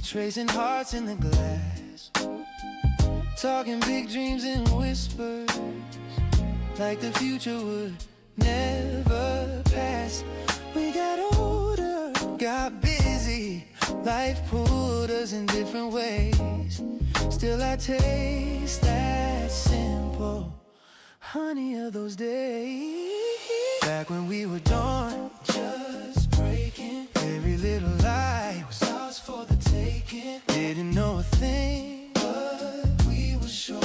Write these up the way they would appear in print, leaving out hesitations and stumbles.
tracing hearts in the glass, talking big dreams in whispers, like the future would never pass. We got older, got busy, life pulled us in different ways. Still I taste that simple honey of those days. Back when we were dawn, just breaking. Every little lie was ours for the taking. Didn't know a thing, but we were sure.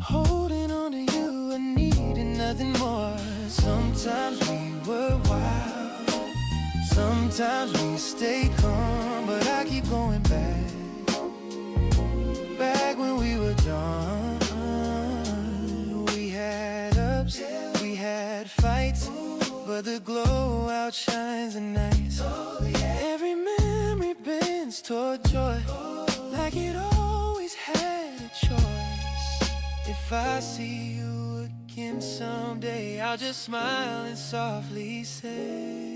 Holding on to you and needing nothing more. Sometimes we were wild, sometimes we stayed calm, but I keep going back. Back when we were done, we had ups, we had fights, but the glow outshines the nights. Every memory bends toward joy, like it always had a choice. If I see you again someday, I'll just smile and softly say,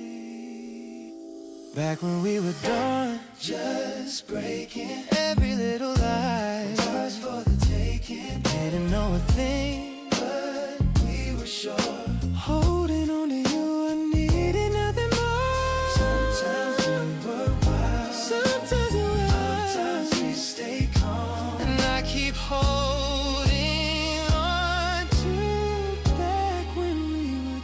back when we were done, just breaking. Every little lie was ours for the taking. Didn't know a thing, but we were sure. Holding on to you and needing nothing more. Sometimes we were wild, sometimes we were wild, sometimes we stay calm, and I keep holding on to back when we were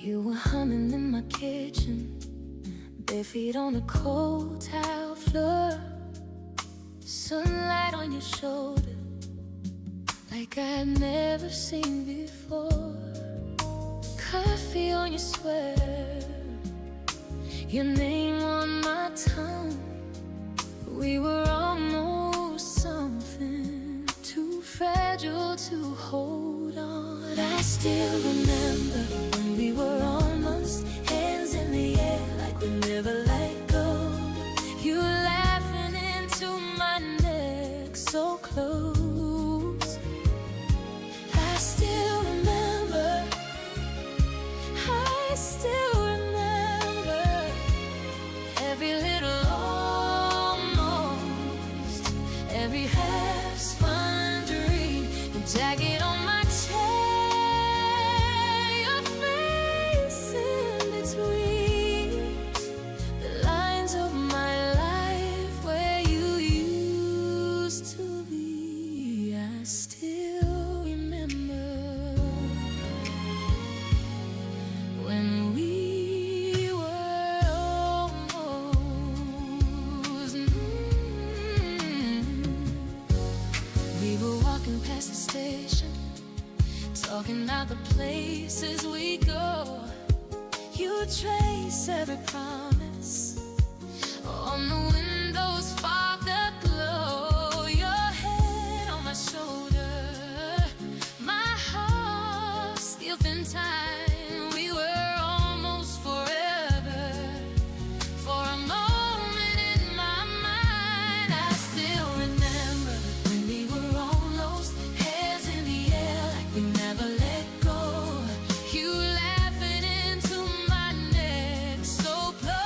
You were humming in my kitchen, bare feet on the cold tile floor, sunlight on your shoulder, like I'd never seen before. Coffee on your sweater, your name on my tongue. We were almost something too fragile to hold on. I still remember when we were almost hands in the air, like we never let go. You laughing into my neck so close. I still remember, I still remember every little almost, every half-spun dream, the jacket on my chest, your face in between the lines of my life where you used to be. I still remember when we were almost We were walking past the station, talking about the places we go. You trace every promise on the windows, father glow. Your head on my shoulder, my heart still in time. We were almost forever. For a moment in my mind, I still remember when we were almost hands in the air, like we never let go. You laughing into my neck so close.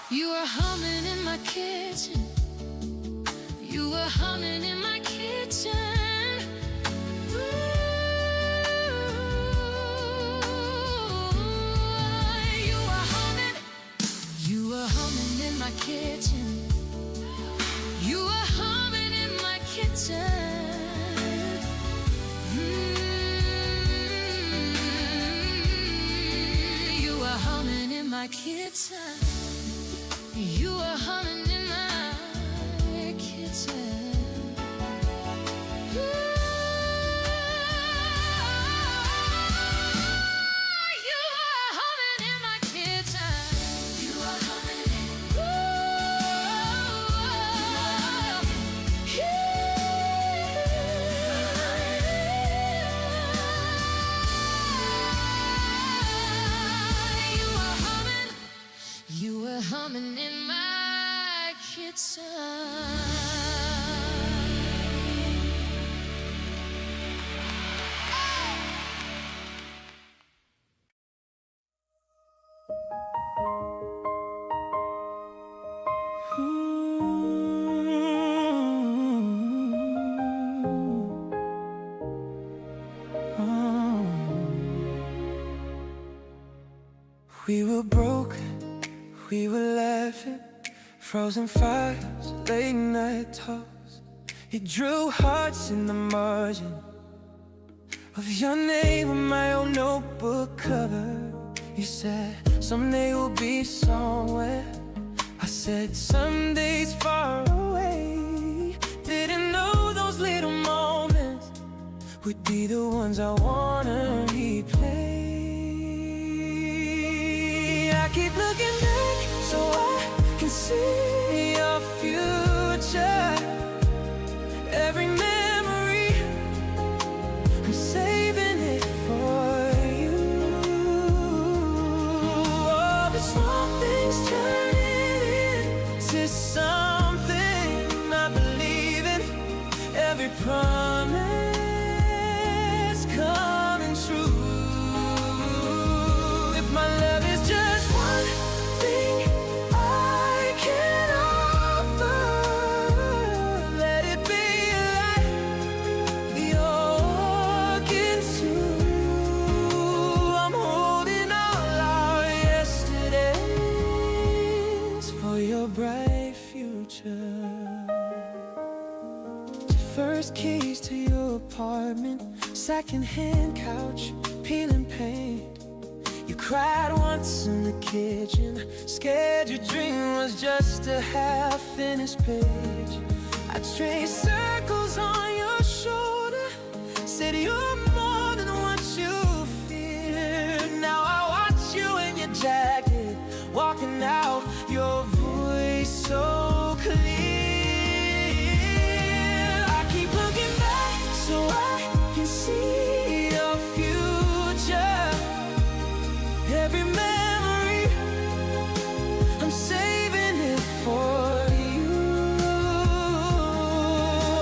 You were humming in my kitchen. You were humming in my kitchen. You were humming in my kitchen. Ooh, you were humming. You were humming in my kitchen. You were humming in my kitchen. You were humming in my kitchen. You were humming in my kitchen. Ooh, you were humming in my kitchen. You were humming in. You were humming in my kitchen. We were broke, we were laughing, frozen fires, late night talks. He drew hearts in the margin of your name on my old notebook cover. You said, someday we'll be somewhere. I said, someday's far away. Didn't know those little moments would be the ones I wanna replay. I keep looking back so I can see your future. Every memory, I'm saving it for you. All the small things turning into something I believe in. Every promise coming true. If my love is just one thing I can offer, let it be a light you're walking to. I'm holding all our yesterdays for your bright future. First keys to your apartment, second-hand couch, peeling paint. You cried once in the kitchen, scared your dream was just a half-finished page. I traced circles on your shoulder, said you're more than what you fear. Now I watch you in your jacket, walking out, your voice so clear. So I can see your future. Every memory, I'm saving it for you.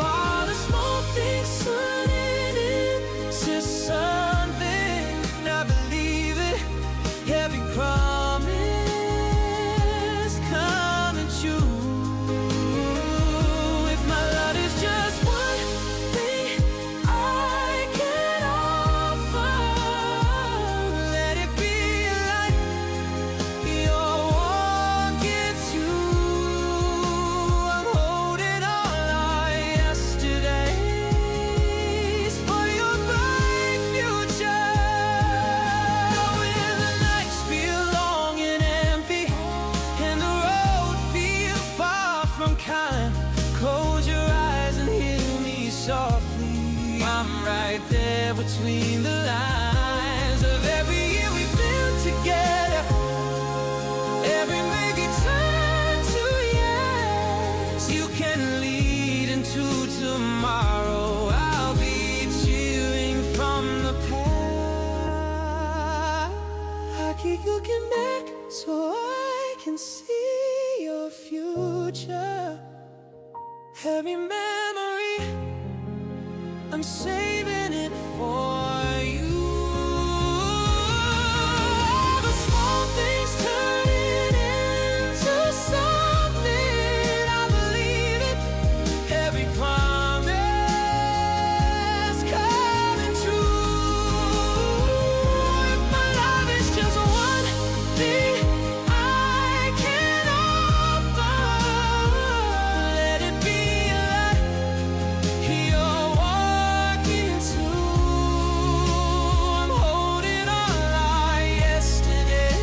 All the small things turning into something I believe it. Every promise coming true. If my love is just one thing I can offer, let it be a light you're walking to. I'm holding all our yesterdays for your bright future. When the nights feel long and empty and the road feels far from kind, close your eyes and hear me softly. I'm right there between the lines of every year we've been together. Every maybe turn to yes. You can lead into tomorrow. I'll be cheering from the past. looking back so I can see your future. Every memory, I'm saving it for you. All the small things turning into something, I believe it. Every promise coming true. If my life is just one thing I can offer, let it be a light you're walking to. I'm holding all our yesterdays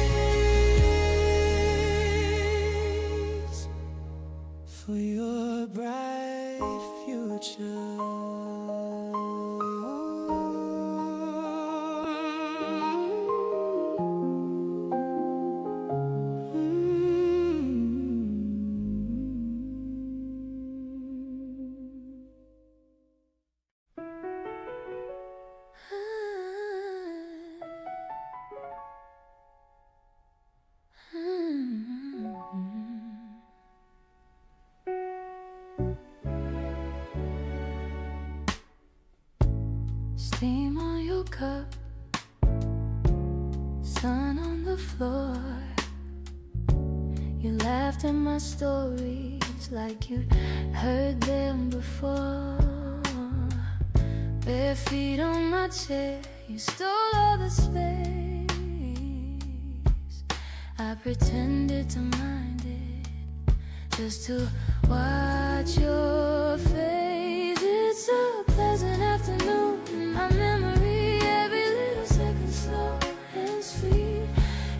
for your bright future. Steam on your cup, sun on the floor. You laughed at my stories like you'd heard them before. Bare feet on my chair, you stole all the space. I pretended to mind it just to watch your face. It's a pleasant afternoon in my memory, every little second slow and sweet.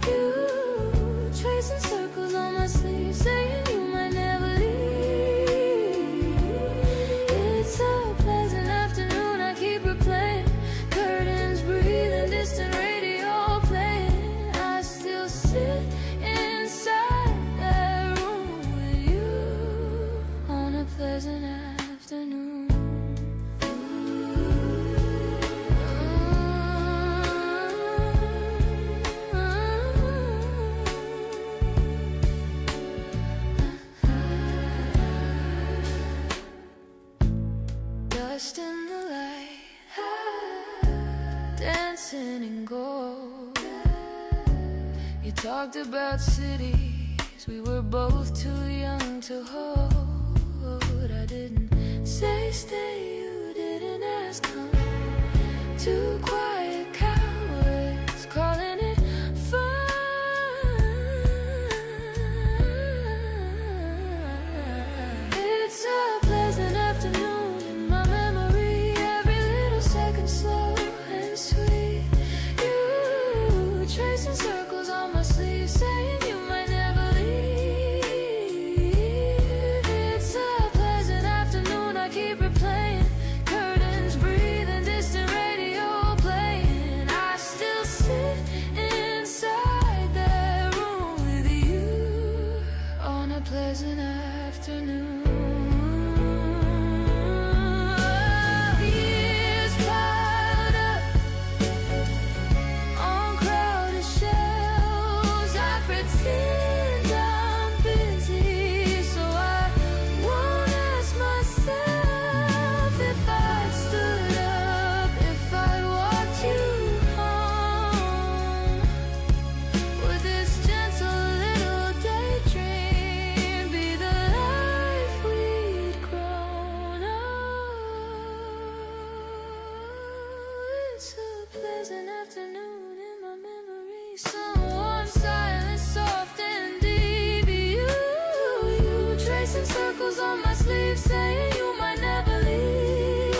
You tracing circles on my sleeve, saying you might never leave. It's a pleasant afternoon, I keep replaying. Curtains breathing, distant radio playing. I still sit inside that room with you on a pleasant afternoon. Dust in the light, dancing in gold. You talked about cities we were both too young to hold. I didn't say stay, you didn't ask come. Two quiet cowards calling it fun. It's a pleasant afternoon in my memory, every little second slow and sweet. You tracing circles on my sleeve, saying you might never leave. It's a pleasant afternoon, I keep replaying. Curtains breathing, distant radio playing. I still sit inside that room with you on a pleasant afternoon. Years piled up on crowded shelves. I pretend I'm busy, so I won't ask myself if I'd stood up, if I'd walked you home. Would this gentle little daydream be the life we'd grown up? It's a pleasant afternoon in my memory, so warm, silent, soft and deep. You tracing circles on my sleeve, saying you might never leave.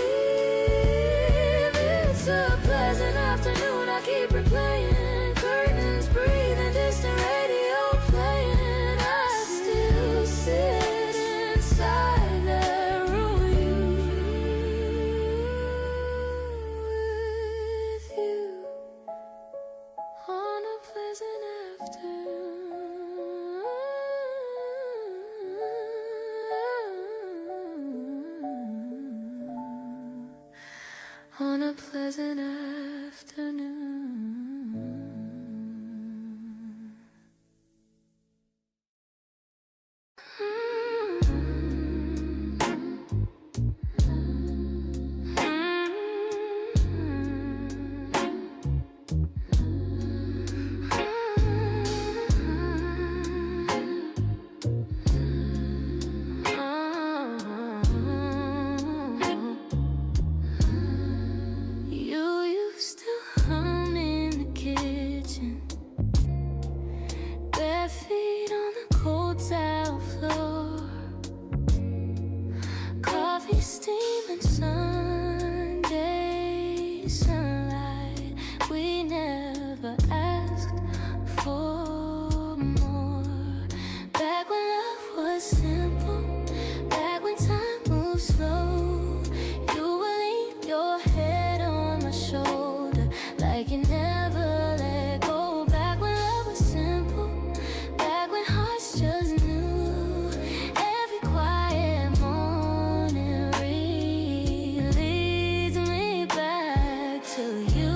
It's a pleasant afternoon, I keep replaying. Curtains breathing, distant radio playing. I still sit inside that room with you on a pleasant afternoon. On a pleasant afternoon. we never asked for more. Back when love was simple, back when time moved slow, you would lean your head on my shoulder like you never let go. Back when love was simple, back when hearts just knew. Every quiet morning leads me back to you.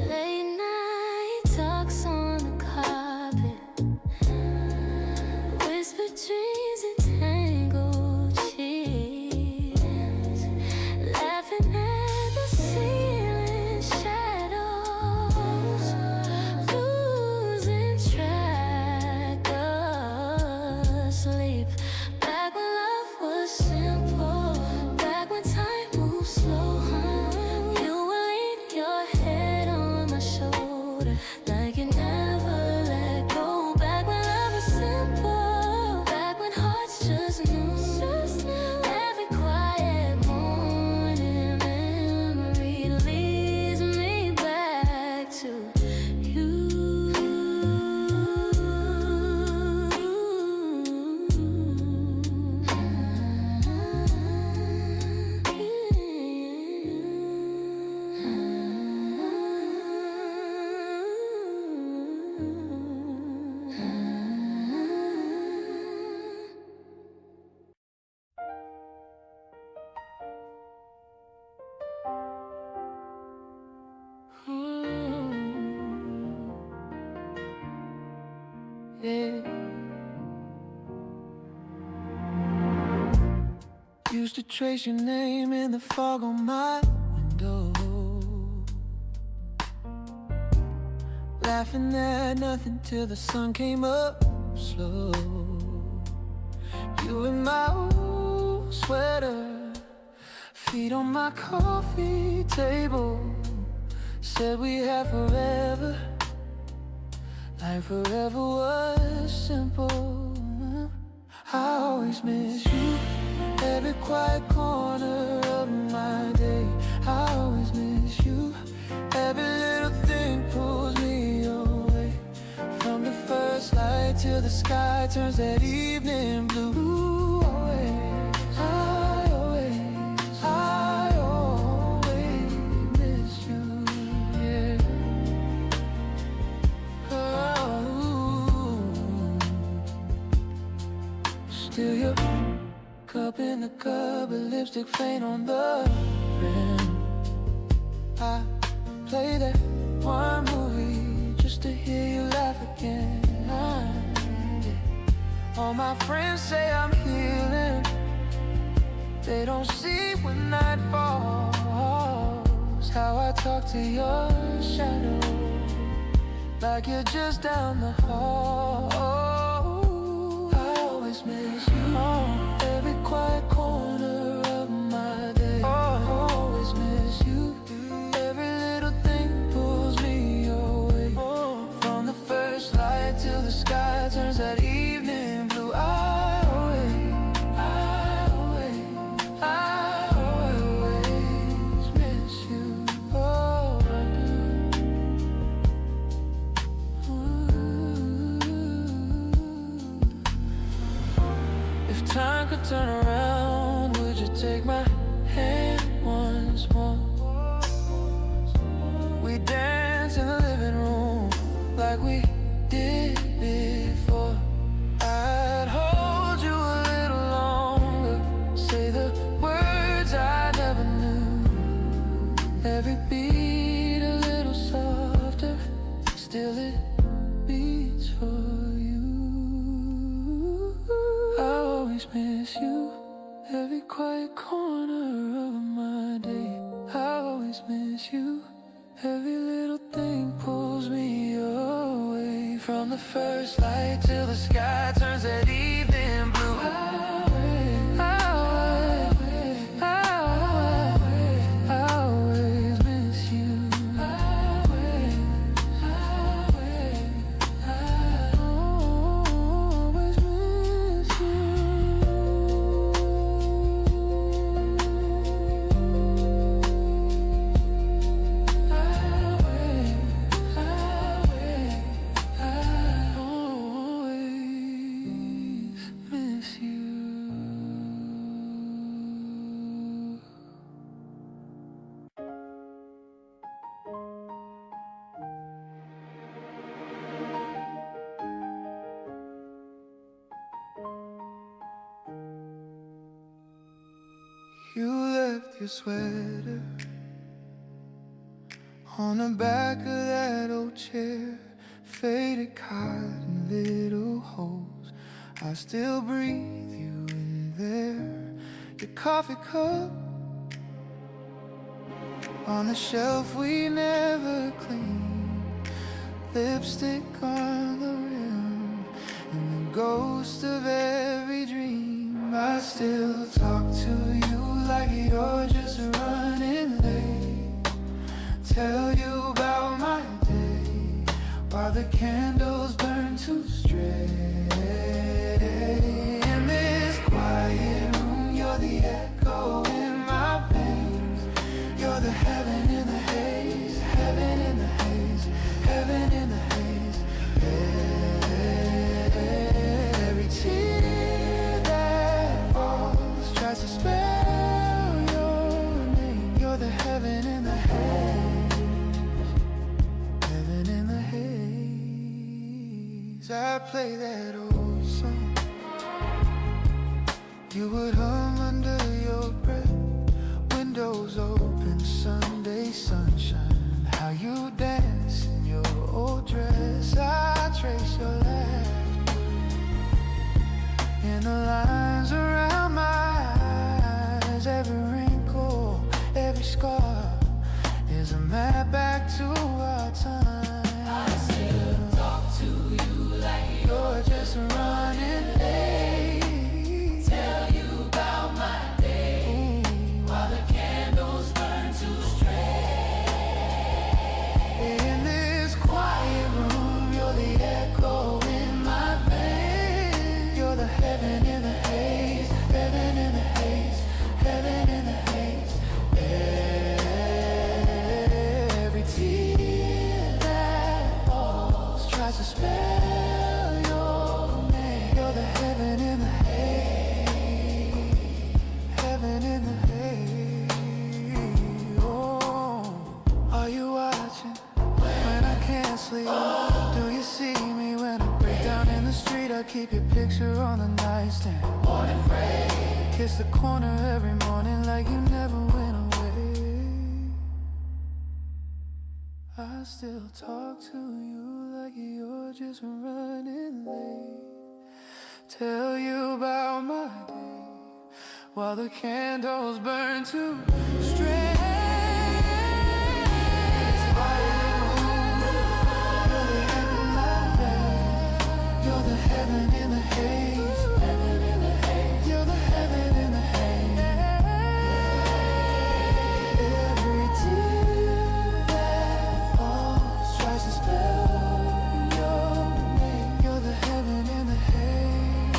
Late night talks on the carpet, whispered dreams and tangled sheets, laughing at the ceiling shadows, losing track of sleep. Back when love was simple, back when time moved slow, you would lean your head on my shoulder like you never let go. Back when love was simple, back when hearts just knew. Every quiet morning memory leads me back to you. Yeah. Used to trace your name in the fog on my window, laughing at nothing till the sun came up slow. You in my old sweater, feet on my coffee table, said we had forever, like forever was simple. I always miss you, every quiet corner of my day. I always miss you, every little thing pulls me away. From the first light till the sky turns that evening blue. I always miss you, yeah. Still your cup in the cupboard, lipstick stain on the rim. I play that one movie just to hear you laugh again. Yeah. All my friends say I'm healing, they don't see when night falls, how I talk to your shadow like you're just down the hall. I always miss you, every quiet corner of my day. I always miss you, every little thing pulls me away. From the first light till the sky turns that evening blue. I always miss you. Oh, I do. If time could turn around, would you take my hand once more? We dance in the living room like we did before. I'd hold you a little longer, say the words I never knew. Every beat a little softer, still it beats for you. I always miss you, every quiet corner of my day. I always miss you, every little thing pulls me away. From the first light till the sky turns that evening blue. I always miss you. Always miss you. your sweater on the back of that old chair. Faded cotton, little holes. I still breathe you in there. Your coffee cup on the shelf we never cleaned. Lipstick on the rim and the ghost of every dream. I still talk to you like you're just running late. Tell you about my day while the candles burn too straight. In this quiet room, you're the echo in my veins. You're the heaven in the haze, heaven in the haze, heaven in the haze. Every tear that falls tries to spell your name. You're the heaven in the haze, heaven in the haze. I play that old song you would hum under your breath. Windows open, Sunday sunshine. How you dance in your old dress. I trace your laugh in the lines around my eyes. Every wrinkle, every scar is a map back to our time. I still talk to you like you're just running late. Tell you about my day while the candles burn too straight. In this quiet room, you're the echo in my veins. You're the heaven in the haze, heaven in the haze, heaven in the haze. Every tear that falls tries to spell your name. You're the heaven in the haze, heaven in the haze. Oh, are you watching when I can't sleep? Do you see me when I break down in the street? I keep your picture on the nightstand. Morning frame. Kiss the corner every morning like you never went away. I still talk to you like you're just running late. Tell you about my day while the candles burn too straight. You're the heaven in the haze, heaven in the haze. You're the heaven in the haze. Every tear that falls tries to spell your name. You're the heaven in the haze,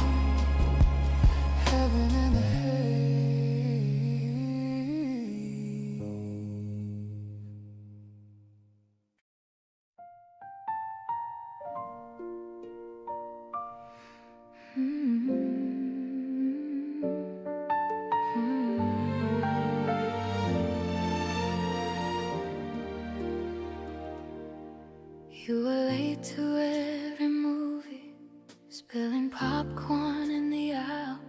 heaven in the haze. You were late to every movie, spilling popcorn in the aisle.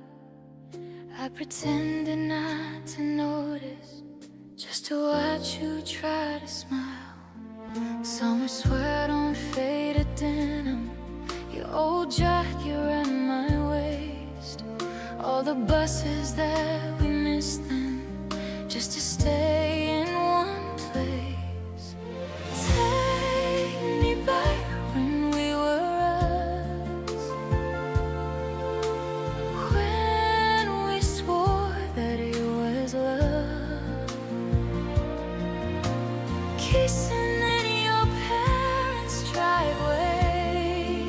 I pretended not to notice, just to watch you try to smile. Summer sweat on faded denim, your old jacket around my waist. All the buses that we missed then, just to stay in one place. Take me back when we were us, when we swore that it was love. Kissing in your parents' driveway,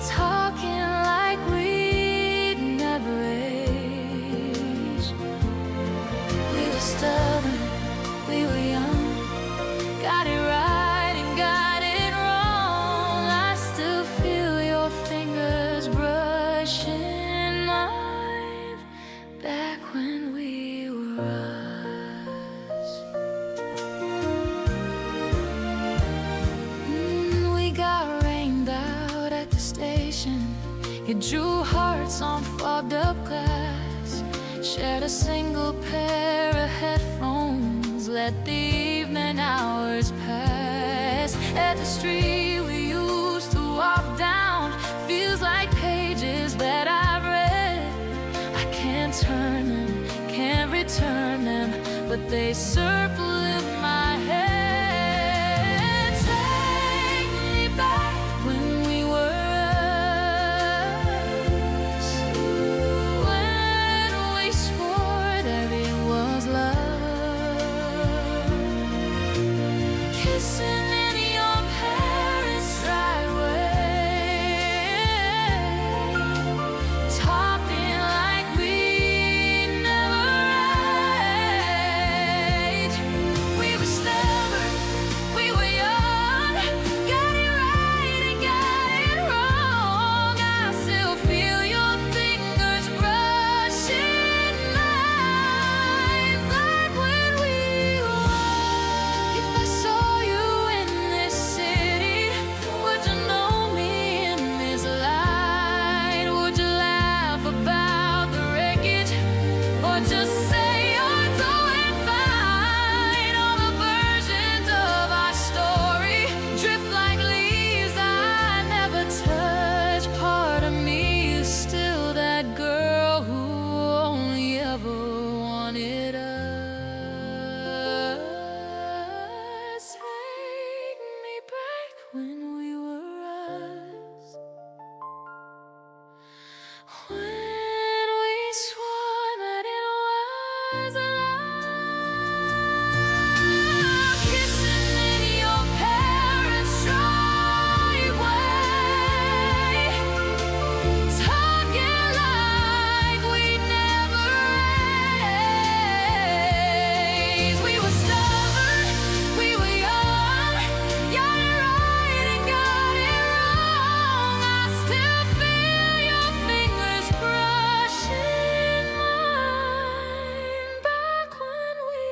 talking like we'd never age. We were stubborn, we were young, got it right and got it wrong. I still feel your fingers brushing mine back when we were us. We got rained out at the station. You drew hearts on fogged up glass. shared a single pair of headphones, let the evening hours pass. At the street we used to walk down feels like pages that I've read. I can't turn them, can't return them, but they circle in my head. Take me back when we were us, when we swore that it was love, kissing in your parents' driveway, talking like we never age. We were stubborn, we were young, got it right and got it wrong. I still feel your fingers brushing mine, like when we were. If I saw you in this city, would you know me in this light? Would you laugh about the wreckage, or just say you're doing fine? All the versions of our story drift like leaves I never touch. Part of me is still that girl who only ever wanted us. Take me back when we were us, when we swore that it was love, kissing in your parents' driveway, talking like we'd never raised. We were stubborn, we were young, got it right and got it wrong. I still feel your fingers brushing mine, back when we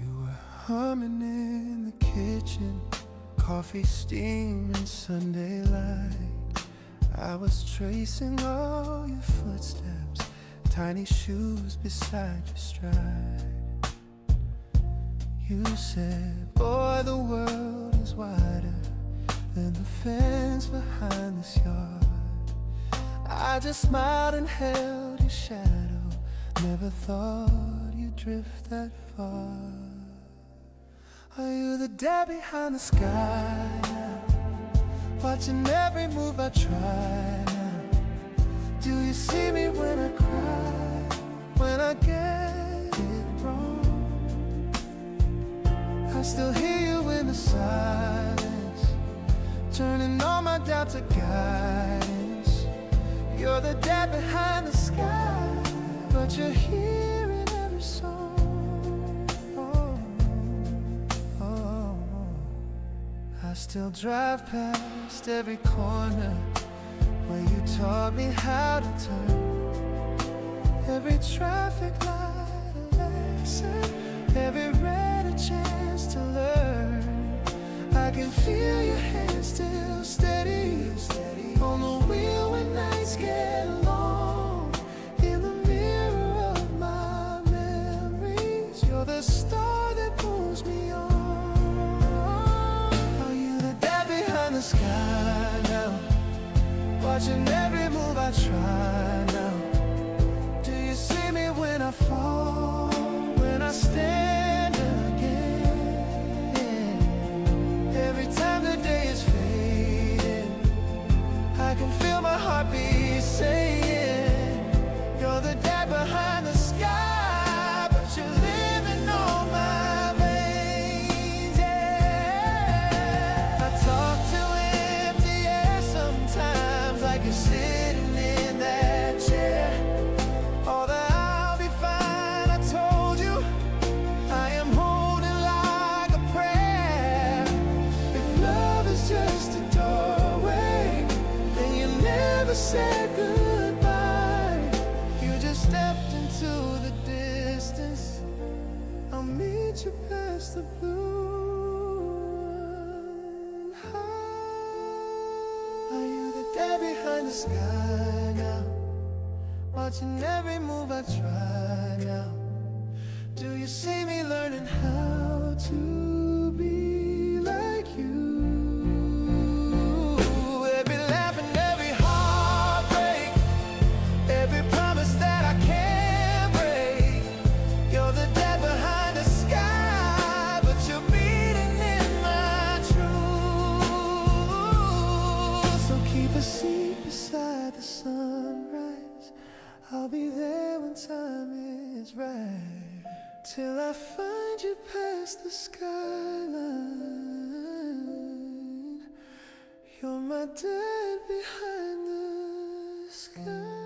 You were humming in the kitchen, coffee steaming, Sunday light. I was tracing all your footsteps, tiny shoes beside your stride. You said, boy, the world is wider than the fence behind this yard. I just smiled and held your shadow, never thought you'd drift that far. Are you the dad behind the sky now, watching every move I try now? Do you see me when I cry, when I get it wrong? I still hear you in the silence, turning all my doubt to guidance. You're the dad behind the sky, but you're here in every song. I still drive past every corner where you taught me how to turn. Every traffic light a lesson, every red a chance to learn. I can feel your hands still steady on the wheel when nights get long. In the mirror of my memories, you're the star that pulls me on. Are you the dad behind the sky now, watching every move I try now? Do you see me when I fall, when I stand again? Every time the day is fading, I can feel my heartbeat saying, you're the dad behind the sky, but you're living on my veins. find you past the blue. Are you the dead behind the sky now, watching every move I try now? Do you see me learning how to be like you? Every laugh and every heartbreak, every promise that I can't break. You're the dead behind the sky, but you're beating in my truth. So keep a seat beside the sunrise. I'll be there when time is right. Till I find you past the skyline. You're my dead behind the sky.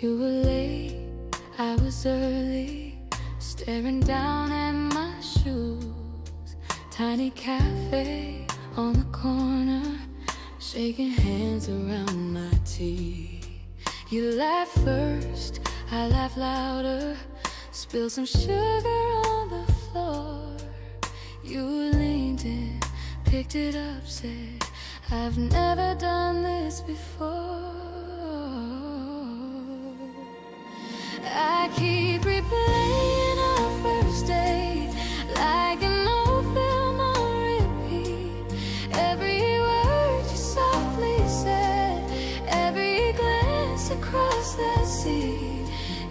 You were late, I was early, staring down at my shoes. Tiny cafe on the corner, shaking hands around my tea. You laughed first, I laughed louder, spilled some sugar on the floor. You leaned in, picked it up, said, I've never done this before. I keep replaying our first date like an old film on repeat. Every word you softly said, every glance across that sea.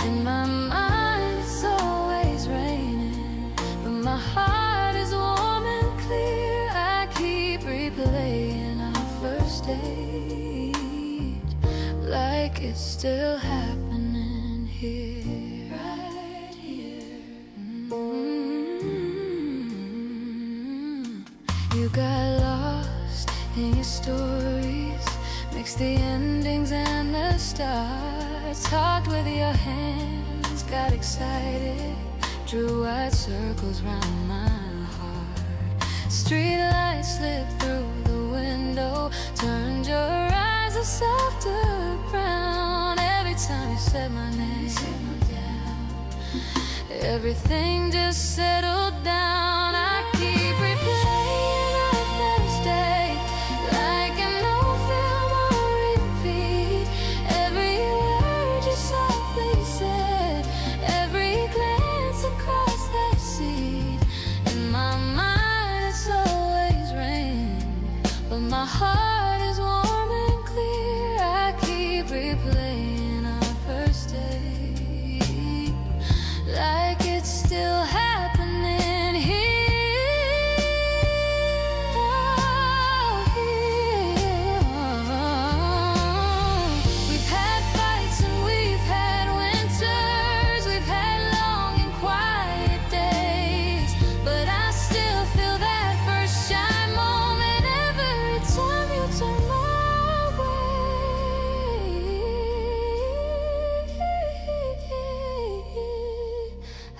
In my mind it's always raining, but my heart is warm and clear. I keep replaying our first date like it's still happening here, right here. You got lost in your stories, mixed the endings and the starts. Talked with your hands, got excited, drew wide circles round my heart. Street lights slipped through the window, turned your eyes a softer brown. Every time you said my name, everything just settled down. I keep replaying our first day like an old film on repeat. Every word you softly said, every glance across that seat. In my mind it's always rain, but my heart is warm and clear. I keep replaying our first date like it's still happening here. Oh, here. We've had fights and we've had winters, we've had long and quiet days, but I still feel that first shy moment every time you turn my way.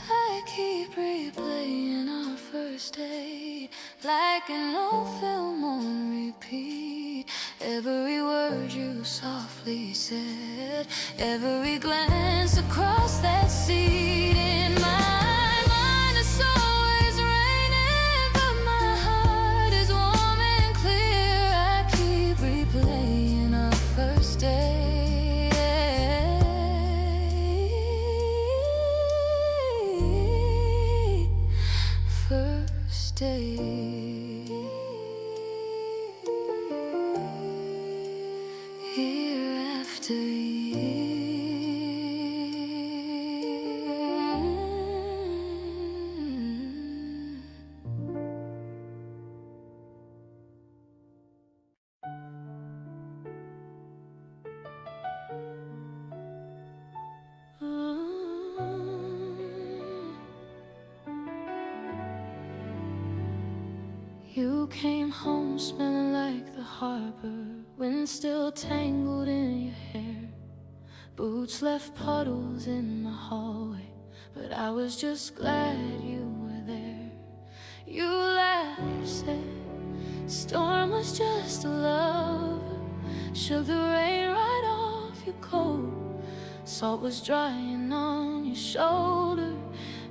I keep replaying our first date like an old film on repeat. Every word you softly said, every glance across that seat. In my mind it's always raining, but my heart is warm and clear. I keep replaying our first date. First date. Year after year. You came home smelling like the harbor, wind still tangled in your hair. Boots left puddles in the hallway, but I was just glad you were there. You laughed, said storm was just a lover, shook the rain right off your coat. Salt was drying on your shoulder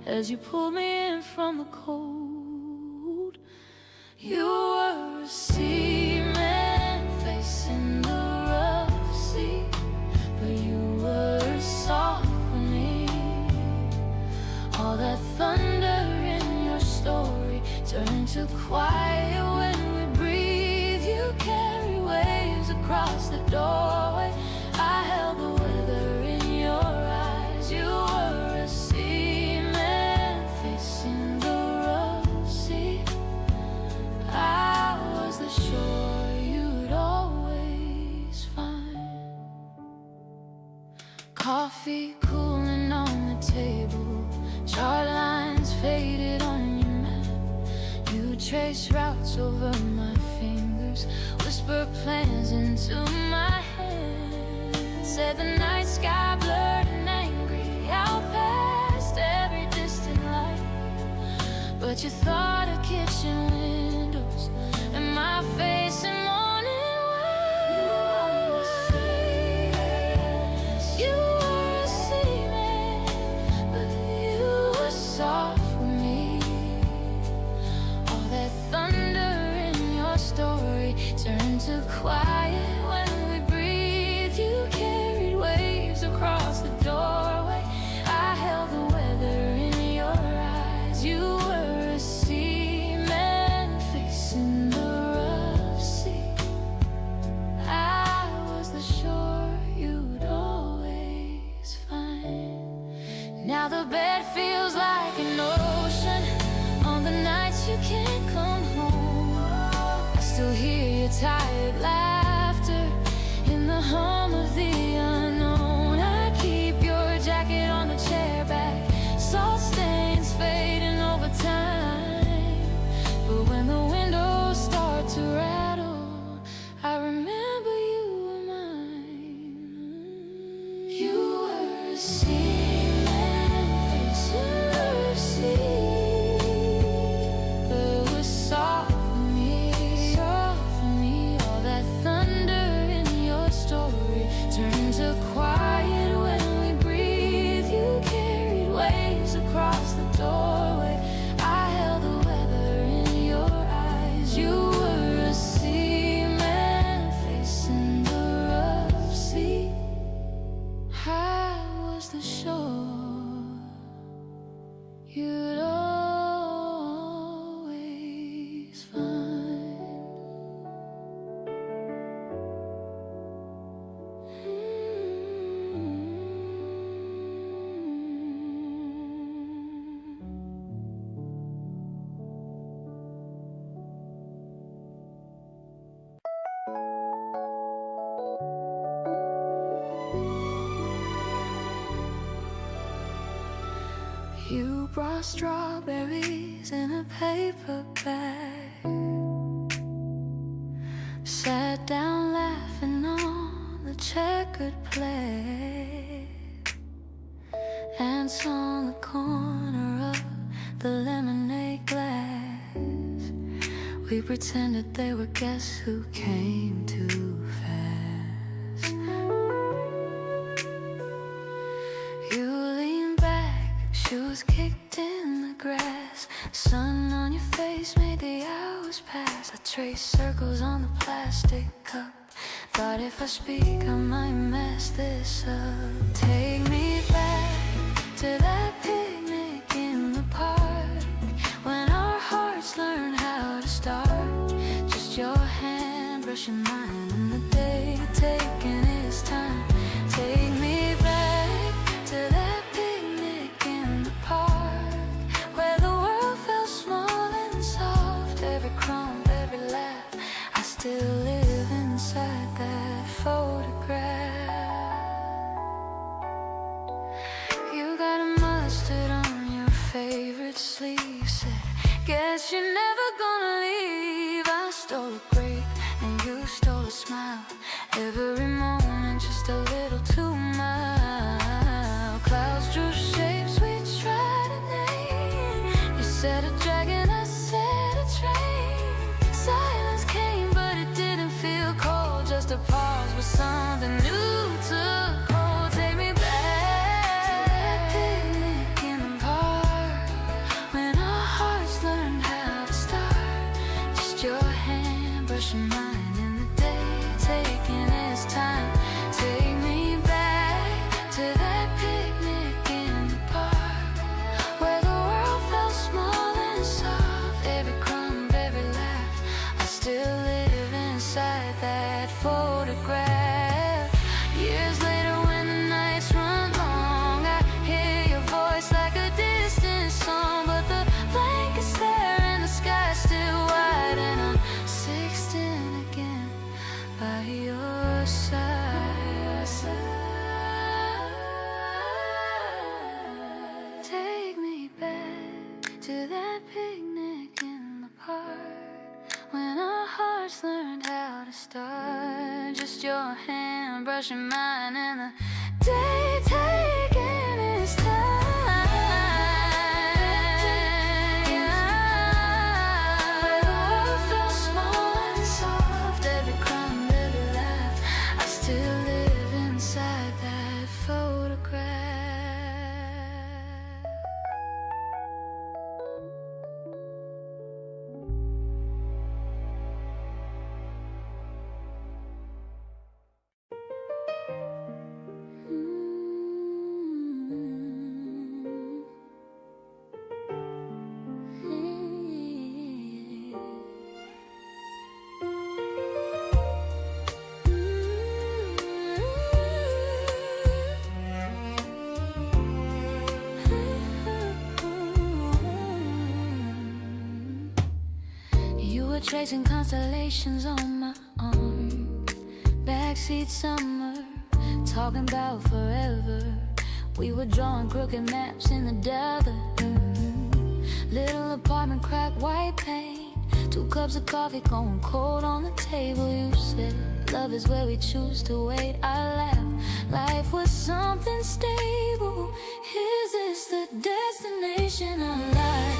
as you pulled me in from the cold. You were a seaman facing the rough sea, but you were soft for me. All that thunder in your story turned to quiet when we breathe. You carry waves across the doorway. I held the weather in your eyes. You were a seaman facing the rough sea. I was the shore you'd always find. Coffee cooling on the table, chart lines faded on your map. You trace routes over my fingers, whisper plans into my head. Said the night sky blurred and angry, out past every distant light. But you thought of kitchen windows and my face in morning white. You were a seaman, but you were soft with me. All that thunder in your story turned to quiet when we breathed. You carried waves across the doorway. I held the weather in your eyes. You were a seaman facing the rough sea. I was the shore you'd always find. Now the bed feels like an ocean on the nights you can't come home. I still hear your tired laughter in the hum of the unknown. I keep your jacket on the chair back, salt stains fading over time. But when the windows start to rattle, I remember you were mine. You were a seaman facing the sea, but it was soft for me, soft for me. All that thunder in your story turned to quiet when we breathe. You carried waves across the doorway. I held the weather in your eyes. You were a seaman facing the rough sea. I was the shore you'd always find. You brought strawberries in a paper bag, sat down laughing on the checkered plate, ants on the corner of the lemonade glass. We pretended they were guests who came too fast. You leaned back, shoes kicked in the grass. Sun on your face made the hours pass. I traced circles on the plastic cup. Thought if I speak I might mess this up. Take me back to that picnic in the park, when our hearts learned how to start. Just your hand brushing mine and the day taking its time. Take me back to that picnic in the park, where the world felt small and soft. Every crumb, every laugh, I still live inside that photograph. You got a mustard on your favorite sleeve, said, guess you're never gonna leave. to that picnic in the park, when our hearts learned how to start. Just your hand brushing mine, and the day taking its time. Where the world felt small and soft, every crumb, every laugh, I still live inside that photograph. You were tracing constellations on my arm, backseat summer, talking about forever. We were drawing crooked maps in the desert. Little apartment, cracked white paint, 2 cups of coffee going cold on the table. You said love is where we choose to wait. I laughed, life was something stable. Is this the destination of life,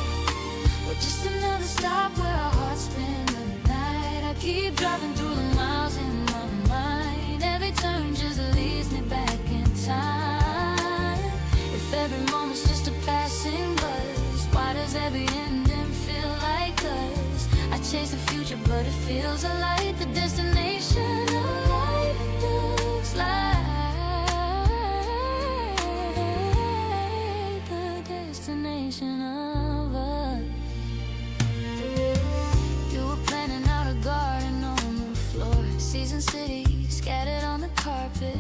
or just another stop where our hearts spend the night? I keep driving through the miles in my mind, every turn just leads me back in time. If every moment's just a passing buzz, why does every ending feel like us? I chase the future but it feels alike. The destination of life looks like the destination of us. You were planning out a garden on the floor, Season City scattered on the carpet.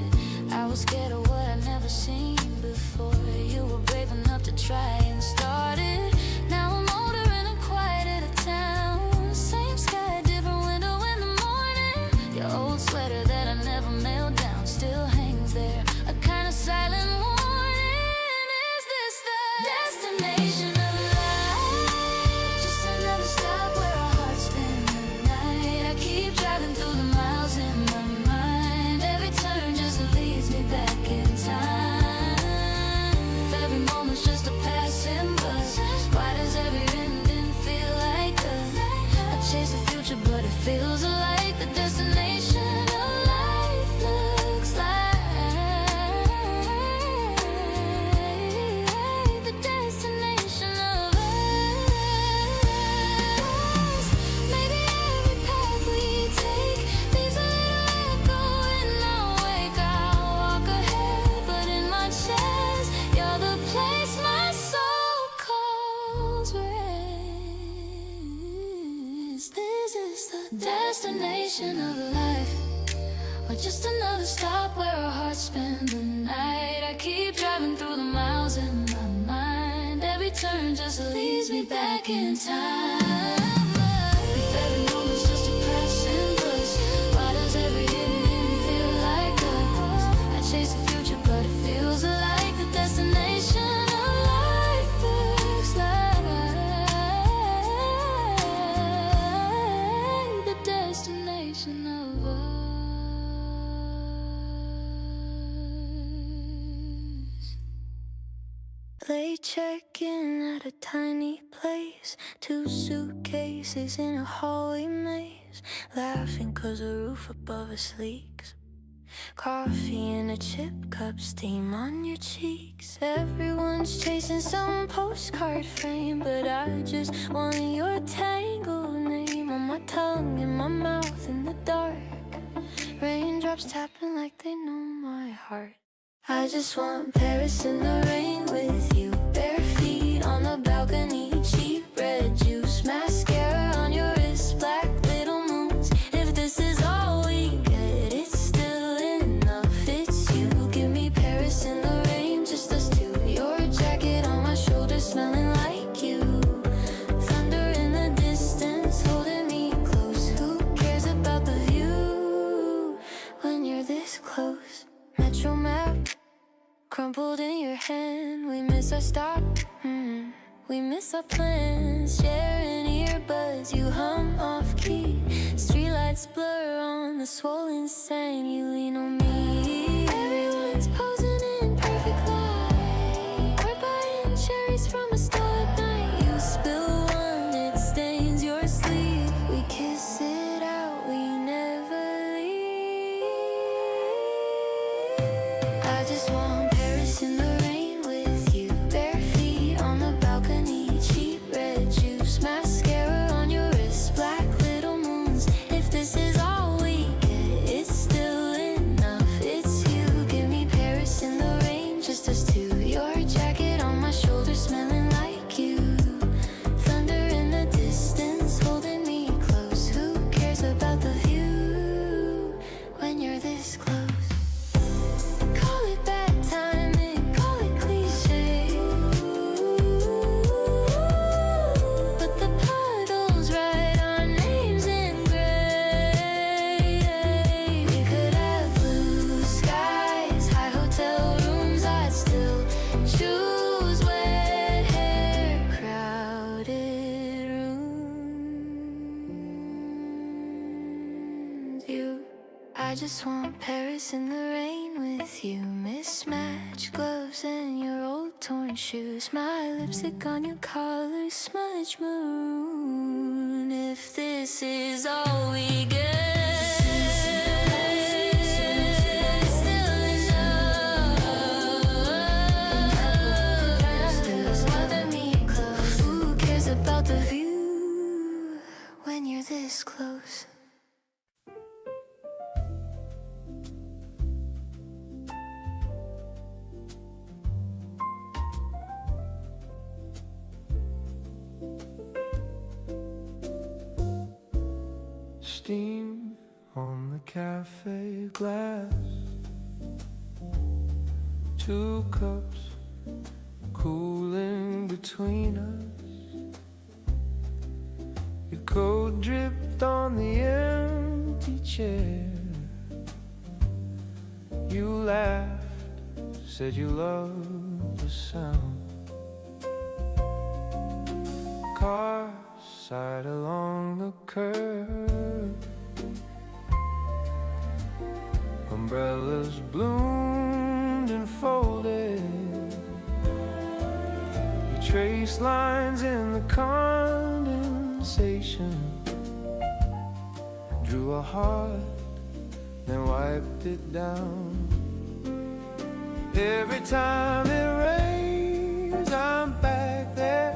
I was scared of what I'd never seen before. You were brave enough to try and start it. Now I'm older and I'm quiet at a town. Same sky, different window in the morning. Your old sweater that I never mailed down still hangs there, a kind of silent warning. Is this the destination of life? Just another stop where our hearts spend the night. I keep driving through the miles in my mind, every turn just leads me back in time. If every moment's just a passing bus, why does every ending feel like us? I chase the future but it feels like the destination of life looks like the destination of us. Maybe every path we take leaves a little echo in our wake. I'll walk ahead, but in my chest, you're the place my soul calls rest. This is the destination of life, or just another stop where our hearts spend the night. I keep driving through the miles in my mind, every turn just leads me back in time. If every moment's just a passing bus, why does every ending feel like us? I chase the future but it feels like the destination of life looks like the destination of us. Late check-in at a tiny place, 2 suitcases in a hallway maze, laughing 'cause the roof above us leaks. Coffee in a chip cup, steam on your cheeks. Everyone's chasing some postcard frame, but I just want your tangled name on my tongue, in my mouth, in the dark. Raindrops tapping like they know my heart. I just want Paris in the rain with you, bare feet on the balcony, cheap red juice, mascara on your wrist, black little moons. If this is all we get, it's still enough. It's you, give me Paris in the rain, just us two. Your jacket on my shoulder, smelling like you. Thunder in the distance, holding me close. Who cares about the view when you're this close? Metro map crumpled in your hand, we miss our stop. We miss our plans, sharing earbuds. You hum off key. Streetlights blur on the swollen sand. You lean on me. Everyone's posing in perfect light. We're buying cherries from a store at night. You spill one, it stains your sleeve. We kiss it out, we never leave. I just want Paris in the rain with you. Bare feet on the balcony. Cheap red juice, mascara on your wrist. Black little moons. If this is all we get, it's still enough. It's you. Give me Paris in the rain, just us two. Your jacket on my shoulder, smelling like you. Thunder in the distance, holding me close. Who cares about the view when you're this close? Call it bad timing, call it cliche. But the puddles write our names in gray. We could have blue skies, high hotel rooms. I'd still choose wet hair, crowded rooms. You, I just want Paris in the rain with you. Mismatched gloves and your old torn shoes. My lipstick on your collar, smudge maroon. If this is all we get, it's still enough. Just mother me close. Who cares about the view when you're this close? Steam on the cafe glass. 2 cups cooling between us. Your coat dripped on the empty chair. You laughed, said you loved the sound. Car side along the curb. Umbrellas bloomed and folded. You traced lines in the condensation. Drew a heart, then wiped it down. Every time it rains, I'm back there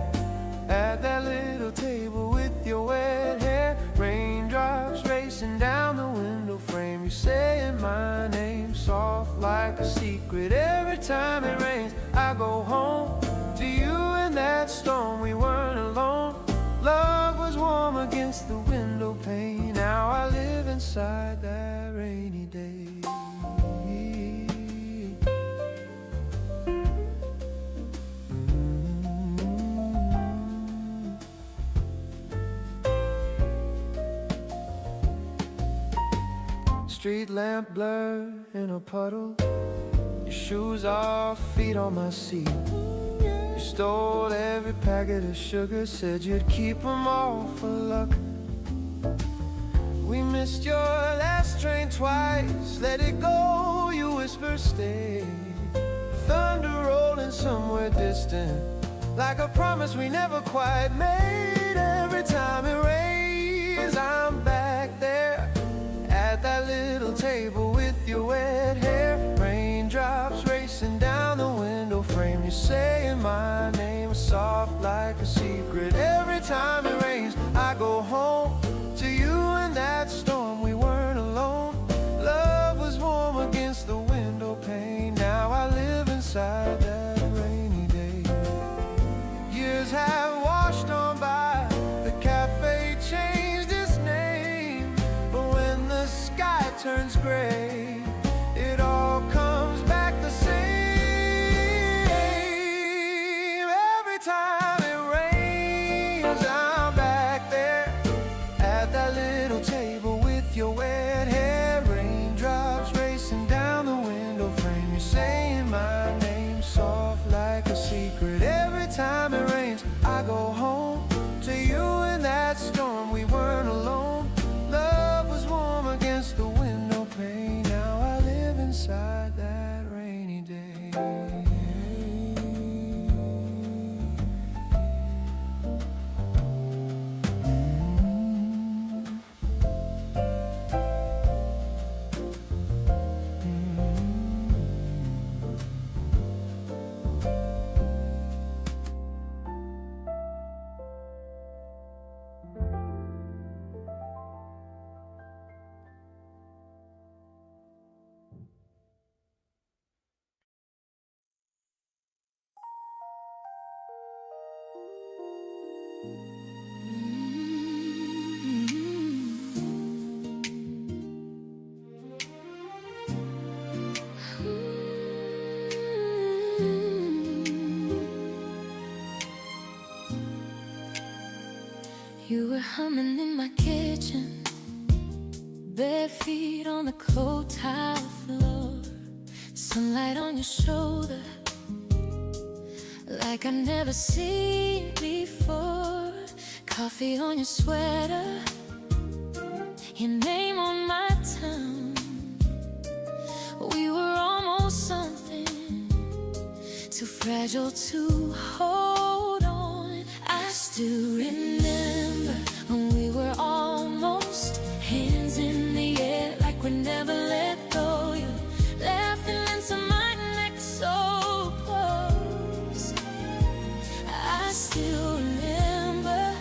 at that little table with your wet hair. Raindrops racing down the window frame. You saying my name soft like a secret. Every time it rains, I go home to you in that storm. We weren't alone. Love was warm against the window pane. Now I live inside that rainy day. Street lamp blur in a puddle. Your shoes off, feet on my seat. You stole every packet of sugar, said you'd keep them all for luck. We missed your last train twice. Let it go, you whisper, stay. Thunder rolling somewhere distant, like a promise we never quite made. Every time it rains, I'm back there at that little table with your wet hair. Raindrops racing down the window frame. You're saying my name soft like a secret. Every time it rains, I go home to you in that storm. We weren't alone. Love was warm against the window pane. Now I live inside that rainy day. Years have washed on by. The cafe changed its name, but when the sky turns gray, it all comes back the same. Every time it rains, I'm back there at that little table with your wet hair. Raindrops racing down the window frame. You're saying my name soft like a secret. Every time it rains, You were humming in my kitchen, bare feet on the cold tile floor, sunlight on your shoulder, like I've never seen before. Coffee on your sweater, your name on my tongue. We were almost something too fragile to hold on. I still remember when we were almost hands in the air, like we never let go. You laughing into my neck so close. I still remember,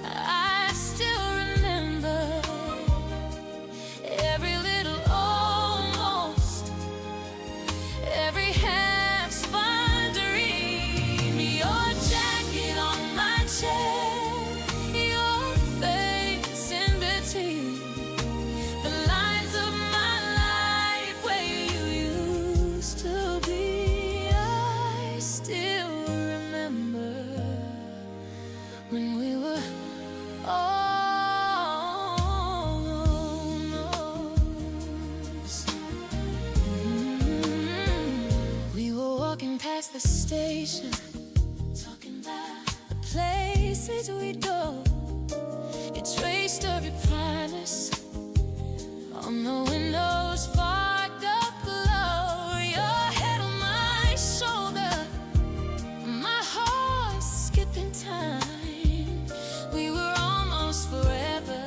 I still remember every little almost, every half spun dream. Your jacket on my chair, your face in between the lines of my life where you used to be. I still remember when we were almost. We were walking past the station, talking about the places we'd go. You traced a recliners on the windows, fogged up glow. Your head on my shoulder, my heart skipping time. We were almost forever.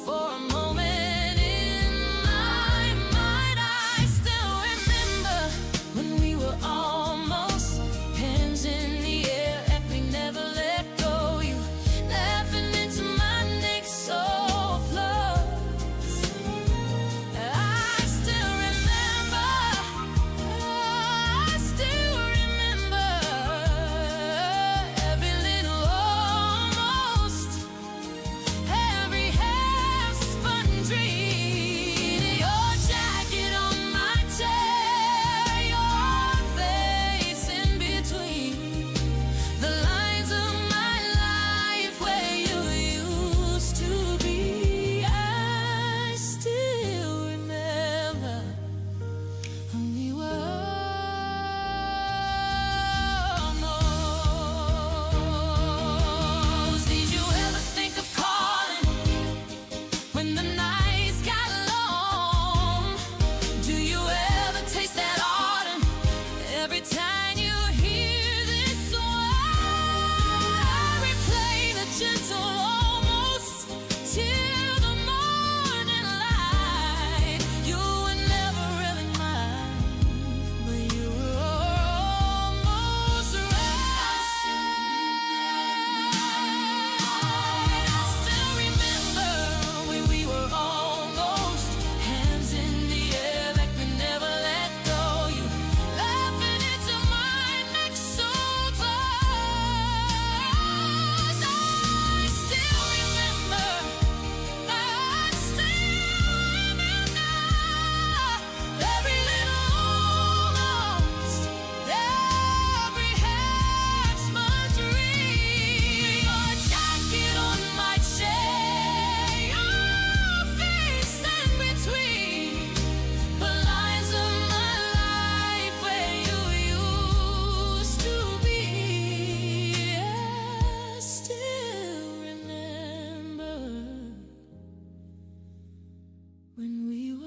For a moment in my mind, I still remember when we were almost hands in the air, and we never let go. You laughing into my neck so close. I still remember, I still remember every little almost, every half spun dream. Your jacket on my chair, your face in between the lines of my life where you used to be. I still remember when we were almost. Did you ever think of calling when the nights got long? Do you ever taste that autumn every time you hear this song? I replay the gentle almost till the morning light. You were never really mine, but you were almost right. I still remember when we were almost hands in the air, like we never let go. You laughing into my neck so close. I still remember, I still remember every little almost, every half spun dream. Your jacket on my chair, your face in between the lines of my life where you used to be. I still remember when we were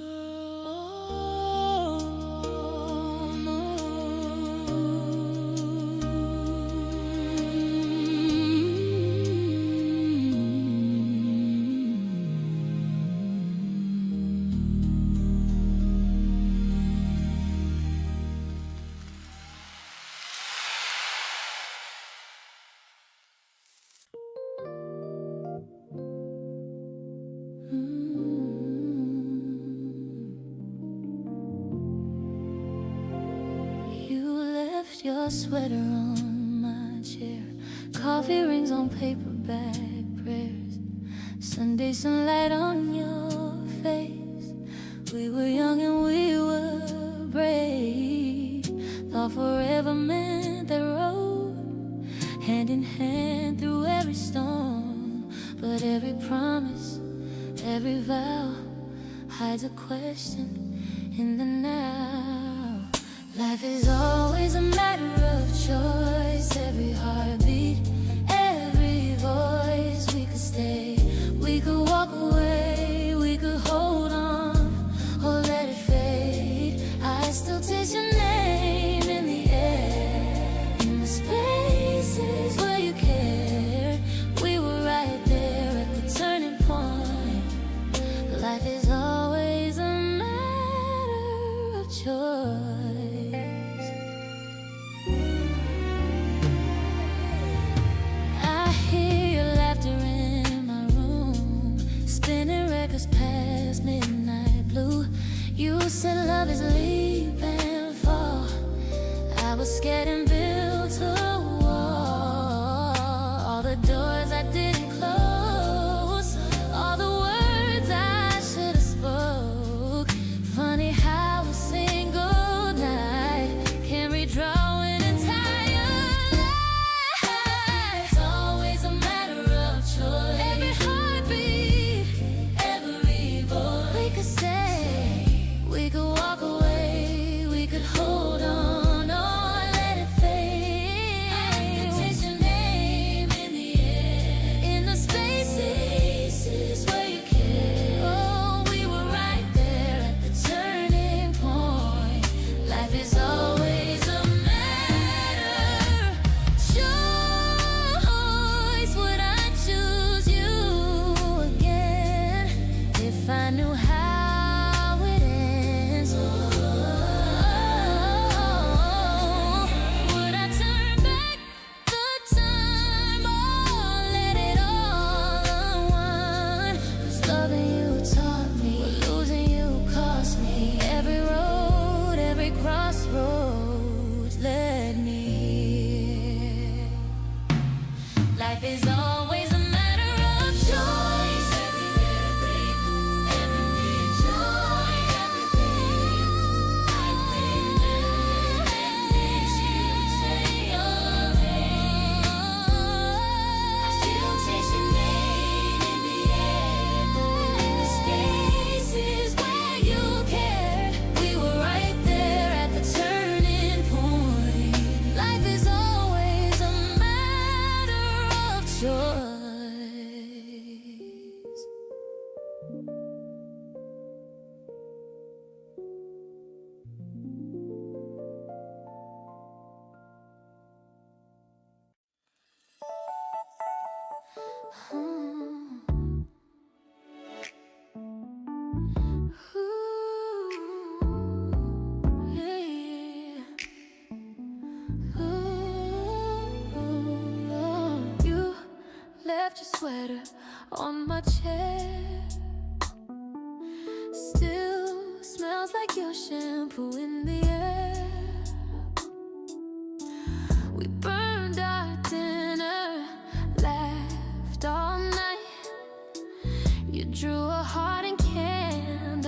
You left your sweater on my chair, coffee rings on paperback prayers, Sunday sunlight on your face. We were young and we were brave, thought forever meant that road, hand in hand through every every vow hides a question in the now. Life is always a matter of choice. Every heartbeat, every voice. We could stay, we could walk away, we could hold on or let it fade. I still taste your name in the air, in the spaces where you cared. We were right there at the turning point. Life is always a matter of choice. I hear your laughter in my room, spinning records past midnight blue. You said love is leap and fall. I was scared and built a wall. All the doors I didn't close, all the words I should have spoke. Funny how a single night can redraw an entire life. It's always a matter of choice. Every heartbeat, every voice. We could stay, we could walk away, we could hold on or let it fade. I could taste your name in the air, in the spaces where you care. Oh, we were right there at the turning point. Life is always a matter of choice. Would I choose you again if I knew how it ends? Would I turn back the time or let it all unwind? 'Cause loving you taught me, losing you cost me. Every road, every crossroads led me here. Life is always a matter of choice. Every joy, everything I miss you take away. I still taste your name in the air, in the spaces where you care. We were right there at the turning point. Life is always a matter of choice. You left your sweater on my chair. Still smells like your shampoo in the air. We burned our dinner, laughed all night. You drew a heart in candlelight.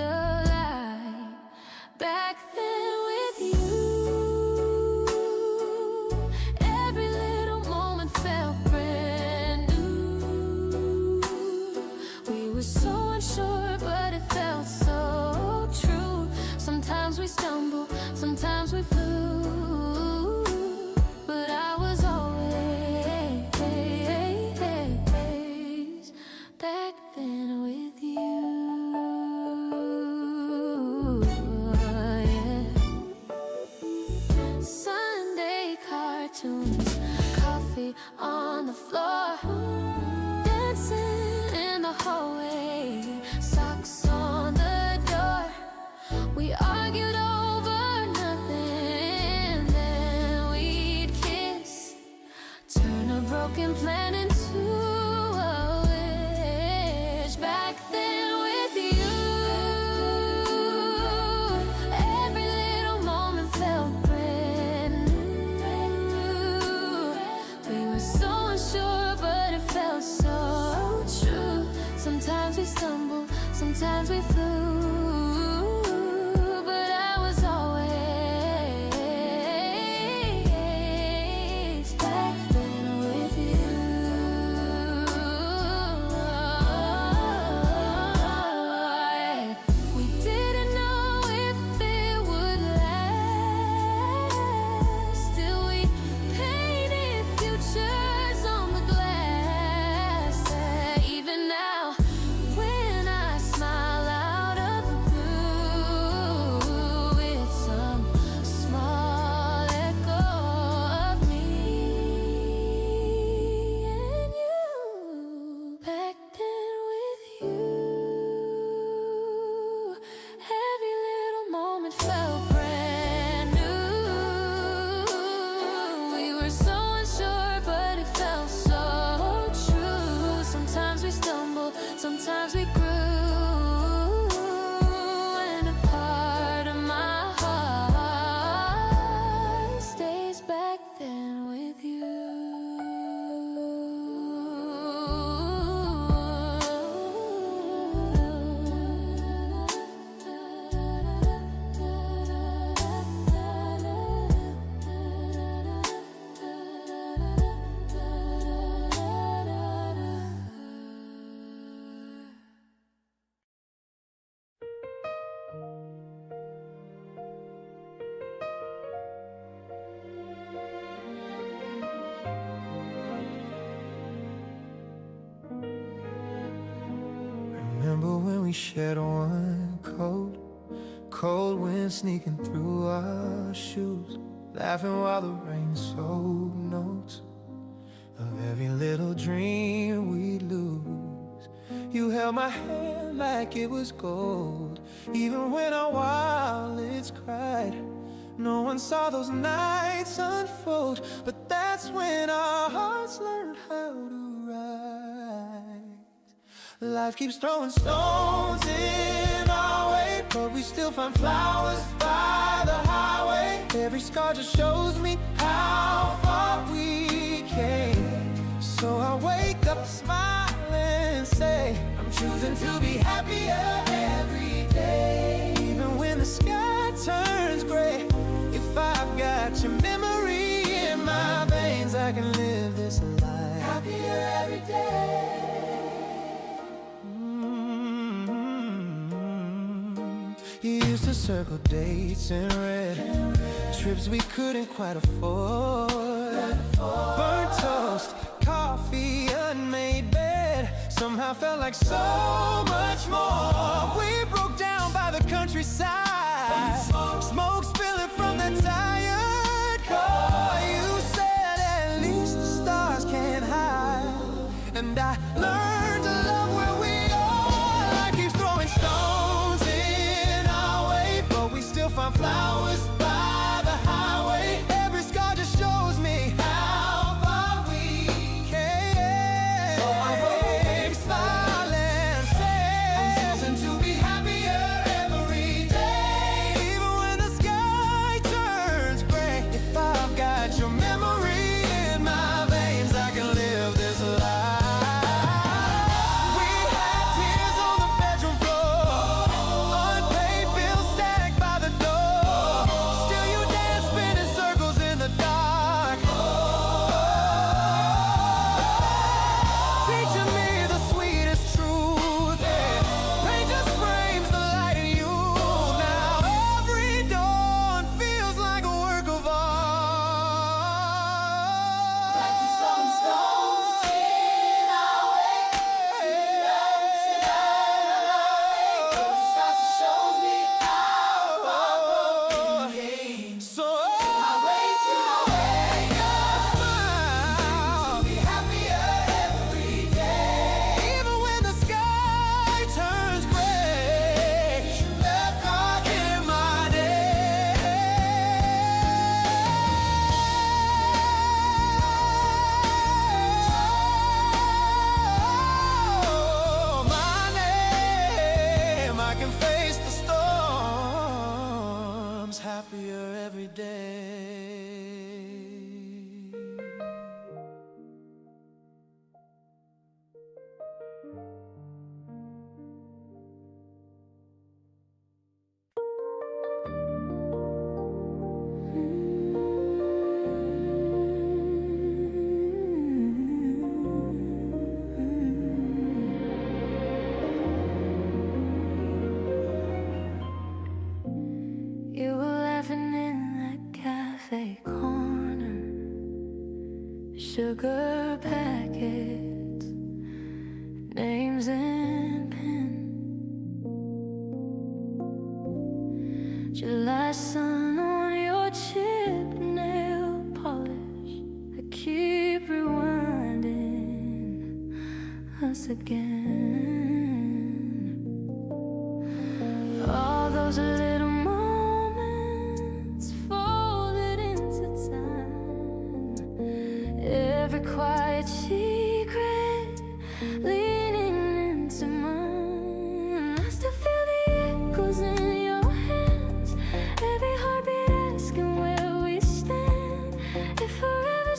Back then with you, every little moment felt brand new. We were so unsure, but it felt so true. Sometimes we stumble, sometimes we flew, but I was always back then with you. Yeah. Sunday cartoons, coffee on the floor, dancing in the hallway, socks on the door. We argued over nothing, then we'd kiss, turn a broken plan into a wish. Back then with you, every little moment felt brand new. We were so unsure, but it felt so true. Sometimes we stumble, sometimes we flew, but I was always back then with you. spent with you. Remember when we shared one coat, cold wind sneaking through our shoes, laughing while the rain soaked notes of every little dream we'd lose. You held my hand like it was gold, even when our wildest cried. No one saw those nights unfold, but that's when our hearts learned how to rise. Life keeps throwing stones in our way, but we still find flowers by the highway. Every scar just shows me how far we came. So I wake up, smile and say, I'm choosing to be happier every day. Even when the sky turns gray, if I've got your memory in my veins, I can live this life happier every day. You used to circle dates in red, trips we couldn't quite afford. Burnt toast, coffee, unmade bed, somehow felt like so much more. We broke down by the countryside, smoke spilling from the tired car. You said at least the stars can't hide, and I learned to love where we are. Life keeps throwing stones in our way, but we still find flowers by the highway. Every scar just shows me how far we came. So I wake, smile and say, I'm choosing to be happier every day. Even when the sky turns gray, if I've got your memory in my veins, I can live this life. We had tears on the bedroom floor, unpaid bills stacked by the door. Still you dance, spinning circles in the dark, teaching me the sweetest truth. Pain just frames the light in you. Now every dawn feels like a work of art. Like these stone stones in our way, shows me how far we came. So I wait to wake up, smile, be happier every day. Even when the sky turns gray, you left dark in my day. Oh, my name, I can face the storms happier every day. You were laughing in that cafe corner, sugar packets, names in pen. July sun on your chip nail polish. I keep rewinding us again. All those little moments folded into time. Every quiet secret leaning into mine. I still feel the echoes in your hands. Every heartbeat asking where we stand. If forever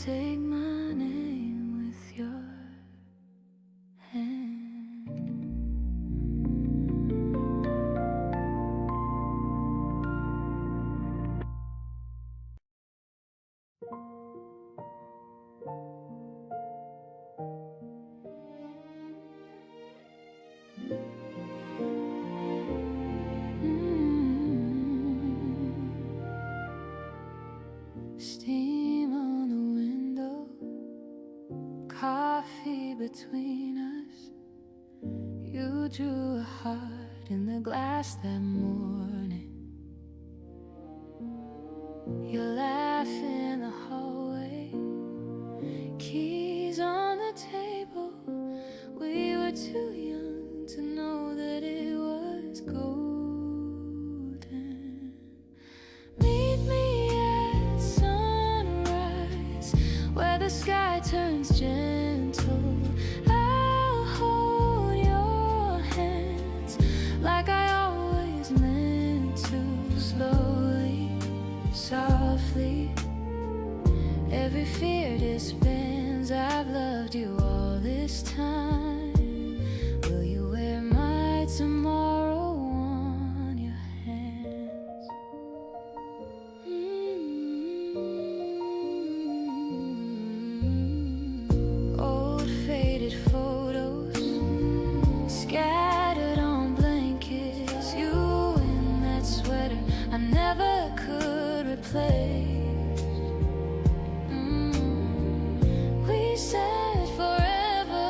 take my name with your hand. Steam on the window, coffee between us. You drew a heart in the glass that morning. You laugh in the hallway, keys on the table. We were too young to know that it was golden. Meet me at sunrise, where the sky turns gentle. I'll hold your hands like I always meant to. Slowly, softly, every fear disbands. I've loved you all this time. Will you wear my tomorrow on your hands? Old faded photos scattered on blankets. You in that sweater I never could replace. We said forever,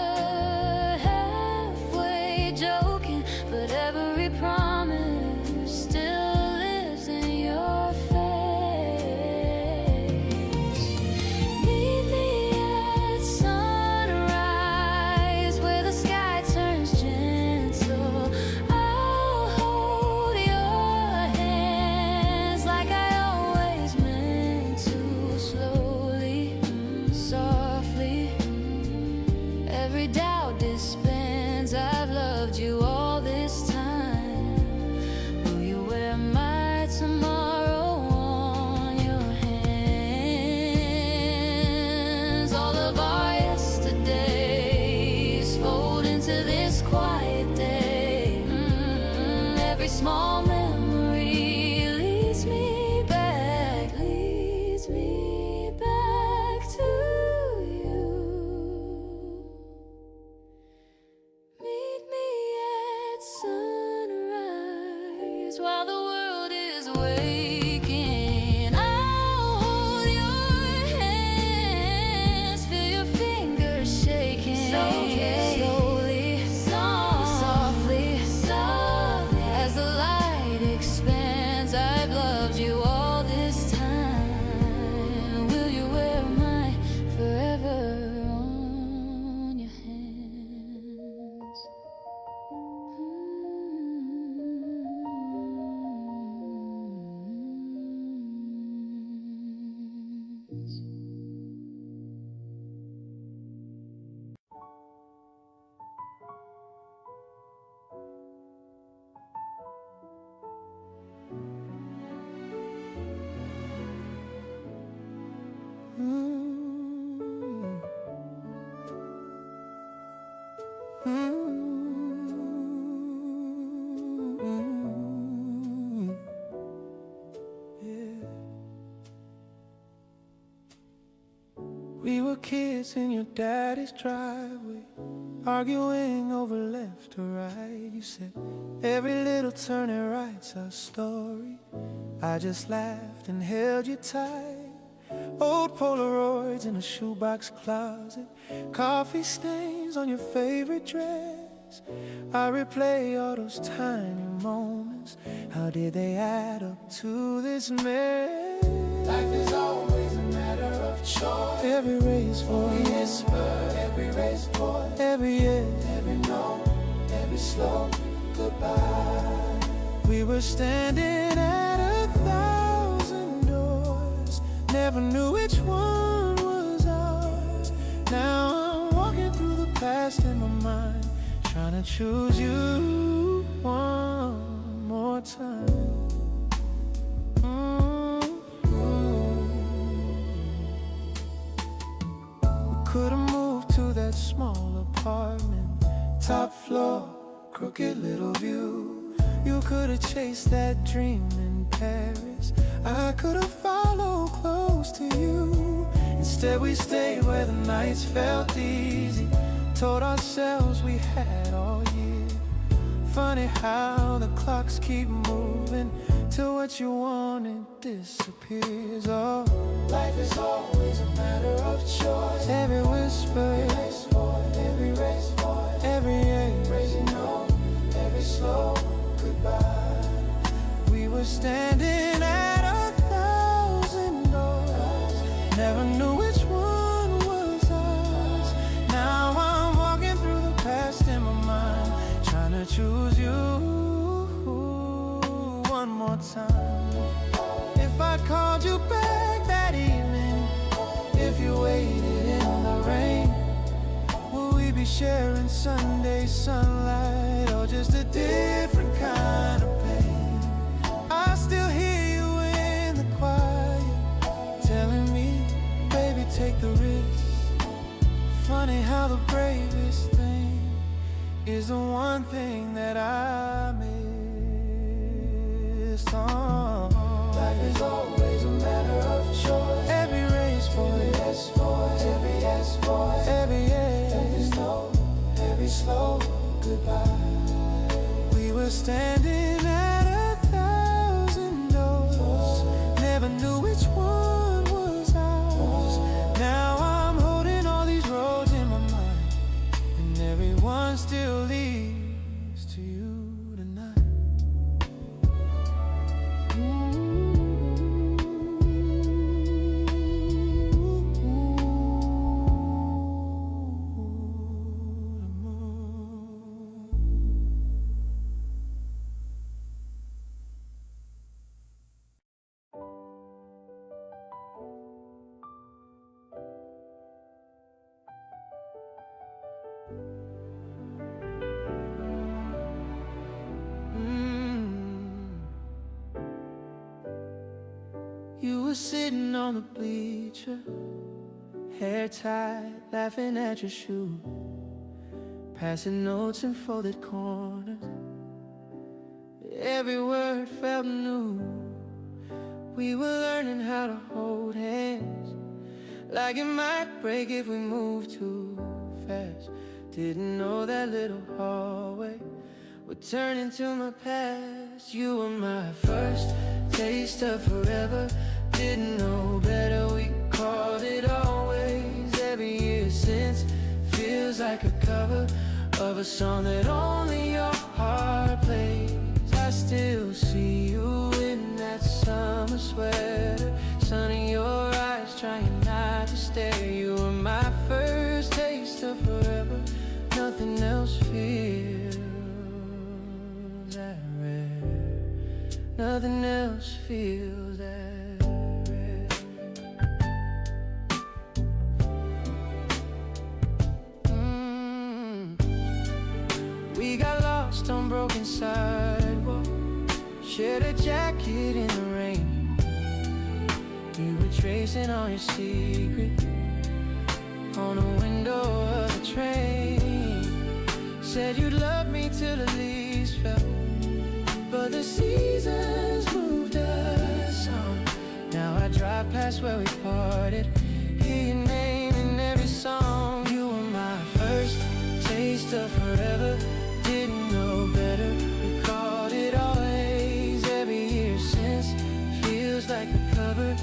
halfway joking, but every promise still lives in your face. Meet me at sunrise, where the sky turns gentle. I'll hold your hands like I always meant to. Slowly, softly, every doubt disbands. I've loved you all this time. Will you wear my tomorrow on your hands? All of our yesterdays fold into this quiet day. Every small memory leads me back to you. Meet me at sunrise while the world is waking. I'll hold your hands, feel your fingers shaking. Slowly, softly, as the light expands. I've loved you all this time. Will you wear my forever on your hands? We were kids in your daddy's driveway, arguing over left or right. You said every little turn it writes a story. I just laughed and held you tight. Old Polaroids in a shoebox closet, coffee stains on your favorite dress. I replay all those tiny moments. How did they add up to this mess? Life is always a matter of choice. Every race for a whisper, every race for every yes, every no, every slow goodbye. We were standing at 1,000 doors, never knew which one was ours. Now I'm walking through the past in my mind, trying to choose you one more time. could've moved to that small apartment, top floor, crooked little view. You could've chased that dream in Paris, I could've followed close to you. Instead we stayed where the nights felt easy, told ourselves we had all year. Funny how the clocks keep moving till what you wanted disappears. Oh, life is always a matter of choice. Every whisper, every race for it, every race for it, every age, raising hope, every slow goodbye. We were standing at 1,000 doors, never knew which one was ours. Now I'm walking through the past in my mind, trying to choose you one more time. If I called you back that evening, if you waited in the rain, would we be sharing Sunday sunlight, or just a different kind of pain? I still hear you in the quiet, telling me, baby, take the risk. Funny how the bravest thing is the one thing that I miss. Oh, life is always a matter of choice. Every race for it, yes for it, every yes for it, every yes, every slow goodbye. We were standing at 1,000 doors, never knew which one was ours. Now I'm holding all these roads in my mind, and everyone still leads to you tonight. You were sitting on the bleacher, hair tied, laughing at your shoes, passing notes in folded corners. Every word felt new. We were learning how to hold hands, like it might break if we moved too fast. Didn't know that little hallway would turn into my past. You were my first taste of forever. Didn't know better, we called it always. Every year since feels like a cover of a song that only your heart plays. I still see you in that summer sweater, sun in your eyes, trying not to stare. You were my first taste of forever. Nothing else feels that rare. Nothing else feels that rare. We got lost on broken sidewalks, shared a jacket in the rain. You were tracing all your secrets on the window of the train. Said you'd love me till the leaves fell, but the seasons moved us on. Now I drive past where we parted, hear your name in every song. You were my first taste of forever. Didn't know better, we called it always. Every year since feels like the cover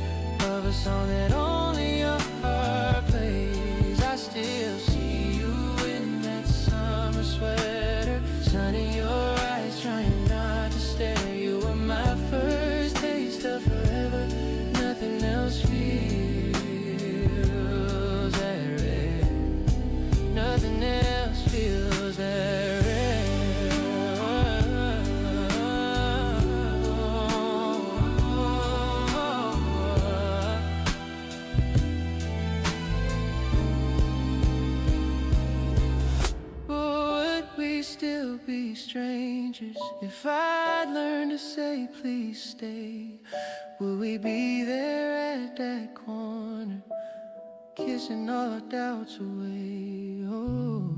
of a song that only your heart plays. I still see you in that summer sweater, sun in your eyes, trying not to stare. You were my first taste of forever. Nothing else feels that rare. Nothing else feels that rare. Still be strangers if I'd learned to say please stay? Will we be there at that corner kissing all our doubts away. Oh,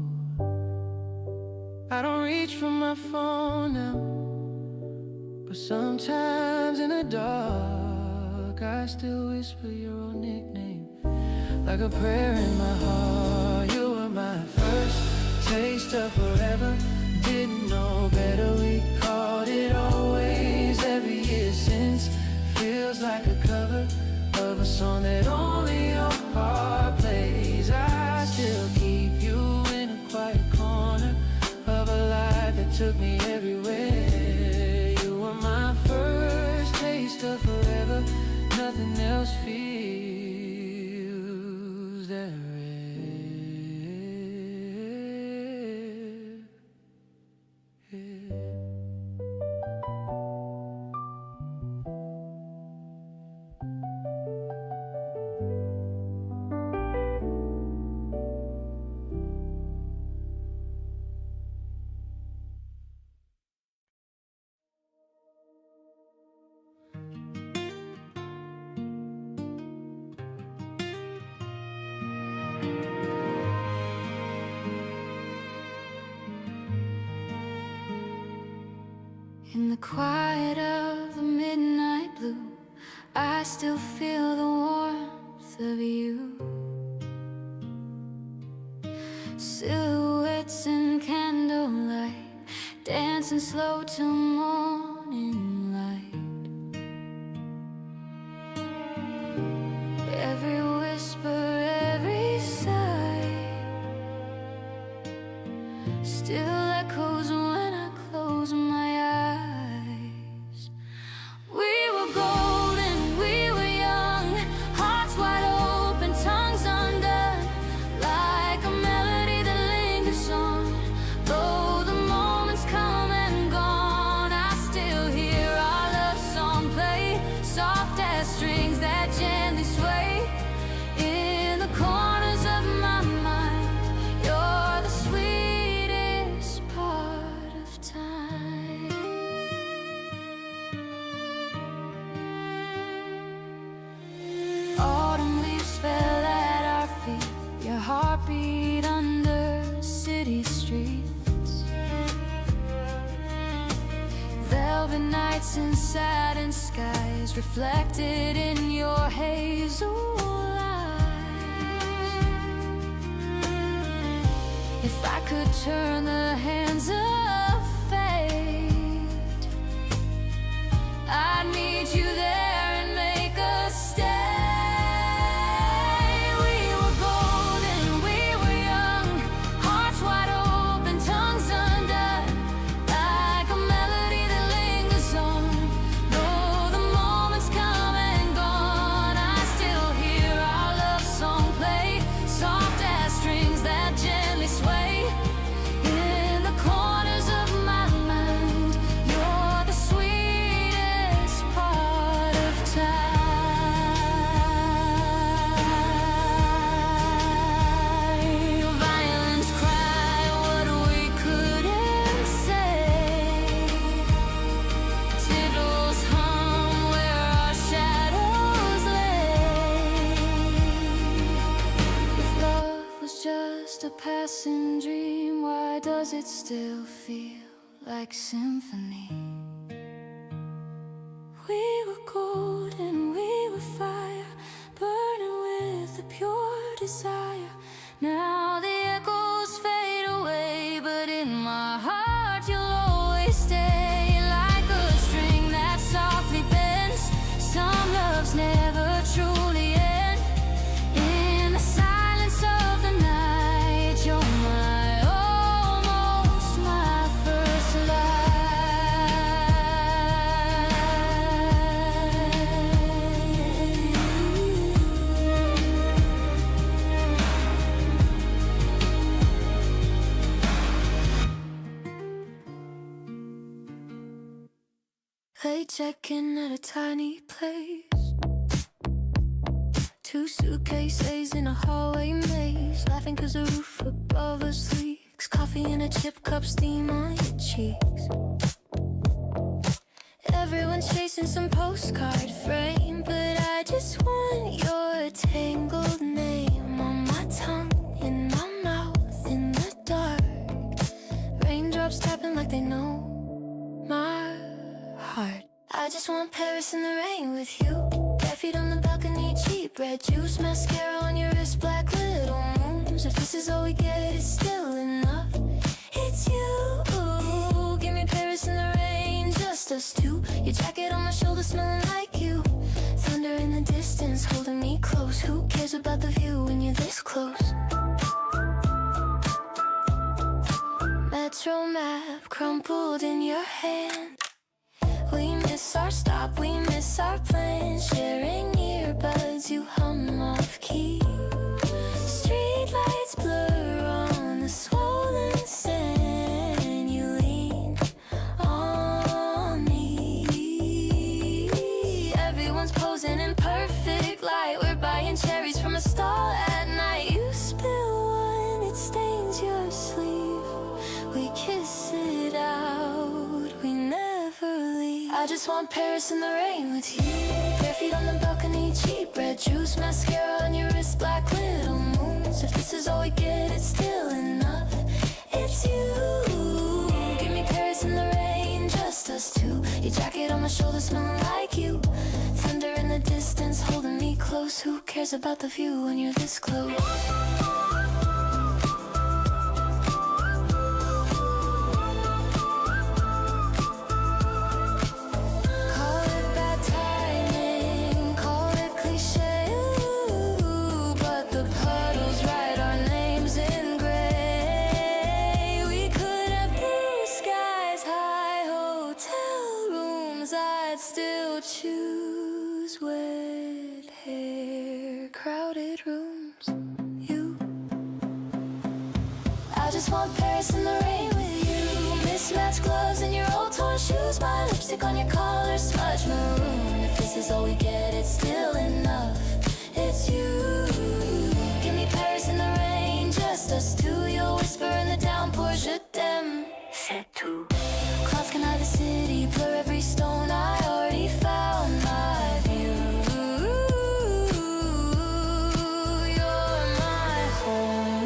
I don't reach for my phone now, but sometimes in the dark I still whisper your old nickname like a prayer in my heart. You were my first taste of forever. Didn't know better, we called it always. Every year since feels like a cover of a song that only your heart plays. I still keep you in a quiet corner of a life that took me everywhere. You were my first taste of forever. Nothing else feels that rare. In the quiet of the midnight blue, I still feel the warmth of you. Silhouettes in candlelight, dancing slow till morning light. Every whisper, every sigh still echoes when I close my eyes. We were golden, we were young, hearts wide open, tongues undone, like a melody that lingers on. Though the moments come and gone, I still hear our love song play, soft as strings that gently sway. In the corners of my mind, you're the sweetest part of time. Autumn leaves fell at our feet, your heartbeat under city streets. Velvet nights and satin skies reflected in your hazel eyes. If I could turn the hands of fate, I'd meet you there and make us stay. We were golden, we were young, hearts wide open, tongues undone, like a melody that lingers on. Though the moments come and gone, I still hear our love song play, soft as strings that gently sway. In the corners of my mind, you're the sweetest part of time. Violins cry what we couldn't say, fiddles hum where our shadows lay. If love was just a passing dream, why does it still feel like symphony? We were gold and we were fire, burning with a pure desire. Now the echoes fade away, but in my heart you'll always stay, like a string that softly bends. Some loves never truly end. In the silence of the night, you're my almost my first Late check-in at a tiny place, 2 suitcases in a hallway maze, laughing cause the roof above us leaks, coffee in a chip cup, steam on your cheeks. Everyone's chasing some postcard frame, but I just want your tangled name mascara on your wrist, black little moons. If this is all we get, it's still enough. It's you. Give me Paris in the rain, just us two. Your jacket on my shoulder, smelling like you. Thunder in the distance, holding me close. Who cares about the view when you're this close? Metro map crumpled in your hand. We miss our stop, we miss our plan. Sharing earbuds, you hum off key. Street lights blur on the swollen sand. You lean on me. Everyone's posing in perfect light. We're buying cherries from a stall at night. You spill one, it stains your sleeve. We kiss it out, we never leave. I just want Paris in the rain with you. Bare feet on the balcony, cheap red juice. Mascara on your wrist, black little moons. If this is all we get, it's still enough. It's you. Give me Paris in the rain, just us two. Your jacket on my shoulder, smelling like you. Thunder in the distance, holding me close. Who cares about the view when you're this close? I'd still choose wet hair, crowded rooms, you. I just want Paris in the rain with you. Mismatched gloves and your old torn shoes. My lipstick on your collar, smudge maroon. If this is all we get, it's still enough. It's you. Give me Paris in the rain, just us two. You'll whisper in the downpour, je t'aime, c'est tout. Clouds can hide the city, blur every stone. I already found my view. You're my home.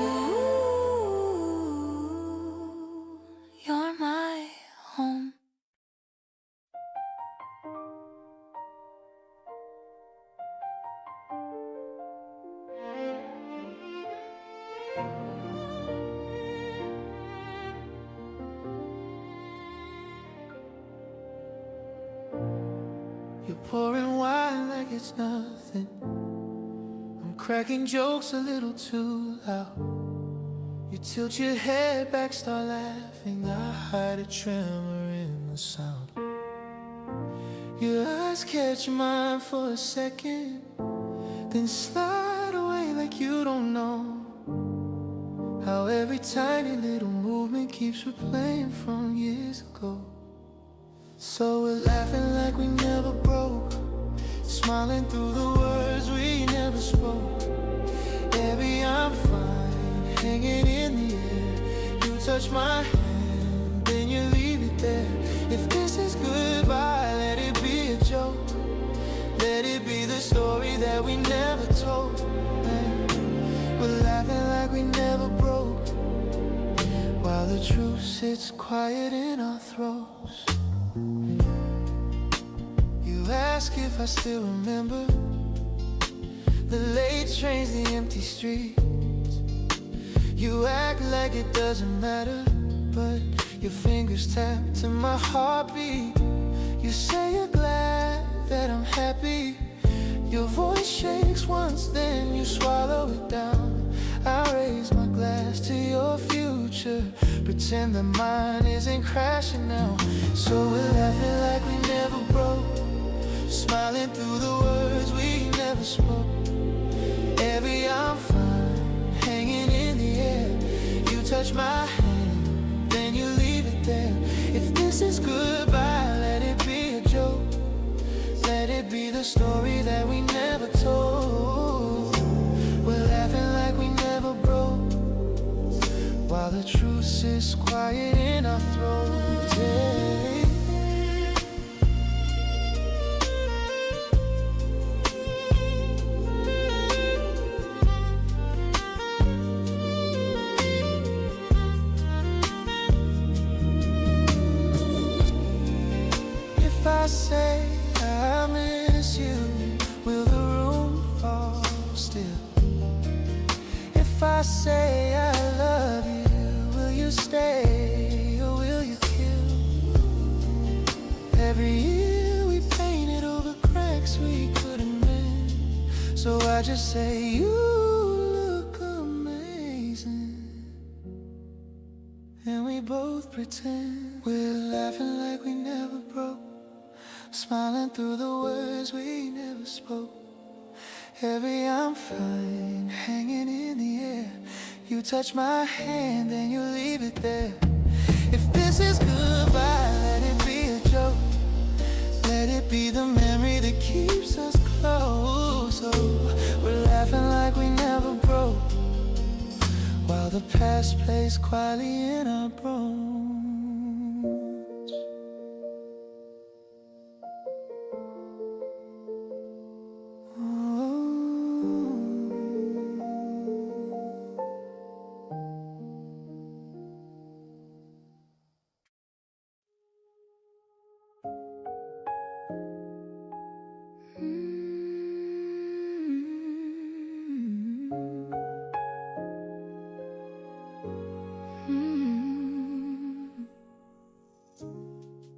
You're my home. You're pouring wine like it's nothing. I'm cracking jokes a little too loud. You tilt your head back, start laughing. I hide a tremor in the sound. Your eyes catch mine for a second, then slide away like you don't know how every tiny little movement keeps replaying from years ago. So we're laughing like we never broke, smiling through the words we never spoke. Baby, I'm fine, hanging in the air. You touch my hand, then you leave it there. If this is goodbye, let it be a joke. Let it be the story that we never told. We're laughing like we never broke, while the truth sits quiet in our throats. You ask if I still remember the late trains, the empty streets. You act like it doesn't matter, but your fingers tap to my heartbeat. You say you're glad that I'm happy. Your voice shakes once, then you swallow it down. I raise my glass to your future, pretend that mine isn't crashing now. So we're laughing like we never broke, smiling through the words we never spoke. Every I'm fine, hanging in the air. You touch my hand, then you leave it there. If this is goodbye, let it be a joke. Let it be the story that we never told. We're laughing like we never broke, while the truth sits quiet in our throats. Yeah. If I say I miss you, will the room fall still? If I say I love you, will you stay or will you kill? Every year we painted over cracks we couldn't mend. So I just say you look amazing, and we both pretend we're laughing like we never broke, smiling through the words we never spoke. Every I'm fine, hanging in the air. You touch my hand, then you leave it there. If this is goodbye, let it be a joke. Let it be the memory that keeps us close. Oh, we're laughing like we never broke, while the past plays quietly in our bones.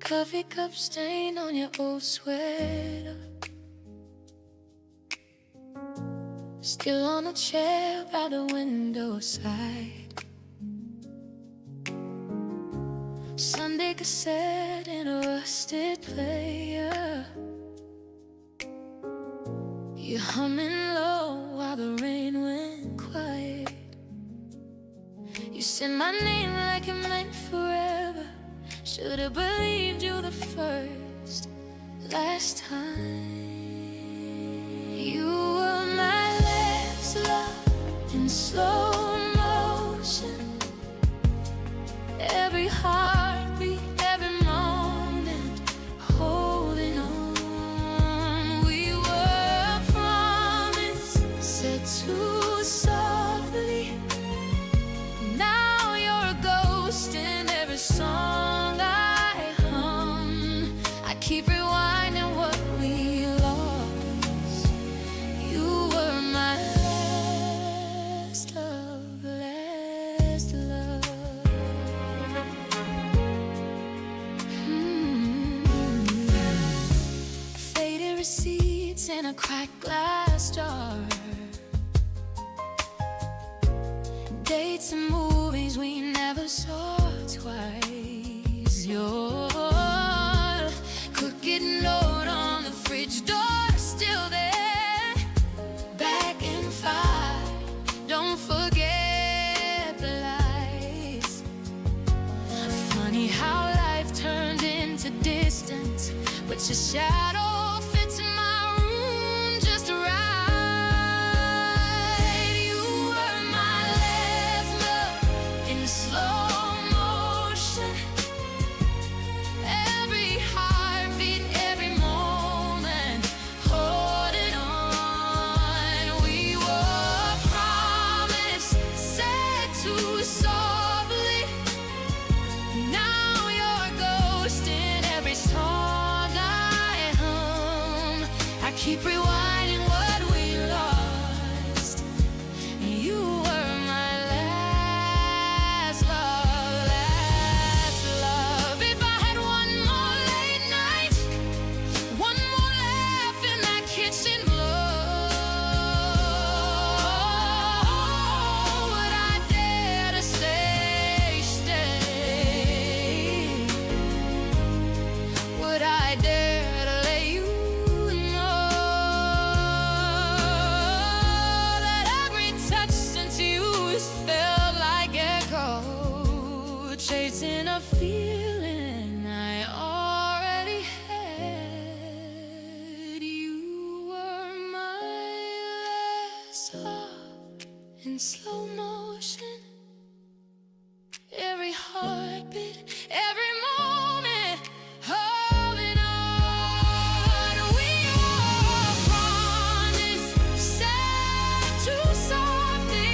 Coffee cup stain on your old sweater, still on a chair by the window side. Sunday cassette in a rusted player. You're humming low while the rain went quiet. You said my name like it meant forever. Should've believed you the last time. You were my last love in slow motion. Every heartbeat, every moment, holding on. We were a promise said too softly. Now you're a ghost in every song I hum. I keep rewinding what we lost. You were my last love, last love. Faded receipts in a cracked glass jar. Dates and movies we never saw twice. Your crooked note on the fridge door, still there. Back in 5, don't forget the lights. Funny how life turned into distance, but your shadow fits in my room just right. You were my last love in slow motion. Every heartbeat, every moment, holding on. We were a promise said too softly. Now you're a ghost in every song I hum. I keep rewinding what we lost. You were my last love, last love. If I had one more late night, one more laugh in that kitchen floor, would I dare to stay? Would I dare to let you know that every touch since you felt like echo, chasing a feeling I already had. You were my last love in slow motion. Every heartbeat, every moment, holding on. We were a promise said too softly,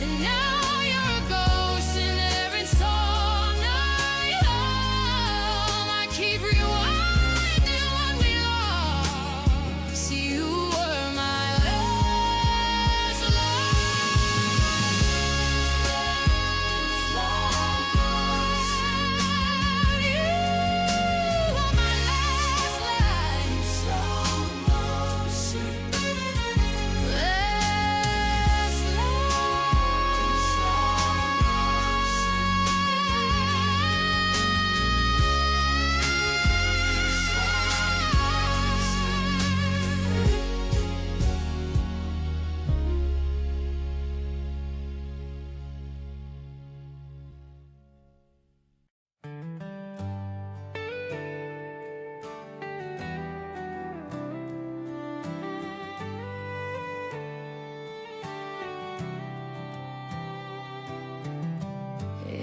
and now you're a ghost in every song I hum. I keep rewinding what we lost. You were my last love.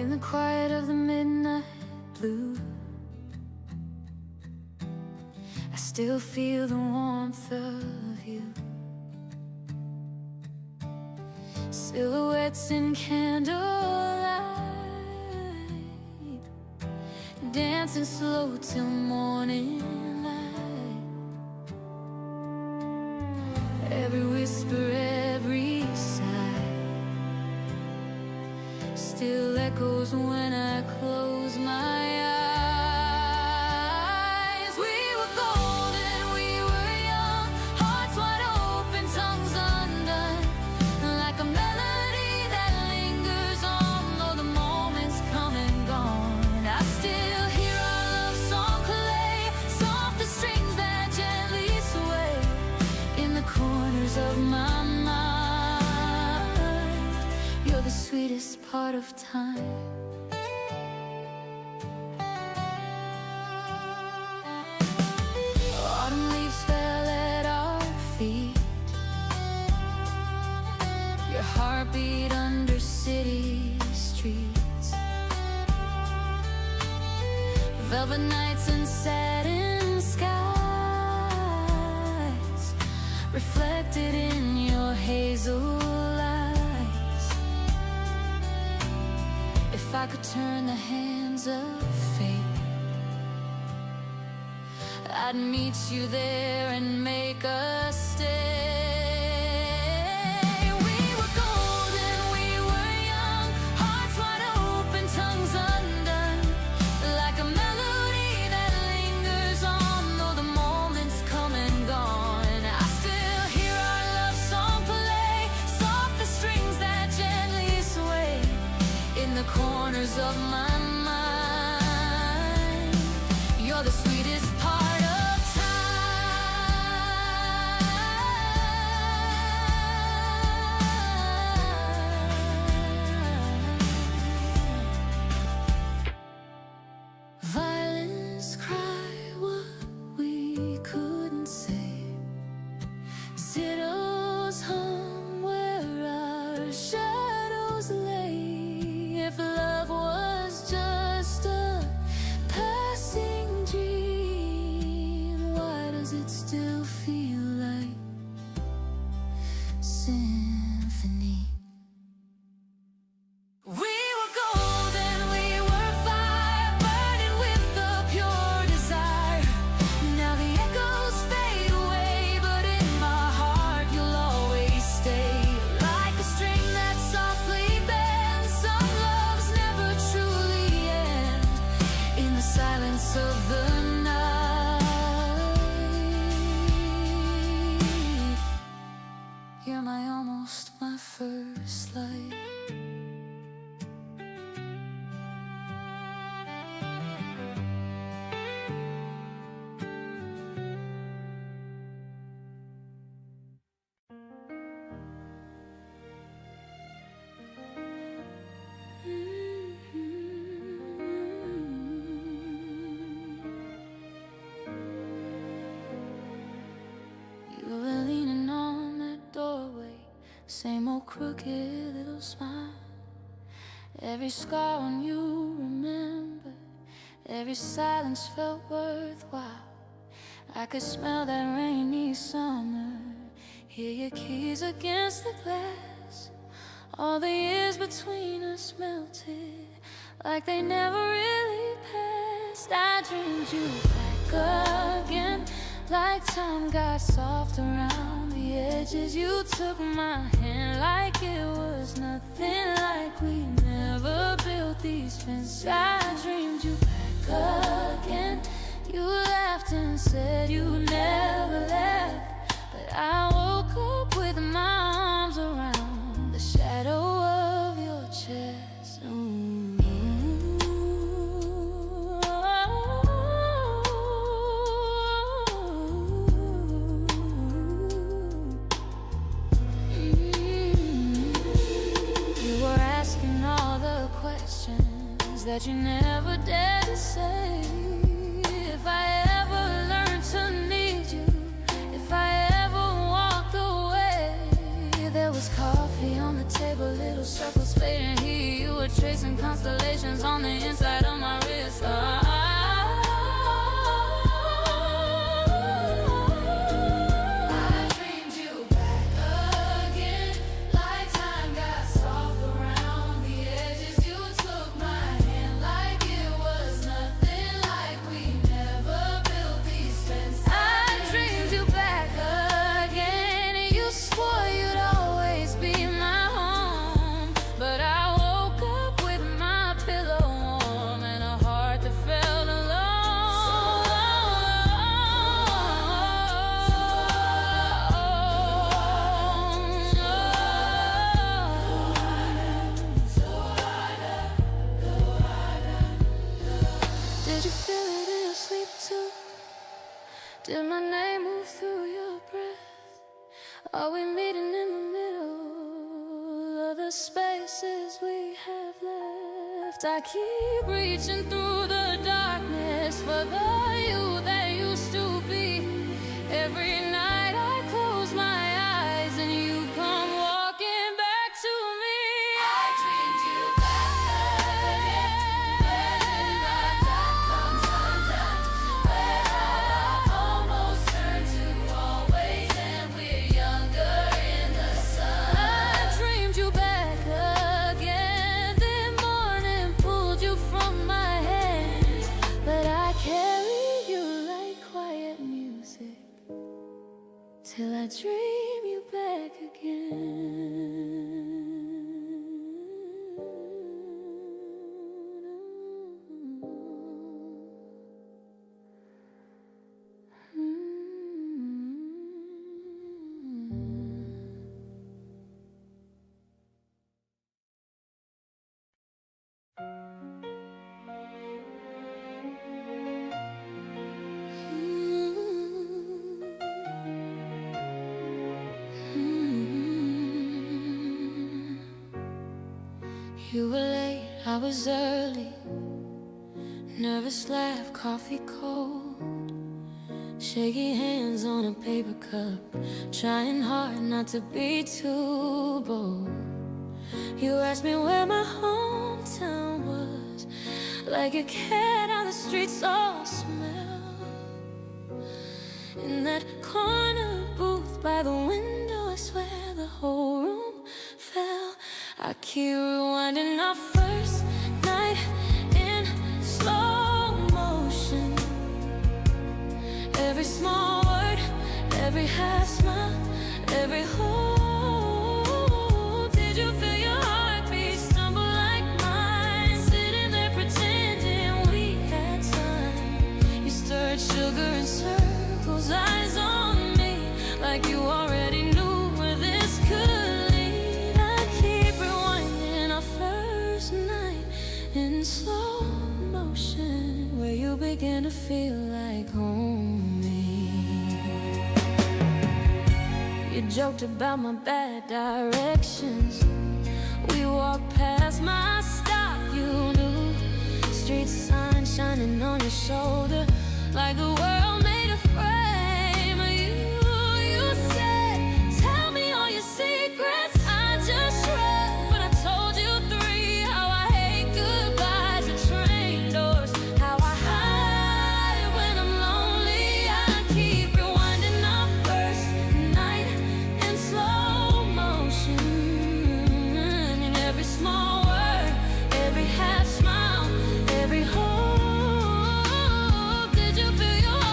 In the quiet of the midnight blue, I still feel the warmth of you. Silhouettes in candlelight, dancing slow till morning light. Every whisper, every sigh still echoes when I close my eyes. We were golden, we were young, hearts wide open, tongues undone, like a melody that lingers on, though the moment's come and gone. I still hear our love song play, soft the strings that gently sway in the corners of my mind. You're the sweetest part of time. Autumn leaves fell at our feet, your heartbeat under city streets, velvet nights and satin skies, reflected in your hazel eyes. If I could turn the hands of fate, I'd meet you there and make us stay. We were golden, we were young, hearts wide open, tongues undone, like a melody that lingers on, though the moment's come and gone. I still hear our love song play, soft the strings that gently sway in the corners of my mind. You're the sweetest part of violins cry what we couldn't say, zittles hum where our shadows lay. If love was just a passing dream, why does it still feel like symphony? We were golden, we were fire, burning with the pure desire. Now the echoes fade away, but in my heart you'll always stay, like a string that softly bends. Some loves never truly end in the silence of the night. You're my almost my first light. You were leaning on that doorway, same old crooked little smile. Every scar on you remembered, every silence felt worthwhile. I could smell that rainy summer, hear your keys against the glass. All the years between us melted like they never really passed. I dreamed you back again, like time got soft around the edges. You took my hand like it was nothing, like we never built these fences. I dreamed you back again. You laughed and said you never left, but I woke up with my arms around the shadow of your chest. You were asking all the questions that you never dared to say. If I ever learned to need you, if I ever walked away, there was coffee coffee on the table, little circles fading. Here you were tracing constellations on the inside of my wrist. I dreamed you back again, like time got soft around the edges. You took my hand like it was nothing, like we never built these fences. I dreamed you back again, and you swore you'd always be my home. But I woke up with my pillow warm and a heart that felt alone. Did you feel it in your sleep too? Did my name move through your breath? Are we meeting in the middle of the spaces we have left? I keep reaching through the darkness for the you that used to be. Every night I close my eyes and you come walking back to me. I dreamed you back again, when the dark comes undone, where I almost turned to always, and we're younger in the sun. I dreamed you back again, then morning pulled you from my hands, but I carry you like quiet music till I dream you back again. You were late, I was early. Nervous laugh, coffee cold. Shaky hands on a paper cup, trying hard not to be too bold. You asked me where my hometown was, like a cat on the streets all smell. In that corner booth by the window, I swear the whole room fell. I keep rewinding our first night in slow motion. Every small word, every half smile, every hope. Did you feel your heartbeat stumble like mine? Sitting there pretending we had time. You stirred sugar in circles, eyes on me, like you already knew where this could lead. I keep rewinding our first night in slow motion, where you begin to feel like home. You joked about my bad directions. We walked past my stop, you knew. Street sign shining on your shoulder, like the world made a frame of you. You said, tell me all your secrets. I just shrugged, but I told you three. How I hate goodbyes at train doors, how I hide when I'm lonely. I keep rewinding our first night in slow motion. And every small word, every half smile, every hope. Did you feel your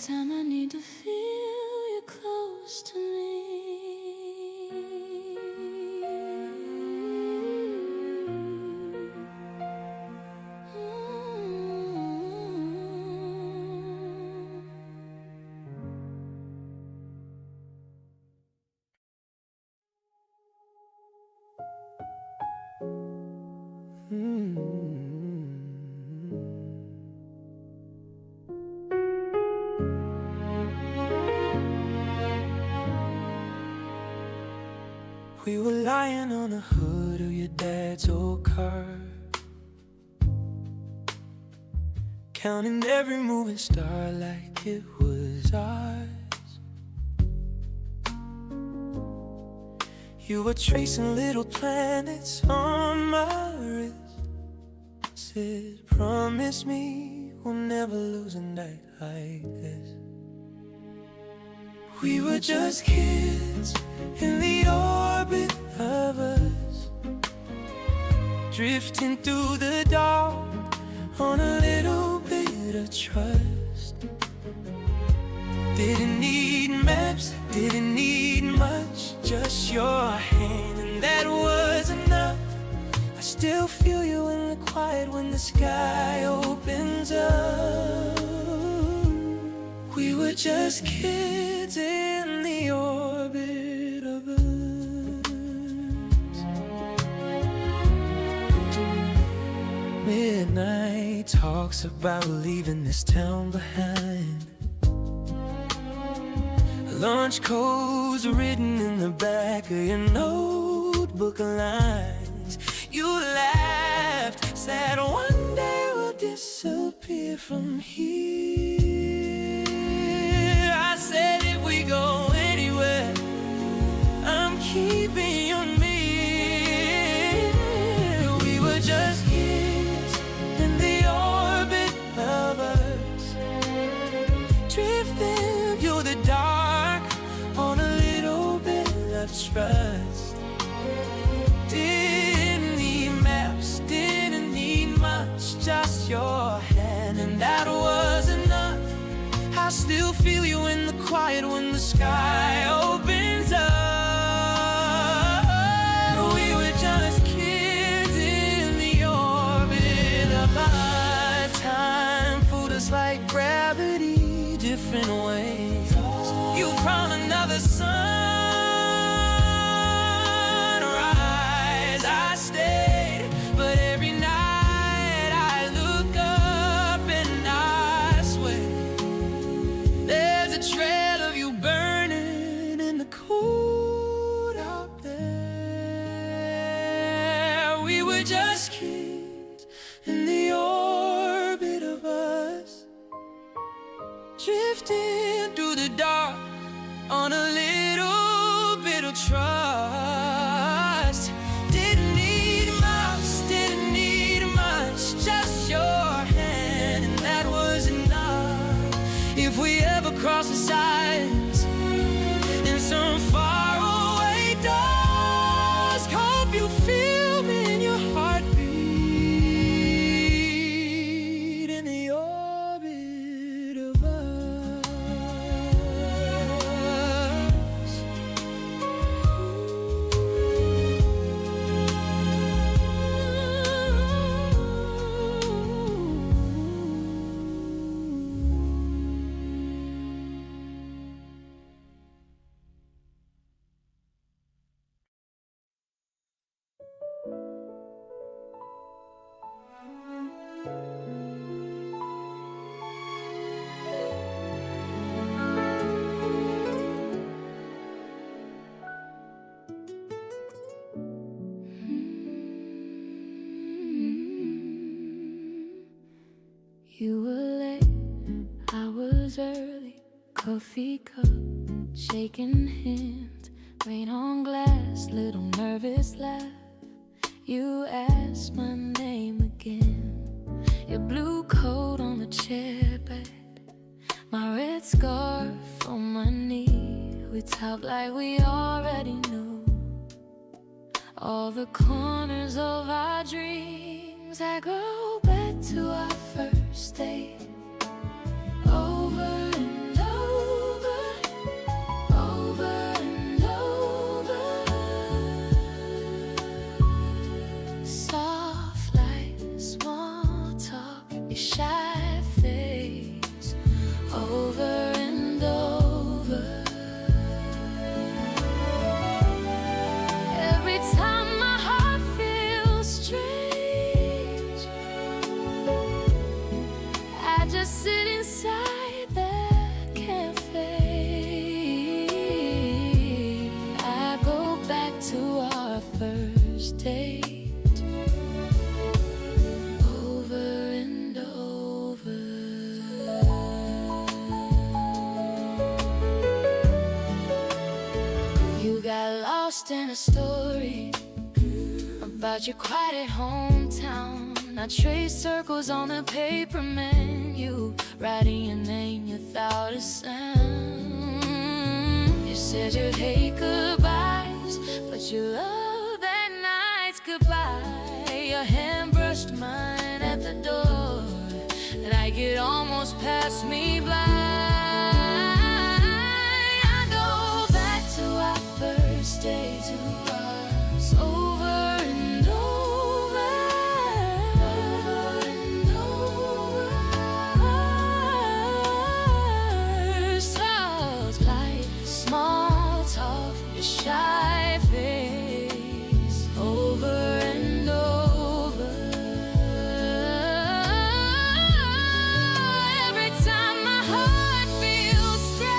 time I need to feel you close to me. We were lying on the hood of your dad's old car, counting every moving star like it was ours. You were tracing little planets on my wrist. Said, promise me we'll never lose a night like this. We were just kids in the orbit of us, drifting through the dark on a little bit of trust. Didn't need maps, didn't need much, just your hand, and that was enough. I still feel you in the quiet when the sky opens up. We were just kids in the orbit of us. Midnight talks about leaving this town behind. Lunch codes written in the back of your notebook lines. You laughed, said one day we'll disappear from here. I said if we go anywhere, I'm keeping you near. We were just kids in the orbit of us, drifting through the dark on a little bit of trust. Didn't need maps, didn't need much, just your hand, and that was enough. I still feel you in the quiet when the sky opens up. We were just kids in the orbit of our time. Pulled us like gravity, different ways. You found another sunrise. I stayed, but every night I look up and I swear there's a trail of you burning in the cold out there. We were just kids in the orbit of us, drifting through the dark on a little bit of trust. Didn't need much, didn't need much, just your hand, and that was enough. If we ever cross the signs in some faraway dusk, hope you feel me in your heartbeat in the orbit of us. You were late, I was early. Coffee cup, shaking hands, rain on glass, little nervous laugh. You asked my name again. Your blue coat on the chair bed, my red scarf on my knee. We talked like we already knew all the corners of our dreams. I go back to our first date, over and got lost in a story about your quiet hometown. I traced circles on the paper menu, writing your name without a sound. You said you'd hate goodbyes, but you loved that night's goodbye. Your hand brushed mine at the door, like it almost passed me by. I go back to our first day, to us over and over, over and over. Stars like small talk, your shy face, over and over. Every time my heart feels strange,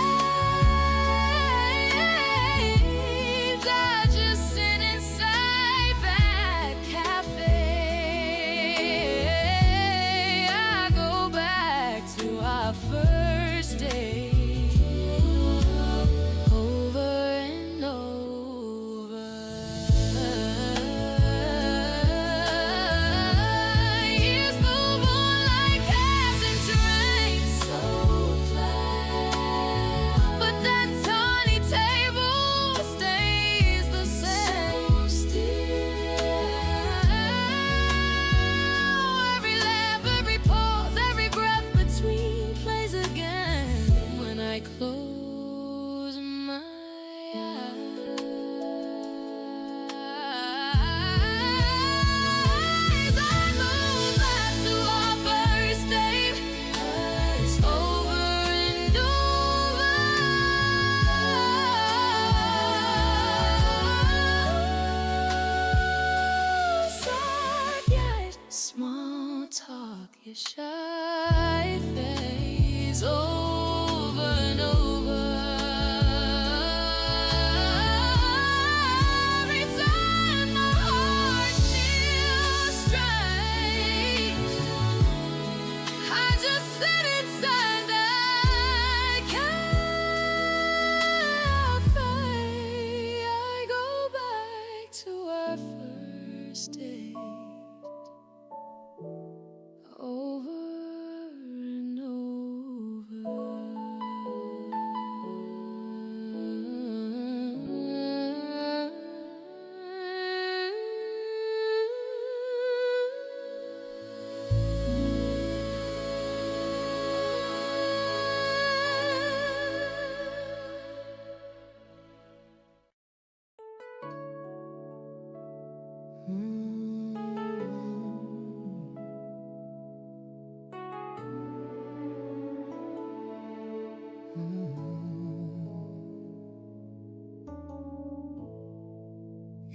I just sit inside that cafe. I go back to our first day, over and over. Years move on like passing trains, so fast, but that tiny table stays the same. Every laugh, every pause, every breath between plays again when I close my eyes. I move back to our first date, over and over. Sad eyes, small talk, your shy face, over and over. Every time my heart feels strange, I just sit inside that cafe. I go back to our first date, over and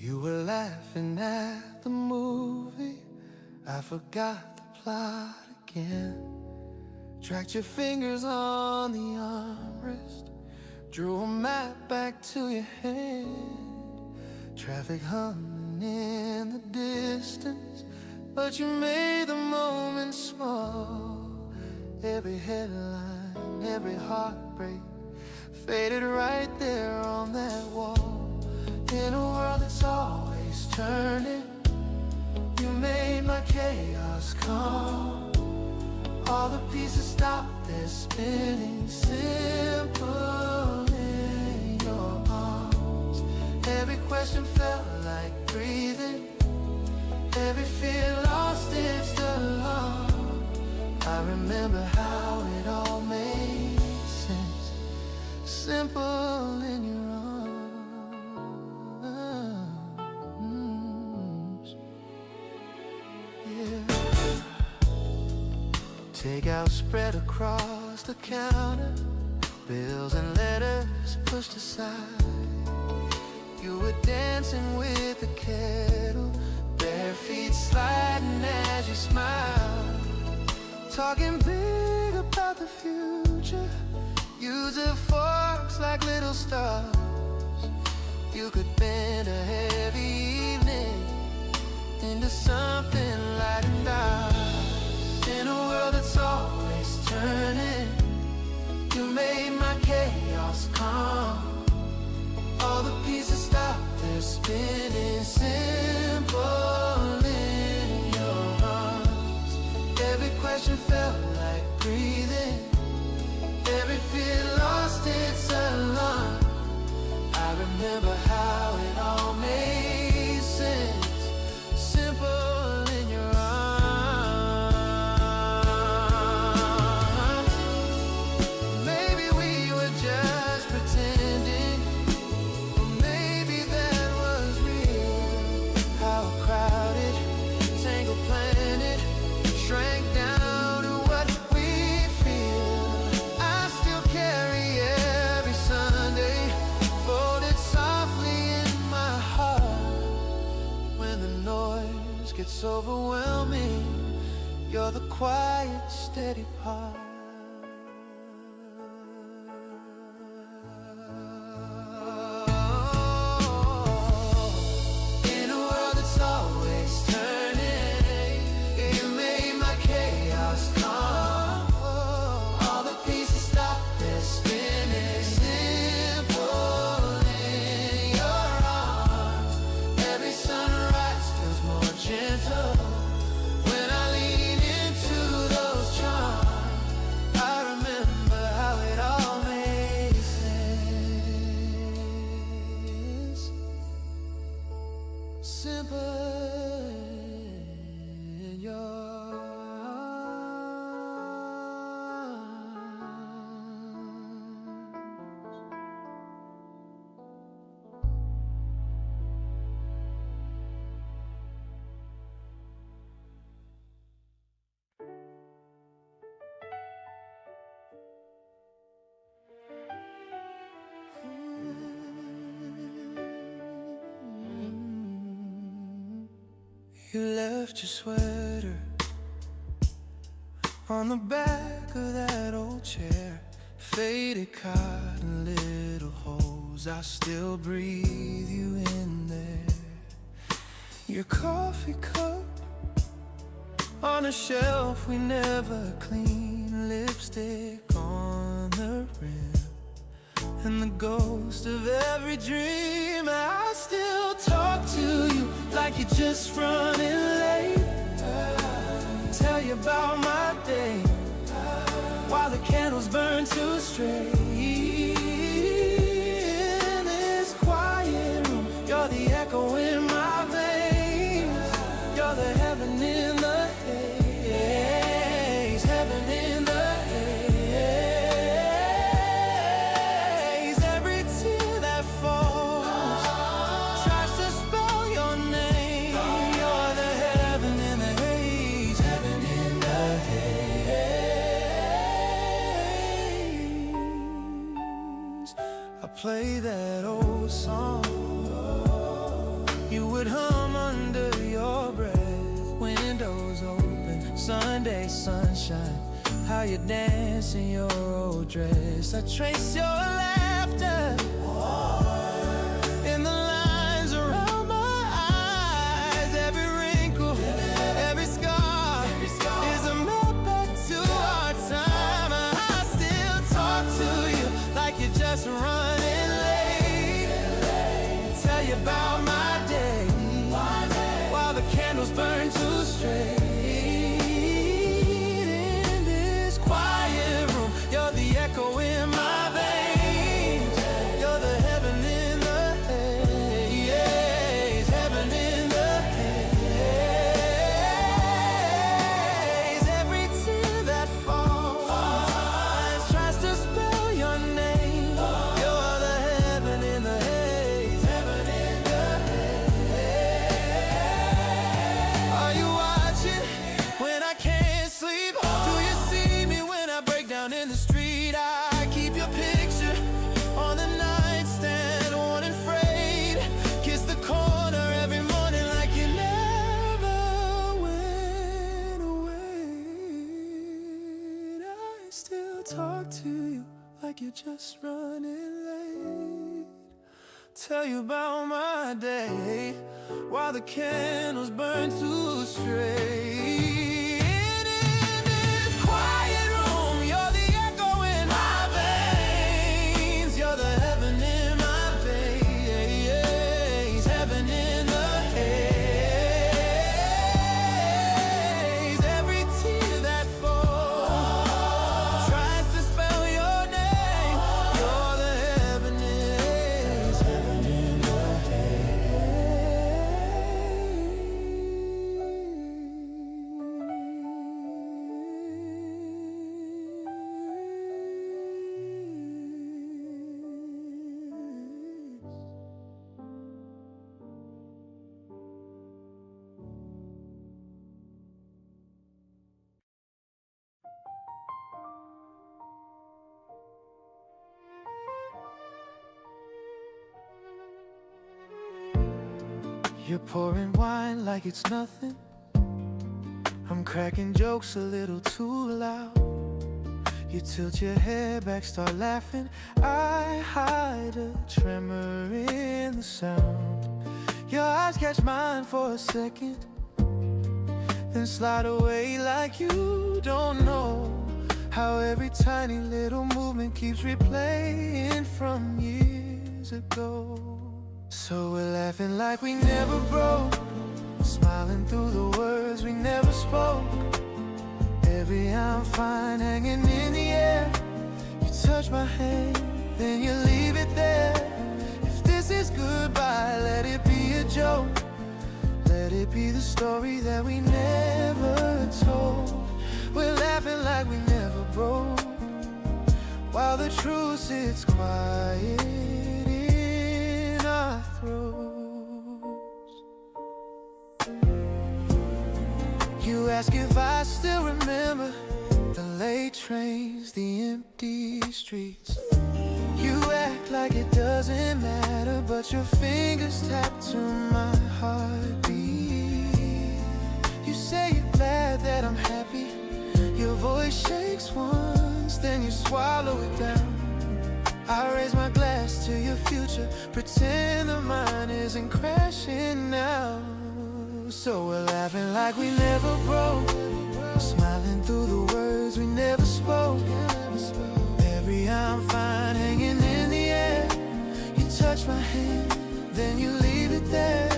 You were laughing at the movie, I forgot the plot again. Tracked your fingers on the armrest, drew a map back to your hand. Traffic humming in the distance, but you made the moment small. Every headline, every heartbreak faded right there on that wall. In a world that's always turning, you made my chaos calm. All the pieces stopped their spinning, simple in your arms. Every question felt like breathing, every fear lost its alarm. I remember how it all made sense, simple in your arms. Takeout spread across the counter, bills and letters pushed aside. You were dancing with the kettle, bare feet sliding as you smiled. Talking big about the future, using forks like little stars. You could bend a heavy evening into something light and dark. In a world that's always turning, you made my chaos calm. All the pieces passion felt like breathing. Every fear lost its alarm. I remember how it all made sense. Simple in your arms. Maybe we were just pretending, or maybe that was real. How a crowded, tangled planet shrank down to what we feel. I still carry every Sunday folded softly in my heart. When the noise gets overwhelming, you're the quiet, steady part. In a world that's always turning, you made my chaos calm. All the pieces stop their spinning. Simple in your arms. Every sunrise feels more gentle when I lean into those charms. I remember how it all made sense. Simple in your You left your sweater on the back of that old chair. Faded cotton, little holes, I still breathe you in there. Your coffee cup on a shelf we never clean. Lipstick on the rim, and the ghost of every dream. I still talk to you like you're just running late. Tell you about my day while the candles burn too straight. In this quiet room, you're the echo in my veins. You're the heaven in the haze. Heaven in the haze. Every tear that falls tries to spell your name. You're the heaven in the haze. Heaven in the haze. I play that old song you would hum under your breath. Windows open, Sunday sunshine. How you dance in your old dress. I trace your laughter in the lines around my eyes. Every wrinkle, every scar is a map back to our time. I still talk to you like you're just running late. Tell you about my day while the candles burn too straight. In this quiet room, you're the echo in my veins. You're the heaven in the haze. Heaven in the haze. Every tear that falls tries to spell your name. You're the heaven in the haze. Heaven in the haze. Are you watching when I can't sleep? Do you see me when I break down in the street? I keep your picture on the nightstand, worn and frayed. Kiss the corner every morning like you never went away. I still talk to you like you're just running late. Tell you about my day while the candles burn too straight. In this quiet room, you're the echo in my veins. You're the heaven in my veins. Heaven in the haze. Every tear that falls You're pouring wine like it's nothing. I'm cracking jokes a little too loud. You tilt your head back, start laughing. I hide a tremor in the sound. Your eyes catch mine for a second, then slide away like you don't know how every tiny little movement keeps replaying from years ago. So we're laughing like we never broke, smiling through the words we never spoke. Every I'm fine hanging in the air. You touch my hand, then you leave it there. If this is goodbye, let it be a joke. Let it be the story that we never told. We're laughing like we never broke, while the truth sits quiet in our throats. You ask if I still remember the late trains, the empty streets. You act like it doesn't matter, but your fingers tap to my heartbeat. You say you're glad that I'm happy. Your voice shakes once, then you swallow it down. I raise my glass to your future, pretend that mine isn't crashing now. So we're laughing like we never broke, smiling through the words we never spoke. Every I'm fine hanging in the air. You touch my hand, then you leave it there.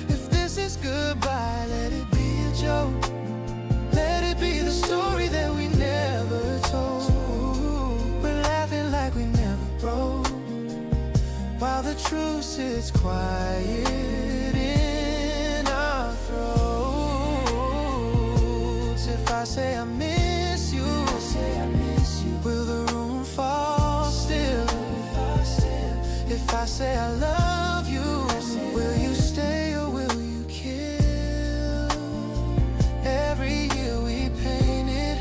If this is goodbye, let it be a joke. Let it be the story that we never told. We're laughing like we never broke, while the truth sits quiet in our throats. If I say I miss you, will the room fall still? If I say I love you, will you stay or will you kill? Every year we painted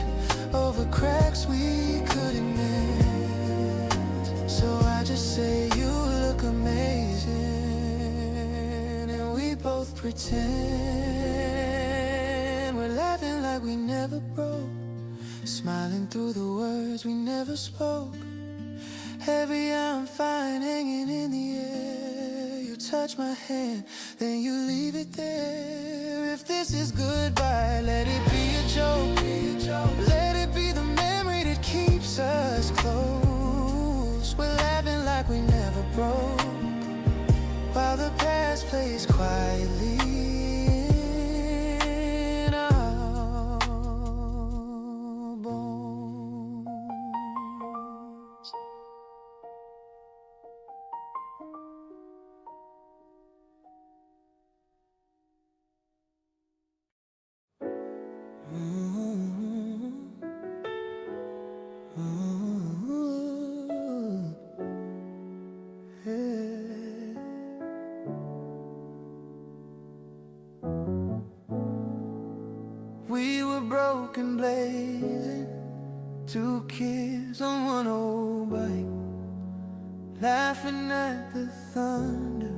over cracks we couldn't mend. So I just say you look amazing, and we both pretend we're laughing like we never broke, smiling through the words we never spoke. Heavy, I'm fine hanging in the air. You touch my hand, then you leave it there. If this is goodbye, let it be a joke. Let it be the memory that keeps us close. We're laughing like we never broke, while the past plays quietly in our bones. We were broken blazing, two kids on one old bike, laughing at the thunder,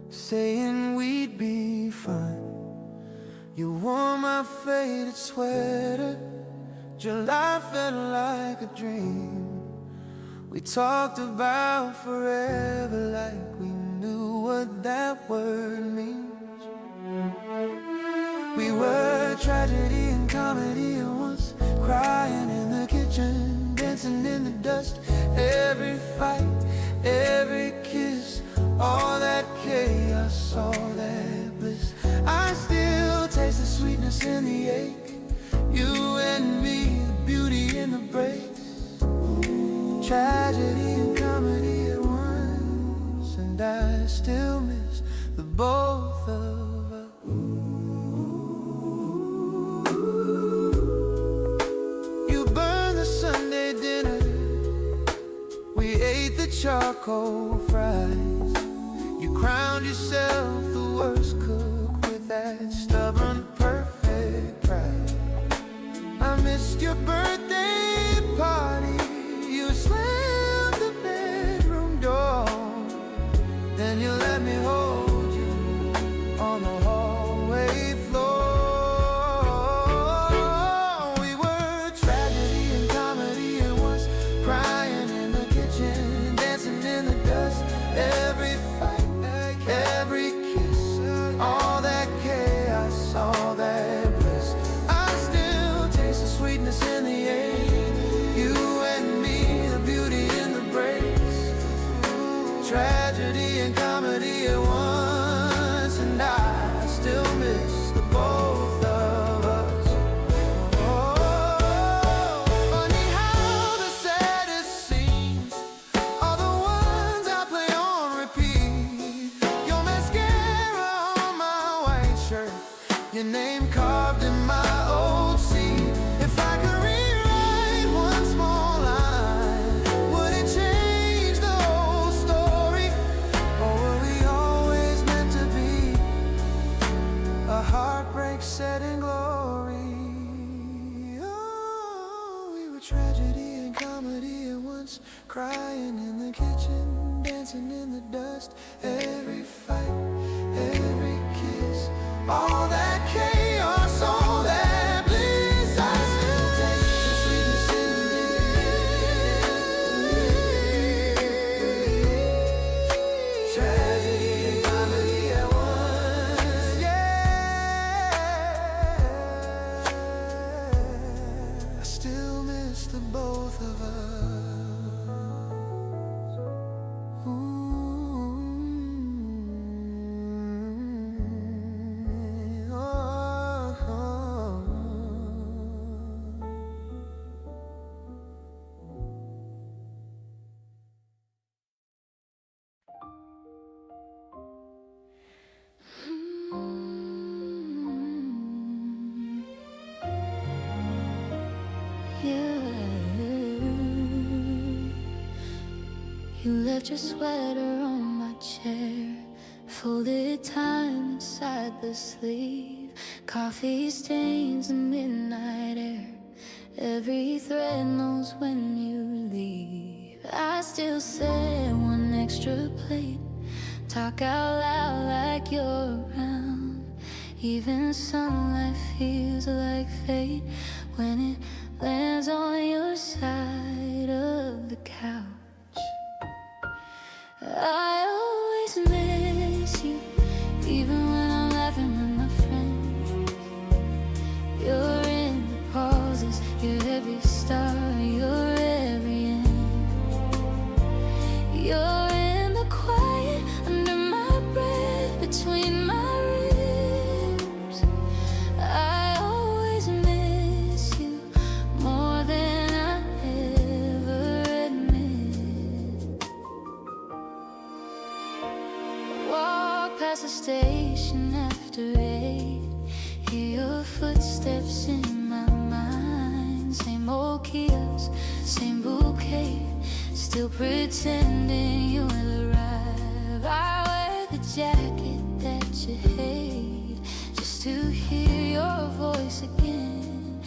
saying we'd be fine. You wore my faded sweater, July felt like a dream. We talked about forever like we knew what that word means. We were tragedy and comedy at once, crying in the kitchen, dancing in the dust. Every fight, every kiss, all that chaos, all that bliss. I still taste the sweetness in the ache, you and me, the beauty in the breaks. Tragedy and comedy at once, and I still miss the both of us. You burned the Sunday dinner, we ate the charcoal fries. You crowned yourself the worst cook with that stubborn, perfect pride. I missed your birthday party, you slammed the bedroom door, then you let me hold you on the hallway floor. We were tragedy and comedy at once, crying in the kitchen, dancing in the dust. Every fight, every kiss, all that chaos, all that bliss. I still taste the sweetness in the air. You and me, the beauty in the breaks. Tragedy and comedy at once, and I still miss the both of us. Oh, funny how the saddest scenes are the ones I play on repeat. Your mascara on my white shirt, your name carved in my old seat. If I could rewrite one small line, would it change the whole story? Or were we always meant to be a heartbreak set in glory? Oh, we were tragedy and comedy at once, crying in the kitchen, dancing in the dust. Every fight, every kiss, all that chaos, all that bliss. I still taste the sweetness in the tragedy and comedy at once. Yeah, I still miss the both of us. You left your sweater on my chair, folded time inside the sleeve, coffee stains and midnight air. Every thread knows when you leave. I still say one extra plate, talk out loud like you're around. Even sunlight feels like fate when it lands on your side of the couch. I always miss you, even when I'm laughing with my friends. You're in the pauses, you're every star, you're every end. You're in the quiet, under my breath, between my ribs. I always miss you more than I ever admit. Walk past the station after 8, hear your footsteps in my mind. Same old kios, same bouquet, still pretending you will arrive. I wear the jacket that you hate, just to hear your voice again.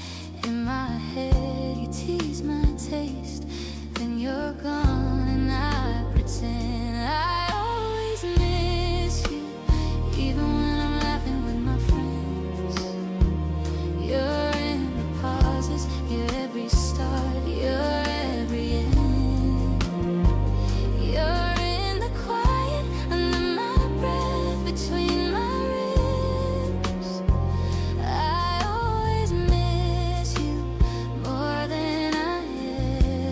In my head you tease my taste, then you're gone and I pretend. I always miss you, even when I'm laughing with my friends. You're in the pauses, you're every start, you're every end. You're in the quiet, under my breath, between my ribs. I always miss you more than I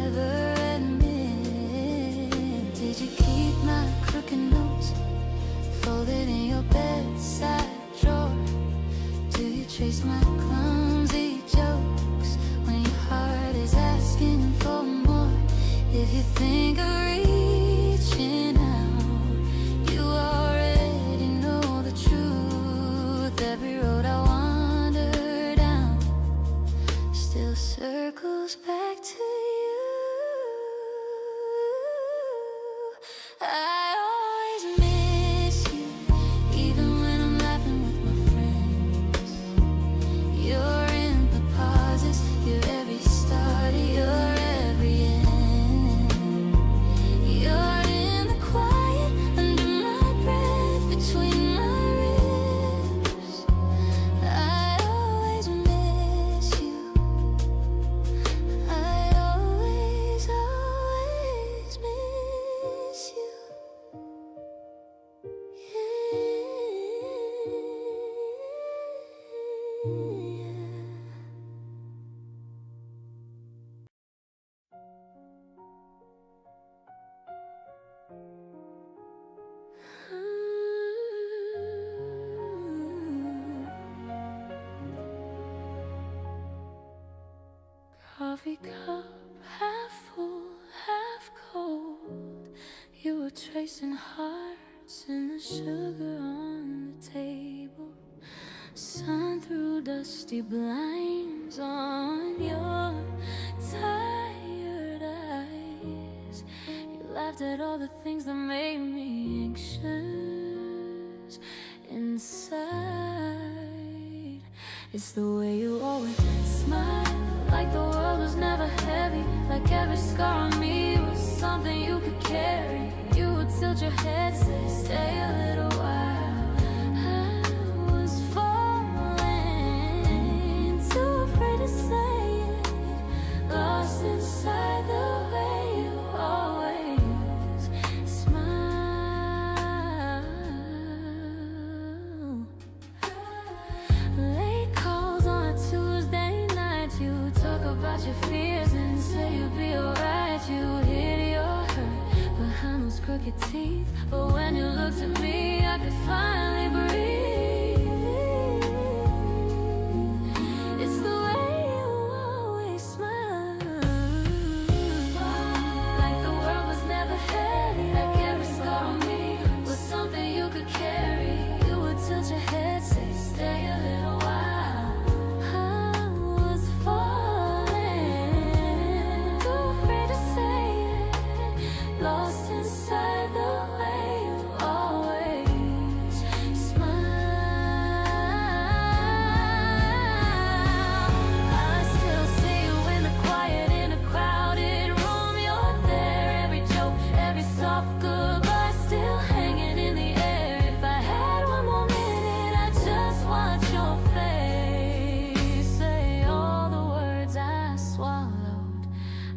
ever admit. Did you keep my crooked notes folded in your bedside drawer? Do you trace my clumsy jokes when your heart is asking for more? If you think of reaching out, you already know the truth. Every road I wander down still circles back to you. I always miss you, even when I'm laughing with my friends. You're in the pauses, you're every start, you're every end. sugar on the table, sun through dusty blinds on your tired eyes. You laughed at all the things that made me anxious inside. It's the way you always smile, like the world was never heavy, like every scar on me was something you could carry. You would tilt your head, say, stay a little while. I was falling, too afraid to say it, lost inside the way you always smile. Late calls on a Tuesday night, you talk about your fears and say you'll be alright. You hid your hurt behind those crooked teeth, but when you looked at me, I could finally breathe. It's the way you always smile, like the world was never heavy, like every scar on me was something you could carry. You would tilt your head, say, stay a little while. I was falling, too afraid to say it, lost inside the way you always smile. I still see you in the quiet, in a crowded room. You're there, every joke, every soft goodbye still hanging in the air. If I had one more minute, I'd just watch your face, say all the words I swallowed,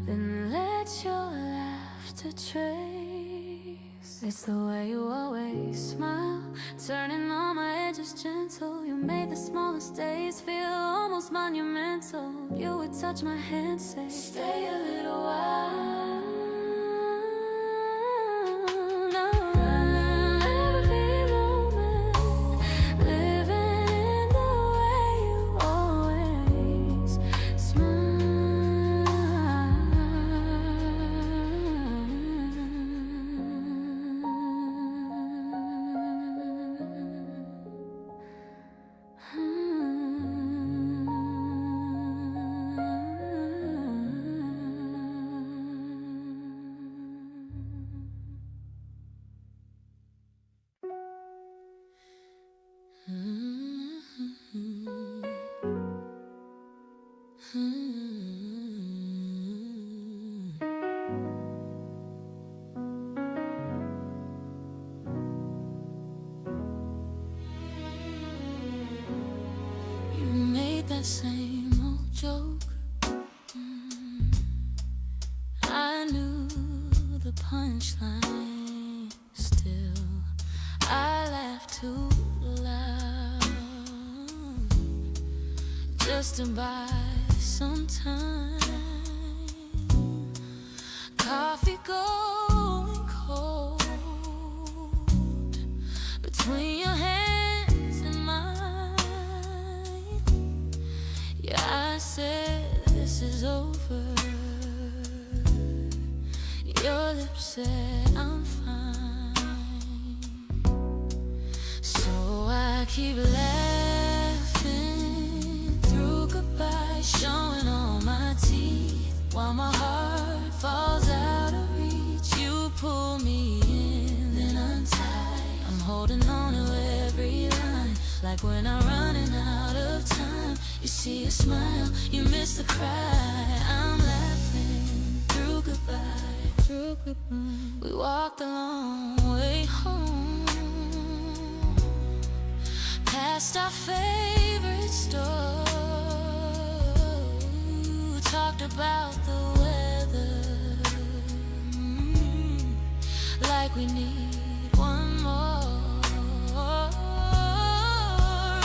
then let your laughter trace. It's the way you always smile, turning all my edges gentle. You made the smallest days feel almost monumental. You would touch my hand, say, stay a little while. No, every moment, living in the way you always You made that same old joke. I knew the punchline still. I laughed too loud just to buy some time. Coffee going cold between your hands and mine. Yeah, I said this is over. Your lips said I'm fine. So I keep laughing through goodbye, showing all my teeth while my heart falls out of reach. You pull me in, then untie. I'm holding on to every line, like when I'm running out of time. You see a smile, you miss the cry. I'm laughing through goodbye. We walked the long way home, past our favorite store. Talked about the weather, like we need one more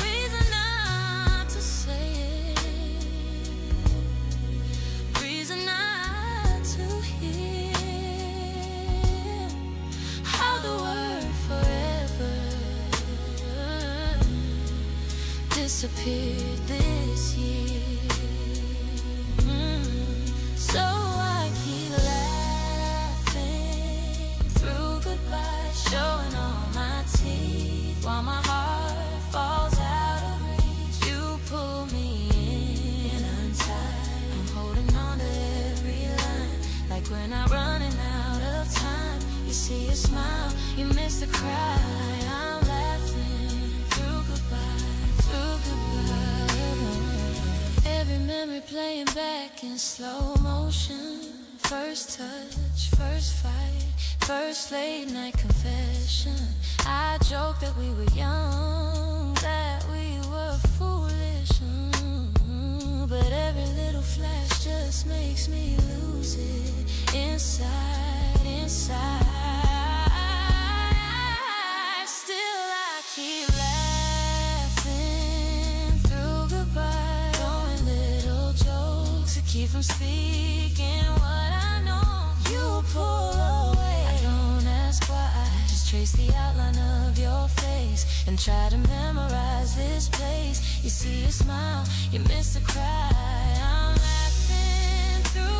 reason not to say it, reason not to hear how the word forever disappeared this year. So I keep laughing through goodbye, showing all my tears. playing back in slow motion. First touch, first fight, first late night confession. I joked that we were young, that we were foolish, but every little flash just makes me lose it inside, inside. Still I keep laughing through goodbye, throwing little jokes to keep from speaking what I know. You pull away, I don't ask why, I just trace the outline of your face and try to memorize this place. You see a smile, you miss a cry. I'm laughing through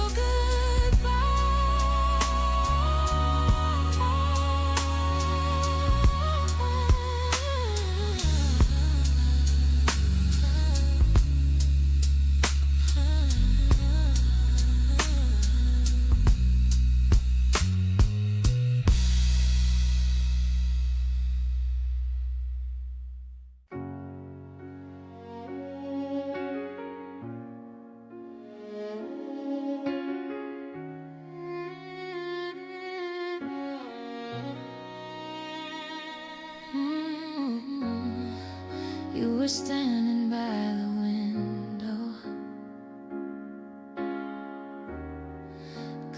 You were standing by the window,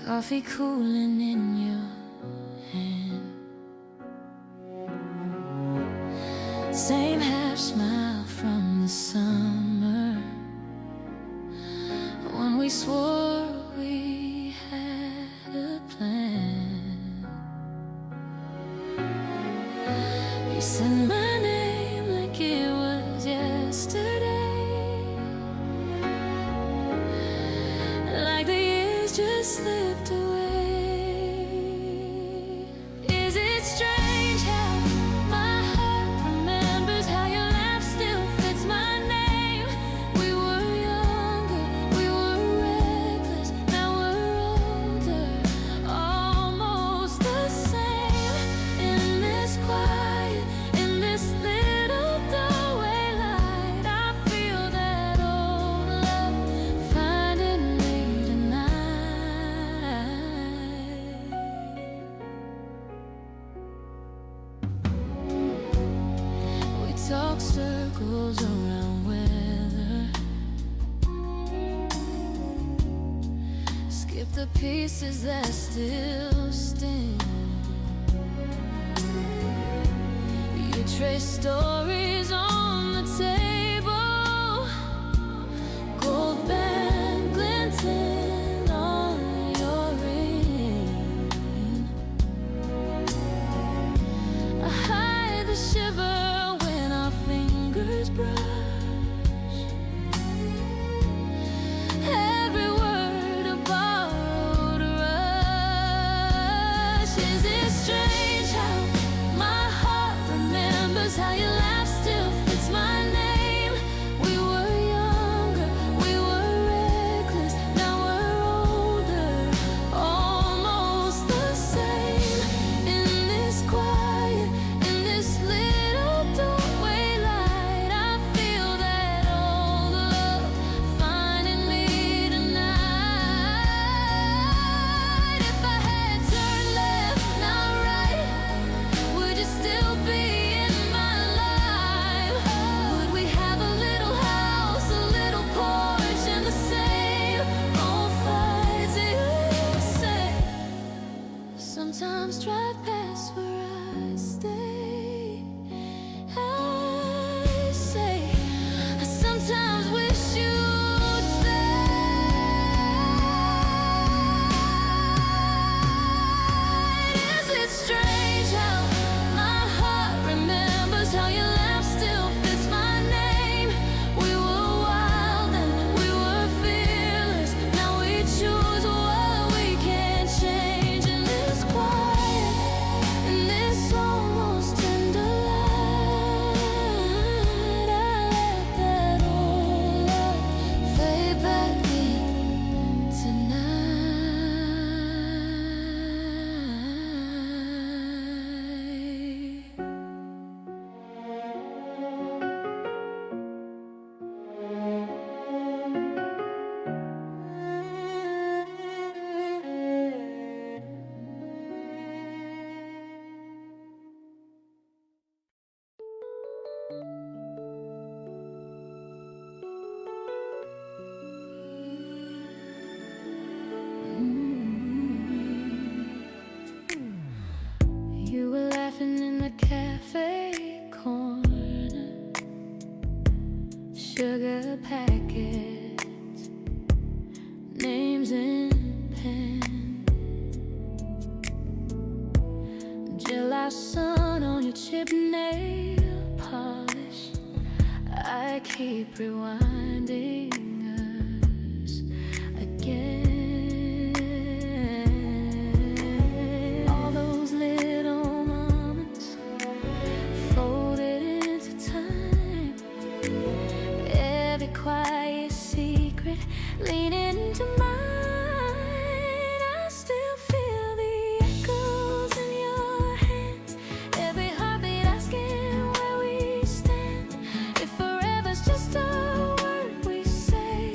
coffee cooling in your hand. Same half smile from the summer when we swore we had a plan. You said my name like it was yesterday, like the years just slipped away. Is it strange how my heart remembers how your laugh still fits my name? We were younger, we were reckless, now we're older, almost the same. In this quiet, in this little doorway light, I feel that old love finding me tonight. We talk circles around weather, skip the pieces that still sting. You trace stories on the table, gold band glinting on your ring. I hide the shiver when our fingers brush. Every word a borrowed rush. Is it strange how my heart remembers how you laughed? You were laughing in the cafe corner, sugar packets, names in pen, July sun on your chip nail polish. I keep rewinding us again. All those little moments folded into time, every quiet secret leaning into mine. I still feel the echoes in your hands, every heartbeat asking where we stand. If forever's just a word we say,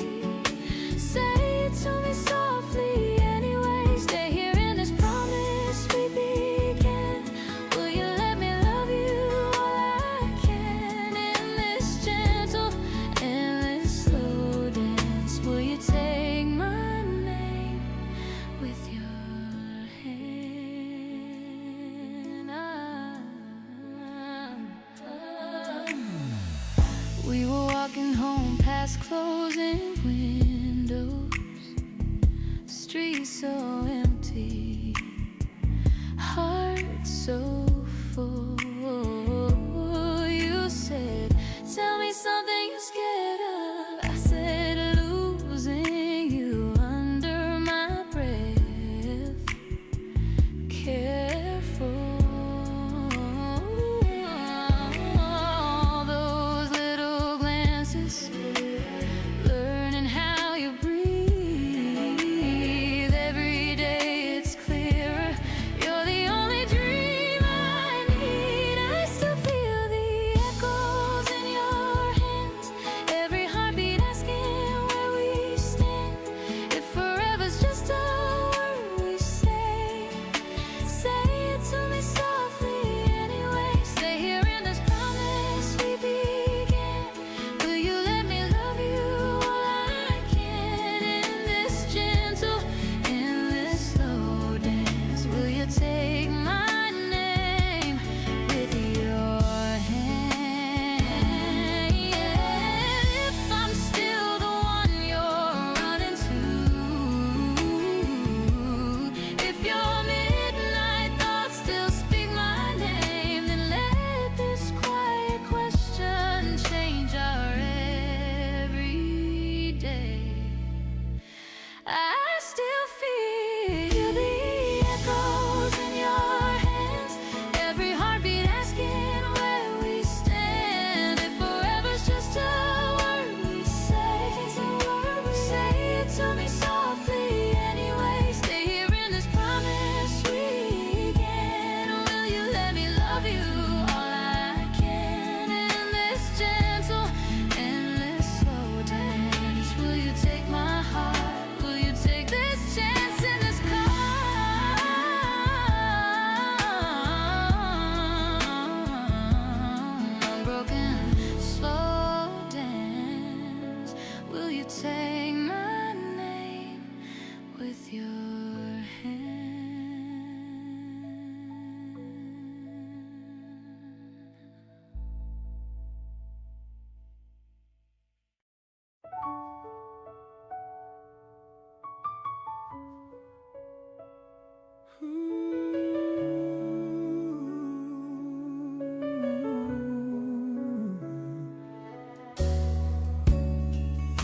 say it to me softly anyway. Stay here in this promise we began. Will you let me love you all I can in this gentle, endless slow dance? Will you take my name with your hand? We were walking home past closing windows, streets so empty, heart so full. You said, tell me something you're scared of. I said, losing you under my breath. Careful, all those little glances, learning how you breathe. Every day it's clearer, you're the only dream I need. I still feel the echoes in your hands, every heartbeat asking where we stand. If forever's just a word we say, say it to me softly anyway. Stay here in this promise we began. Will you let me love you all I can in this gentle, endless slow dance? Will you take my name with your hand? If I'm still the one you're running to, if your midnight thoughts still speak my name, then let this quiet question change our everyday. I still feel the echoes in your hands, every heartbeat asking where we stand. If forever's just a word we say, say it to me softly anyway. Stay here in this promise we began. Will you let me love you all I can in this gentle, endless slow dance? Will you take my heart? Will you take this chance in this car? Unbroken slow dance. Will you take my name with your hand?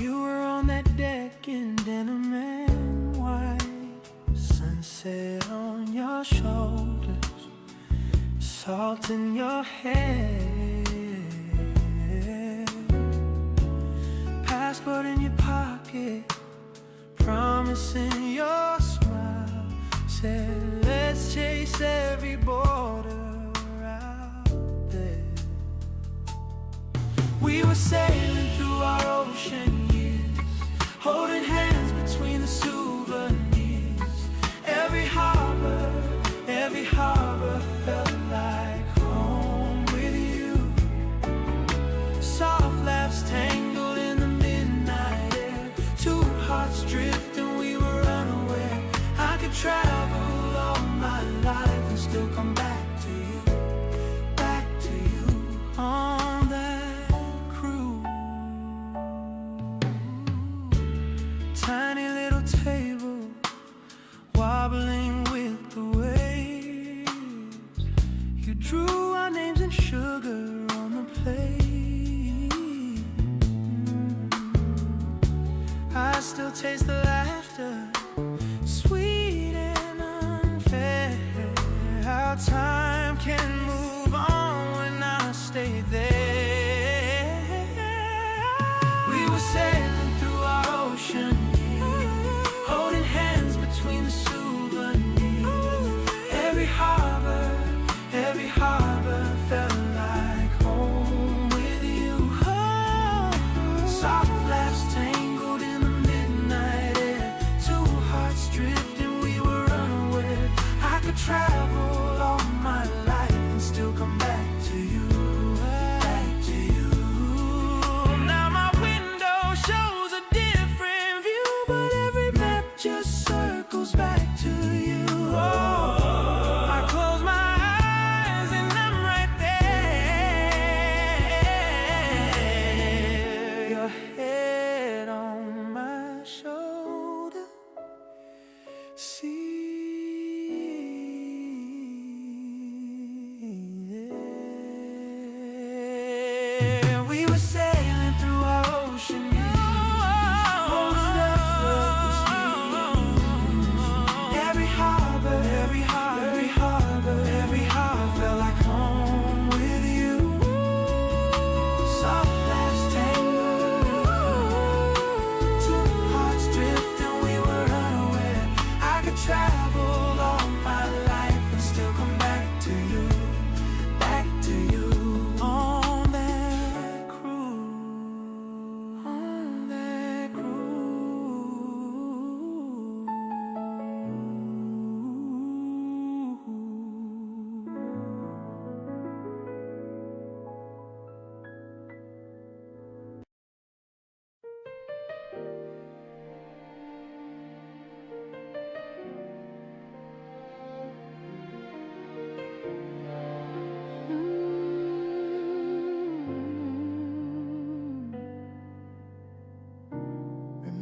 You were on that deck in denim and white, sunset on your shoulders, salt in your hair, passport in your pocket, promise in your smile. Said, let's chase every border out there. We were sailing through our ocean years, holding hands between the souvenirs. Every harbor felt like home with you. right there. We were sailing through our ocean, holding hands between the souvenirs. Every harbor felt like home with you. Soft laughs tangled in the midnight air. Two hearts drifting, we were unaware. I could travel all my life and still come back to you, back to you. Now my window shows a different view, but every map just circles back to you. I close my eyes and I'm right there. Your head on my shoulder. See, we were sailing through our ocean. Most every harbor felt like home with you. Soft laughs tangled, two hearts drifting, we were unaware. I could travel all my life and still come back to you, back to you. On that cruise, on that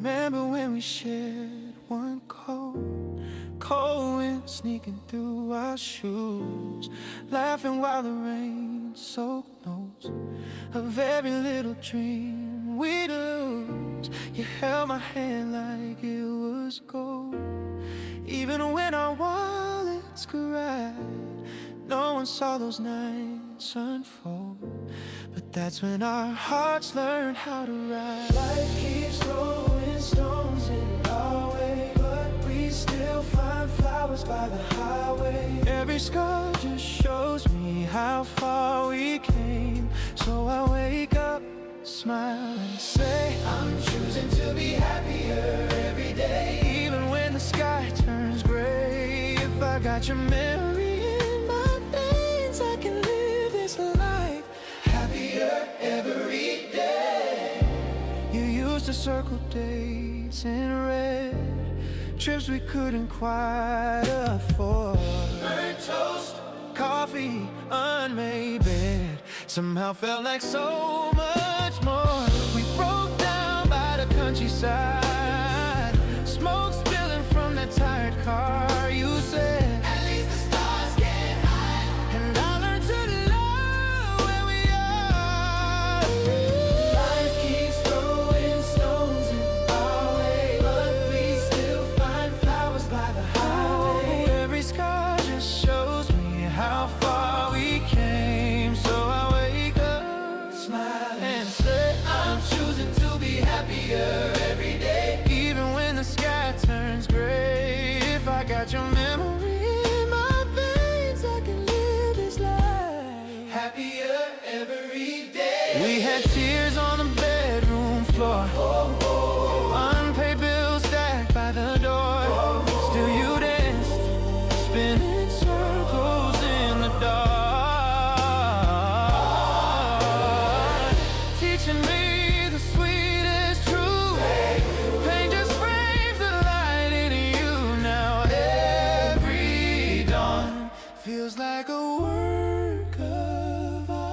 Remember when we shared one cold wind sneaking through our shoes, laughing while the rain soaked nose of every little dream we'd lose. You held my hand like it was gold, even when our wallets cried. No one saw those nights unfold, but that's when our hearts learned how to ride. Life keeps throwing stones in our way, but we still find flowers by the highway. Every scar just shows me how far we came. So I wake up, smile and say, I'm choosing to be happier every day. Even when the sky turns gray, if I got your memory in my veins, I can live this life happier every day. You used to circle days in red, trips we couldn't quite afford. Burnt toast, coffee, unmade bed, somehow felt like so much more. We broke down by the countryside, smoke spilling from that tired car. You said, at least the stars can hide, and I learned to love where we are. Life keeps throwing stones in our way, but we still find flowers by the highway. Every scar just shows me how far we came. So I wake up, smile and say, I'm choosing to be happier every day. Even when the sky turns gray, if I got your memory in my veins, I can live this life happier every day. We had tears on the bedroom floor, unpaid bills stacked by the door. Still you danced, spinning circles in the dark, teaching me the sweetest truth. Pain just frames the light in you. Now every dawn feels like a work of art.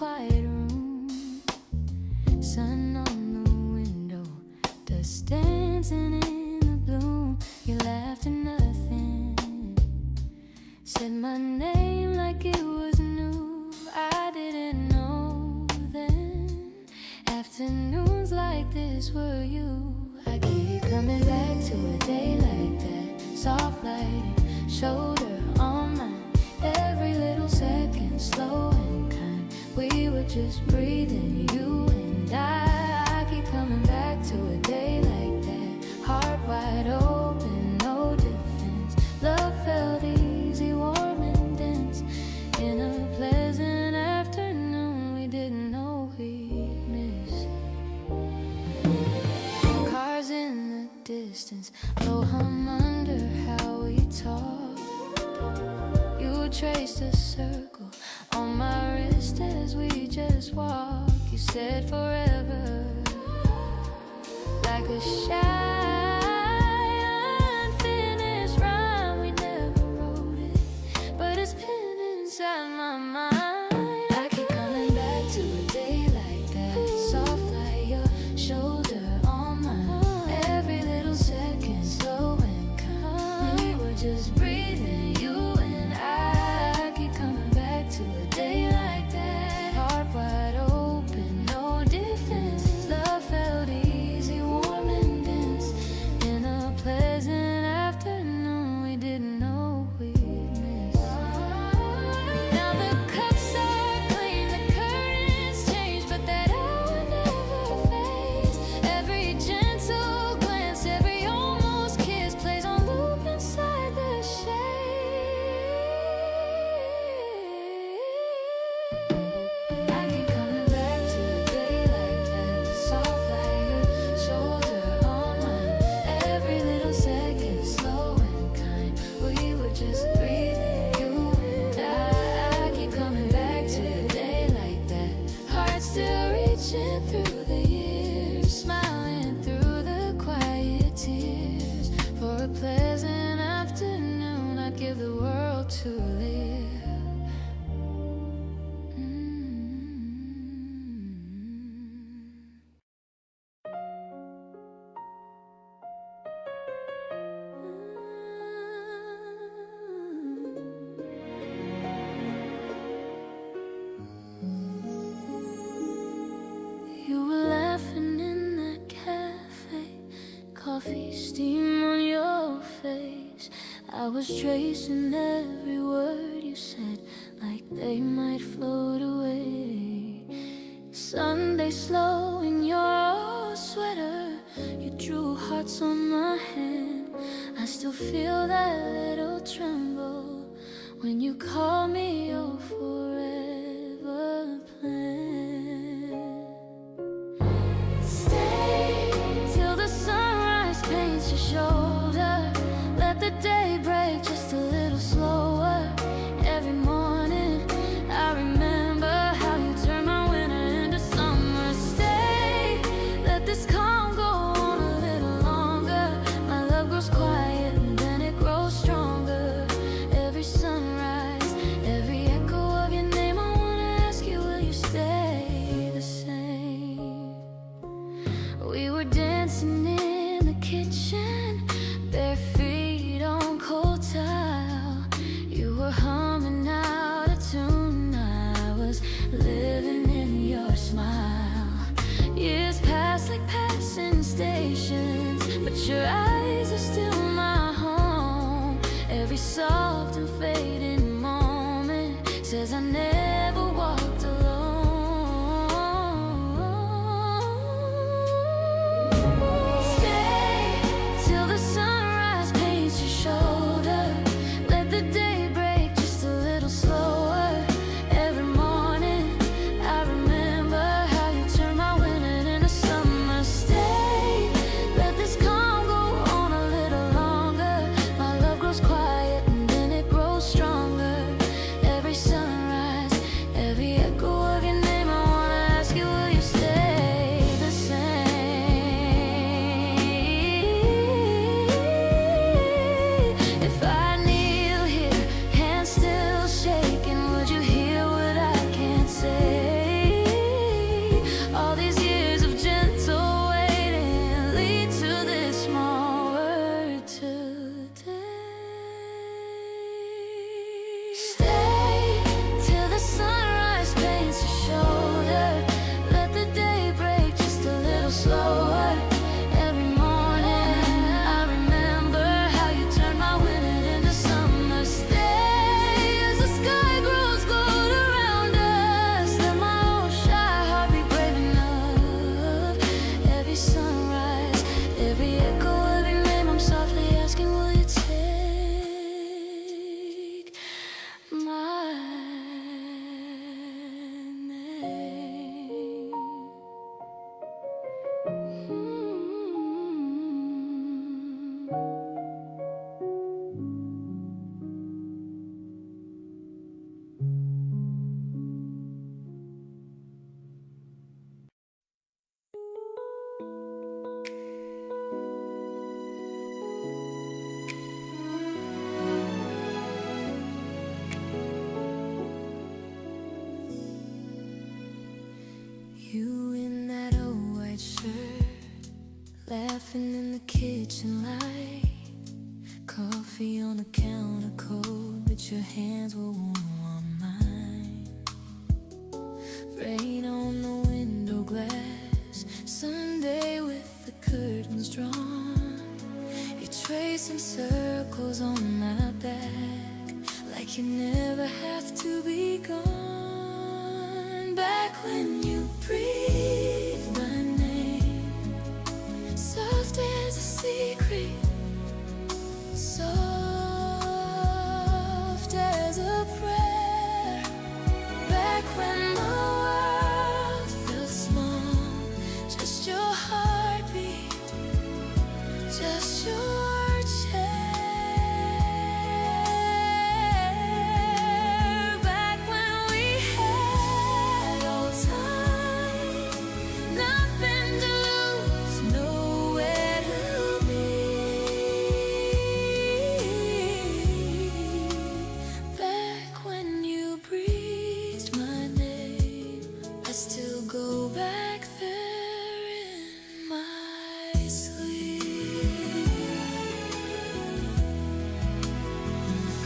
quiet room. Sun on the window, dust dancing in the bloom. You laughed at nothing, said my name like it was new. I didn't know then afternoons like this were you. I keep coming back to a day like that, soft lighting, shoulder on mine, every little second slow and kind. We were just breathing, you and I keep coming back to a day like that, heart wide open, no defense. Love felt easy, warm and dense. In a pleasant afternoon we didn't know we'd miss. Cars in the distance, low hum under how we talked. You traced a circle on my wrist as we just walked. You said forever, like a shy unfinished rhyme. We never wrote it, but it's pinned inside my mind. I keep coming back to a day like that, soft like your shoulder on mine, every little second slow and kind. We were just breathing, you and I keep coming back to a day like that, heart wide open, no defense. Love felt easy, warm and dense. In a pleasant afternoon we didn't know we'd miss. Now the cups are clean, the curtains change, but that hour never fades. Every gentle glance, every almost kiss plays on loop inside the shade. I keep coming back to a day like that, soft like your shoulder on mine, every little second slow and kind. We were just breathing, you and I keep coming back to a day like that, heart still reaching through the years, smiling through the quiet tears. For a pleasant afternoon I'd give the world to live. You were laughing in that cafe, coffee steam on your face. I was tracing every word you said, like they might float away. Sunday slow in your sweater, you drew hearts on my hand. I still feel that little tremble when you call me your forever plan. Stay till the sunrise paints your shoulder. Let the day break just a little slower. Every morning I remember how you turned my winter into summer. Stay, let this calm go on a little longer. My love grows quiet and then it grows stronger. Every sunrise, every echo of your name, I wanna ask you, will you stay the same? We were dancing in the kitchen, bare feet on cold tile. You were humming out a tune, I was living in your smile. Years pass like passing stations, but your eyes are still my home. Every soft and fading moment says I never walked alone. Stay till the sunrise paints your shoulder. Let the day break just a little slower. Every morning I remember how you turned my winter into summer. Stay, let this calm go You in that old white shirt, laughing in the kitchen light. Coffee on the counter cold, but your hands were warm on mine. Rain on the window glass, Sunday with the curtains drawn. You're tracing circles on my back, like you never have to be gone. Back when you breathed my name, soft as a secret, soft as a prayer. Back when the world felt small, just your heartbeat, just your chair. Back when we had all time, nothing to lose, nowhere to be. Back when you breathed my name, I still go back there in my sleep.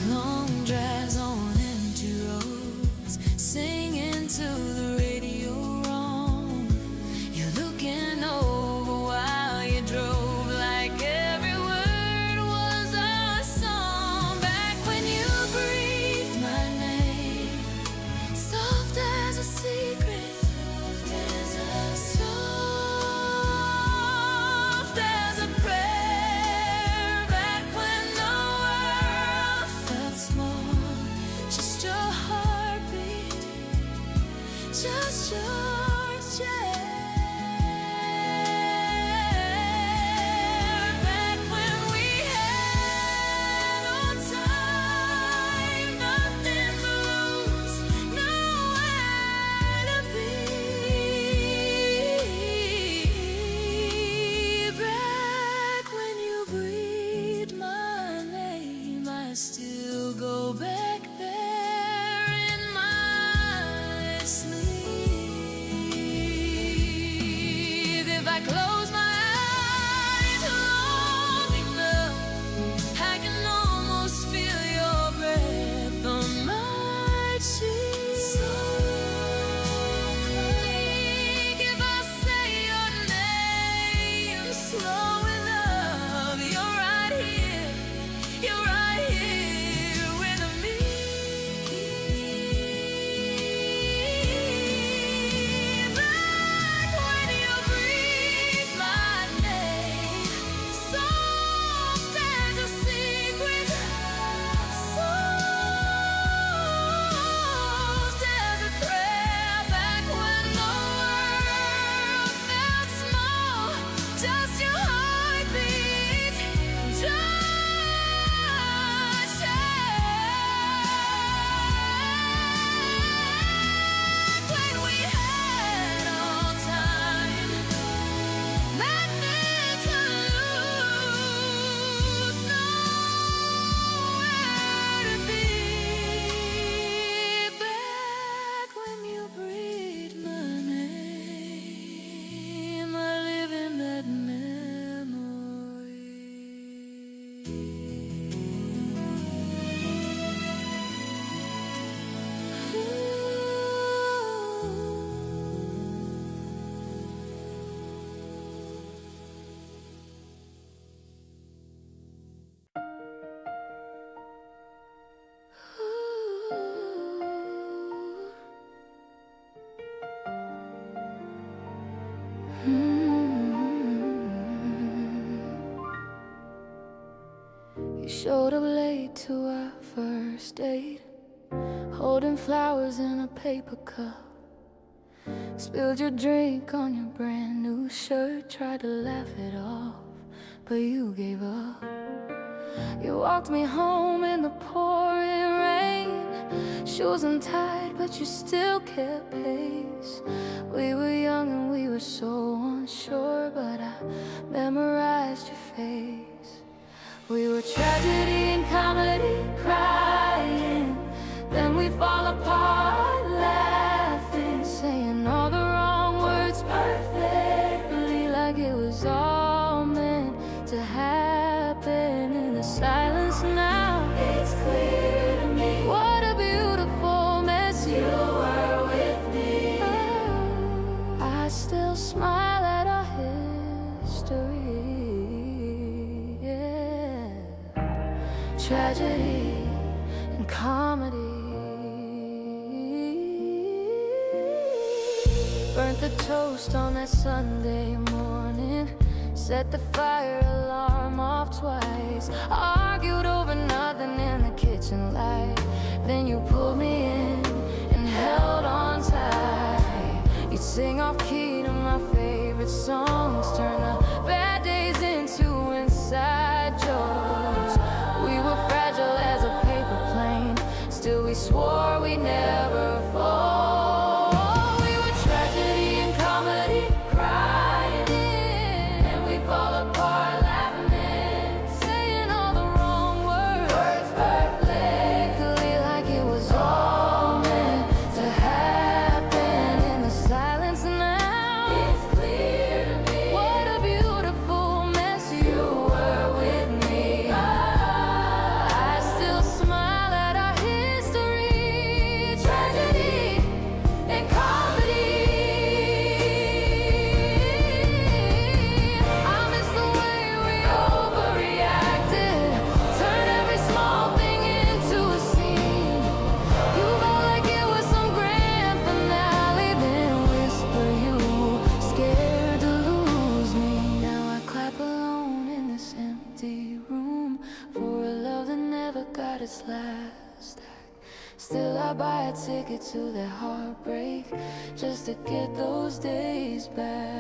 Long drives on empty roads, singing to the radio wrong. You're looking over while you drove, like every word was a song. Back when you breathed my name, soft as a secret, soft as a prayer. Back when the world felt small, just your heartbeat, just your chair. Back when we had no time, nothing to lose, nowhere to be. Back when you breathed my name, I still go back there in my sleep. If I close my eyes long enough, I can almost feel your breath on my cheek. So quick, if I say your name slow enough, you're right here with me. Back when you breathed my name, soft as a secret, soft as a prayer. Back when the world felt small, just your heartbeat, just when we had all time, nothing to lose, nowhere to be. Back when you breathed my name, I live in that memory. You showed up late to our first date, holding flowers in a paper cup. Spilled your drink on your brand new shirt, tried to laugh it off, but you gave up. You walked me home in the pouring rain, shoes untied, but you still kept pace. We were young and we were so unsure, but I memorized your face. We were tragedy and comedy, crying, then we fall apart, laughing, saying all the wrong words. tragedy and comedy. Burnt the toast on that Sunday morning, set the fire alarm off twice, argued over nothing in the kitchen light. Then you pulled me in and held on tight. You'd sing off key to my favorite songs, turn the bad days into inside jokes. We were fragile as a paper plane, still we swore we'd never fall. Last act. Still I buy a ticket to their heartbreak just to get those days back.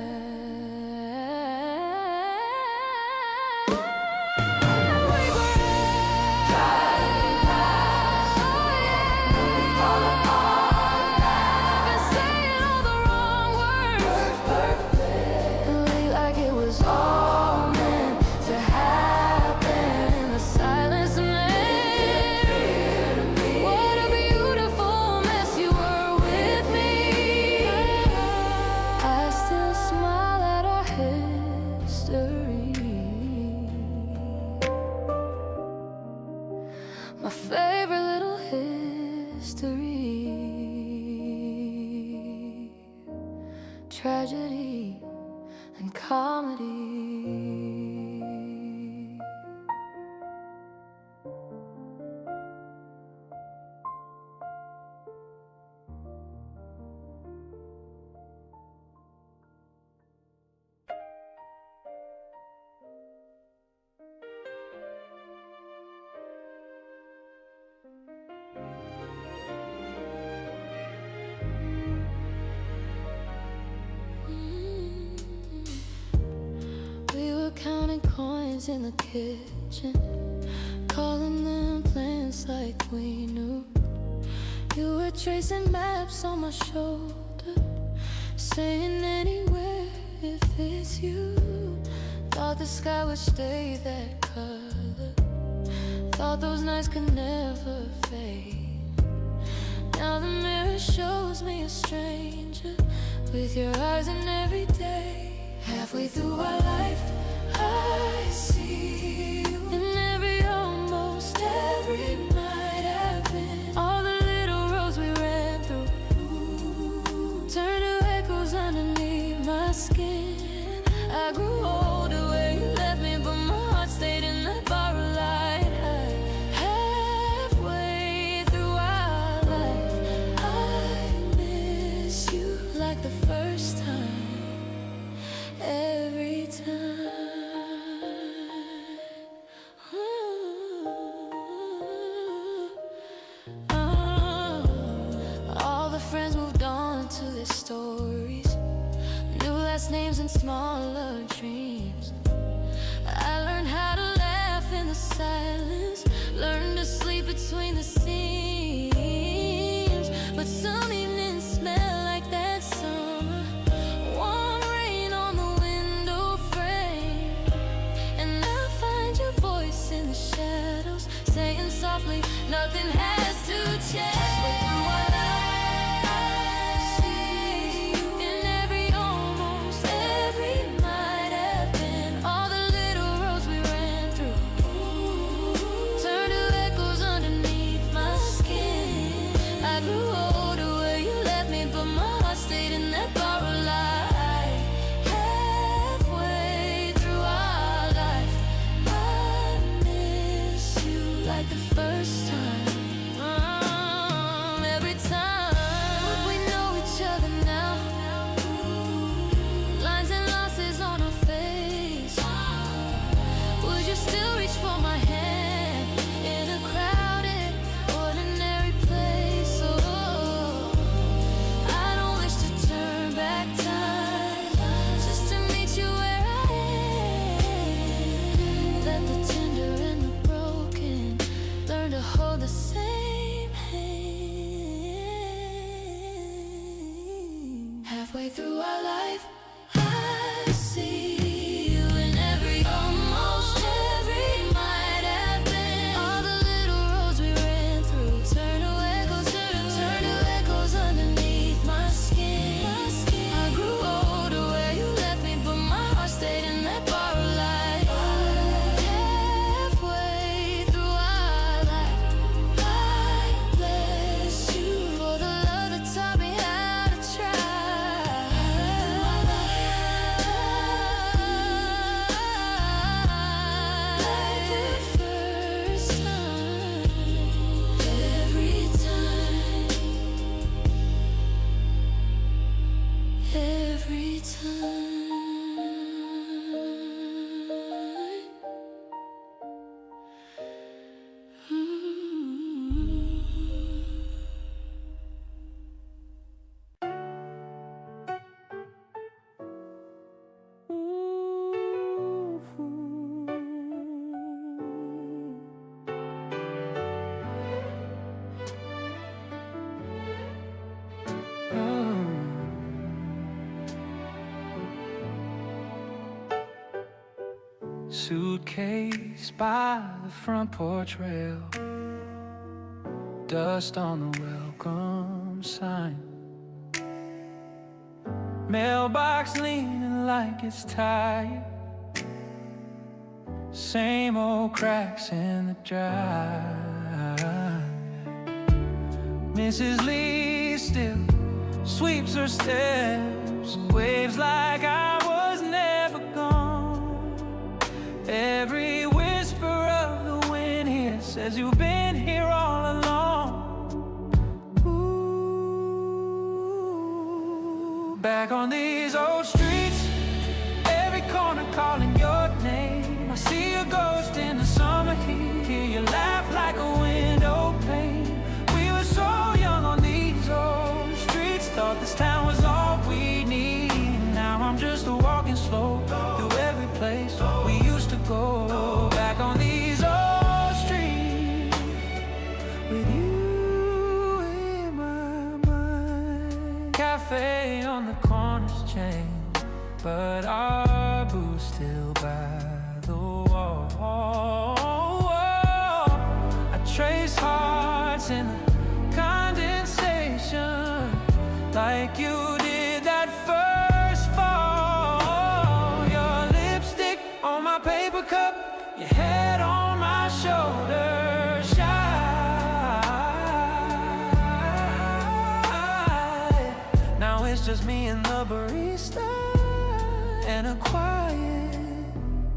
My favorite little history, tragedy and comedy. Counting coins in the kitchen, calling them plans like we knew. You were tracing maps on my shoulder, saying anywhere if it's you. Thought the sky would stay that color, thought those nights could never fade. Now the mirror shows me a stranger with your eyes in every day. Halfway through our life, I see you in every, almost every night I've been. All the little roads we ran through turn to echoes underneath my skin. I grew older where you left me, but my heart stayed in that borrowed light. Halfway through our life, I miss you like the first time, every time. Stories, new last names and smaller dreams. I learned how to laugh in the silence, learned to sleep between the seams. But some evenings smell like that summer, warm rain on the window frame. And I find your voice in the shadows, saying softly, nothing has to change. My halfway through our life, I see you in every, almost every might have been. All the little roads we ran through turn to echoes underneath my skin. I grew older where you left me, but my heart stayed in that borrowed light. Halfway through our life, I bless you for the love that taught me how to try. Like the first time, every time, every time. Suitcase by the front porch rail, dust on the welcome sign, mailbox leaning like it's tired, same old cracks in the drive. Mrs. Lee still sweeps her steps, waves like I was never gone. Every whisper of the wind here says you've been here all along. Ooh, back on these old streets, every corner calling your name. I see a ghost in the summer heat, hear you laugh like a window pane. We were so young on these old streets, thought this town was all we need. Now I'm just walking slow through every place we used to go. Back on these old streets with you in my mind. Cafe on the corner's changed, but our booth's still by the wall. I trace hearts in the condensation like you did that first fall. Your lipstick on my paper cup, your head on my shoulder, shy. Now it's just me and the barista and a quiet,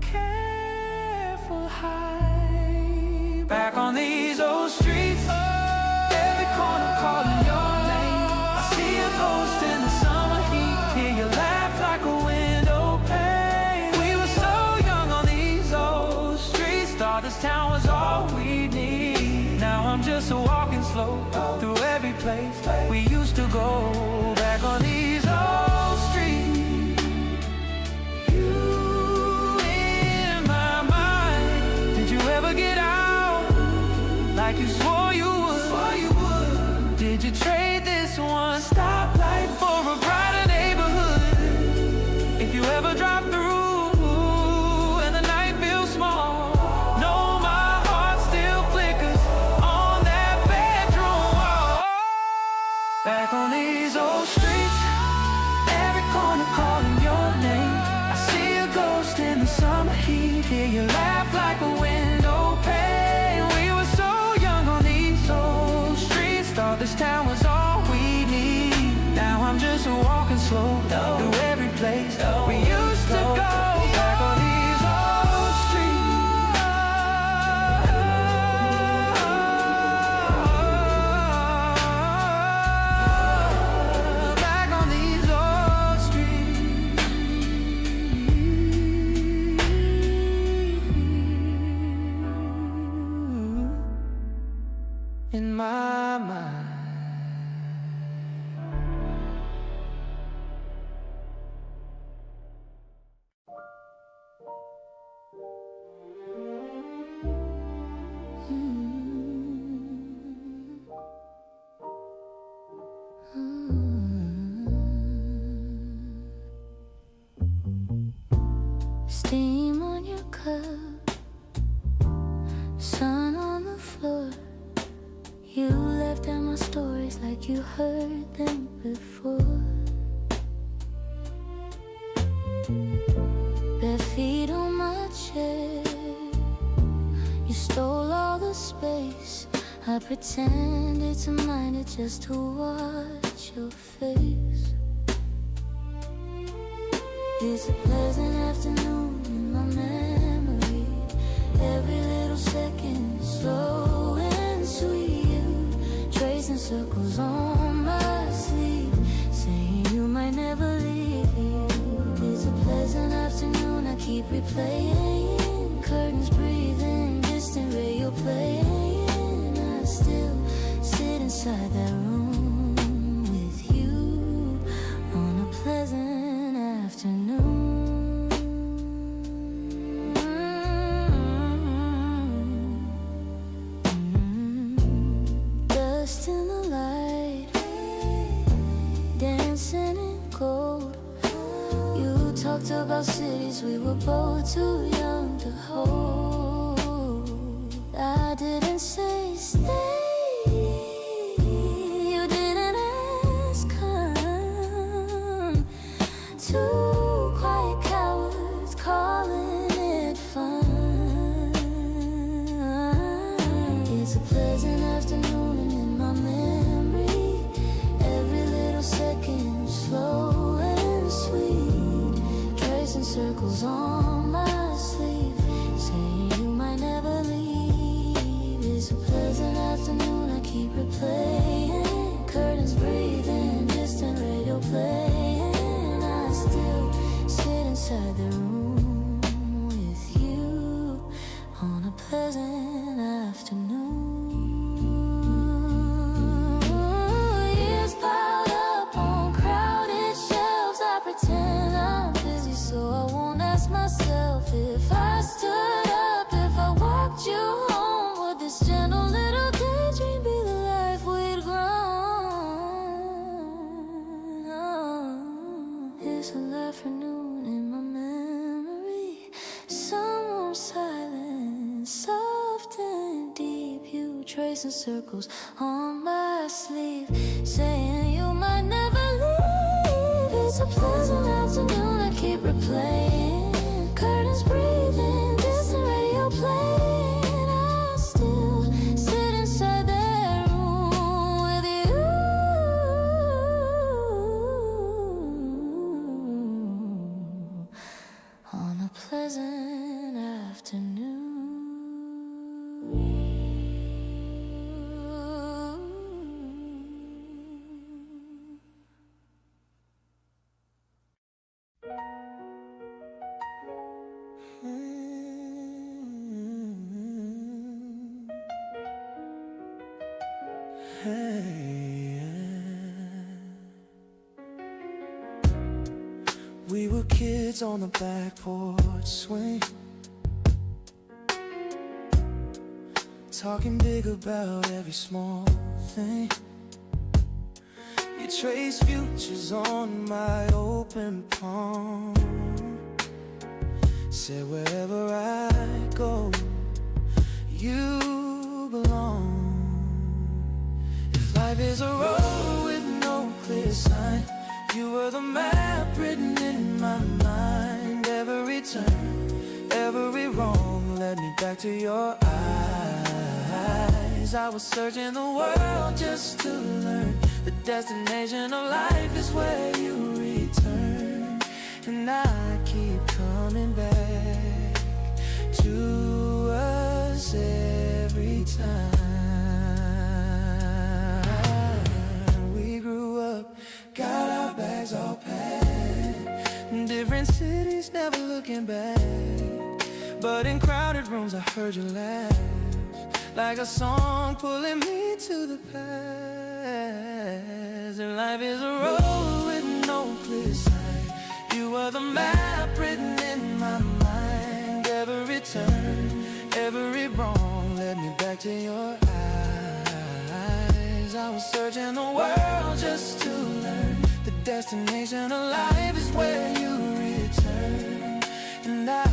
careful high. Back on these old streets, every corner calling your name. I see a ghost in the summer heat, hear you laugh like a window pane. We were so young on these old streets, thought this town was all we need. Now I'm just walking slow through every place we used to go. Back on these old streets, you in my mind. Did you ever get out like you swore you would? Did you trade this one stoplight for a brighter neighborhood? If you ever drive through and the night feels small, know my heart still flickers on that bedroom wall. Back on these old streets, every corner calling your name. I see a ghost in the summer heat, hear you laugh like a window pane. We were so young on these old streets, thought this town was all we need. Now I'm just walking slow through every place we used to go. Back on these old streets, back on these old streets. In my mind. Steam on your cup, sun on the floor. You left out my stories like you heard them before. Bare feet on my chair, you stole all the space. I pretended to mind it just to watch your face. It's a pleasant afternoon in my memory. Every little second slow and sweet. You tracing circles on my sleeve, saying you might never leave. It's a pleasant afternoon, I keep replaying. Curtains breathing, distant radio playing. I still sit inside that room with you on a pleasant afternoon. Dust in the light, dancing in gold. You talked about cities we were both too young to hold. I didn't say stay. You didn't ask, come. Two quiet cowards calling it fun. It's a pleasant afternoon and in my memory, every little second slow and sweet. Tracing circles on my sleeve, saying you might never leave. It's a pleasant afternoon, I keep replaying. Curtains breathing, distant radio playing. I still sit inside the room with you on a pleasant afternoon. Years piled up on crowded shelves, I pretend I'm busy so I won't ask myself if I stood up, if I walked you home. Would this gentle little daydream be the life we'd grown? Oh, it's an afternoon in my memory, some warm silence, soft and deep. You tracing circles on my sleeve, saying you might never leave. It's a pleasant afternoon, I keep replaying. Curtains breathing, distant radio playing. I still sit inside that room with you on a pleasant afternoon. We were kids on the back porch swing, talking big about every small thing. You trace futures on my open palm, said wherever I go, you belong. If life is a road with no clear sign, you were the map written in my mind. Every turn, every wrong led me back to your eyes. I was searching the world just to learn the destination of life is where you return. And I keep coming back to us every time. We grew up, got our bags all packed, different cities, never looking back. But in crowded rooms I heard you laugh, like a song pulling me to the past. And life is a road with no clear sign, you were the map written in my mind. Every turn, every wrong led me back to your eyes. I was searching the world just to learn the destination of life is where you return. And I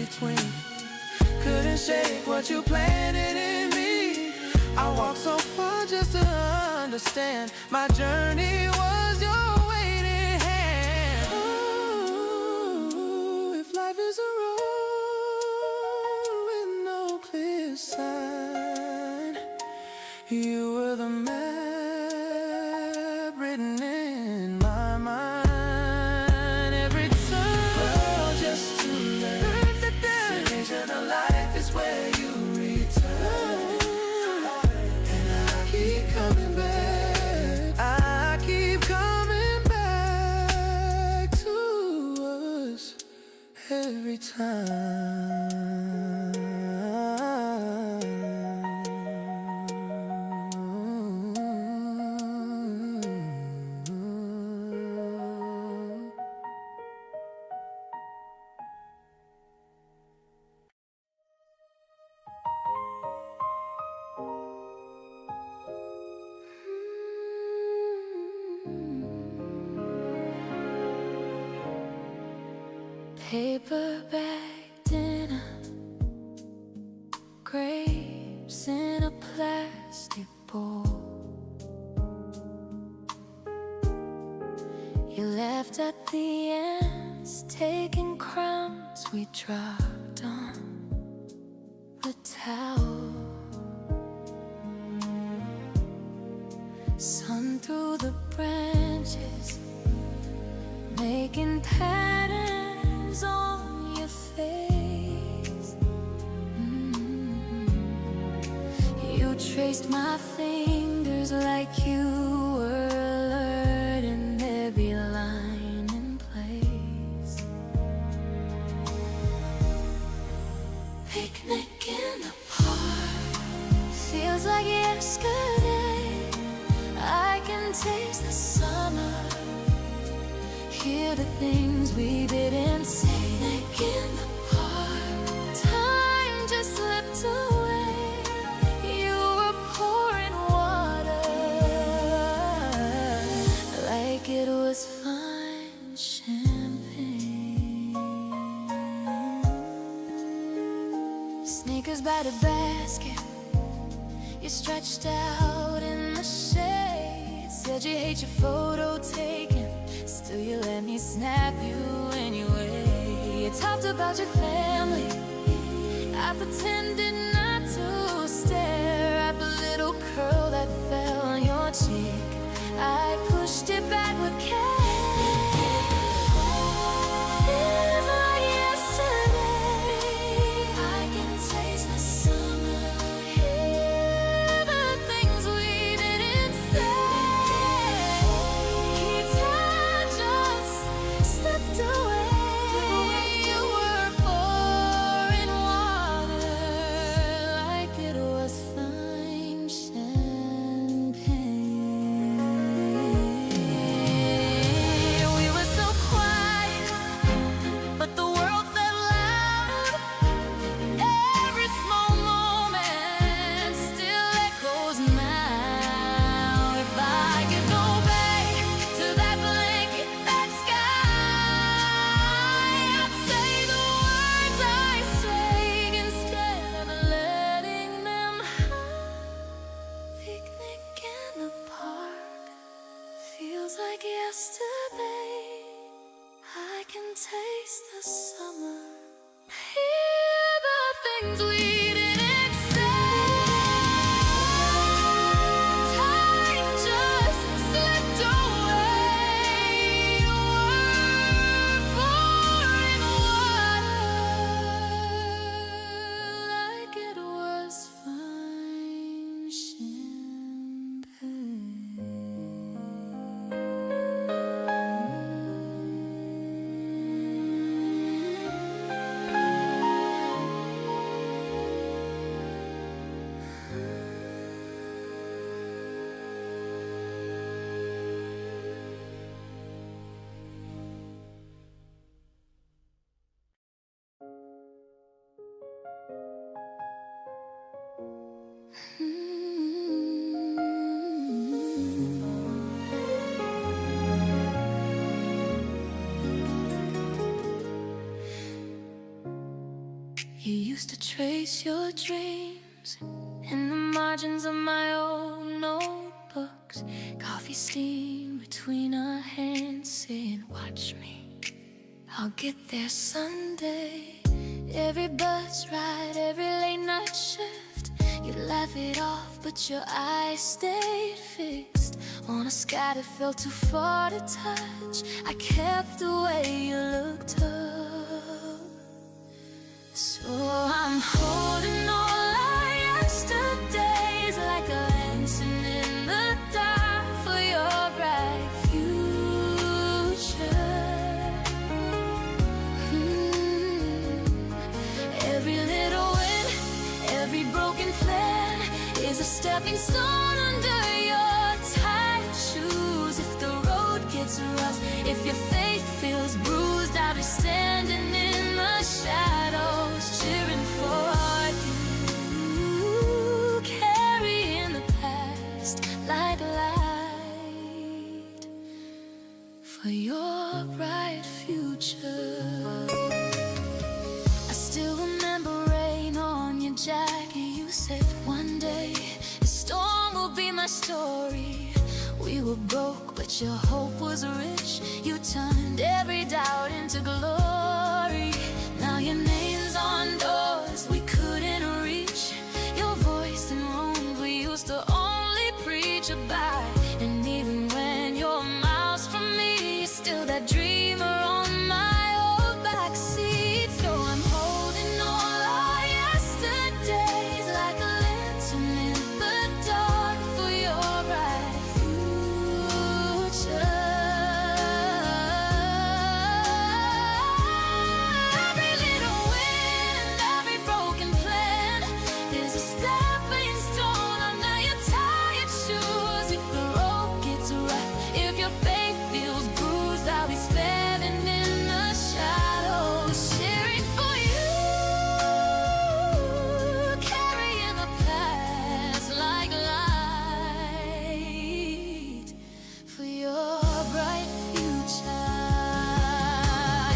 between. Couldn't shake what you planted in me. I walked so far just to understand. My journey was your waiting hand. Ooh, if life is a road with no clear sign, you were the map written in my mind. Every time, well, just to learn, vision of life is where you return. And I keep coming back, I keep coming back to us every time. Paperback dinner, grapes in a plastic bowl. You left at the ends, taking crumbs we dropped on the towel. Sun through the branches, making patterns on your face. You traced my fingers like you were alert in every line and place. Picnic in the park, feels like yesterday. I can taste the summer, hear the things we didn't say. Picnic in the park, time just slipped away. You were pouring water like it was fine champagne. Sneakers by the basket, you stretched out in the shade. Said you hate your photo taking, still you let me snap you anyway. You talked about your family, I pretended not to stare at the little curl that fell on your cheek. I pushed it back with care. Feels like yesterday. I can taste the summer, hear the things we didn't say. Time just slipped away. You were pouring water like it was fine champagne. We were so quiet, but the world felt loud. Every small moment still echoes now. If I could go back to that blanket, that sky, I'd say the words I say instead of letting them hide. Picnic in the park, feels like yesterday. I can taste the summer, hear the things we didn't say. Time just slipped away. You were pouring water like it was fine champagne. You used to trace your dreams in the margins of my old notebooks. Coffee steam between our hands, saying, watch me, I'll get there someday. Every bus ride, every late night shift, you laugh it off, but your eyes stayed fixed on a sky that felt too far to touch. I kept the way you looked up. So I'm holding all our yesterdays like a lantern in the dark for your bright future. Every little win, every broken plan is a stepping stone under your tight shoes. If the road gets rough, if your faith feels bruised, I'll be standing in the shadows, cheering for you, carrying the past like light for your bright future. I still remember rain on your jacket. You said one day the storm will be my story. We were broke, but your hope was rich. You turned every doubt into glory. Now your name's on doors we couldn't reach. Your voice in rooms we used to only preach about. And even when you're miles from me, you're still that dreamer on my old backseat. So I'm holding all our yesterdays like a lantern in the dark for your bright future. Every little win and every broken plan is a stepping stone under your tired shoes. If the road gets rough, if your faith feels bruised, I'll be standing in the shadows, cheering for you, carrying the past like light for your bright future.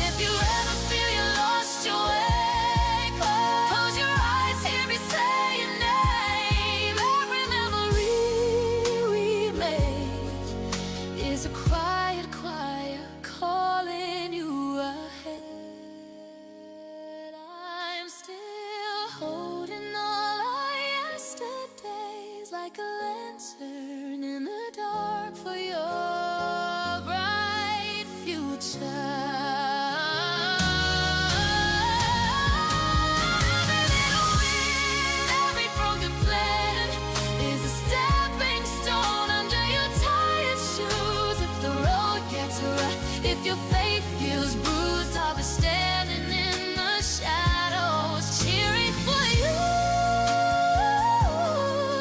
If you ever feel you lost your way, close your eyes, hear me say your name. Every memory we made is a quiet choir calling you ahead. I'm still holding all our yesterdays like a lantern in the dark for your bright future. Every little win, every broken plan is a stepping stone under your tired shoes. If the road gets rough, if your faith feels bruised, I'll be standing in the shadows, cheering for you,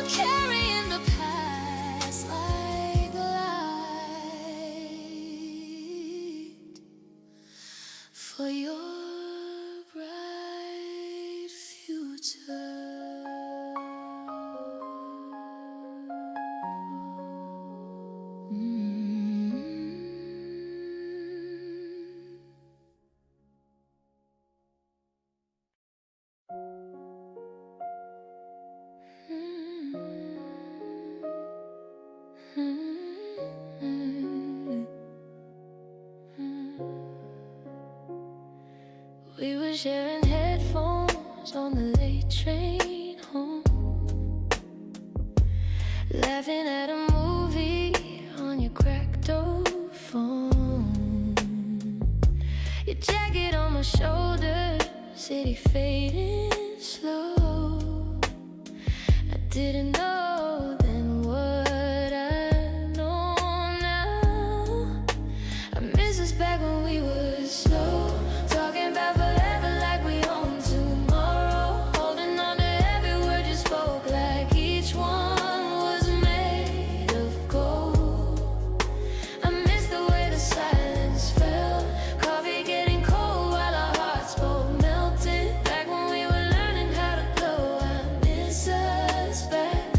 carrying the past like light for your bright future. We were sharing headphones on the late train home, laughing at a movie on your cracked old phone. Your jacket on my shoulder, city fading slow. I didn't know then what I know now. I miss us back when we were slow, talking about forever like we own tomorrow, holding on to every word you spoke like each one was made of gold. I miss the way the silence fell, coffee getting cold while our hearts both melted. Back when we were learning how to glow, I miss us back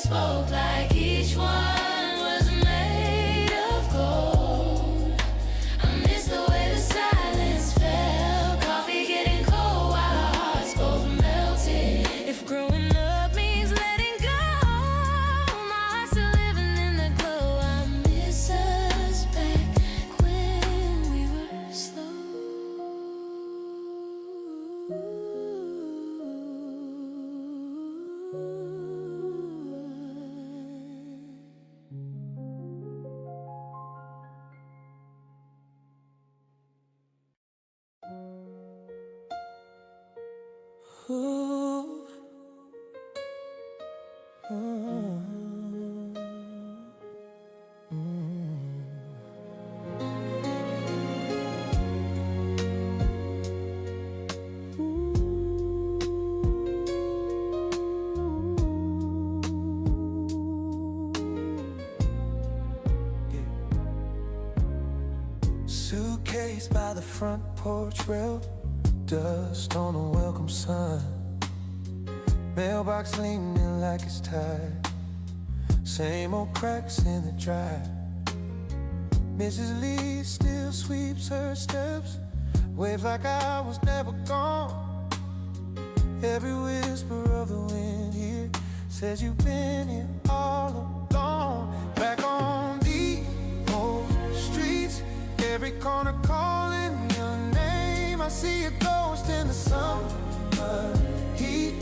spoke like each one was made of gold. I miss the way the silence fell, coffee getting cold while our hearts both melted. If growing up means letting go, my heart's still living in the glow. I miss us back when we were slow. Ooh. Suitcase by the front porch rail, dust on a welcome sun. Mailbox leaning like it's tired, same old cracks in the drive. Mrs. Lee still sweeps her steps, waves like I was never gone. Every whisper of the wind here says you've been here all along. Back on these old streets, every corner calling your name. I see a ghost in the summer heat,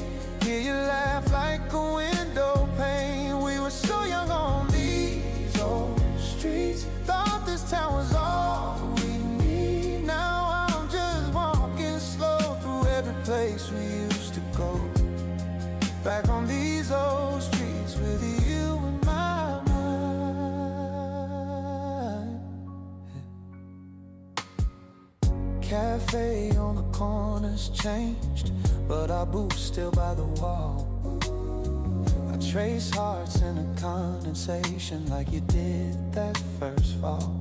hear you laugh like a window pane. We were so young on these old streets, thought this town was all we need. Now I'm just walking slow through every place we used to go. Back on these old streets with you in my mind. Cafe on the corner's changed, but our booth's still by the wall. I trace hearts in a condensation like you did that first fall.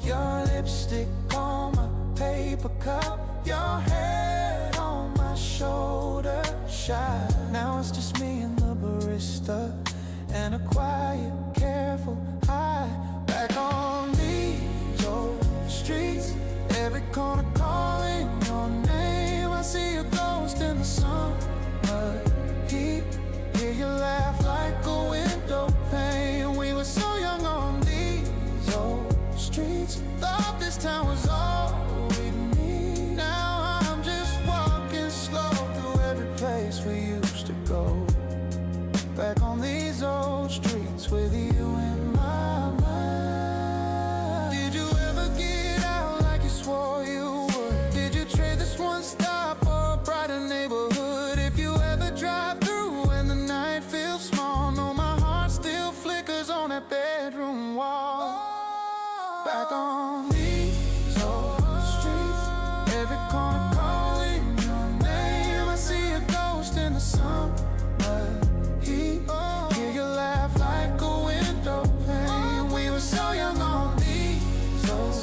Your lipstick on my paper cup, your head on my shoulder shine. Now it's just me and the barista, and a quiet, careful high. Back on these old streets, every corner calling your name. I see a ghost in the summer heat, hear you laugh like a window pane. We were so young on these old streets, thought this town was all we need. Now I'm just walking slow through every place we used to go. Back on these old streets with you in my mind. Did you ever get out like you swore you would? Did you trade this one stop for a brighter neighborhood? If you ever drive through and the night feels small, know my heart still flickers on that bedroom wall. Back on these old streets, every corner calling your name. I see a ghost in the summer heat, hear you laugh like a window pane. We were so young on these old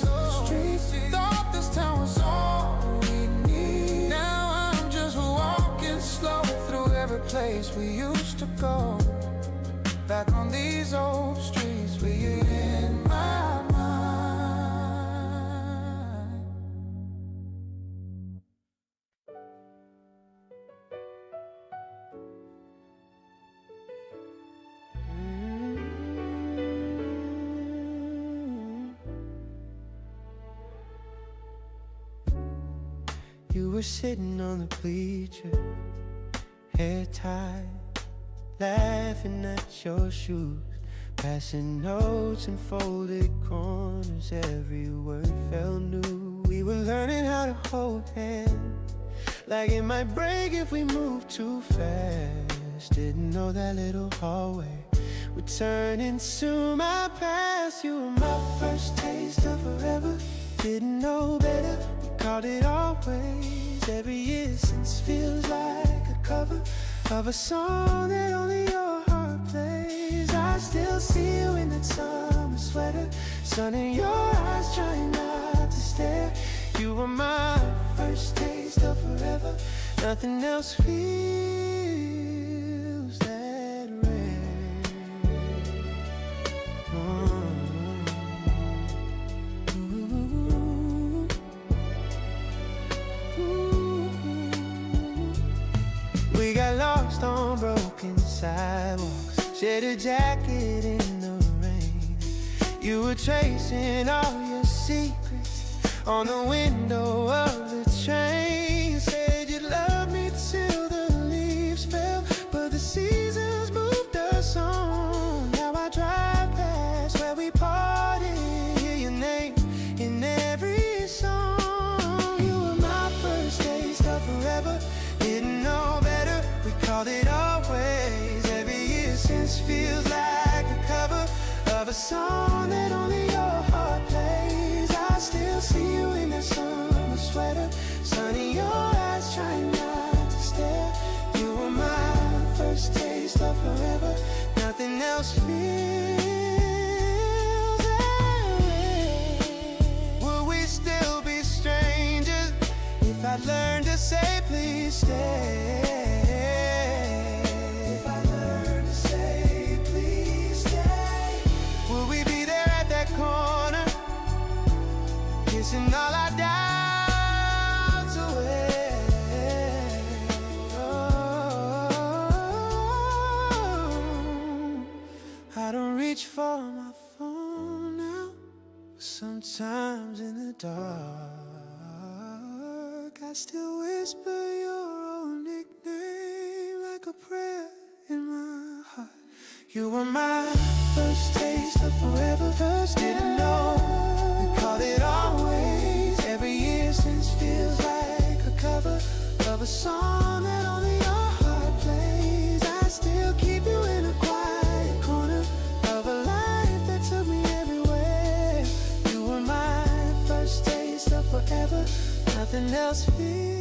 streets, thought this town was all we need. Now I'm just walking slow through every place we used to go. Back on these old streets with you in my mind. You were sitting on the bleacher, hair tied, laughing at your shoes, passing notes and folded corners. Every word felt new. We were learning how to hold hands, like it might break if we moved too fast. Didn't know that little hallway would turn into my past. You were my first taste of forever, didn't know better, we called it always. Every year since feels like a cover of a song that only your heart plays. I still see you in that summer sweater, sun in your eyes, trying not to stare. You were my first taste of forever, nothing else feels that rare. shared a jacket in the rain. You were tracing all your secrets on the window of the train. Said you'd love me till the leaves fell, but the seasons moved us on. Now I drive past where we parted, hear your name in every song. You were my first taste of forever, didn't know better, we called it always. Every year since feels like a cover of a song that only your heart plays. I still see you in that summer sweater, sun in your eyes, trying not to stare. You were my first taste of forever, nothing else feels that way. Will we still be strangers if I learned to say please stay? If I learned to say please stay, will we be there at that corner, kissing all our doubts away? Oh, I don't reach for my phone now, but sometimes in the dark I still whisper your own nickname like a prayer in my heart. You were my first taste of forever, first didn't know, we called it always. Every year since feels like a cover of a song that only your heart plays. I still keep you in a quiet corner of a life that took me everywhere. You were my first taste of forever, nothing else feels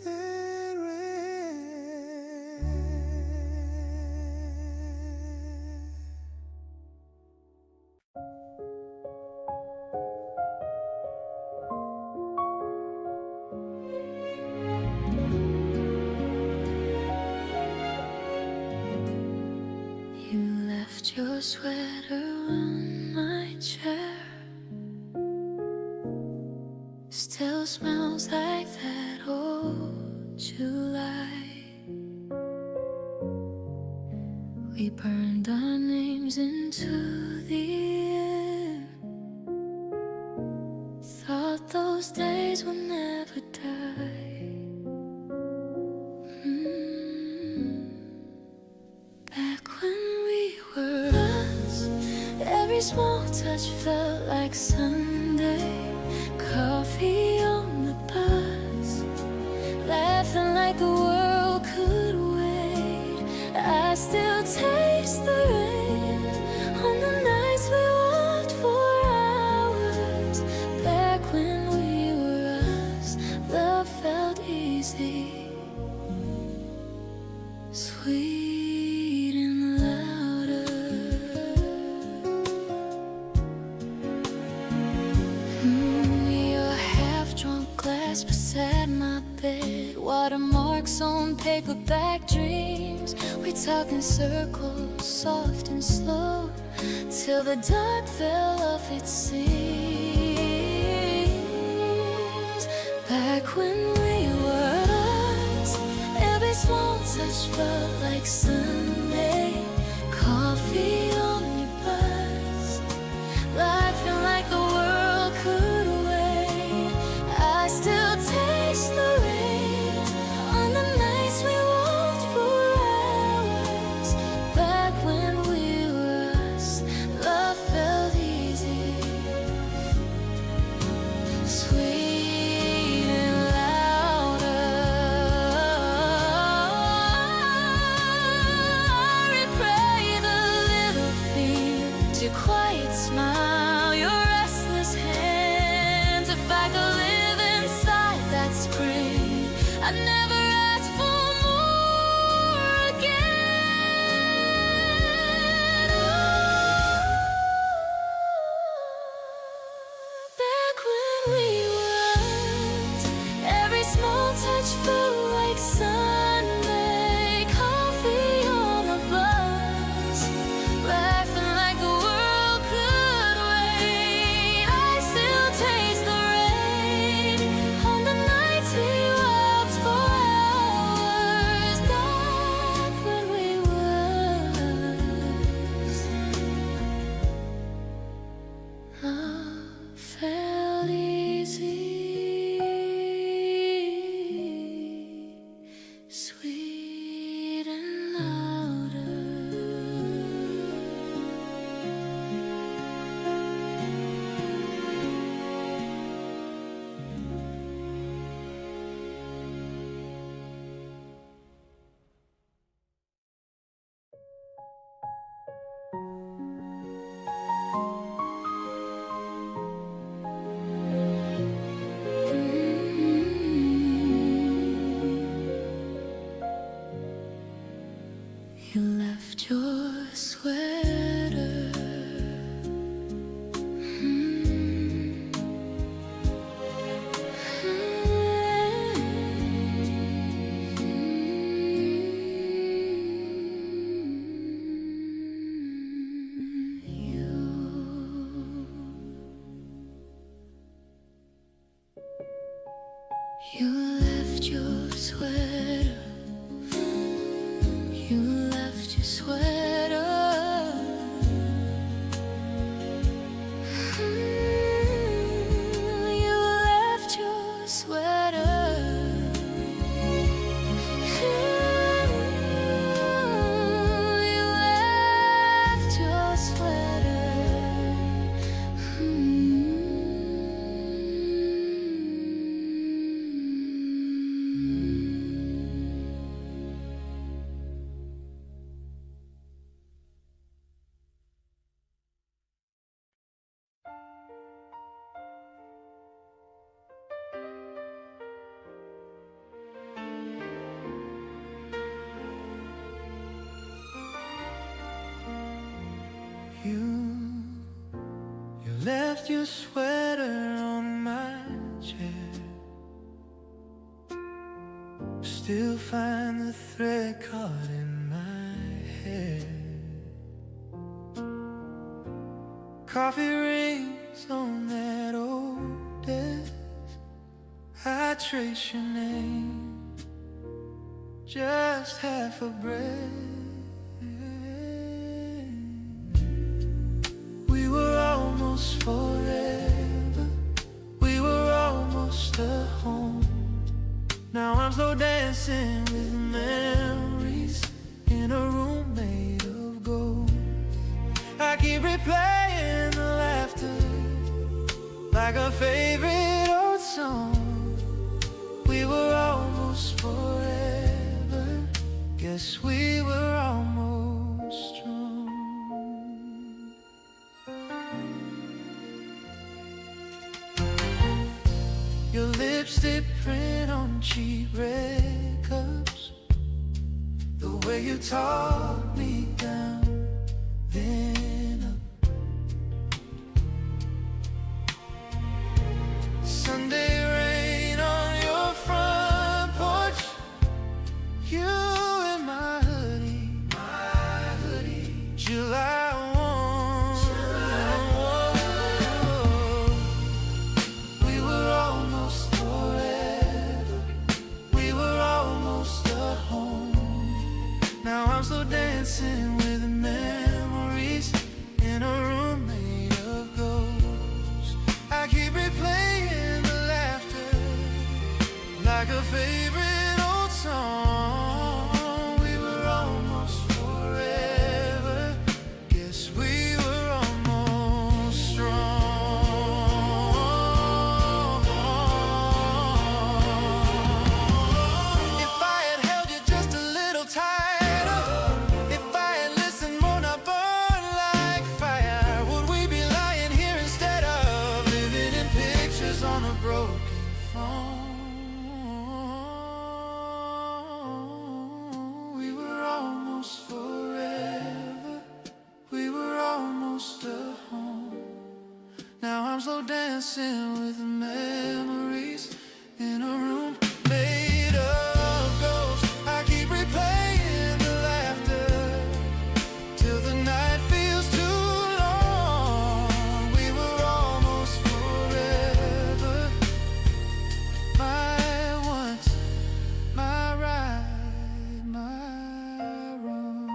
that rare. You left your sweater on my chair, still smells like that old July. We burned our names into the air, thought those days would never die. Back when we were us, every small touch felt like Sunday. Coffee on the bus, laughing like the world could wait. I still taste the rain on the nights we walked for hours. Back when we were us, love felt easy, sweet and louder. Your half-drunk glass beside my bed, watermarks on paperback dreams. We talk in circles, soft and slow, till the dark fell off its seams. Back when we were us, every small touch felt like Sunday. Coffee on your bus, laughing like the world could wait. I still taste the rain on the nights we walked for hours. Back when we were us, love felt easy, sweet and louder. I You left your sweater. You left your sweater. You left your sweater. You left your sweater. You left your sweater. You left your sweater on my chair. Still find the thread caught in my hair. Coffee rings on that old desk. I trace your name, just half a breath. We were almost forever. We were almost at home. Now I'm slow dancing with memories in a room made of gold. I keep replaying the laughter like a favorite old song. We were almost forever. Guess we were almost strong. Your lipstick print on cheap red cups, the way you taught me down, then up. Sunday rain on your front porch, you in my hoodie, July 1. We were almost forever. We were almost at home. Now I'm still dancing with the memories in a room made of ghosts. I keep replaying the laughter like a favorite old song. We were almost forever. Guess we were almost strong. If I had held you just a little tighter, if I had listened more, not burned like fire, would we be lying here instead of living in pictures on a broken phone? We were almost forever. We were almost at home. Now I'm slow dancing with the memories in a room made of ghosts. I keep replaying the laughter till the night feels too long. We were almost forever. My once, my right, my wrong.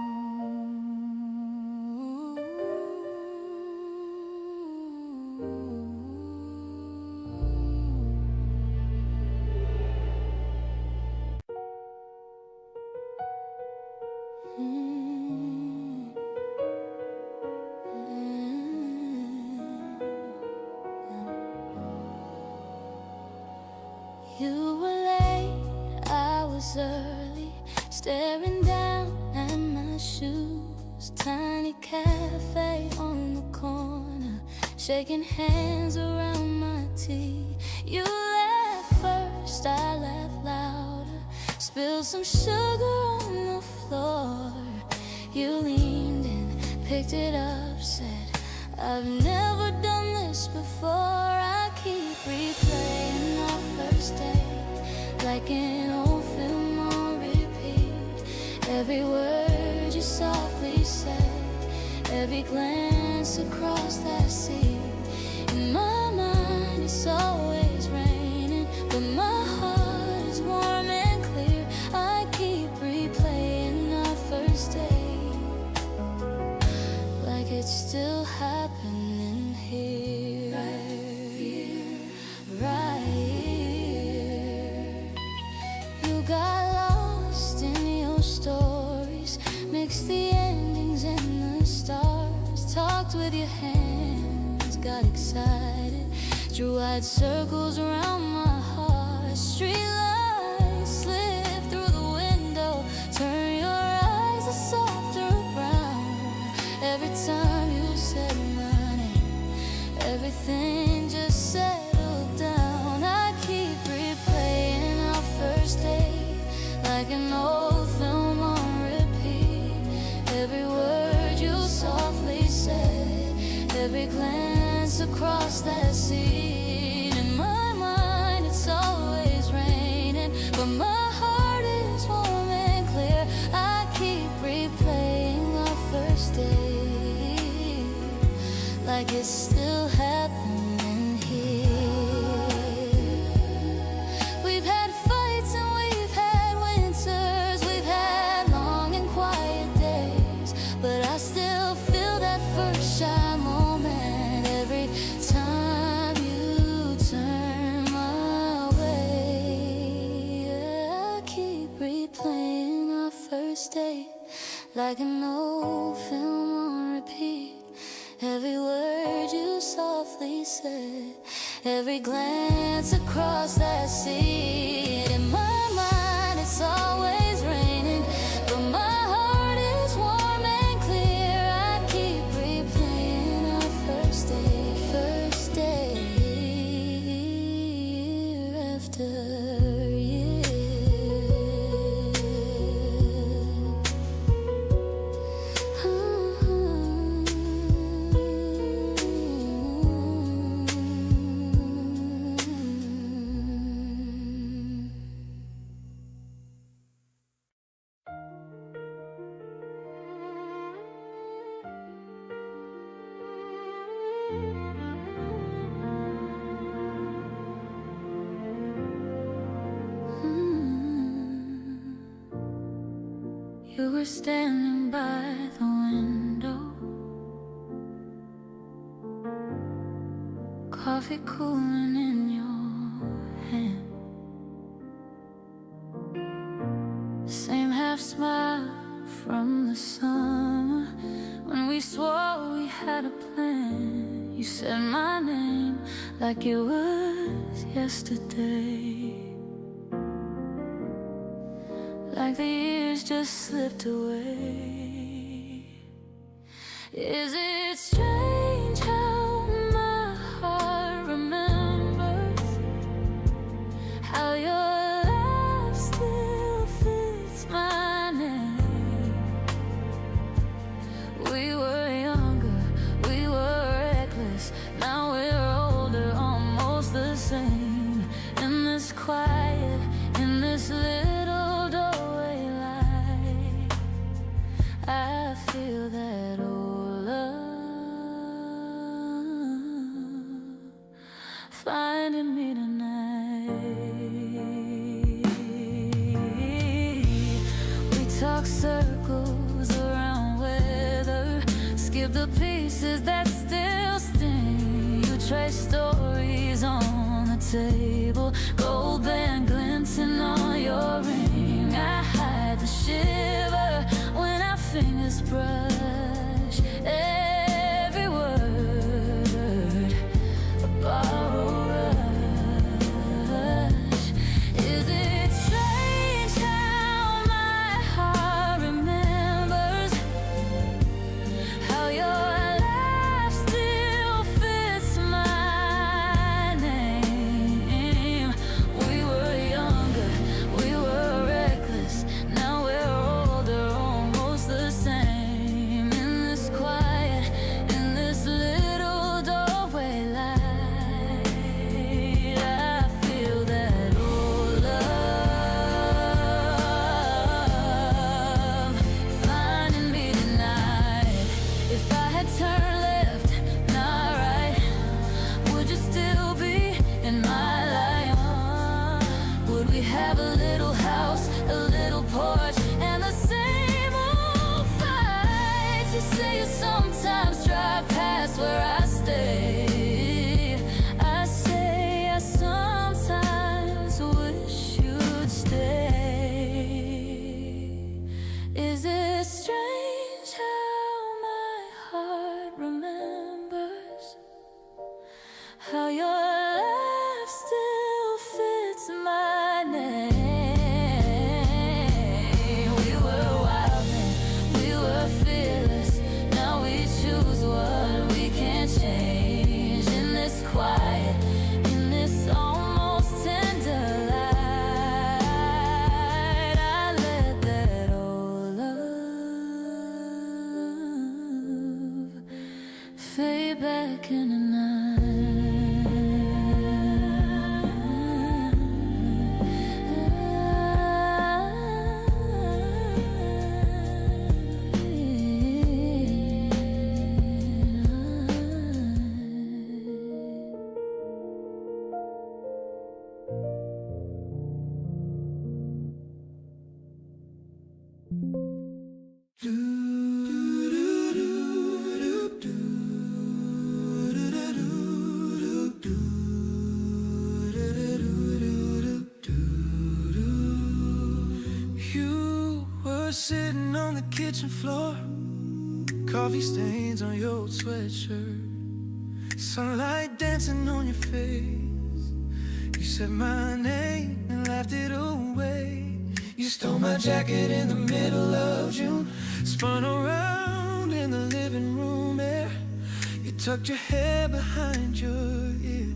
You were late, I was early, staring down at my shoes. Tiny cafe on the corner, shaking hands around my tea. You laughed first, I laughed louder, spilled some sugar on the floor. picked it up, said, I've never done this before. I keep replaying our first date like an old film on repeat. Every word you softly said, every glance across that sea. In my mind it's always raining, but my heart is warm and clear. I keep replaying our first date like it's still happening here. Right here, right here. You got lost in your stories, mixed the endings and the stars, talked with your hands, got excited, drew wide circles around my heart. Street lights slip through the window, turn your eyes a softer brown. Every time you said my name, everything just settled down. I keep replaying our first date like an old film on repeat. Every word you softly said, every glance across that scene. In my mind it's always raining, but my heart is warm and clear. I keep replaying our first date like it's still happening here. We've had fights and we've had winters, we've had long and quiet days, but I still feel that first shy moment every time you turn my way. I keep replaying our first date like an old film on repeat. Every word you softly said, every glance across that sea. In my mind it's always raining, but my heart is warm and clear. I keep replaying our first day year after year. You were standing by the window, coffee cooling in your hand. Same half smile from the summer when we swore we had a plan. You said my name like it was yesterday, like the years just slipped away. Is it strange how my heart remembers how your laugh still fits my name? We were younger, we were reckless, now we're older, almost the same. In this quiet, in this little doorway light, I feel that old love finding me tonight. We talk circles around weather, skip the pieces that still sting. You trace stories on the table, gold band glinting on your ring. I hide the shiver when our fingers brush every word, a borrowed rush. Is it strange how my heart remembers how your laugh still fits my name? We were younger, we were reckless, now we're older, almost the same. Is it strange how my heart remembers how your laugh still fits my name? We were wild then, we were fearless. Now we choose what we can't change. In this quiet, in this almost tender light, I let that old love fade back in the You were sitting on the kitchen floor, coffee stains on your old sweatshirt, sunlight dancing on your face. You said my name and laughed it away. You stole my jacket in the middle of June, spun around in the living room air. You tucked your hair behind your ear,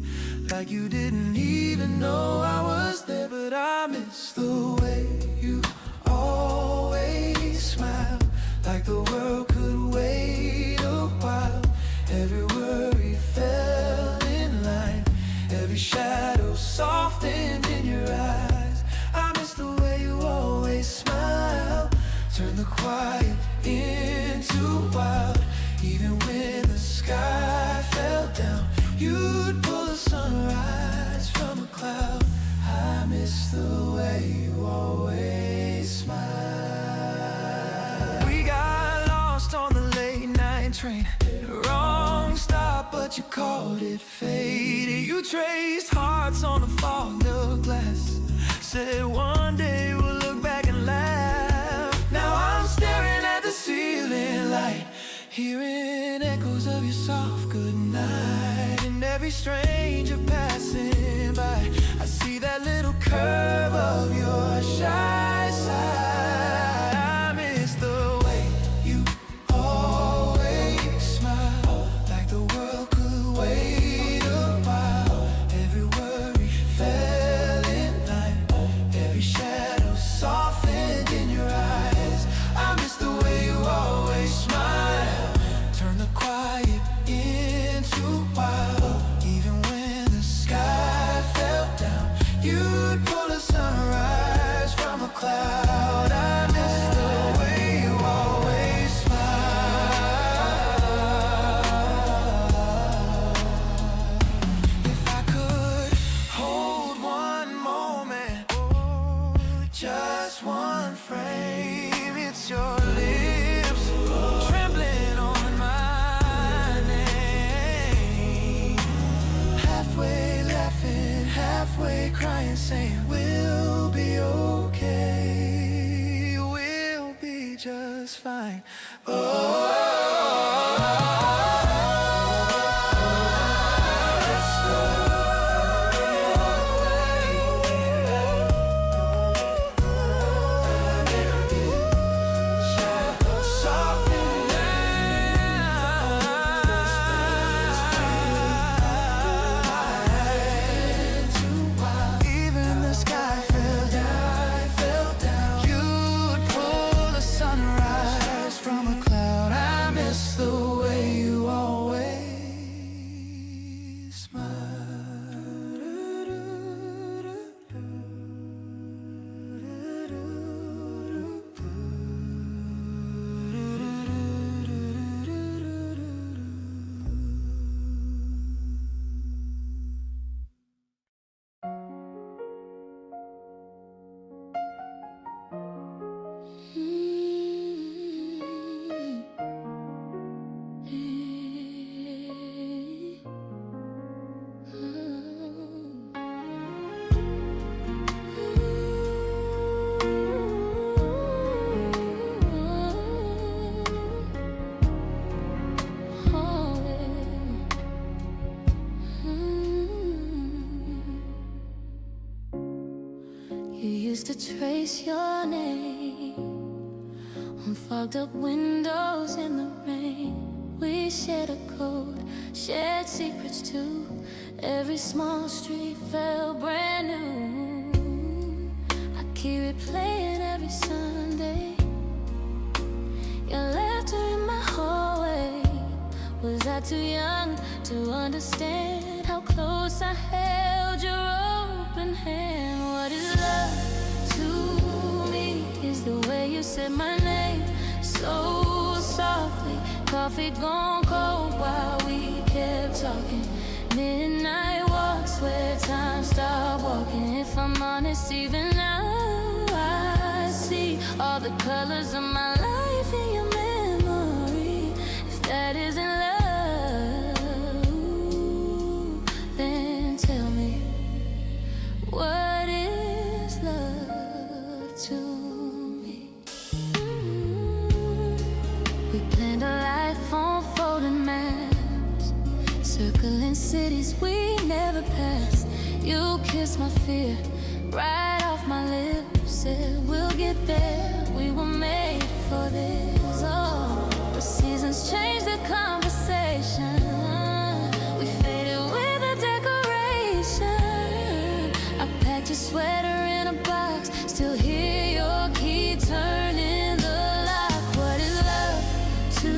like you didn't even know I was there. But I miss the way you always smile, like the world could wait a while. Every worry fell in line, every shadow softened in your eyes. I miss the way you always smile, turn the quiet into wild. Even when the sky fell down, you'd pull the sunrise from a cloud. I miss the way you always smile. We got lost on the late night train, wrong stop, but you called it fate. You traced hearts on the fogged up glass, said one day we'll look back and laugh. Now I'm staring at the ceiling light, hearing echoes of your soft goodnight. And every stranger passing by, I see that little curve of your shy side. I miss the way you always smile, like the world could wait a while. Every worry fell in line, every shadow softened in your eyes. I miss the way you always smile, turn the quiet into wild. Even when the sky fell down, you'd pull a sunrise from a cloud. I miss the way you always smile. If I could hold one moment, oh, just one frame, it's your lips trembling on my name, halfway laughing, halfway crying, saying we'll be okay, we'll be just fine. Even the sky fell down, you'd pull the sunrise from a cloud. trace your name on fogged up windows in the rain. We shared a code, shared secrets too. Every small street felt brand new. I keep replaying every Sunday. Your laughter in my hallway. Was I too young to understand how close I held your open hand? What is love to me? Is the way you said my name so softly. Coffee gone cold while we kept talking. Midnight walks where time stopped walking. If I'm honest, even now I see all the colors of my life in your memory. If that isn't love, then tell me, what is love to me? We planned a life on folding maps, circling cities we never passed. You kissed my fear right off my lips. Said we'll get there, we were made for this. Oh, the seasons changed the conversation. We faded with a decoration. I packed your sweater in a box, still hear your key turning the lock. What is love to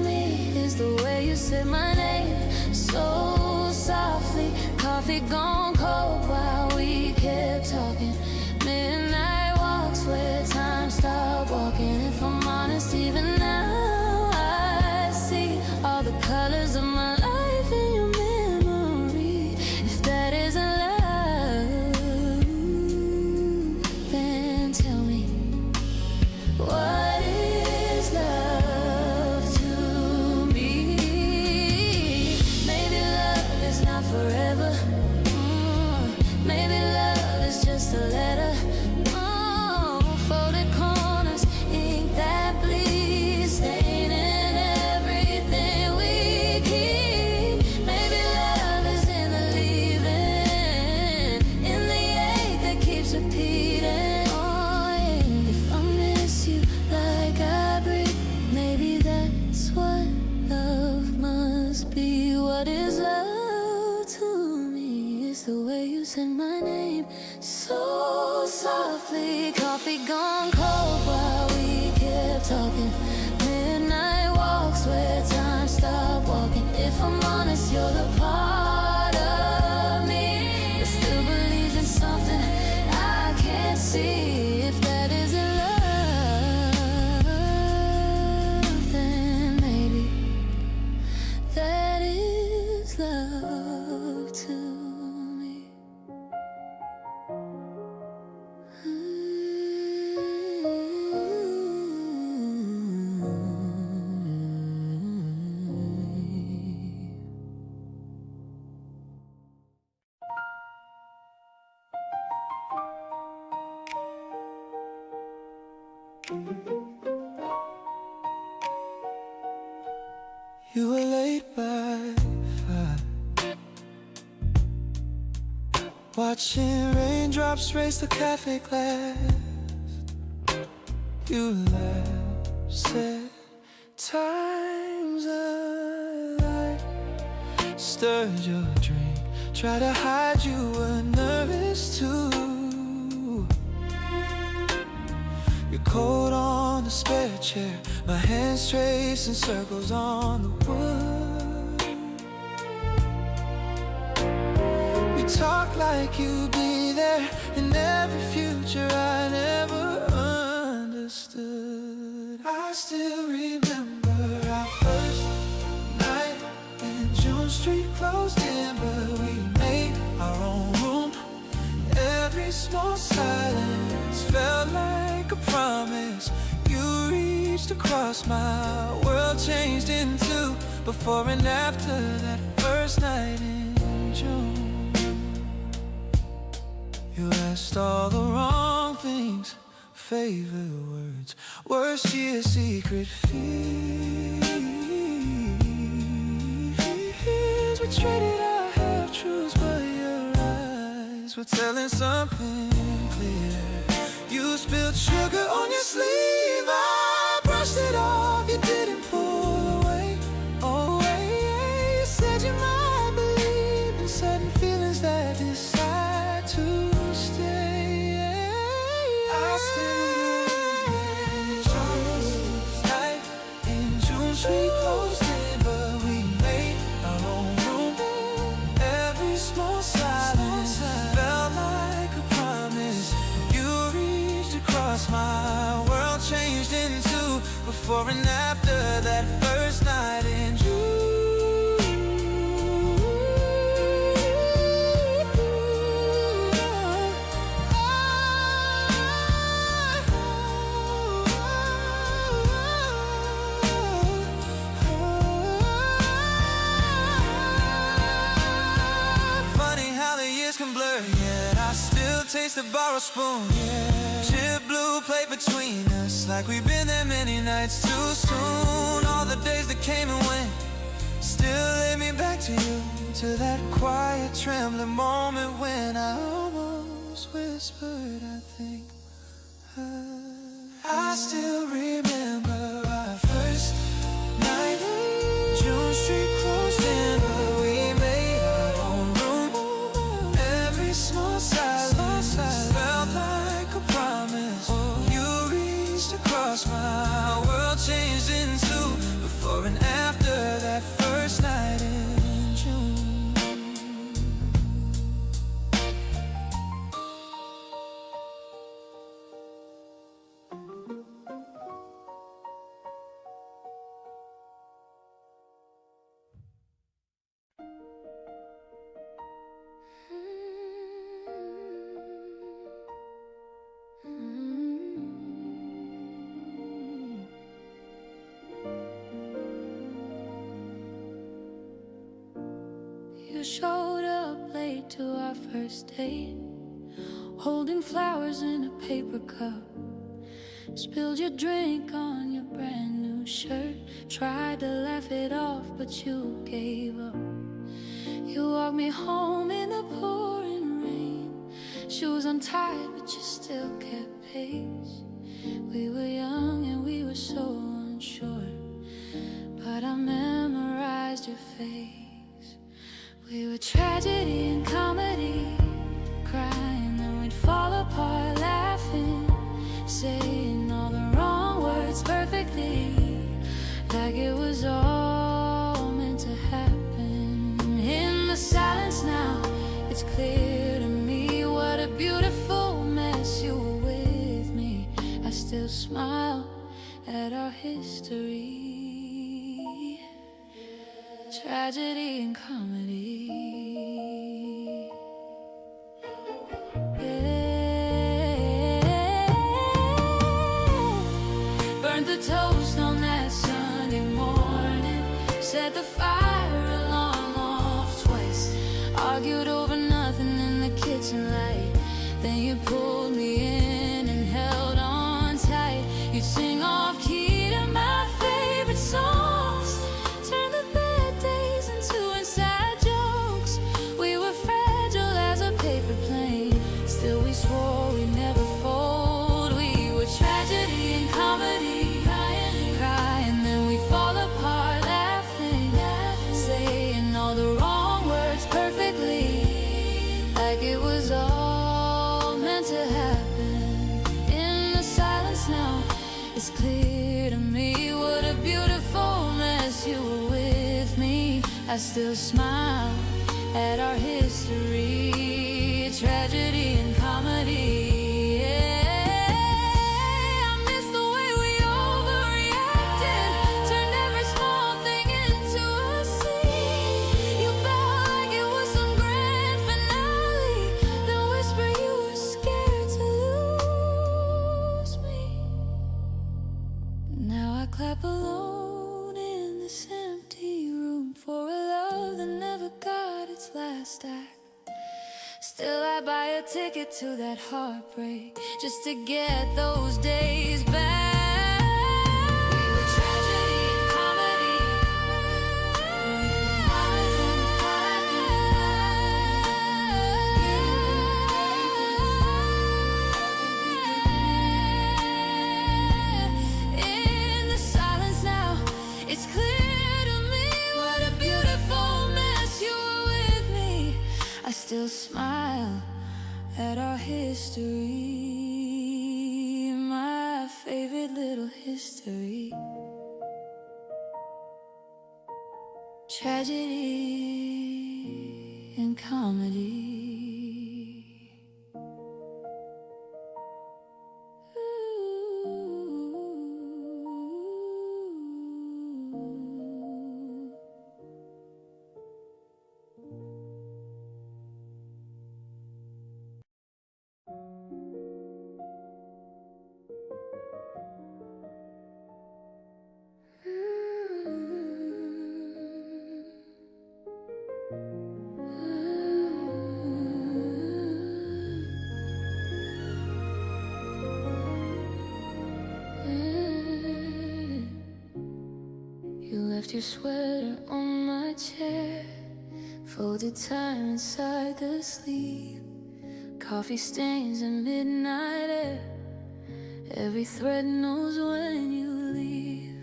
me? Is the way you said my name so softly. Coffee gone cold while we kept talking. Midnight walks where time stopped walking. If I'm honest, even now I see all the colors of my life in your memory. If that isn't love, then tell me, what is love to me? Maybe love is not forever. Maybe love is just a letter. Folded corners, ink that bleeds, staining everything we keep. Maybe love is in the leaving, in the ache that keeps repeating. Oh yeah. If I miss you like I breathe, maybe that's what love must be. What is love to me? It's the way you said my name so softly. Coffee gone cold while we kept talking. Midnight walks where time stopped walking. If I'm honest, you're the part of me that still believes in something I can't see. If that isn't love, then maybe that is love to me. You were late by 5, watching raindrops race the cafe glass. You laughed, said, time's alive. Stirred your drink, tried to hide you were nervous too. Your coat on the spare chair, my hands tracing circles on the wood. We talk like you'd be there in every future I never understood. I still remember our first night when June Street closed in, but we made our own room. Every small silence felt like a promise. You reached across my world, changed in two, before and after that first night in June. You asked all the wrong things, favorite words, worst year secret fears. We traded our half-truths, but your eyes were telling something clear. You spilled sugar on your sleeve, I brushed it off, you didn't pull away. Oh, you said you might believe in certain feelings that decide to stay. I still night in June Street closed in, but we made our own room. Every small silence felt like a promise. You reached across my world, changed into before and after that first night in June. Can blur, yet I still taste the borrowed spoon. Chip blue plate between us, like we've been there many nights too soon. All the days that came and went still led me back to you, to that quiet, trembling moment when I almost whispered, I think I still remember our first night. June Street closed in, but we made our own room. Every small silence felt like a promise. You reached across my world, changed into before and after that first night in June. You showed up late to our first date, holding flowers in a paper cup. Spilled your drink on your brand new shirt. Tried to laugh it off, but you gave up. You walked me home in the pouring rain, shoes untied, but you still kept pace. We were young and we were so unsure, but I memorized your face. We were tragedy and comedy, crying, then we'd fall apart laughing, saying all the wrong words perfectly, like it was all meant to happen. In the silence now, it's clear to me what a beautiful mess you were with me. I still smile at our history. Tragedy and comedy. Yeah. Burnt the toast on that Sunday morning, set the fire alarm off twice, argued over nothing in the kitchen light. Then you pulled me in and held on tight. You'd sing off key to my favorite songs, turn the bad days into inside jokes. We were fragile as a paper plane, still we swore we'd never fold. We were tragedy and comedy, crying, then we fall apart laughing, saying all the wrong words perfectly, like it was all meant to happen. In the silence now, it's clear to me what a beautiful mess you were with me. I still smile at our history, tragedy and comedy. Yeah, I miss the way we overreacted, turned every small thing into a scene. You felt like it was some grand finale, then whisper you were scared to lose me. Now I clap alone in this empty room for a love that never got its last act. Still I buy a ticket to that heartbreak just to get those days back. We were tragedy and comedy, smile at our history, my favorite little history. Tragedy and comedy. You left your sweater on my chair, folded time inside the sleeve, coffee stains and midnight air. Every thread knows when you leave.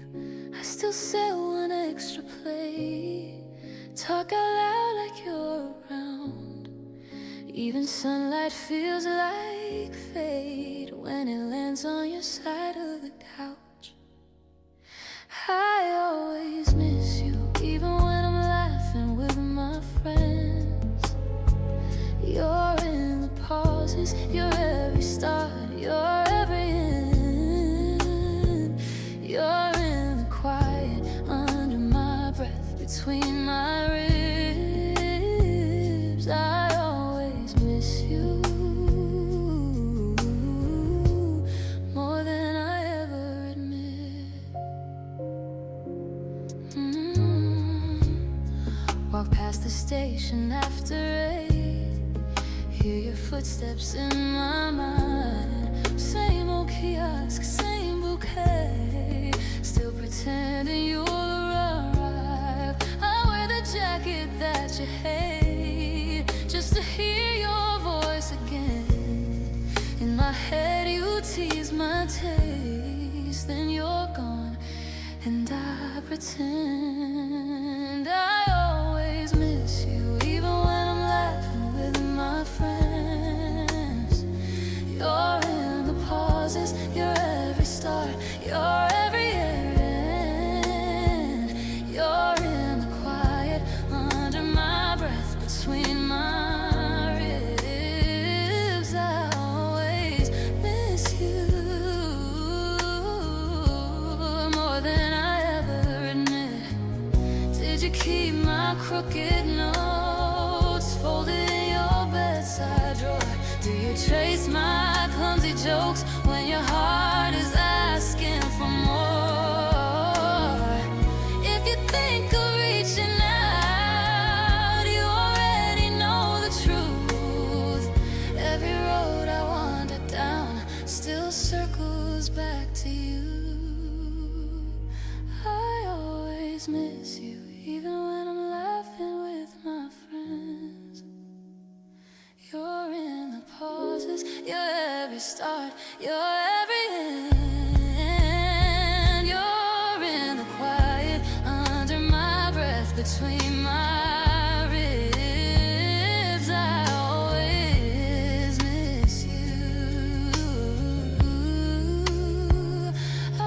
I still sell one extra plate, talk out loud like you're around. Even sunlight feels like fate when it lands on your side of the couch. I always miss you, even when I'm laughing with my friends. You're in the pauses, you're every start, you're every end. You're in the quiet, under my breath, between my ribs. I always miss you more than I ever admit. Walk past the station after 8, hear your footsteps in my mind. Same old kiosk, same bouquet, still pretending you'll arrive. I wear the jacket that you hate, just to hear your voice again. In my head you tease my taste, then you're gone and I pretend. I always miss you, even when I'm laughing with my friends. You're in the pauses, you're every start, you're every end. You're in the quiet, under my breath, between my ribs. I always miss you more than I ever admit. Did you keep my crooked notes folded in your bedside drawer? Do you trace my clumsy jokes when your heart is asking for more? If you think of reaching out, you already know the truth. Every road I wander down still circles back to you. I always miss you, even when I'm laughing with my friends. You're in the pauses, you're every start, you're every end. You're in the quiet, under my breath, between my ribs. I always miss you. I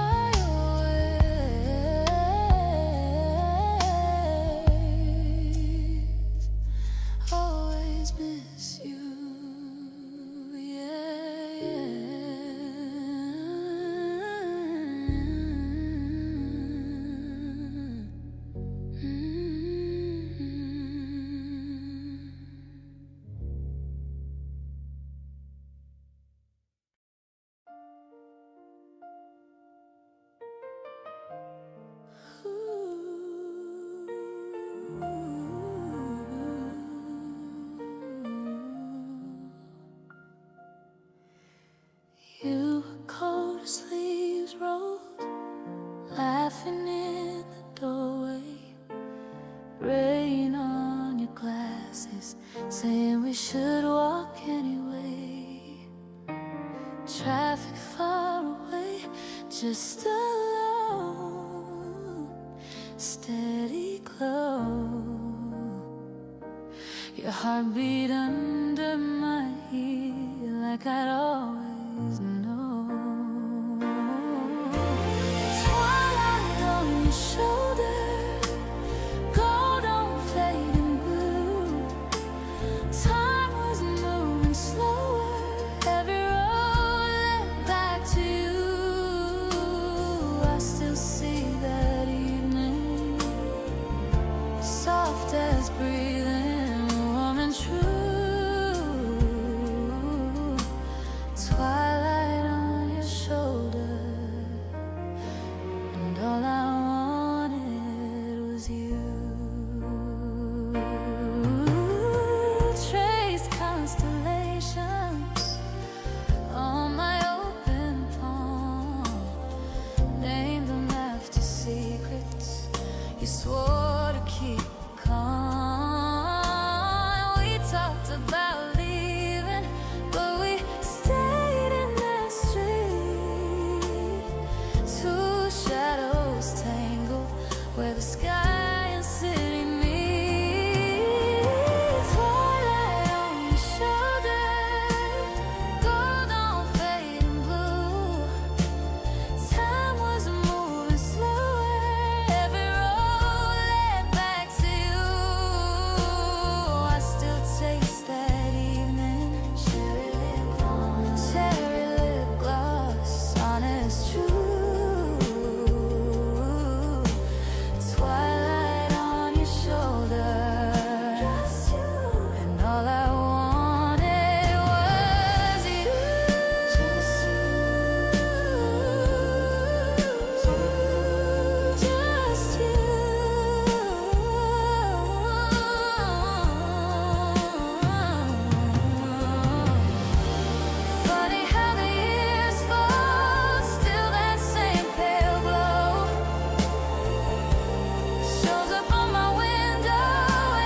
always miss you. You were cold, sleeves rolled, laughing in the doorway. Rain on your glasses, saying we should walk anyway. Traffic far away, just alone, steady glow. Your heartbeat under my heel like I'd always known. Twilight on your shoulder, gold on fading blue. Time was moving slower, every road led back to you. I still see that evening, soft as breathing, warm and true. Twilight on your shoulder, and all I wanted was you. Traced constellations on my open palm, named them after secrets you swore to keep calm. We talked about leaving, but we stayed in that street. Two shadows tangled where the sky and city meet. Twilight on your shoulder, gold on fading blue. Time was moving slower, every road led back to you. I still taste that evening, cherry lip gloss, honest truth. Twilight on your shoulder, and all I wanted was you. Just you. Funny how the years fall, still that same pale glow shows up on my window,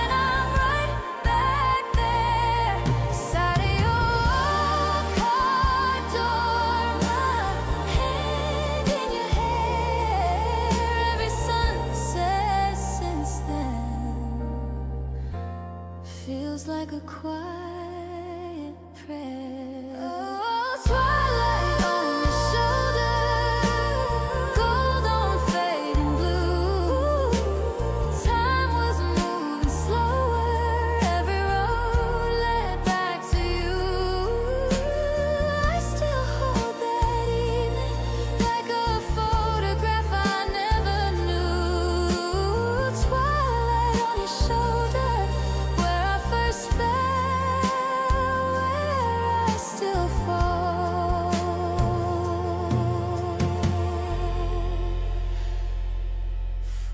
and I'm right back there, side of your car door, my hand in your hair. Every sunset since then feels like a quiet prayer. Oh, twilight on your shoulder, gold on fading blue. Time was moving slower, every road led back to you. I still hold that evening like a photograph I never knew. Twilight on your shoulder, where I first fell, where I still fall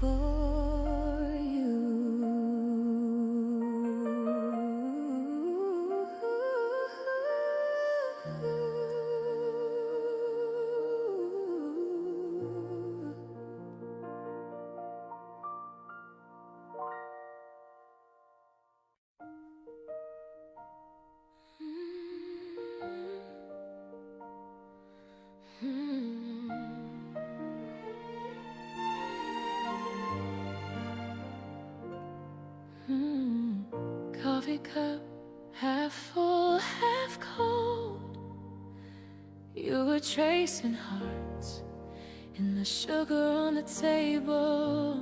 for you. Coffee cup, half full, half cold. You were tracing hearts in the sugar on the table.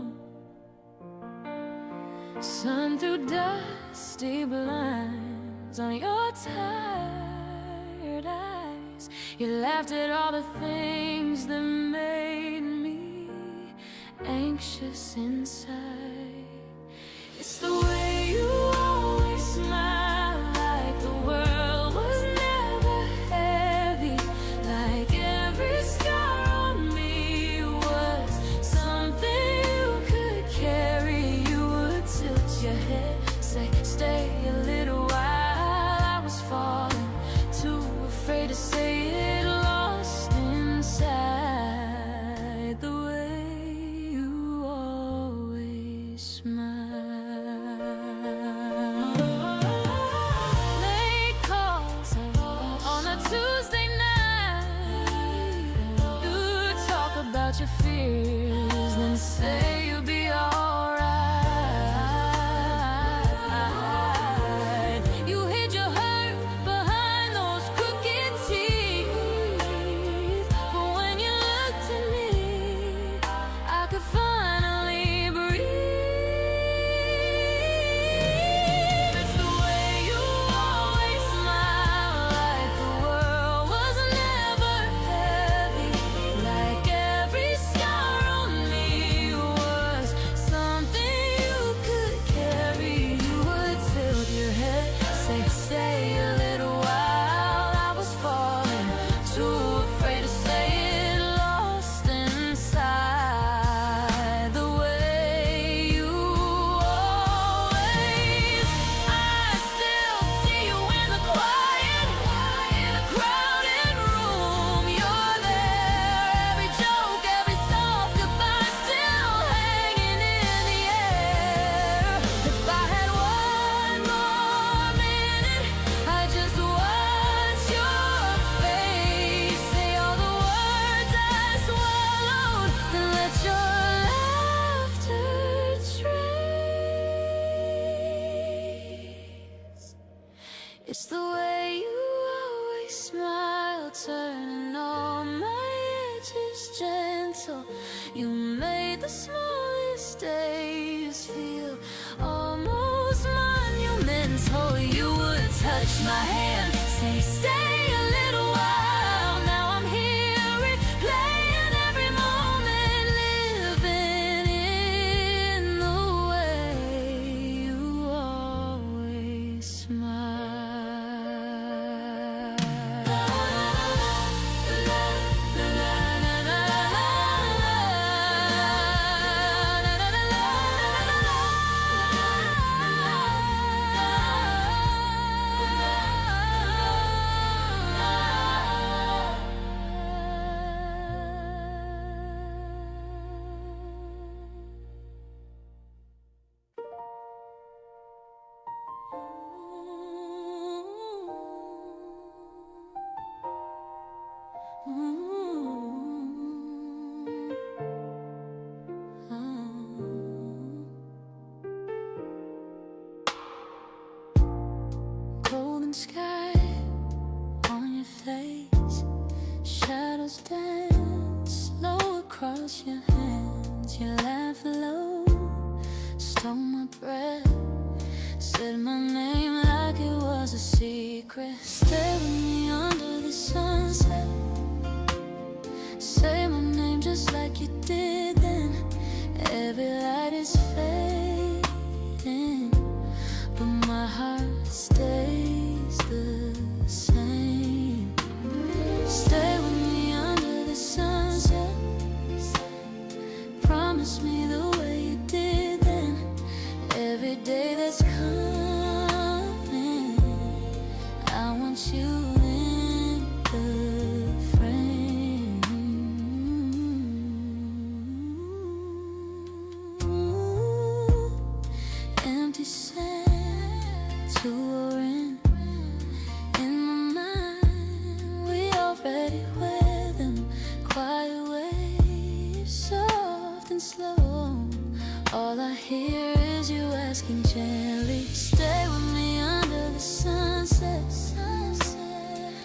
Sun through dusty blinds on your tired eyes. You laughed at all the things that made me anxious inside. It's the way you always smile, like the world was never heavy, like every scar on me was something you could carry. You would tilt your head, say, stay a little while. I was falling, too afraid to say it, lost inside the way you always smile. Late calls on a Tuesday night. You talk about your fears, then say you'll be alright. You made the smallest days feel almost monumental. You would touch my hand, say stay a little while. Now I'm here replaying every moment, living in the way you always smile. Golden sky on your face, shadows dance slow across your hands. You laugh low, stole my breath, said my name like it was a secret. Stay with me under the sunset, say my name just like you did then. Every light is fading, but my heart stays the same. Stay with me under the sunset, promise me the way you did then. Every day that's coming, I want you in the frame. Empty sand to a rim. In my mind, we already wear them. Quiet waves, soft and slow. All I hear is you asking gently, stay with me under the sunset.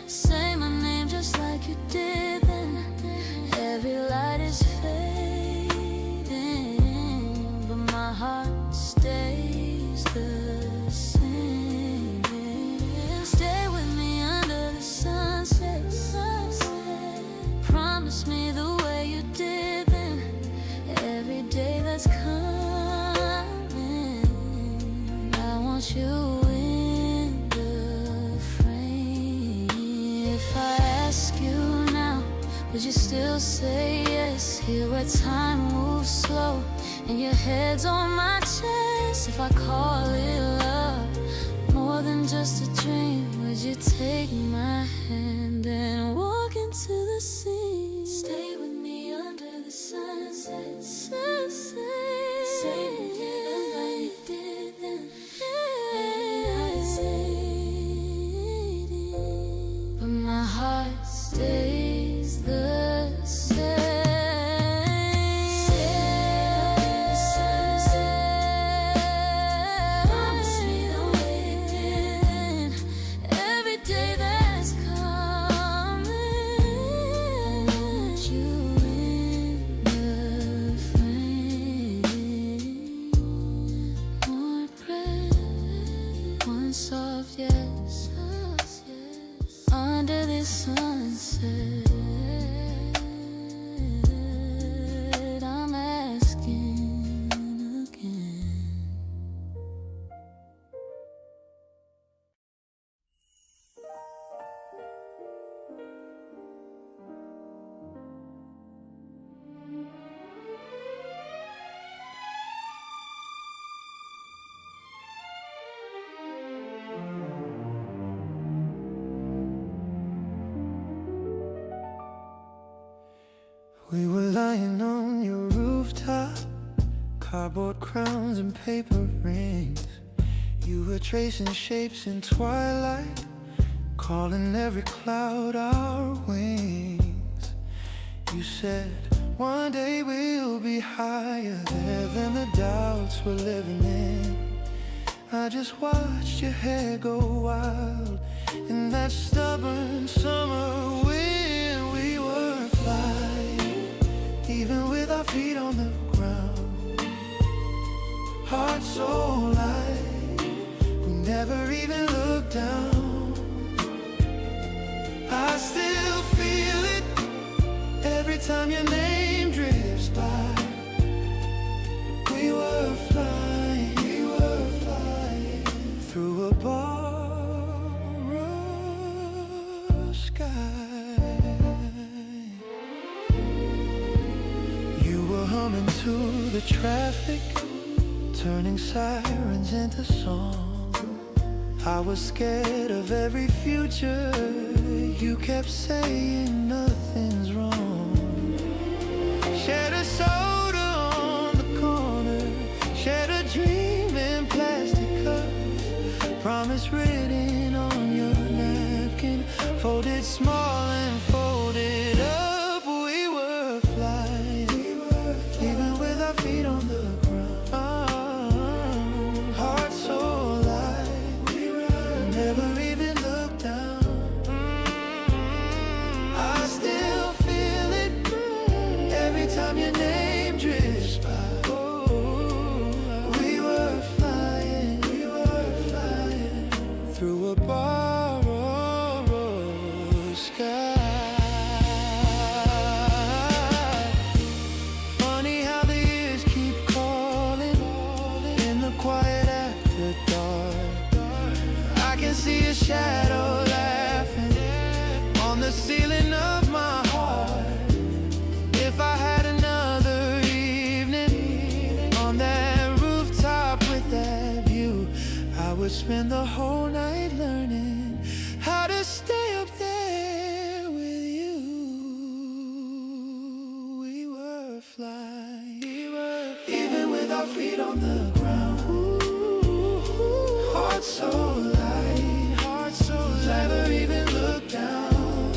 Say my name just like you did then. Every light is fading, but my heart stays the same. Stay with me under the sunset, promise me the way you did then. Every day that's coming, I want you in the frame. If I ask you now, would you still say yes? Here where time moves slow and your head's on my chest. If I call it love, more than just a dream, would you take my hand and walk into the sea? Stay with me under the sunset, sunset. Say it like you did then. But my heart stays the same. Promise me the way you did then. Every day that's coming, I want you in the frame. More breath, one soft yes, under this sunset. I'm asking again. We were lying on your rooftop, cardboard crowns and paper rings. You were tracing shapes in twilight, calling every cloud our wings. You said one day we'll be higher there than the doubts we're living in. I just watched your hair go wild in that stubborn summer wind. We were flying, even with our feet on the ground. Heart so light, we never even look down. I still feel it every time your name drifts by. We were flying through a borrowed sky. You were humming to the traffic, turning sirens into song. I was scared of every future. You kept saying nothing's wrong. Shared a soda on the corner, shared a dream in plastic cups. Promise written on your napkin, folded small and folded up. We were flying, even with our feet on the ground. Heart so light, never even looked down. I still feel it every time your name drifts by. We were flying through a borrowed sky. Funny how the years keep calling in the quiet after dark. I can see a shadow laughing on the ceiling of my heart. If I had another evening on that rooftop with that view, I would spend the whole night learning how to stay up there with you. We were flying, even with our feet on the ground. Heart so light, never even look down.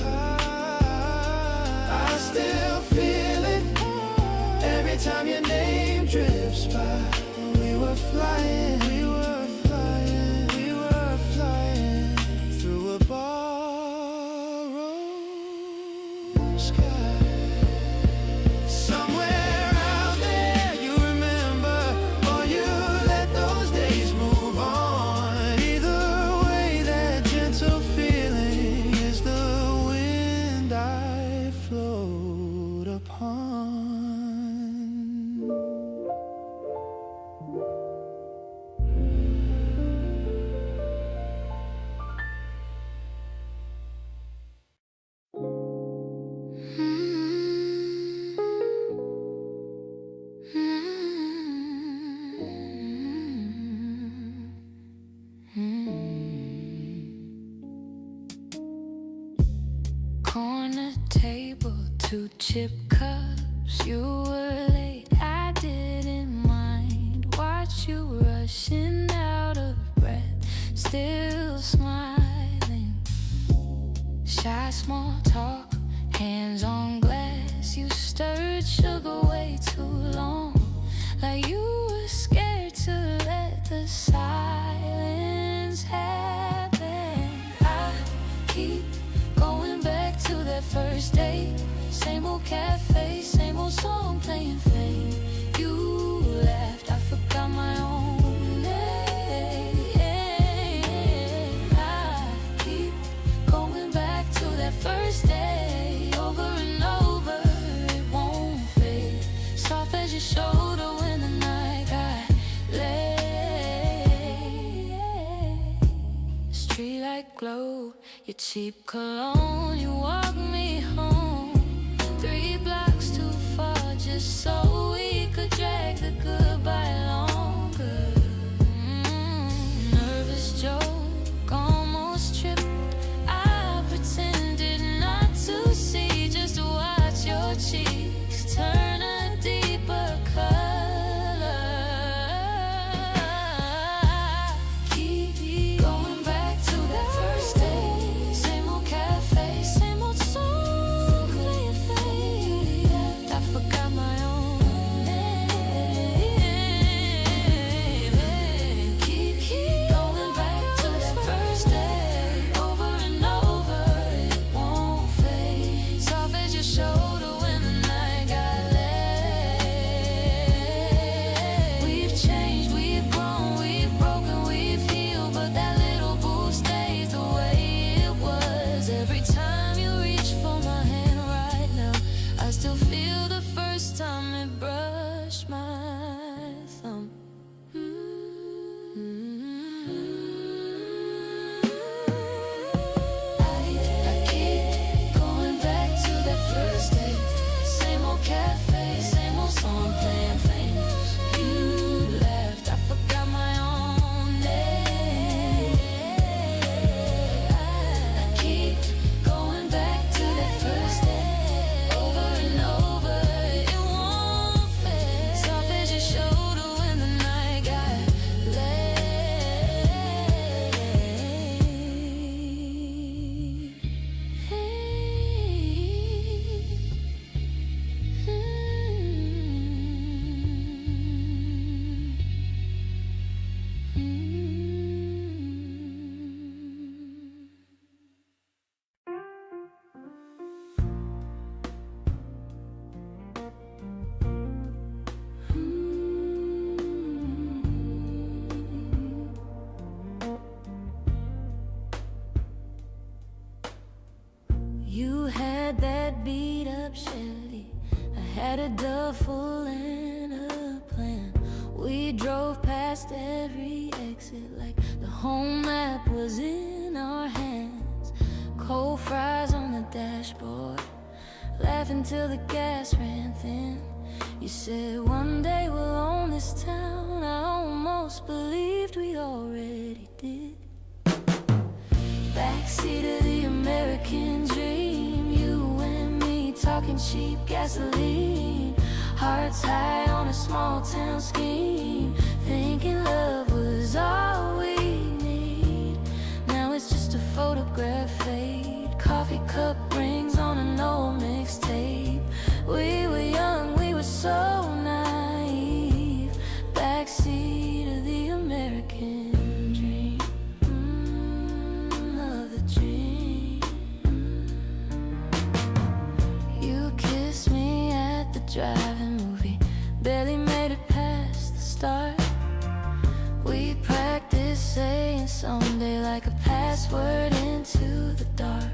I still feel it every time your name drifts by. We were flying through a borrowed sky. Somewhere out there you remember, or you let those days move on. Either way, that gentle feeling is the wind I float upon. Corner table, 2 chip cups. You were late, I didn't mind. Watch you rushing out of breath, still smiling. Shy small talk, hands on glass. You stirred sugar way too long, like you were scared to let the silence happen. I keep going back to that first date. Same old cafe, same old song playing fade. You left, I forgot my own name. I keep going back to that first day, over and over, it won't fade. Soft as your shoulder when the night got late. Street light glow, your cheap cologne. You walk me home, 3 blocks too far, just so we could drag the goodbye longer. Nervous joke, almost tripped. I pretended not to see, just to watch your cheeks turn a deeper color. Keep going back to that first day. Same old cafe, same old song playing fade. I forgot my own brush my thumb. I keep going back to that first day. Same old cafe, same old song playing famous. You left, I forgot my own name. I keep going back to that first day. Over and over, it won't fade. Soft as your shoulder when the night got late. You had that beat up Chevy, I had a duffel and a plan. We drove past every exit like the home map was in our hands. Cold fries on the dashboard, laughing till the gas ran thin. You said one day we'll own this town. I almost believed we already did. Backseat of the American dream, you and me talking cheap gasoline. Hearts high on a small town scheme, thinking love was all we need. Now it's just a photograph fade, coffee cup rings on an old mixtape. We were young, we were so naive. Backseat of the American dream. Of the dream. You kissed me at the drive-in movie, barely made it past the start. We practiced saying someday like a password into the dark.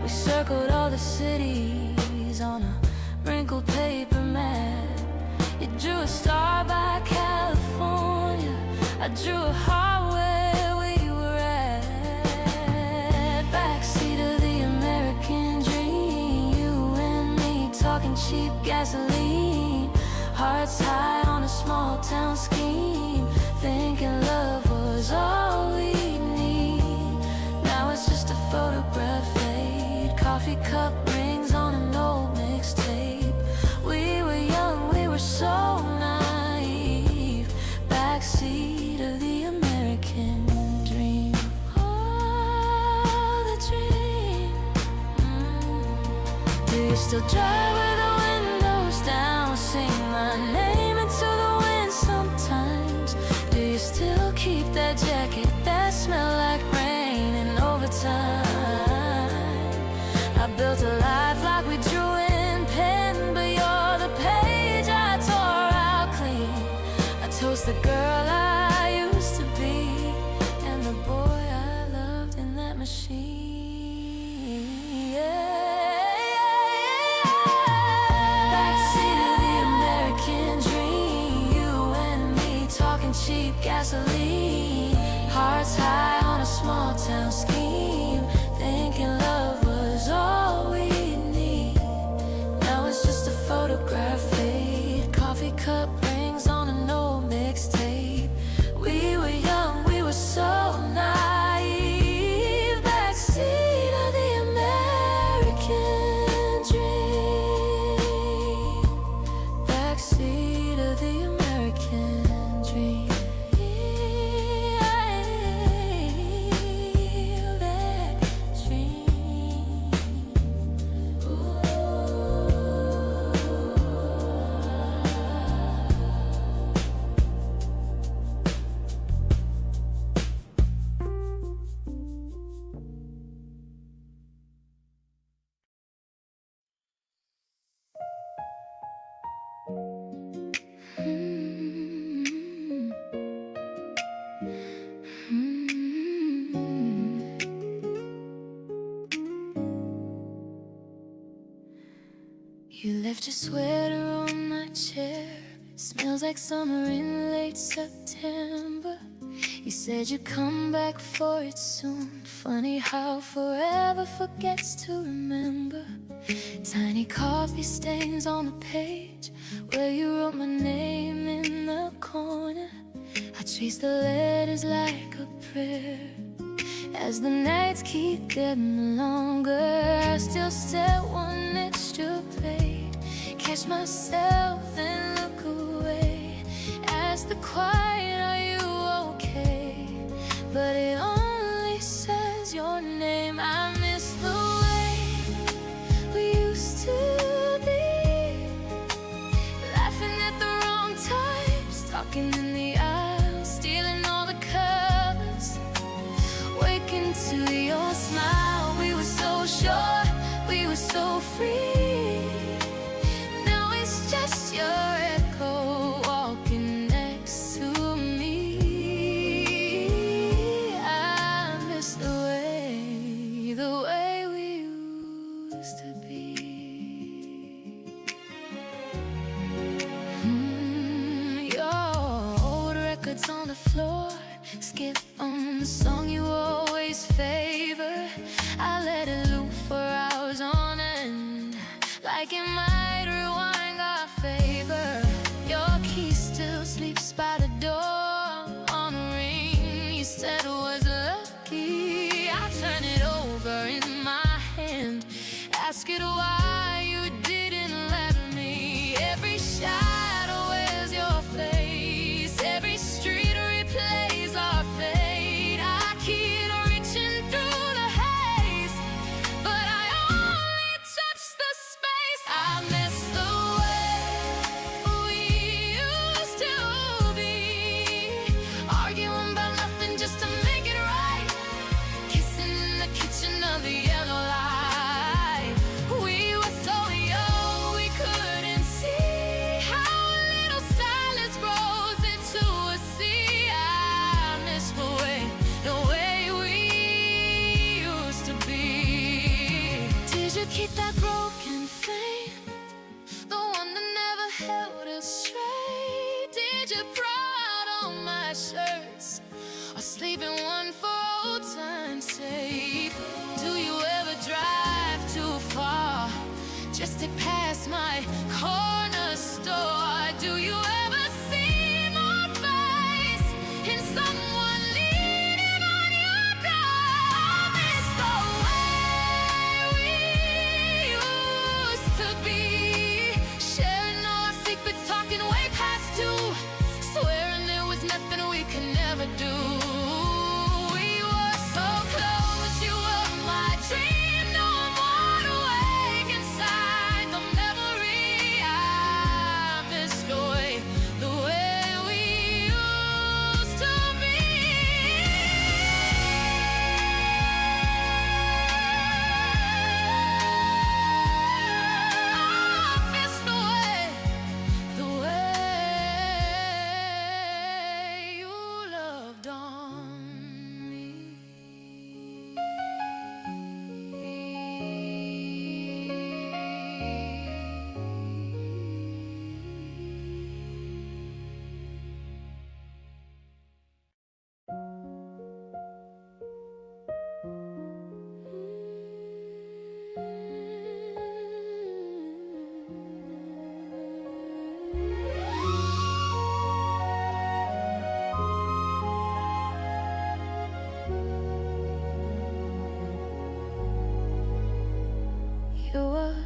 We circled all the cities on a wrinkled paper map. You drew a star by California, I drew a heart where we were at. Backseat of the American dream, you and me talking cheap gasoline. Hearts high on a small town scheme, thinking love was all we need. Now it's just a photograph fade, coffee cup rings on an old mixtape. We were young, we were so naive. Backseat of the American dream. Oh, the dream. Do you still drive with the windows down? Sing my name into the wind sometimes. Do you still keep that jacket that smell like rain and overtime? I built a life like we drew in pen, but you're the page I tore out clean. I toast the girl I used to be and the boy I loved in that machine. Backseat of the American dream, you and me talking cheap gasoline. Hearts high on a small town scheme, thinking love was all we need. Now it's just a photograph fade, coffee cup rings on an old mixtape. We were young, we were so naive. Backseat of the American dream. Backseat of the American dream. That dream. You left your sweater on my my chair. Smells like summer in late September. You said you'd come back for it soon. Funny how forever forgets to remember. Tiny coffee stains on the page where you wrote my name in the corner. I trace the letters like a prayer. As the nights keep getting longer, I still stare one extra page. Catch myself and look away. Ask the quiet, are you okay? But it only says your name. I miss the way we used to be, laughing at the wrong times, talking in the aisle, stealing all the colors, waking to your smile. We were so sure, we were so free. Now it's just your echo walking next to me. I miss the way we used to be. Your old records on the floor, skip on the song you always favor. I let it loop for hours on end, like it might rewind our favor. Your key still sleeps by the door on a ring you said was lucky. I turn it over in my hand, ask it why you didn't let me. Every shadow wears your face, every street replays our fate. I keep reaching through the haze, but I only touch the space. I miss the way we used to be, arguing about nothing just to make it right, kissing in the kitchen of the yellow light. We were so young, we couldn't see how a little silence grows into a sea. I miss the way we used to be. Did you keep that broken flame, the one that never held us straight? Did you pride on my shirts, or sleep in one for old time's sake? Do you ever drive too far just to pass my corner store? Do you ever see my face in someone leaning on your door? I miss the way we used to be, sharing all our secrets, talking way past two, swearing there was nothing we could never do. We were so close, you were my dream. No, I'm wide awake inside the memory. I miss the way we used to be. I miss the way you loved on me. You were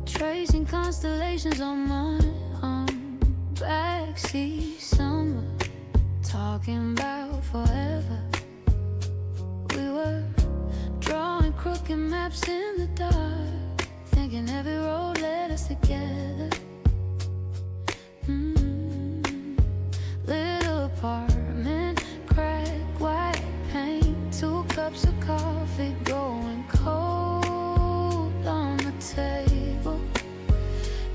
tracing constellations on my backseat summer, talking about forever. We were drawing crooked maps in the dark, thinking every road led us together. Little apartment, crack white paint, 2 cups of coffee going cold on the table.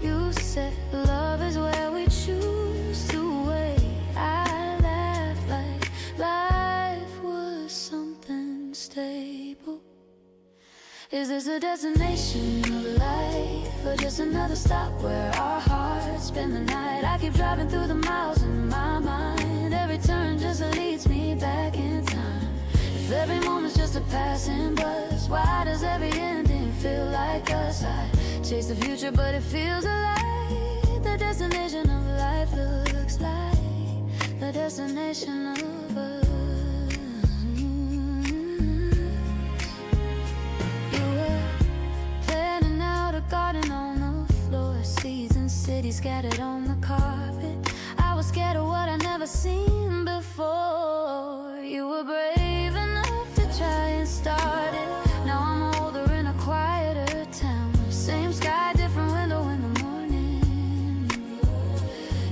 You said love is where we choose to wait. I laughed like life was something stable. Is this a destination of life, or just another stop where our hearts spend the night? I keep driving through the miles in my mind. Every turn just leads me back in time. If every moment's just a passing buzz, why does every ending feel like us? I chase the future, but it feels alive. The destination of life looks like the destination of us. Garden on the floor, seeds and cities scattered on the carpet. I was scared of what I'd never seen before. You were brave enough to try and start it. Now I'm older in a quieter town. Same sky, different window in the morning.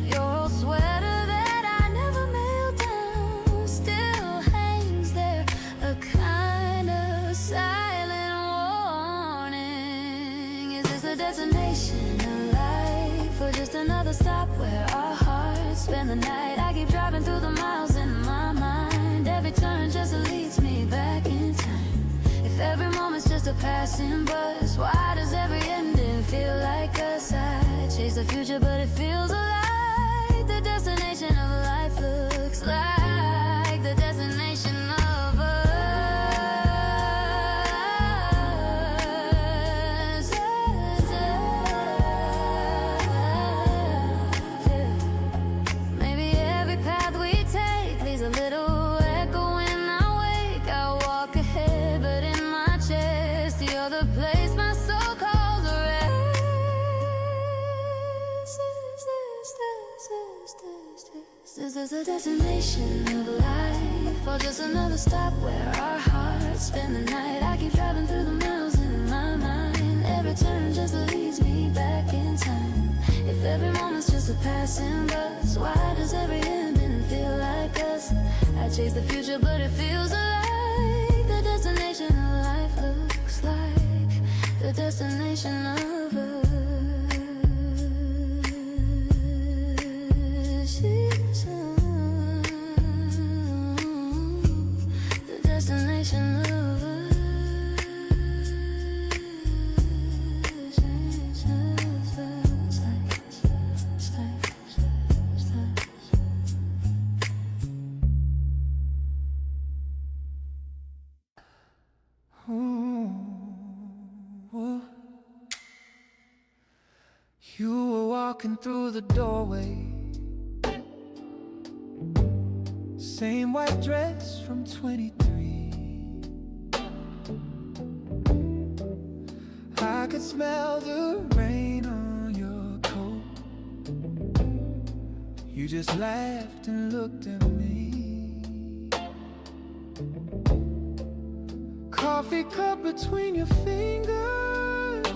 Your old sweater that I never mailed down still hangs there, a kind of silent warning. Is this a destination of life, or just another stop where our hearts spend the night? I keep driving through the miles in my mind. Every turn just leads me back in time. If every moment's just a passing buzz, why does every ending feel like us? I chase the future, but it feels alive. The destination of life looks like the destination of us. Maybe every path we take leaves a little echo when I wake. I walk ahead, but in my chest, the other place my soul calls rest. Is this a destination of life, or just another stop where our hearts spend the night? I keep driving through the miles in my mind. Every turn just leads me back in time. If every moment's just a passing buzz, why does every ending feel like us? I chase the future, but it feels alive. The destination of life looks like the destination of us. The destination of us. Ooh. You were walking through the doorway, same white dress from 23. I could smell the rain on your coat. You just laughed and looked at me. Coffee cup between your fingers,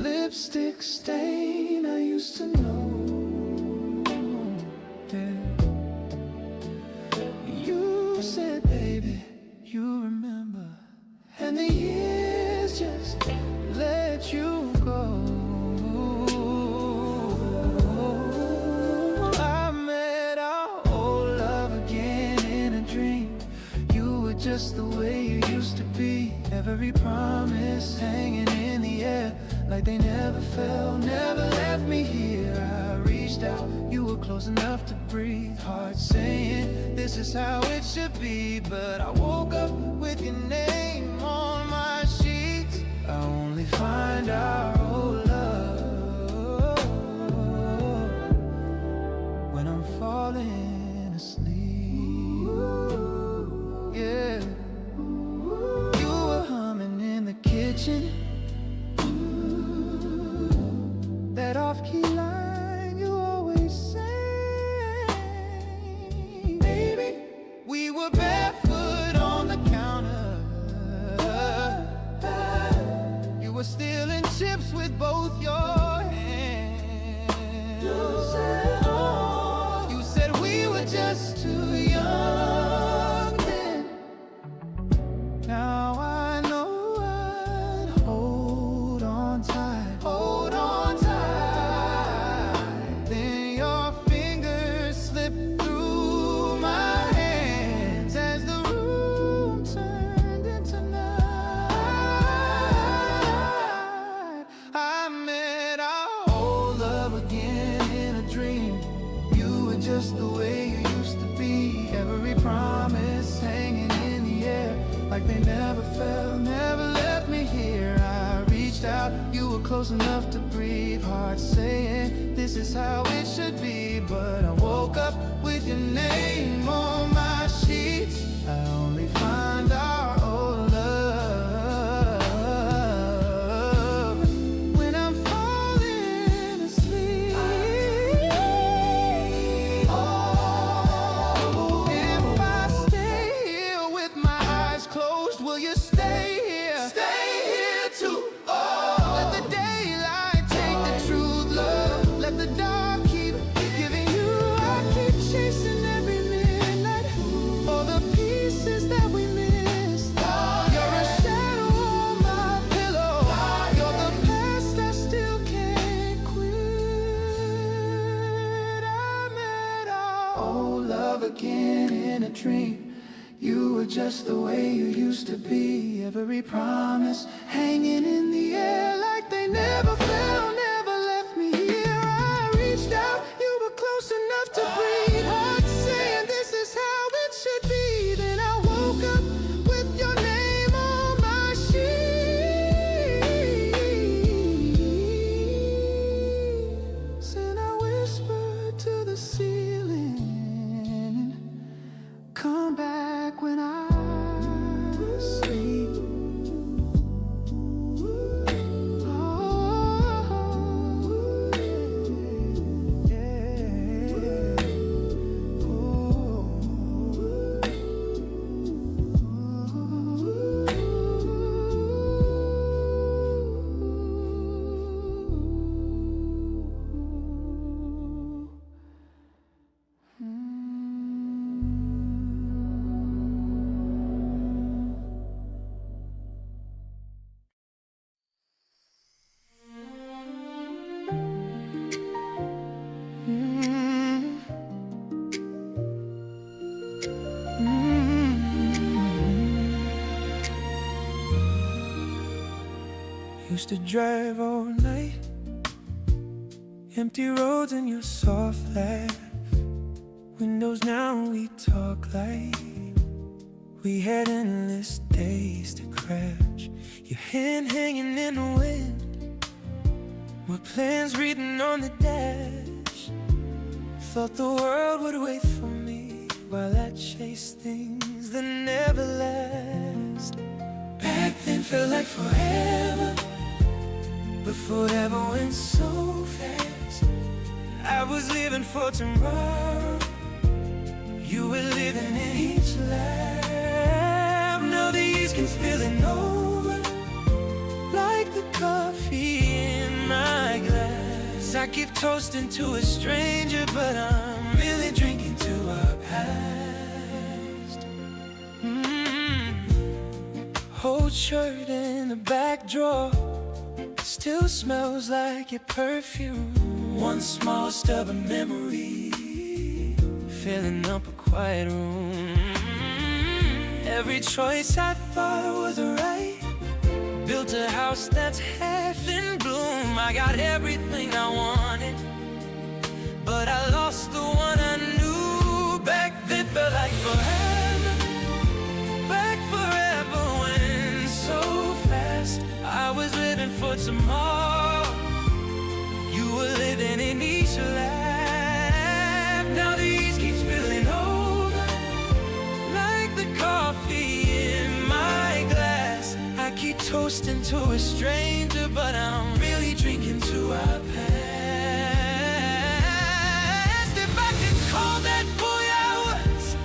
lipstick stain I used to know. Yeah. You said, baby, you remember, and the years just let you go. I met our old love again in a dream. You were just the way you used to be. Every promise hanging in the air, like they never fell, never left me here. I reached out, you were close enough to breathe. Heart saying this is how it should be, but I woke up with your name on my sheets. I only find our old love when I'm falling asleep. Yeah. You were humming in the kitchen, that off-key line you always sang. Baby, we were barefoot on the counter, love again in a dream. You were just the way you used to be. Every promise hanging in the air, like they never fell, never left me here. I reached out, you were close enough to breathe. Heart saying this is how it should be, but I woke up with your name on my sheets. I only find our old love when I'm falling asleep. Oh, if I stay here with my eyes closed, will you stay here? Stay here too. Oh, let the daylight take the truth, love. Let the dark keep giving you. I keep chasing every midnight for the pieces that we missed. You're a shadow on my pillow. You're the past I still can't quit. I met our old love again in a dream. You were just the way you used to be. Every promise hanging in the air, like they never fell, never left me here. I reached out, you were close enough to breathe. Heart saying this is how it should be. Then I woke up with your name on my sheets. And I whispered to the ceiling, come back when I sleep. Oh, yeah. Used to drive all night, empty roads and your soft laugh. Windows down, we talk like we had endless days to crash. Your hand hanging in the wind, my plans written on the dash. Thought the world would wait for me while I chased things that never last. Back then felt like forever, but forever went so fast. I was living for tomorrow, you were living in each laugh. Now the years can spilling over like the coffee in my glass. I keep toasting to a stranger, but I'm really drinking to our past. Old shirt in the back drawer still smells like your perfume. One small stubborn memory filling up a quiet room. Every choice I thought was right, built a house that's half in bloom. I got everything I wanted, but I lost the one I knew. Back then felt like forever, back forever went so fast. I was living for tomorrow, you were living in each laugh. Now these keep spilling over like the coffee in my glass. I keep toasting to a stranger, but I'm really drinking to our past. If I could call that boy I was,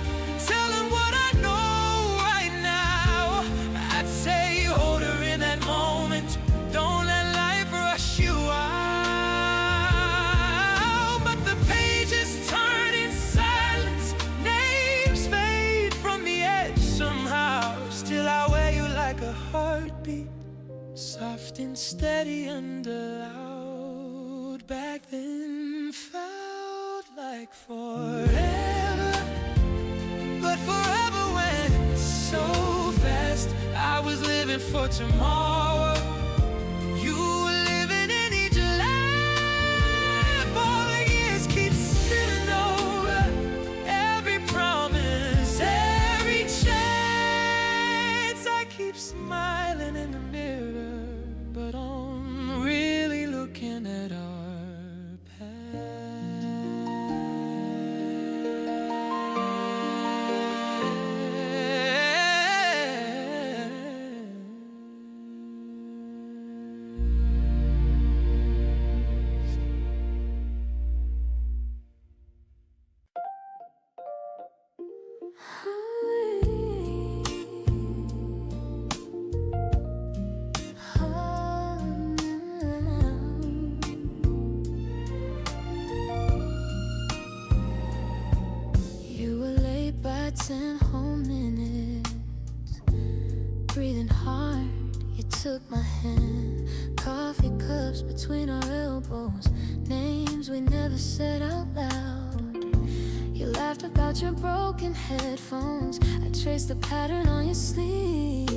tell him what I know right now, I'd say hold her in that moment, don't let life rush you out. But the pages turn in silence, names fade from the edge somehow. Still I wear you like a heartbeat, soft and steady and loud. Back then felt like forever, but forever went so fast. I was living for tomorrow, you were living in each life. 10 whole minutes. Breathing hard, you took my hand. Coffee cups between our elbows. Names we never said out loud. You laughed about your broken headphones. I traced the pattern on your sleeve.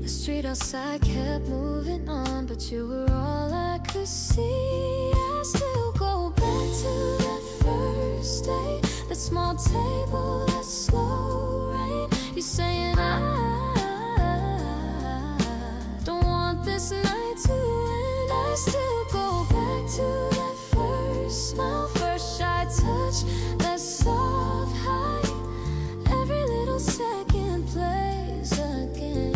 The street outside kept moving on, but you were all I could see. I still go back to that first date, that small table, that slow rain. You saying I don't want this night to end. I still go back to that first smile, first shy touch, that soft high. Every little second plays again.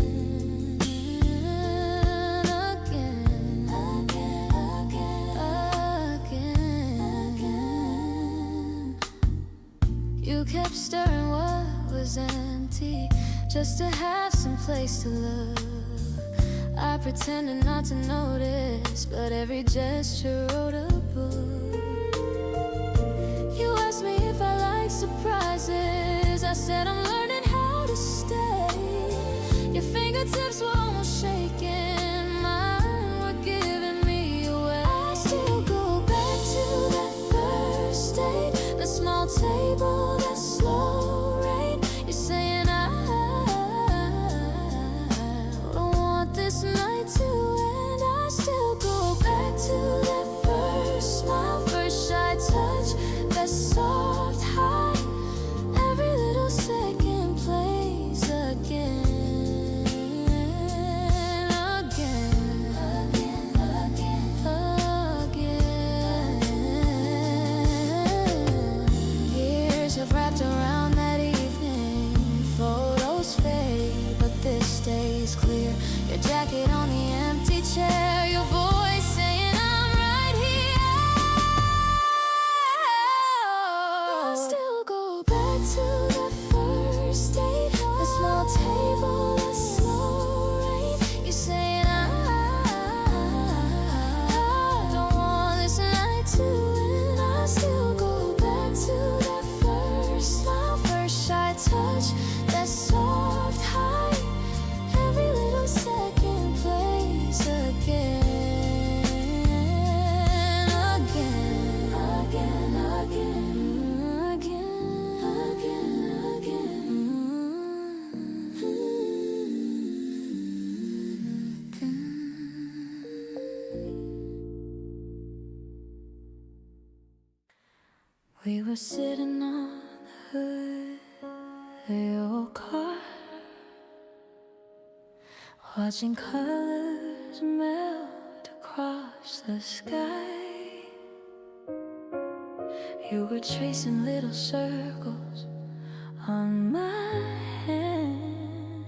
You kept stirring what was empty, just to have some place to look. I pretended not to notice, but every gesture wrote a book. You asked me if I like surprises. I said I'm learning how to stay. Your fingertips were almost shaking, mine were giving me away. I still go back to that first date, the small table, that slow rain. You're saying I don't want this night to end. I still go back to that first smile, first shy touch, that soft high. Every little second plays again. Years have wrapped around that evening. Photos fade, but this stays clear. Your jacket on the empty chair, your voice saying I'm right here. I still go back to that first date, the small table, the slow rain. You saying I don't want this night to end. I still go back to that first smile, first shy touch, that soft high. Every little second plays again. We were sitting on the hood of your car, watching colors melt across the sky. You were tracing little circles on my hand,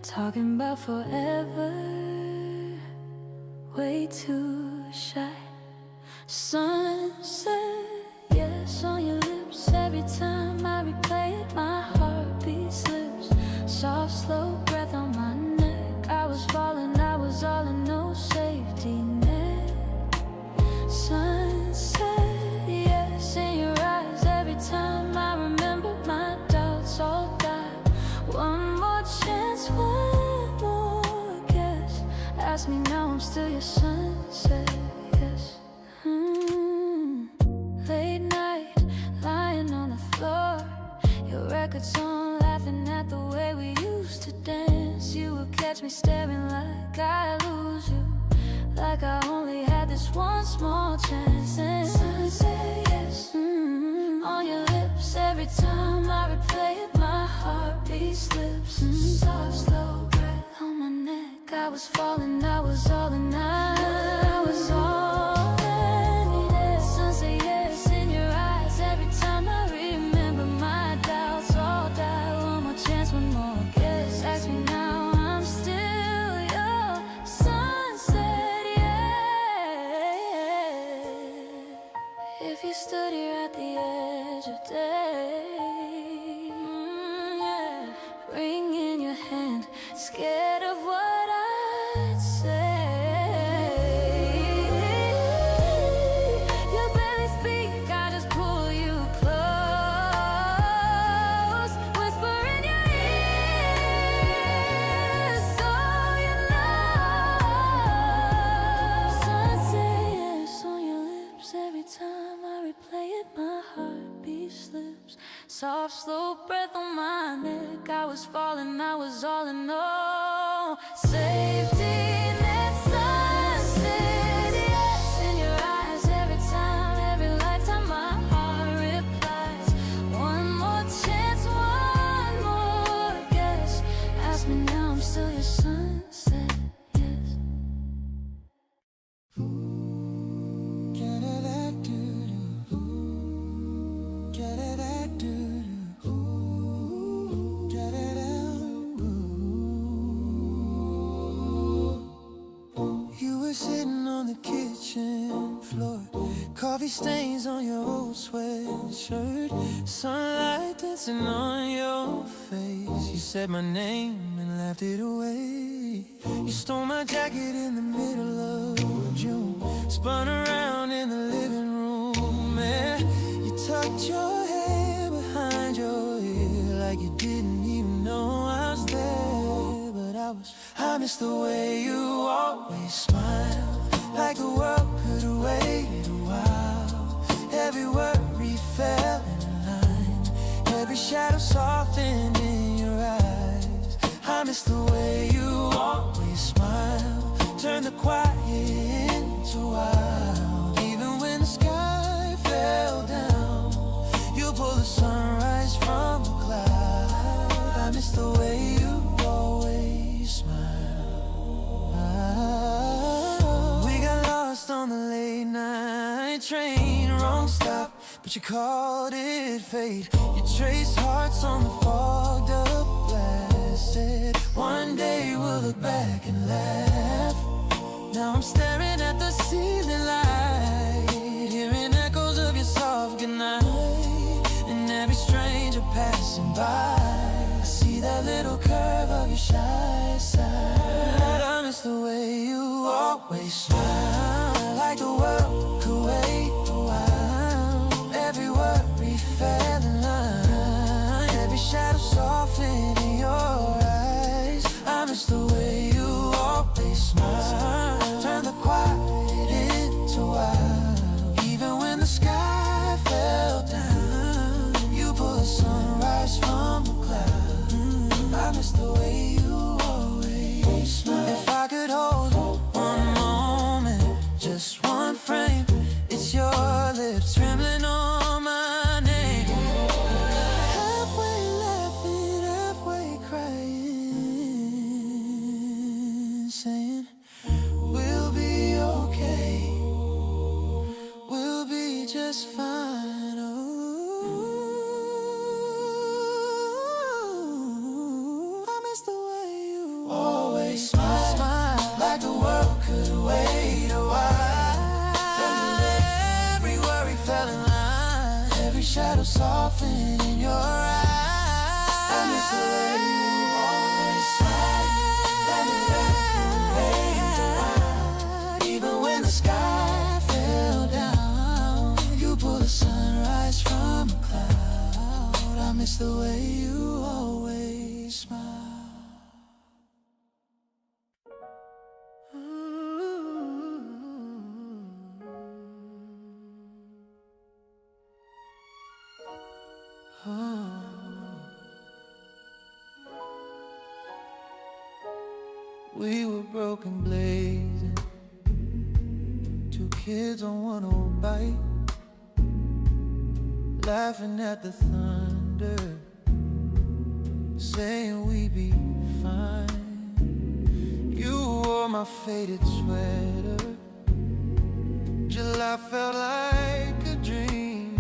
talking about forever, way too shy. Sunset, yes, on your lips. Every time I replay it, my heartbeat slips. Soft, slow breath on my neck. I was falling, I was all in no safety net. Sunset, yes, in your eyes. Every time I remember, my doubts all die. One more chance, one more guess. Ask me now, I'm still your sunset, yes. Late night, lying on the floor, your records on, laughing at the way we used to dance. You would catch me staring like I lose you, like I only had this one small chance. And sunset, yes, on your lips. Every time I replay it, my heartbeat slips. Soft, slow breath on my neck. I was falling, I was all in, I was all in. Sunset, yes, in your eyes. Every time I remember, my doubts all die. One more chance, one more guess. Ask me now, I'm still your sunset, yeah. If you stood here at the edge of day, yeah, ring in your hand, scared of what I'd say. You barely speak, I just pull you close. time I replay it, my heartbeat slips. Soft, slow breath on my neck. I was falling, I was all in all. Safety net, sunset, yes, in your eyes every time, every lifetime. My heart replies, one more chance, one more guess. Ask me now, I'm still your sunset, yes. You were sitting on the kitchen floor, coffee stains on your old sweatshirt, sunlight dancing on your face. You said my name and laughed it away. You stole my jacket in the middle of June, spun around in the living room, and you tucked your hair behind your ear like you didn't even know I was there. But I miss the way you always smile, like the world could wait a while. Every worry fell in line, every shadow softened in your eyes. I miss the way you always smile, turn the quiet into wild. Even when the sky fell down, you pull the sunrise from the cloud. I miss the way you always smile. We got lost on the late night train, wrong stop, but you called it fate. You traced hearts on the fogged up glass, said one day we'll look back and laugh. Now I'm staring at the ceiling light, hearing echoes of your soft goodnight, and every stranger passing by, I see that little curve of your shy side. I miss the way you always smile, like the world could wait a while. Every worry fell in line, every shadow softened in your eyes. I miss the way you always smile, turn the quiet into wild. Even when the sky fell down, you pull the sunrise from the cloud. I miss the way you always smile. If I could hold one moment, just one frame, it's your lips trembling on my name. Halfway laughing, halfway crying, saying we'll be okay, we'll be just fine. Oh, I miss the way you always smile, like the world could wait a while. Every worry fell in line, every shadow softened in your eyes. I miss the way you always smile, like the world could wait a while. Even when the sky fell down, you pull the sunrise from a cloud. I miss the way you always smile. We were broken blazing, two kids on one old bike, laughing at the thunder, saying we'd be fine. You wore my faded sweater, July felt like a dream.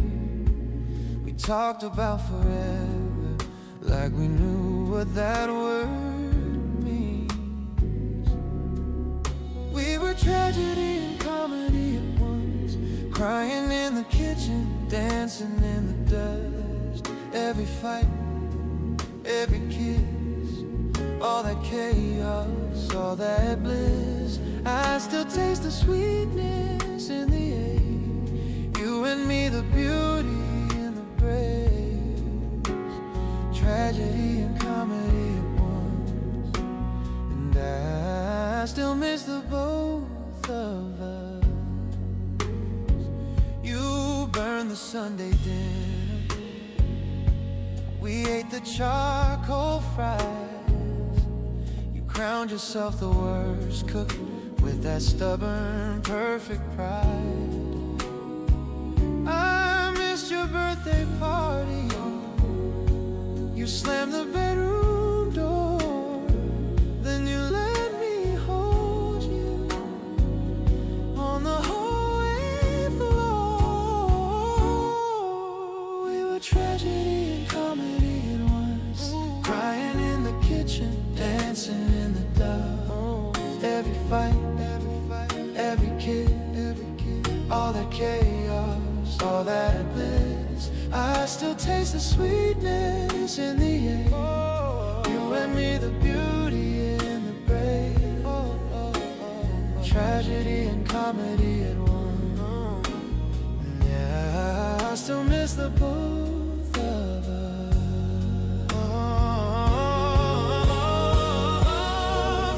We talked about forever, like we knew what that word means. We were tragedy and comedy at once, crying in the kitchen, dancing in the dust. Every fight, every kiss, all that chaos, all that bliss. I still taste the sweetness in the air, you and me, the beauty and the breaks, tragedy and comedy at once. And I still miss the both of us. You Sunday dinner. We ate the charcoal fries. You crowned yourself the worst cook with that stubborn, perfect pride. I missed your birthday party. You slammed the bedroom door. Then you let me hold you on the hallway floor. We were tragedy and comedy at once. Crying in the kitchen, dancing in the dark. Every fight, every kid, all that chaos, all that bliss. I still taste the sweetness in the air. You and me, the beauty and the brave. Tragedy and comedy at once. Yeah, I still miss the both of us.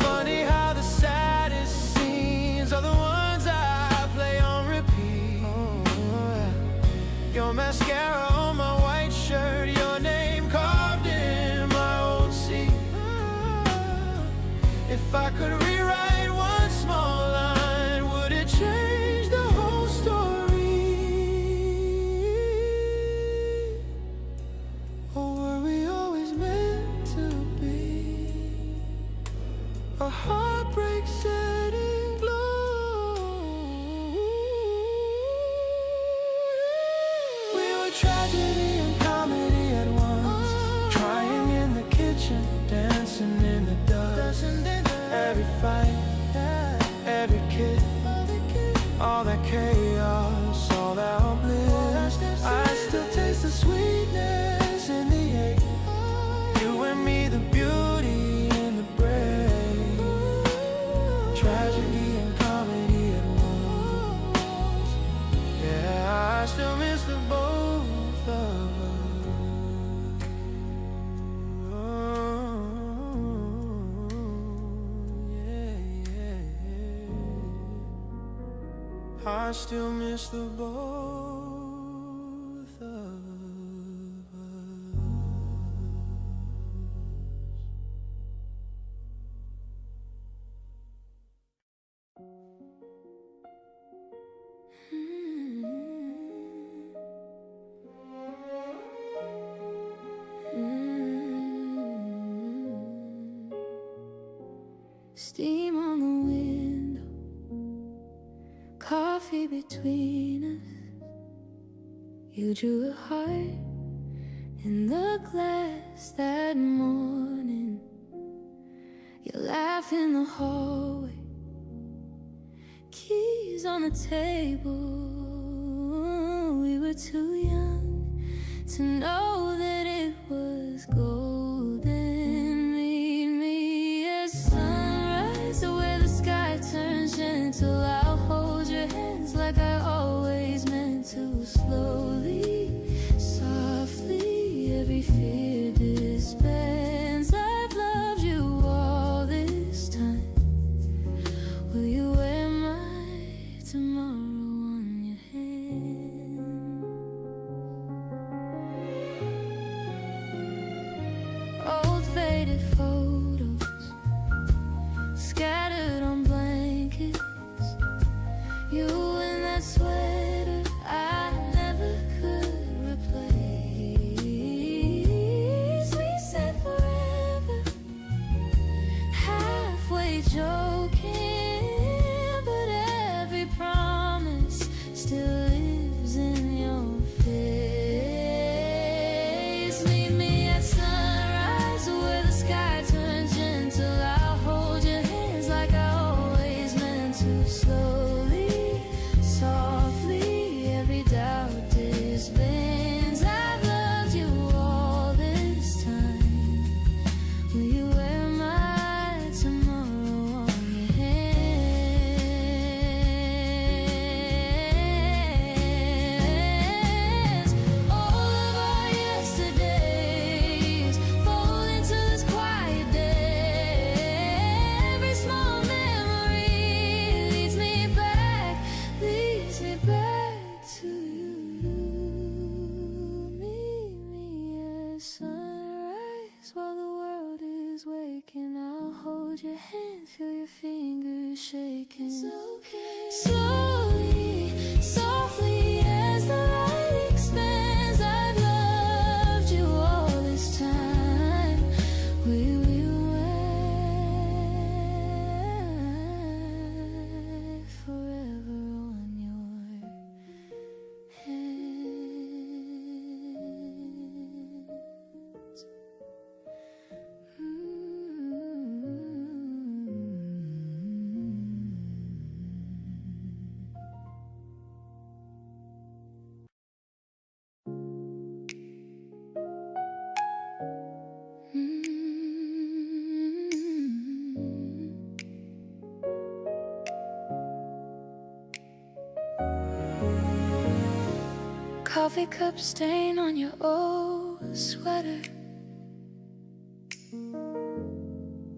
Funny how the saddest scenes are the ones I play on repeat. Your mascara on my white shirt, your name carved in my old seat. If I could rewrite one small line, would it change the whole story? Or were we always meant to be? A heartbreak setting glow. We were tragedy and comedy at once. Crying in the kitchen, dancing in the dark. Every fight, every kid, all that chaos, all that bliss. I still taste the sweetness in the air. You and me, the beauty and the brave. Tragedy and comedy at once. Yeah, I still miss the both of us. I still miss the both of us. Steam on the window, coffee between us. You drew a heart in the glass that morning. You laughed in the hallway, keys on the table. We were too young to know that it was golden. Meet me at sunrise, where the sky turns gentle. I'll hold your hands like I always meant to. Slowly, softly, every fear disbands. I've loved you all this time. Will you wear my tomorrow on your hand? Old faded photos scattered on blankets. You in that sweater I never could replace. sunrise while the world is waking. I'll hold your hand, feel your fingers shaking. It's okay. Slowly, softly as the light expands. I've loved you all this time. We will wait forever on your hands. Coffee cup stain on your old sweater,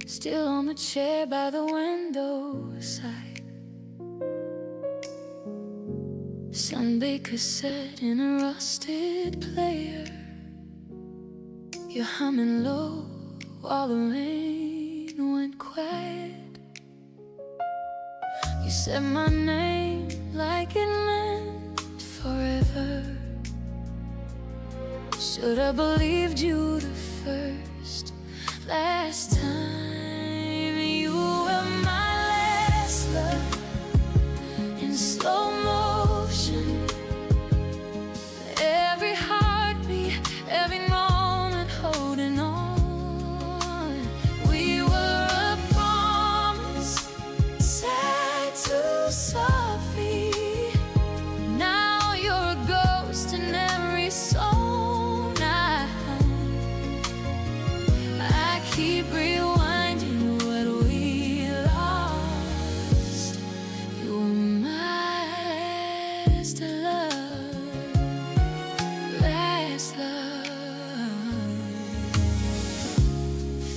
still on the chair by the window side. Sunday cassette in a rusted player. You're humming low while the rain went quiet. You said my name like it meant forever. Should have believed you the last time. You were my last love in slow motion. Every heartbeat, every moment holding on. We were a promise, sad too softly. Now you're a ghost in every song I keep rewinding what we lost. You were my last love.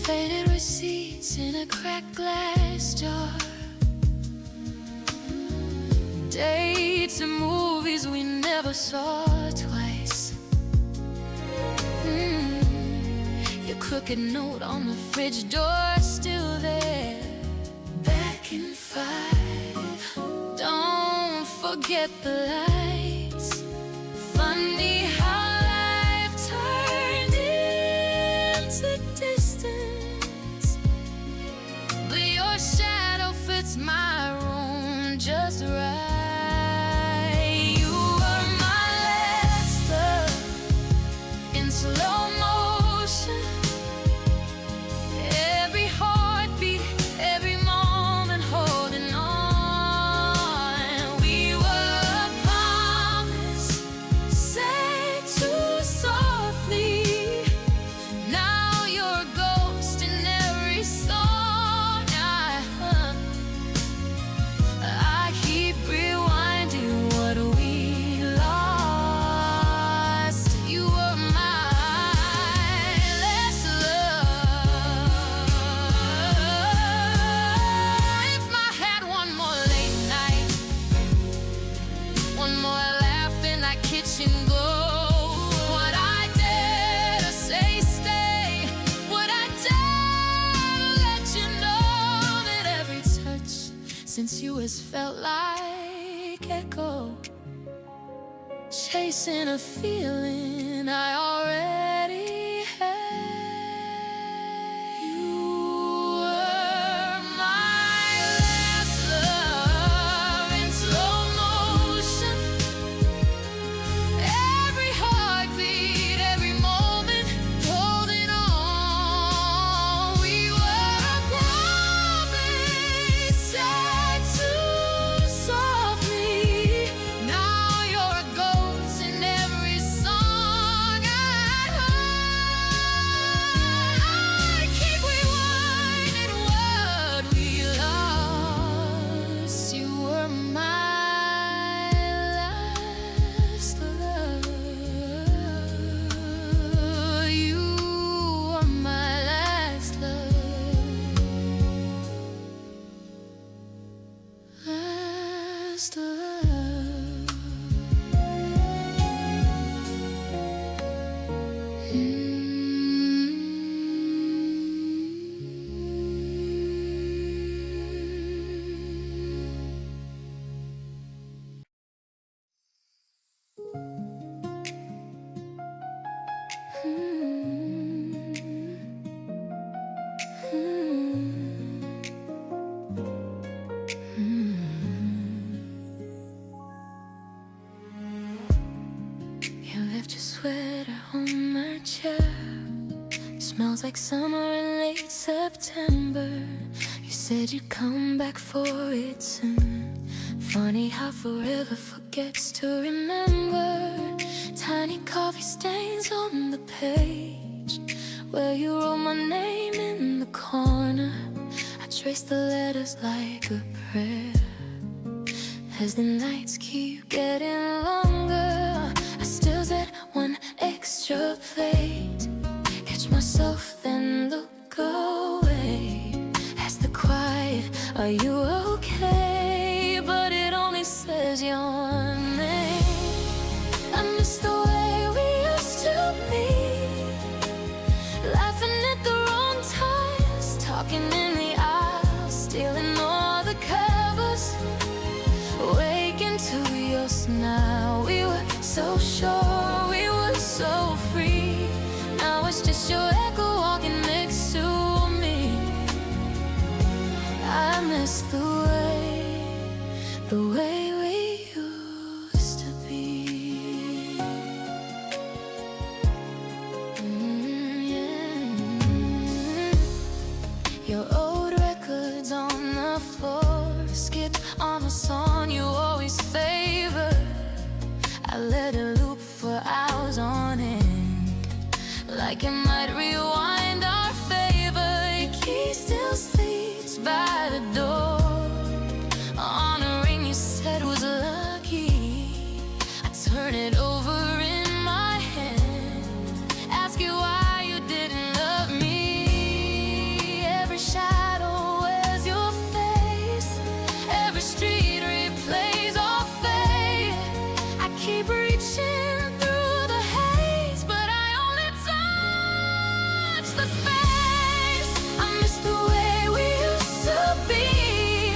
Faded receipts in a cracked glass jar. Dates and movies we never saw twice. Your crooked note on the fridge door still there. Back in 5. Don't forget the lights. Funny how life turned into distance. But your shadow fits my room just right. You were my last love in slow motion. Every heartbeat, every moment holding on. We were a promise, said too softly. Now you're a ghost in every song I keep rewinding what we lost. You were my last love. If I had one more late night, one more laugh in that kitchen glow, would I dare to say stay? Would I dare to let you know that every touch since you has felt like echo, chasing a feeling I already had. You were my last love in slow motion. Every heartbeat, every moment holding on. We were a promise, said too softly. Now you're a ghost in every song I sweater on my chair. Smells like summer in late September. You said you'd come back for it soon. Funny how forever forgets to remember. Tiny coffee stains on the page where you wrote my name in the corner. I trace the letters like a prayer. As the nights keep getting longer, I still said one extra plate. Catch myself then look away. Ask the quiet, are you okay? But it only says your name. I miss the way we used to be, laughing at the wrong times, talking in the aisle, stealing all the covers, waking to your smile. We were so sure, we were so free. Now it's just your echo walking next to me. I miss the way we used to be. Yeah. Your old records on the floor, skip on a song you always favored. I let it loop for hours on end, like it might rewind our favor. Your key still sleeps by the door, on a ring you said was lucky. I turn it over in my hand, ask you why you didn't love me. Every shadow wears your face, every street replays our fate. I keep reaching through the haze, but I only touch the space. I miss the way we used to be,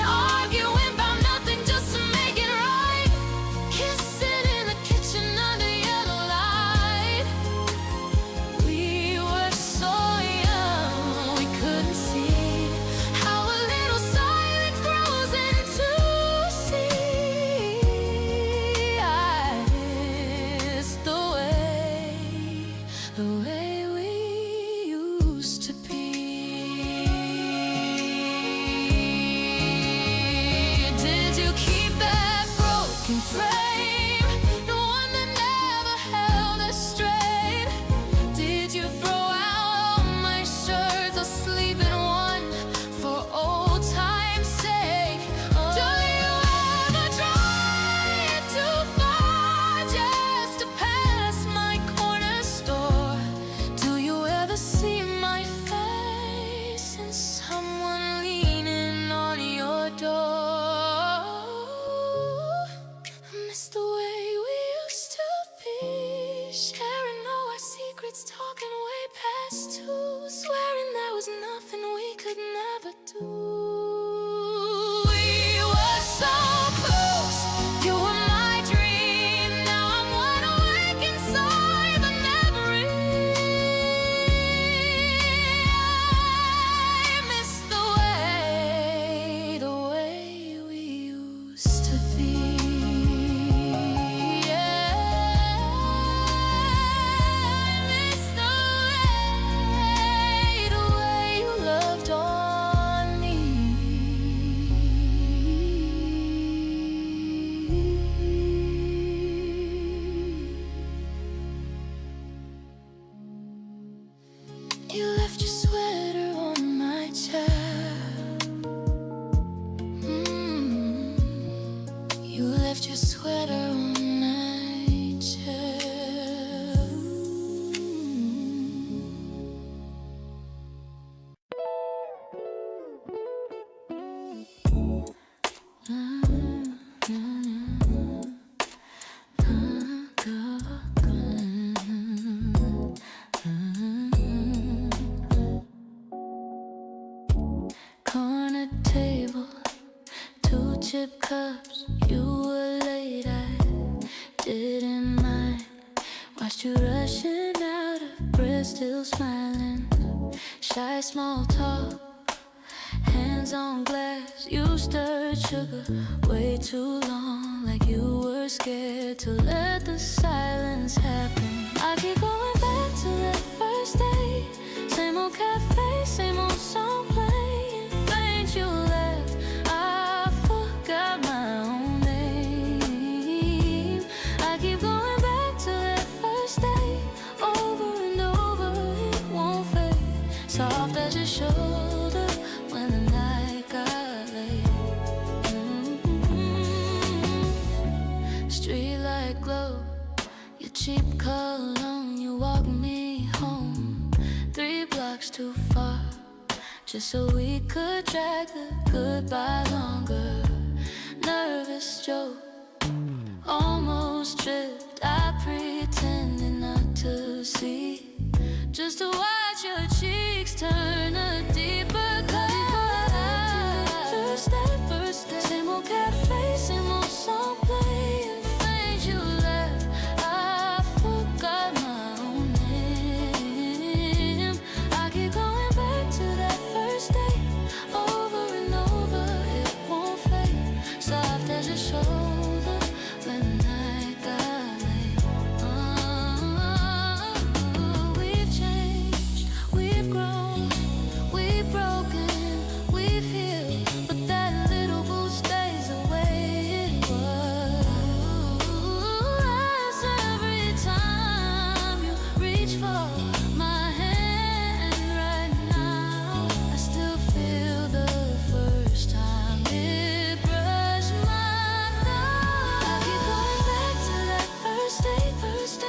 arguing about nothing just to make it right, kissing in the kitchen under yellow light. We were so young, we couldn't see how a little silence grows into sea. I miss the way we used to be. Did you keep that broken frame, the one that never held us straight? Did you throw out all my shirts or sleep in one for old time's sake? Do you ever drive too far just to pass my corner store? Do you ever see my face and someone leaning on your door? I miss the way we used to be, sharing all our secrets, talking way past two, swearing there was nothing we could never do. We were so close, you were my dream. Now I'm wide awake inside the memory. I miss the way we used to be. Yeah. I miss the way you loved on me. You left your sweater on my chair. You left your sweater on my chair. Corner table, 2 chip cups, you were late, I didn't mind. Watched you rushing out of breath, still smiling. Shy small talk, hands on glass, you stirred sugar way too long, like you were scared to let the silence happen. I the cheap cologne, you walk me home 3 blocks too far, just so we could drag the goodbye longer. Nervous joke, almost tripped, I pretended not to see, just to watch your cheeks turn a deeper color. First day, same old cafe, same old song playing, things you left, I forgot my own name. I keep going back to that first day, over and over, it won't fade. Soft as your shoulder when the night got late. We've changed, we've grown, we've broken, we've healed, but that little boo stays the way it was. Every time you reach for my hand right now, I still feel the first time it brushed my thumb. I keep going back to that first day.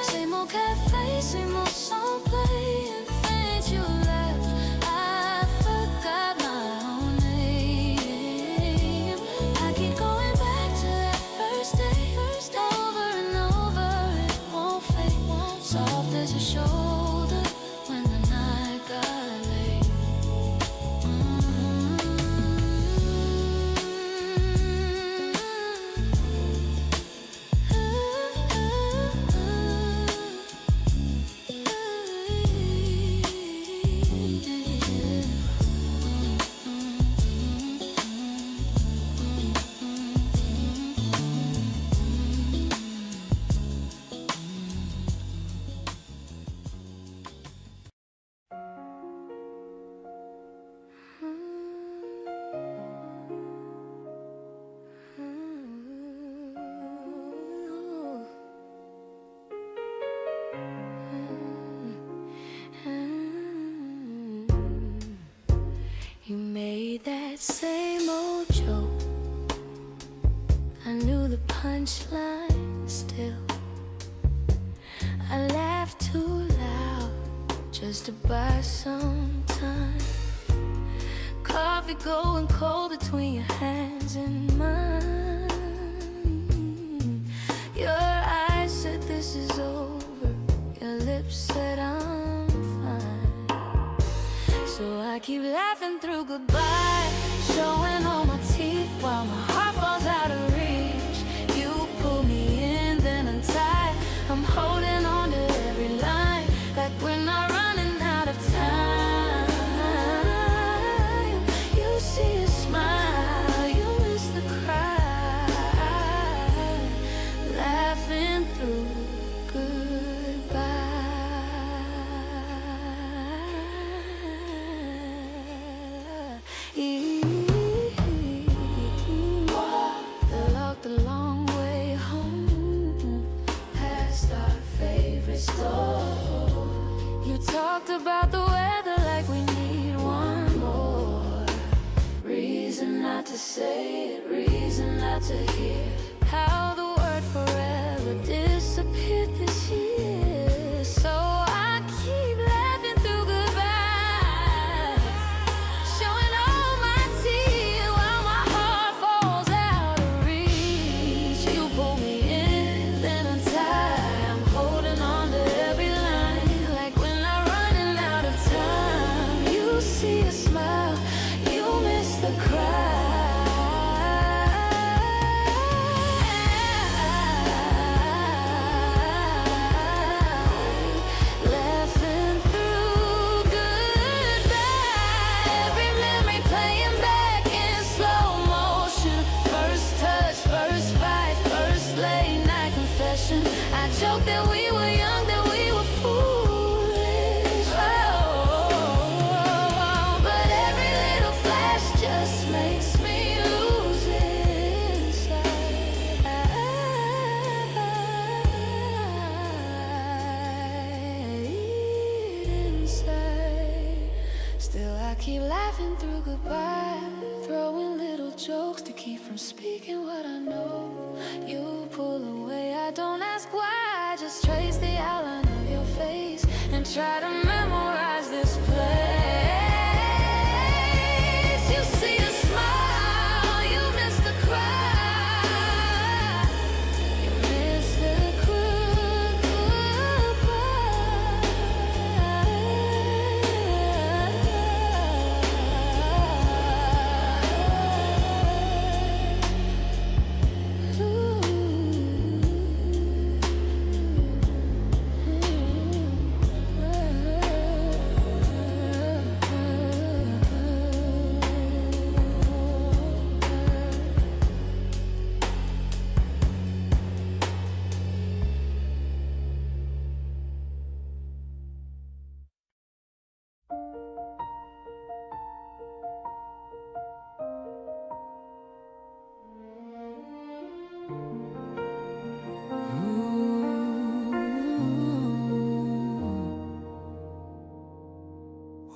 Same old cafe, same old song playing, things you left, I forgot my own name. I keep going back to that first day, over and over, it won't fade. Soft as your shoulder when the night got late. You made that same old joke, I knew the punchline still. I laughed too loud just to buy some time. Coffee going cold between your hands and mine. Your eyes said this is over, your lips said I'm fine. So I keep laughing through goodbye, showing all my teeth while my heart falls out of reach. You pull me in, then untie, I'm holding on to every line, like we're not running out of time. You see a smile, you miss the cry, laughing through Walked the long way home, past our favorite store. You talked about the weather like we need one more reason not to say it, reason not to hear how the word forever disappeared this year. So I keep laughing through goodbye, showing all my tears while my heart falls out of reach. You pull me in, then untie, I'm holding on to every line, like we're not running out of time. You see a smile, you miss the cry, laughing through goodbye. Every memory playing back in slow motion. First touch, first fight, first late night confession. I joked that we were young, that we were foolish. But every little flash just makes me lose inside. Still I keep laughing through goodbye, throwing little jokes to keep from speaking what I know. You pull away, I don't ask why, I just trace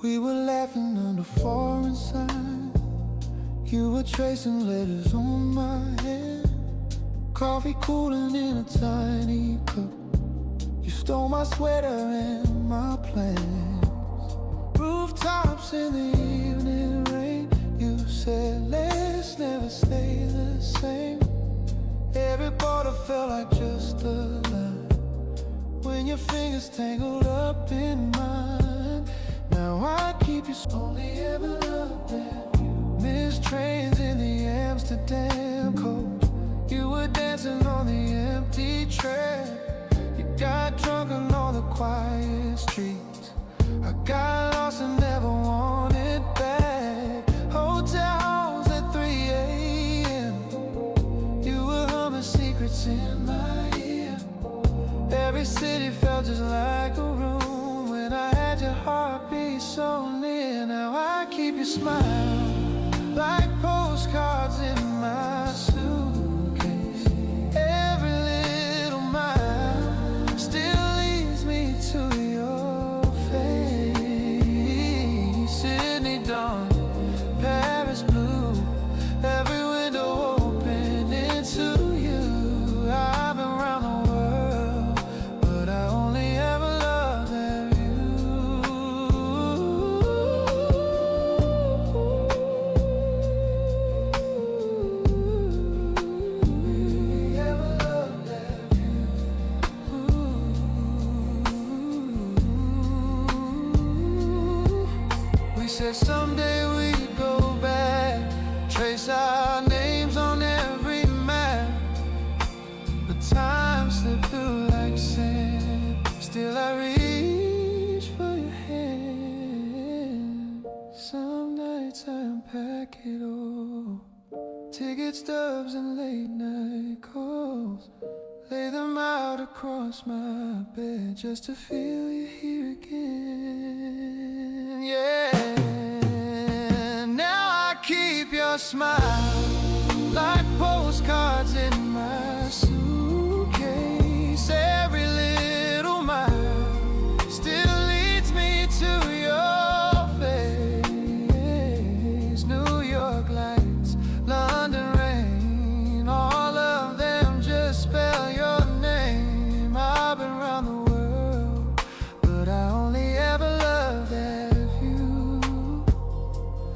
We were laughing under foreign signs. You were tracing letters on my hand. Coffee cooling in a tiny cup. You stole my sweater and my plans. Rooftops in the evening rain. You said let's never stay the same. Every border felt like just a line when your fingers tangled up in mine. Now I keep you only ever loved that you. Missed trains in the Amsterdam coast. You were dancing on the empty track. You got drunk on all the quiet streets. I got lost and never wanted back. Hotels at 3 a.m. You were humming secrets in my ear. Every city felt just like a room when I had your heartbeat so near. Now I keep your smile like postcards in my suitcase. Every little mile still leads me to your face. Sydney dawn, Paris blue, every window open into you. I've been around the world, but I only ever loved that view. Ever loved that view. We said someday we'd go back, trace our names on every map. But time slipped through like sand. Still I reach for your hand. Some nights I unpack it all. Ticket stubs and late night calls. Lay them out across my bed just to feel you here again. Yeah. Now I keep your smile like postcards in my suitcase. Every little mile still leads me to your face. New York lights, London rain, all of them just spell your name. I've been around the world, but I only ever loved that view.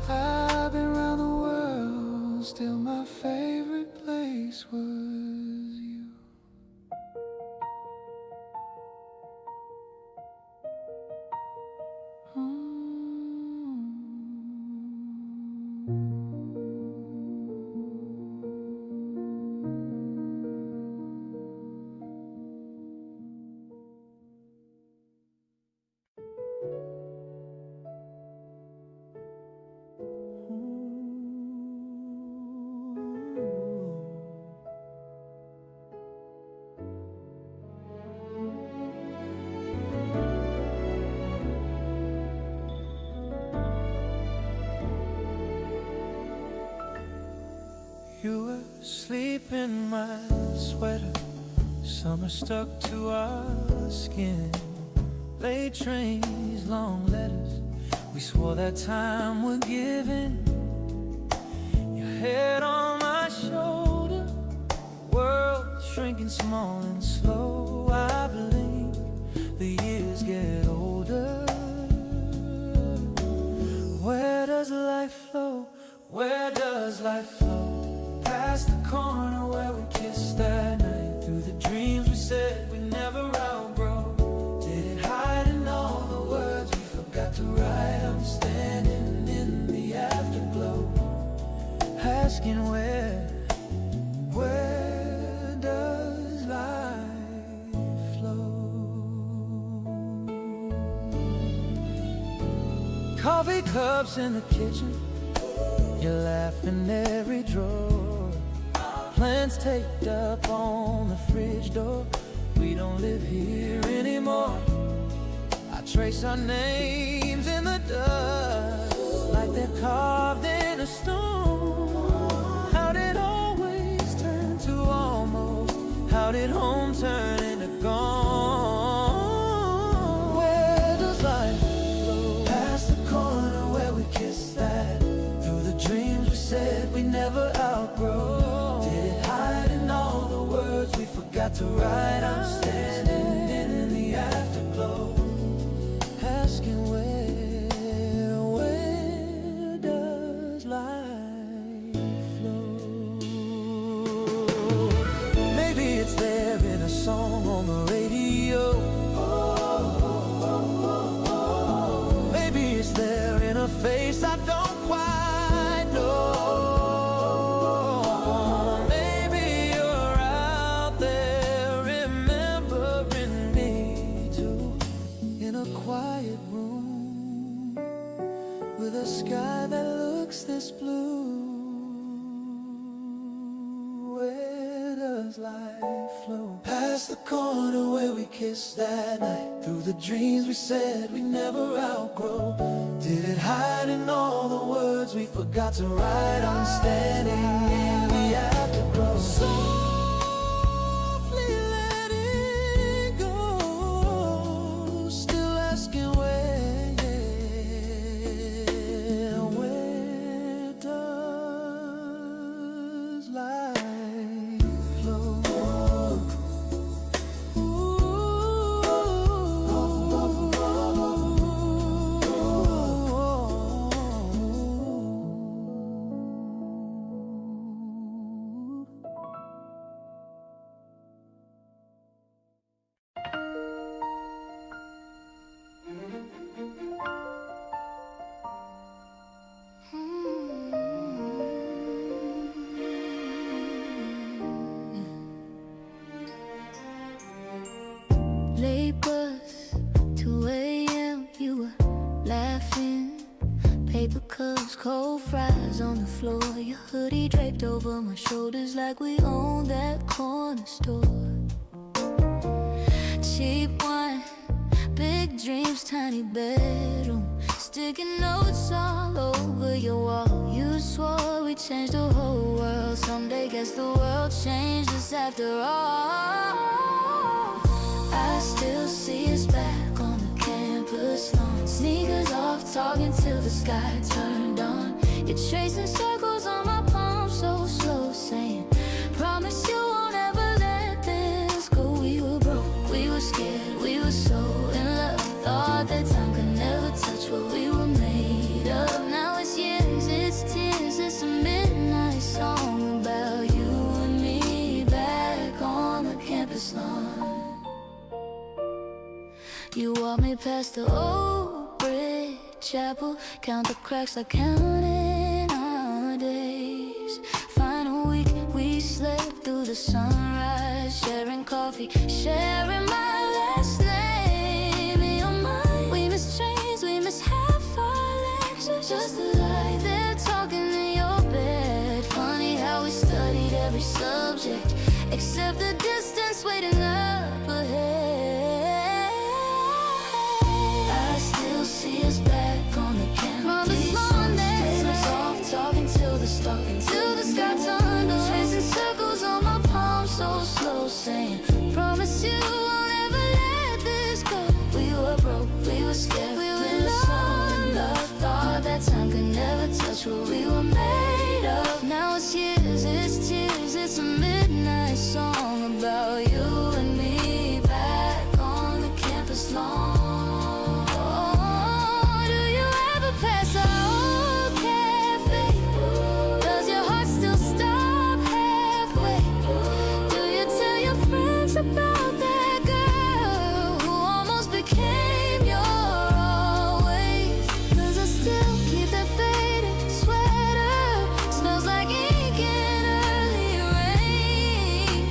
I've been around the world, still my favorite place was you. You were asleep in my sweater. Summer stuck to our skin. Late trains, long letters. We swore that time would give in. Your head on my shoulder. World shrinking small and slow. I blink, the years get older. Where does life flow? Where does life flow? Past the corner where we kissed that night. Through the dreams we said we never outgrow. Did it hide in all the words we forgot to write? I'm standing in the afterglow, asking where does life flow? Coffee cups in the kitchen, you laugh in every drawer. Plans taped up on the fridge door. We don't live here anymore. I trace our names in the dust like they're carved in a stone. How did always turn to almost? How did home turn into gone? Where does life flow? Past the corner to write. I'm standing in the afterglow, asking where does life flow? Maybe it's there in a song on the radio. Maybe it's there in a face I don't quite know. Maybe you're out there remembering me too, in a quiet room with a sky that looks this blue. Where does life flow? Past the corner where we kissed that night, through the dreams we said we never outgrow. Did it hide in all the words we forgot to write? I'm standing in the afterglow, softly letting go, still asking where does life flow? Late bus, 2 a.m. You were laughing. Paper cups, cold fries on the floor. Your hoodie draped over my shoulders like we own that corner store. Cheap wine, big dreams, tiny bedroom. Sticky notes all over your wall. You swore we changed the whole world someday. Guess the world changed us after all. I still see us back on the campus lawn, sneakers off, talking till the sky turned on. You're tracing circles on my palm so slow, saying, promise you won't ever let this go. We were broke, we were scared, we were so in love. Thought that time could never touch what we were made of. Now it's years, it's tears, it's a midnight song about you and me back on the campus lawn. You walk me past the old brick chapel, count the cracks like counting our days. Final week, we slept through the sunrise, sharing coffee, sharing my last name in your mind. We missed trains, we missed half our lectures, just to lie there talking in your bed. Funny how we studied every subject except the distance waiting up ahead. See us back on the campus lawn, days off, talking till the sky turned on. Tracing circles on my palm so slow, saying, promise you won't ever let this go. We were broke, we were scared, we were so in love. Thought that time could never touch what we were made of. Now it's years, it's tears, it's a midnight song about you and me back on the campus lawn. Past our old cafe, does your heart still stop halfway? Do you tell your friends about that girl who almost became your always? 'Cause I still keep that faded sweater, smells like ink in early rain.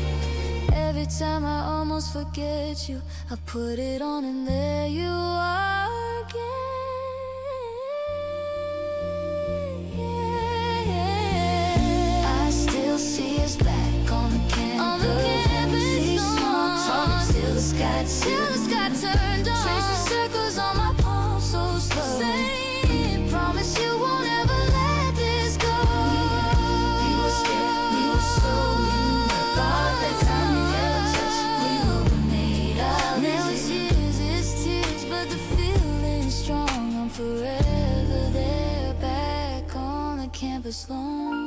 Every time I almost forget you, I put it on and there you are again. See us back on the campus lawn, talking till the sky turned on. Tracing circles on my palm so slow, saying, promise you won't ever let this go. We were scared, we were so in love. Thought that time we never touched, we were made of. Now it's years, it's tears, but the feeling's strong. I'm forever there, back on the campus lawn.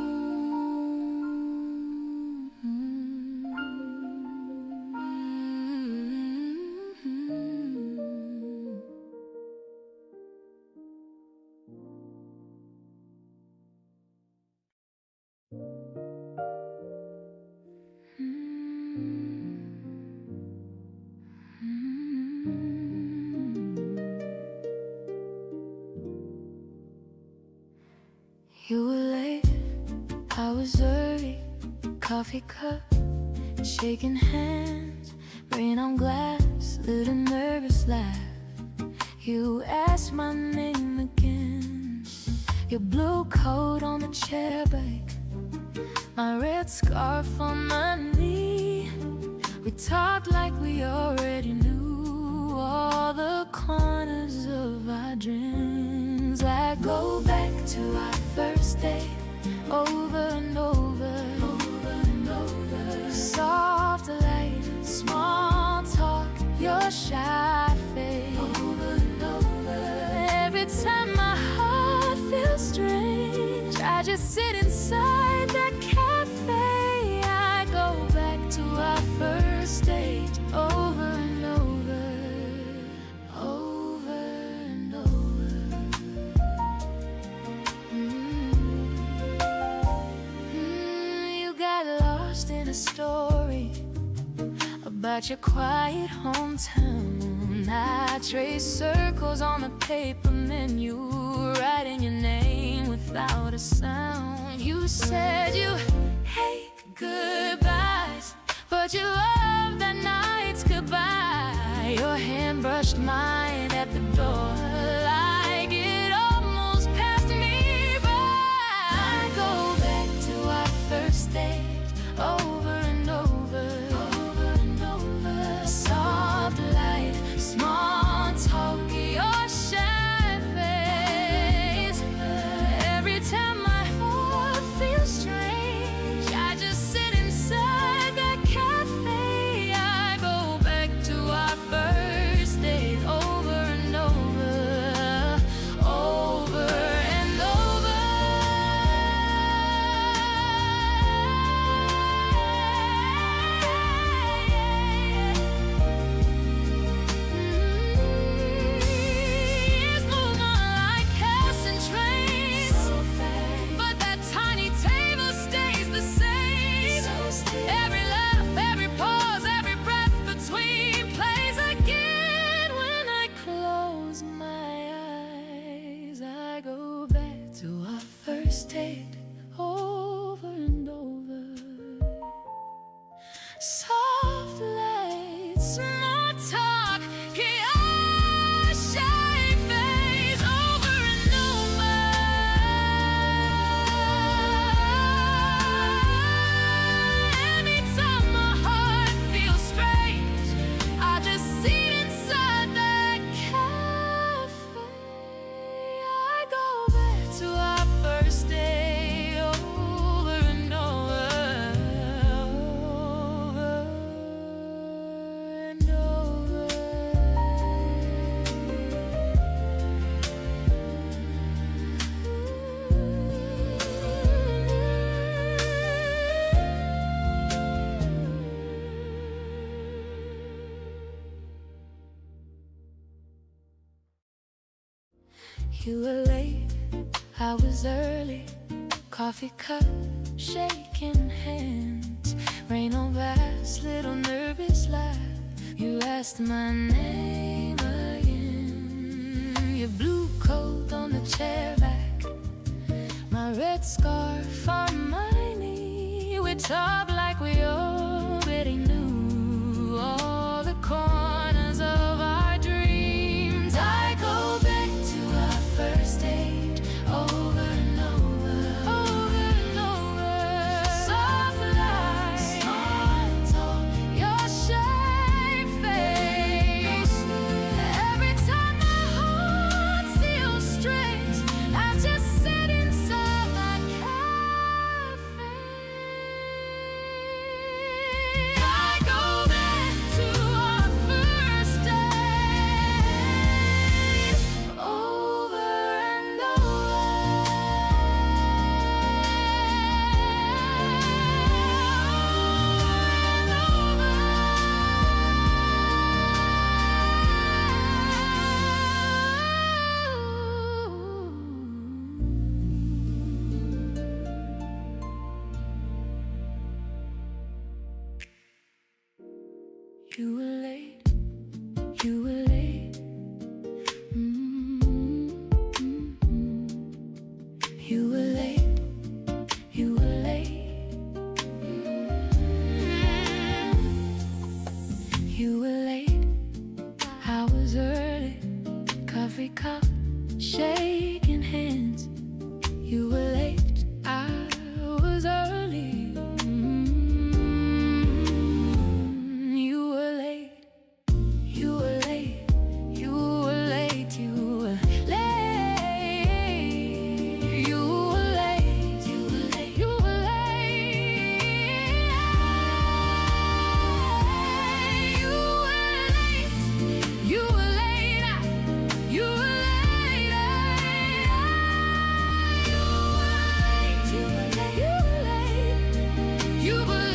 was early, coffee cup, shaking hands, rain on glass, little nervous laugh. You asked my name again, your blue coat on the chair back, my red scarf on my knee. We talked like we already knew all the corners of our dreams. I go back to our first date, over and over, over and over. Soft light, small talk, your shy face, over and over. Every time my heart feels strange, I just sit inside that cafe. I go back to our first date, over and over, over and over. You got lost in a story about your quiet hometown. I traced circles on the paper menu, writing your name without a sound. You said you hate goodbyes, but you love that night's goodbye. Your hand brushed mine at the door, like it almost passed me by. I go back to our first date, over and over, over and over. Soft light, small talk, your shy face. Every time my heart feels strange, I just sit inside that cafe. I go back to our first date, over and over, over and over. Years move on like passing trains, so fast, but that tiny table stays the same. So still. Every laugh, every pause, every breath between plays again. When I close my eyes, I go back to our first date, over and over. Soft light, small talk, your shy face, over and over. Anytime my heart feels strange, I just sit inside that cafe. I go back to our first day, over and over, over and over. You were late, I was early, coffee cup, shaking hands, rain on glass, little nervous laugh. You asked my name again, your blue coat on the chair back, my red scarf on my knee. We talked like we already knew all the corners of our dreams. I go back to our first date, over and over, over and over. Soft light, small talk, your shy face. Every time my heart feels strange, I just sit inside that cafe. I go back to our first date, over and You were late, you were late. You were late, you were late. I was early, coffee cup, shaking hands. You were late, I was early. You were late, you were late, you were late, you were late, you were late, you were late, you were late, you were late, you were late, you were late. You were late, you were late, you were late. You were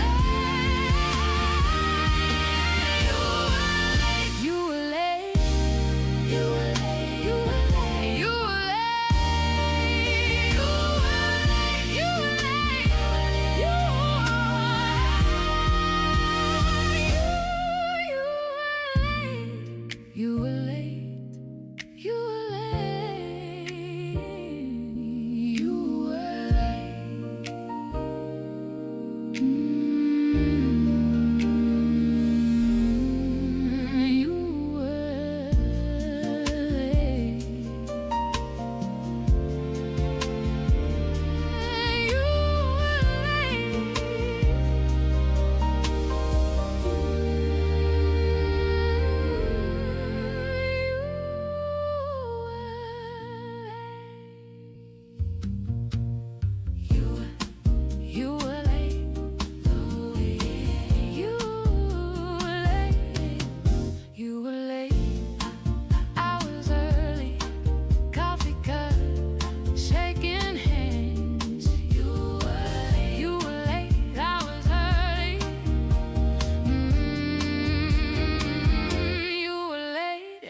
late. You You were late, you were late, you were late. I was early, coffee cup, shaking hands. You were late, I was early. You were late,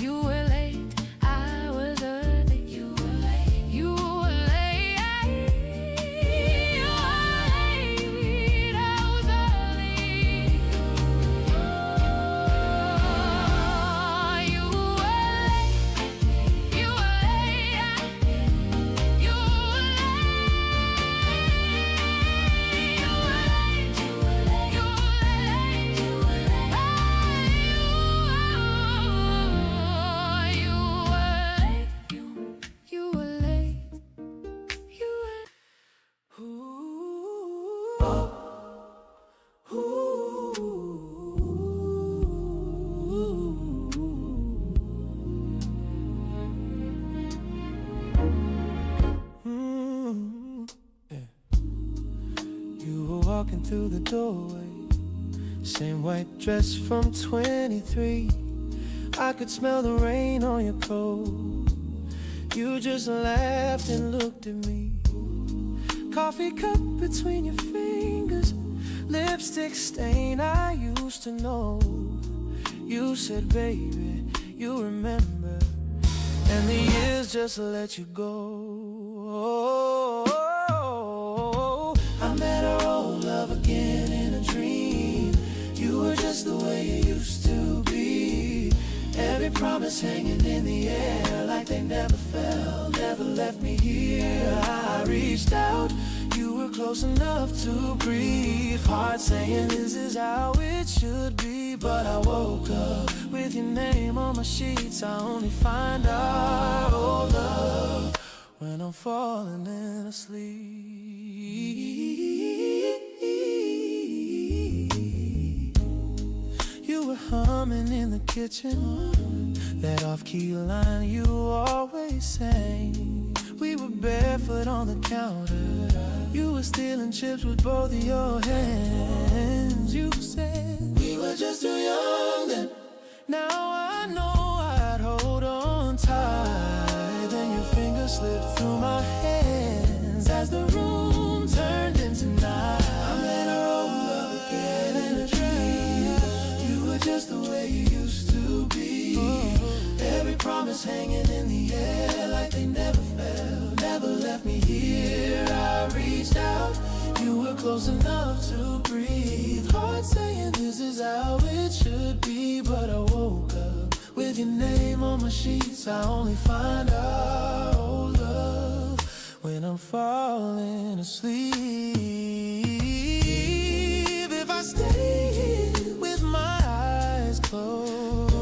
you were late, I was early. You were late, you were late. You were walking through the doorway, same white dress from 23. I could smell the rain on your clothes. You just laughed and looked at me. Coffee cup between your fingers, lipstick stain I used to know. You said, baby, you remember, and the years just let you go. I met our old love again in a dream. You were just the way you used to be. Every promise hanging in the air like they never fell, never left me here. I reached out, you were close enough to breathe. Heart saying this is how it should be. But I woke up with your name on my sheets. I only find our old love when I'm falling in asleep. You were humming in the kitchen, that off-key line you always sang. We were barefoot on the counter. You were stealing chips with both of your hands. You said we were just too young then. Now I know I'd hold on tight. Then your fingers slipped through my hands as the room turned into night. I met our old love again in a dream. You were just the way you used to be. Every promise hanging in the air like they never fell, never left me here. I reached out, you were close enough to breathe. Heart saying this is how it should be. But I woke up with your name on my sheets. I only find our old love when I'm falling asleep. If I stay here with my eyes closed,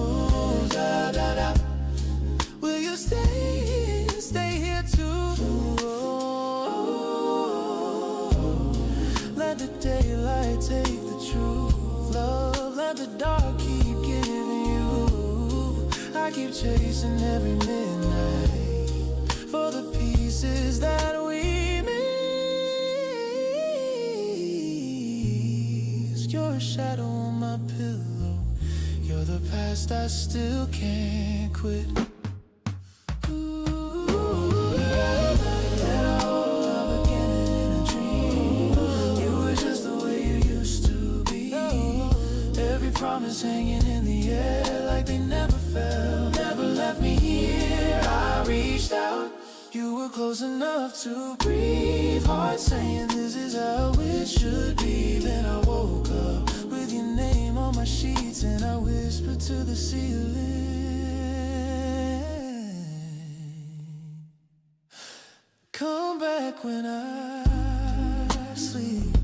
chasing every midnight for the pieces that we missed. You're a shadow on my pillow. You're the past I still can't quit. Promise hanging in the air like they never fell, never left me here. I reached out, you were close enough to breathe. Heart saying this is how it should be. Then I woke up with your name on my sheets, and I whispered to the ceiling, come back when I sleep.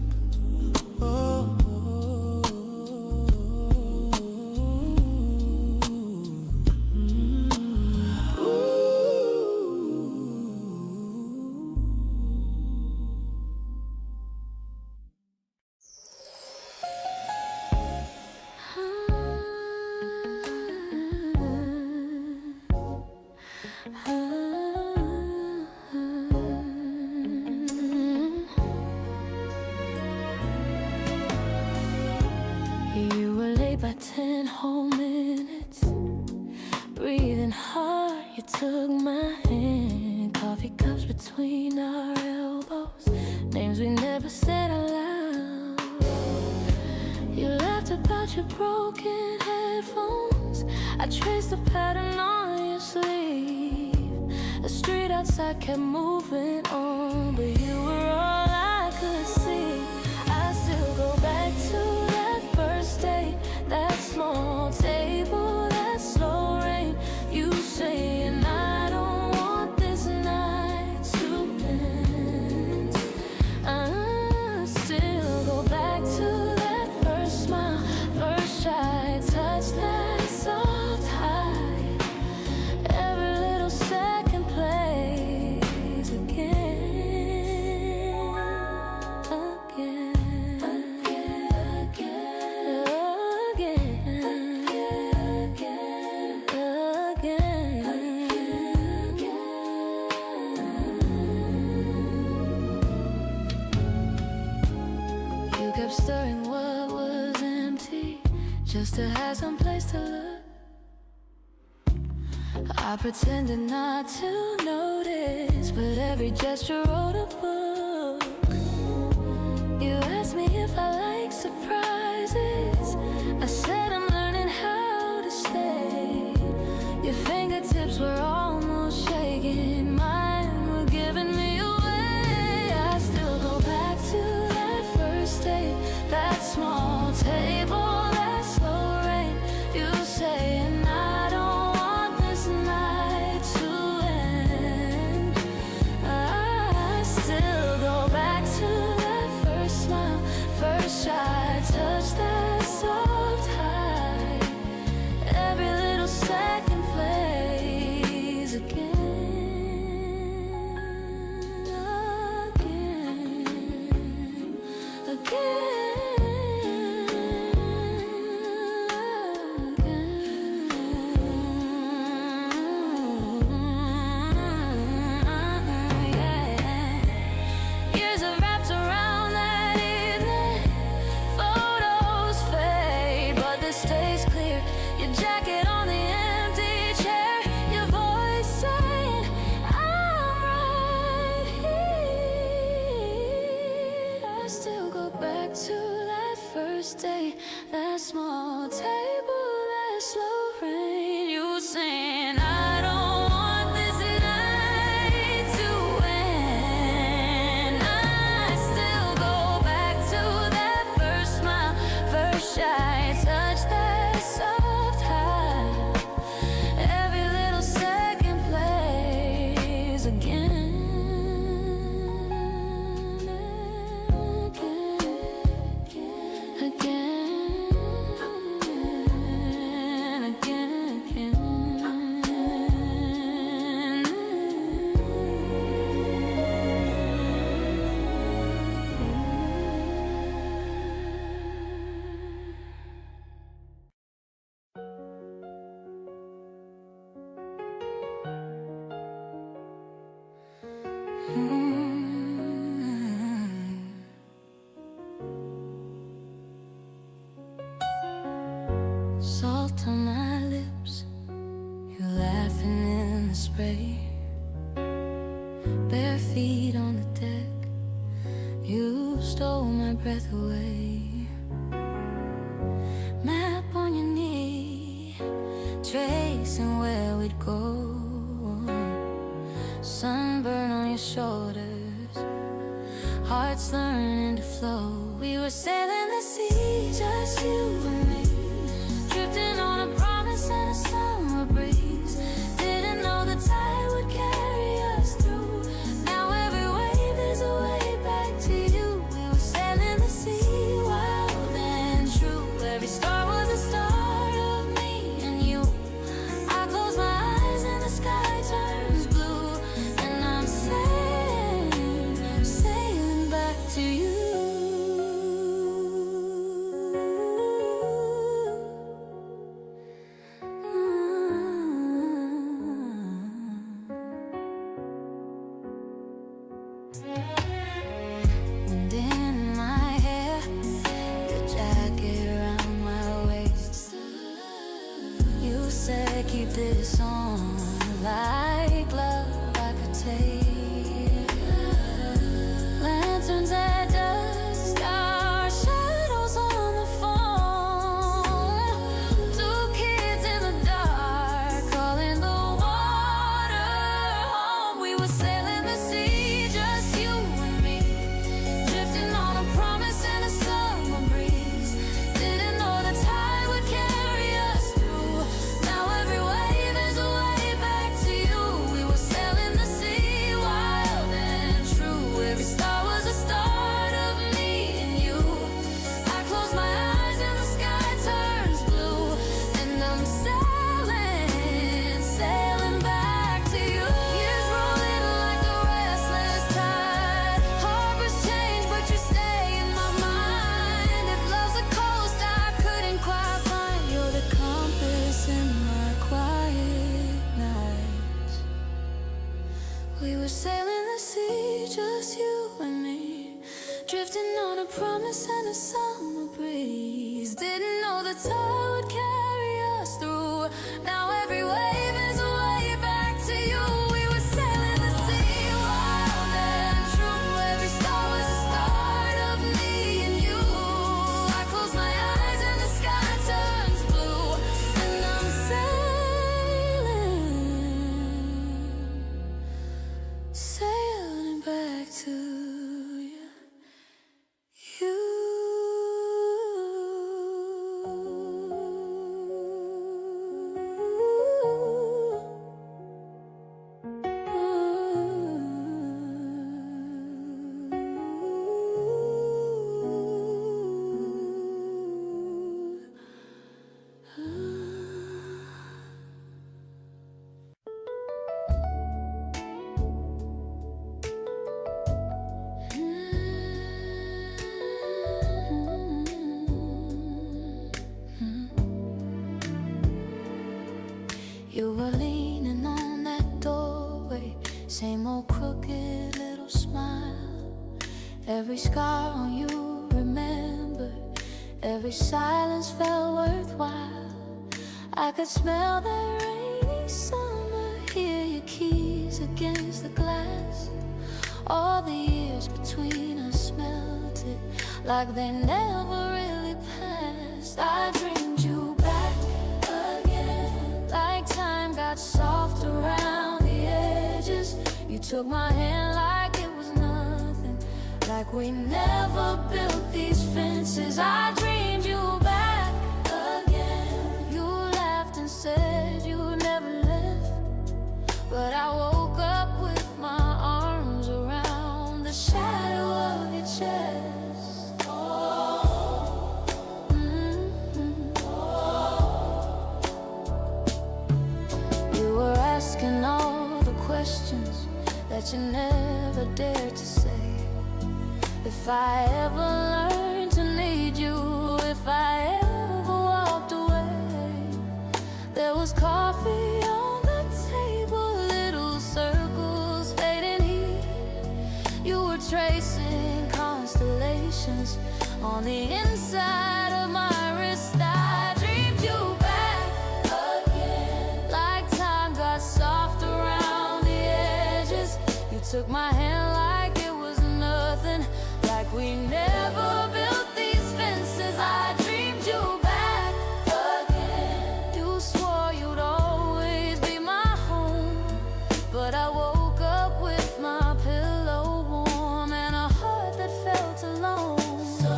Oh. You were late by 10 whole minutes, breathing hard. You took my hand, coffee cups between our elbows, names we never said out loud. You laughed about your broken headphones. I traced the pattern on your sleeve. The street outside kept moving on, but you were all I could see. I still go back to that first date, that small table, that slow rain. You saying I don't want this night to end. I still go back to that first smile, first shy touch, that soft high. Every little second plays again, again, You kept stirring what was empty, just to have some place to look. I pretended not to notice, but every gesture wrote a book. You asked me if I like surprises. I said I'm learning how to stay. Your fingertips were almost shaking, mine were giving me away. I still go back to that first date, that small table, that slow rain. You saying I don't want this night to end. I still go back to that first smile, first shy touch, that soft high. Every little second play Salt on my lips, you laughing in the spray. Bare feet on the deck, you stole my breath away. Map on your knee, tracing where we'd go. Sunburn on your shoulders, hearts learning to flow. We were sailing the sea, just you and me, drifting on a promise and a summer breeze. Didn't know the tide would carry us through. Now every wave is a way back to you. We were sailing the sea, wild and true. Every star was the start of me and you. I close my eyes and the sky turns blue, and I'm sailing, sailing back to you. Wind in my hair, your jacket around my waist. You said keep this on, like love I could take. Lanterns at dusk, our shadows on the phone. Two kids in the dark, calling the water home. We were sailing the sea, just you and me, drifting on a promise and a summer breeze. Didn't know the tide would carry us through. Now every wave is a way back to you. We were sailing the sea, wild and true. Every star was the start of me and you. I close my eyes and the sky turns blue, and I'm sailing, sailing back to you. Years roll in like a restless tide. Harbors change, but you stay in my mind. If love's a coast I couldn't quite find, you're the compass in my quiet nights. We were sailing the sea, just you and me, drifting on a promise and a summer breeze. Didn't know the tide would carry us through. Now every wave is a way back to you. We were sailing the sea, wild and true. Every star was the start of me and you. I close my eyes and the sky turns blue, and I'm sailing, sailing back to you. You were leaning on that doorway, same old crooked little smile. Every scar on you remembered, every silence felt worthwhile. I could smell that rainy summer, hear your keys against the glass. All the years between us melted like they never really passed. I dreamed you back again, like time got soft around the edges. You took my hand like it was nothing, like we never built these fences. I dreamed you back again. You laughed and said you'd never left, but I woke up with my arms around the shadow of your chest. Oh, You were asking all the questions that you never dared to say. If I ever learned to need you, if I ever walked away. There was coffee on the table, little circles fading heat, sensations on the inside of my wrist. I dreamed you back again, like time got soft around the edges. You took my hand like it was nothing, like we never built these fences. I dreamed you back again. You swore you'd always be my home, but I woke up with my pillow warm and a heart that felt alone. So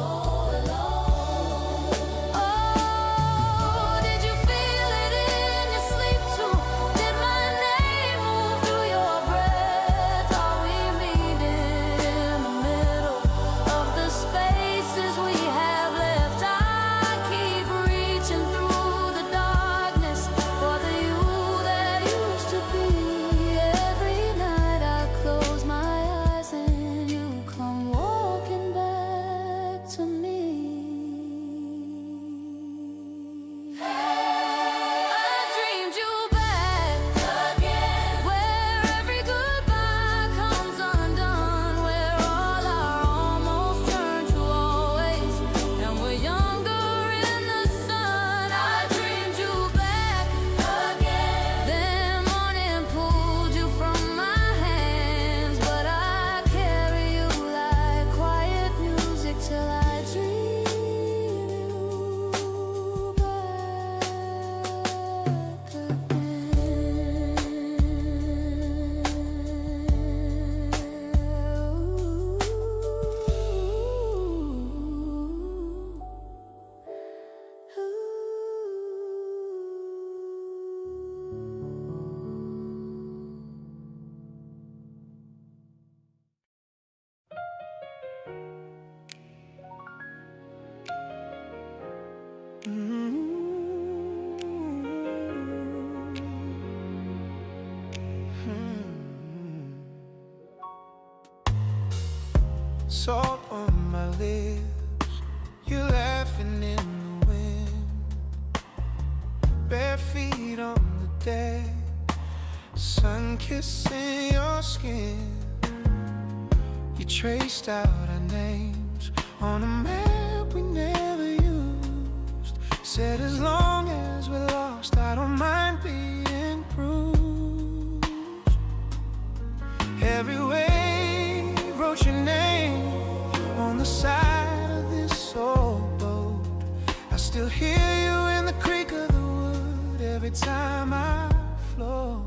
alone. Oh, did you feel it in your sleep too? Did my name move through your breath? Are we meeting in the middle of the spaces we have left? I keep reaching through the darkness for the you that used to be. Every night I close my eyes and you come walking back to me. I dreamed you back again, where every goodbye comes undone, where all our almost turn to always, and we're younger in the sun. I dreamed you back again. Then morning pulled you from my hands, but I carry you like quiet music till I dream you back Salt on my lips, you laughing in the wind. Bare feet on the deck, sun kissing your skin. You traced out our names on a map we never used. Said as long as we're lost, I don't mind being bruised. Every wave wrote your name on the side of this old boat. I still hear you in the creak of the wood every time I float.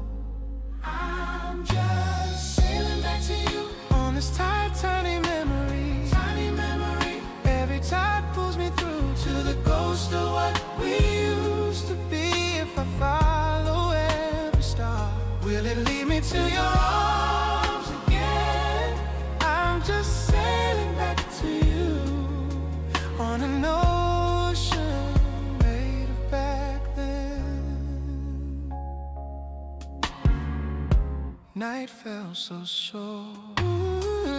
I'm just sailing back to you on this tiny memory. Tiny memory. Every tide pulls me through to the ghost of what we used to be. If I follow every star, will it lead me to your arms again? I'm just sailing back to you on an ocean made of back then. Night fell so short,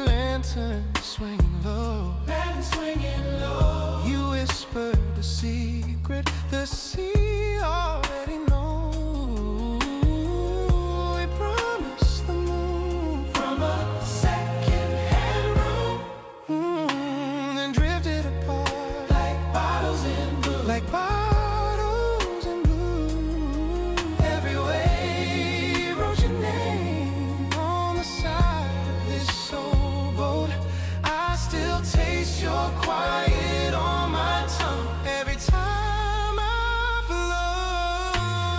lantern swinging low. Lantern swinging low. You whispered a secret the sea already knows. We promised the moon from a second-hand room, and drifted apart like bottles in blue. Like bottles in blue. Every wave wrote your name on the side of this old boat. I still taste your quiet on my tongue every time I flow.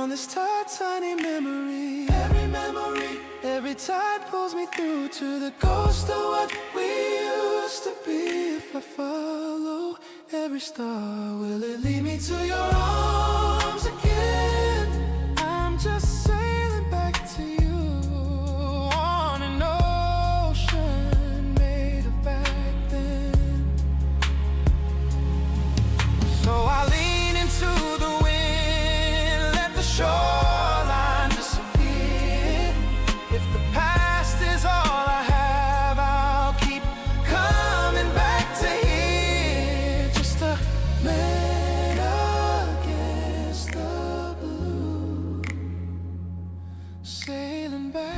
on this tiny memory. Every memory, every tide pulls me through to the ghost of what we used to be. If I follow every star, will it lead me to your arms again? I'm just sailing back to you on an ocean made of back then. So I lean into the wind, let the shoreline disappear. If the past is all I have, I'll keep coming back to here. Just a man against the blue, sailing back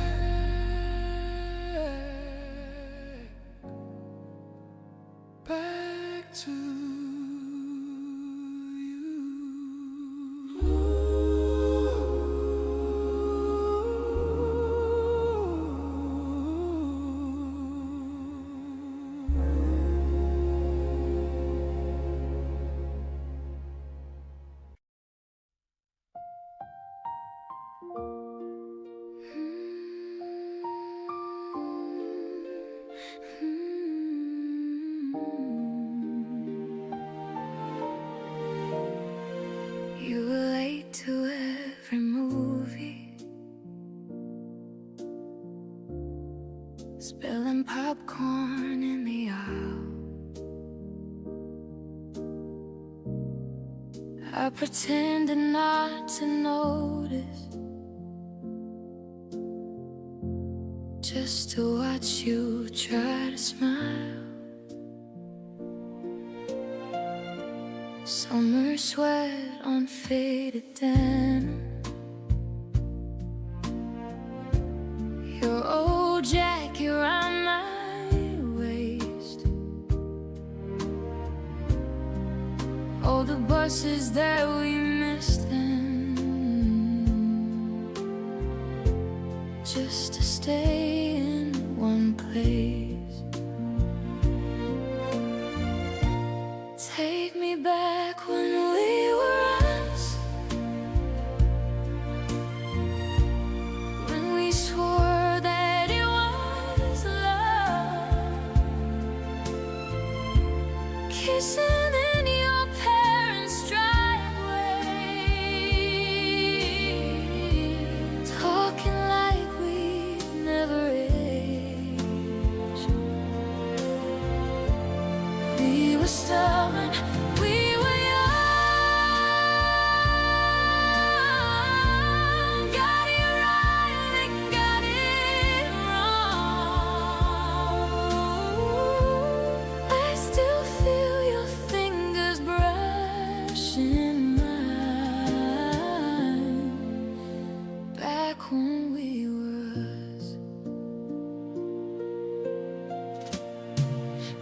to You were late to every movie, spilling popcorn in the aisle. I pretended not to notice, just to watch you try to smile. Summer sweat on faded denim, your old jacket around my waist. All the buses that we missed then, just to stay in one place. Take me back when we were us, when we swore that it was love, kissing in your parents' driveway, talking like we'd never aged. We were stubborn, we were young, got it right and got it wrong. I still feel your fingers brushing mine, back when we were us.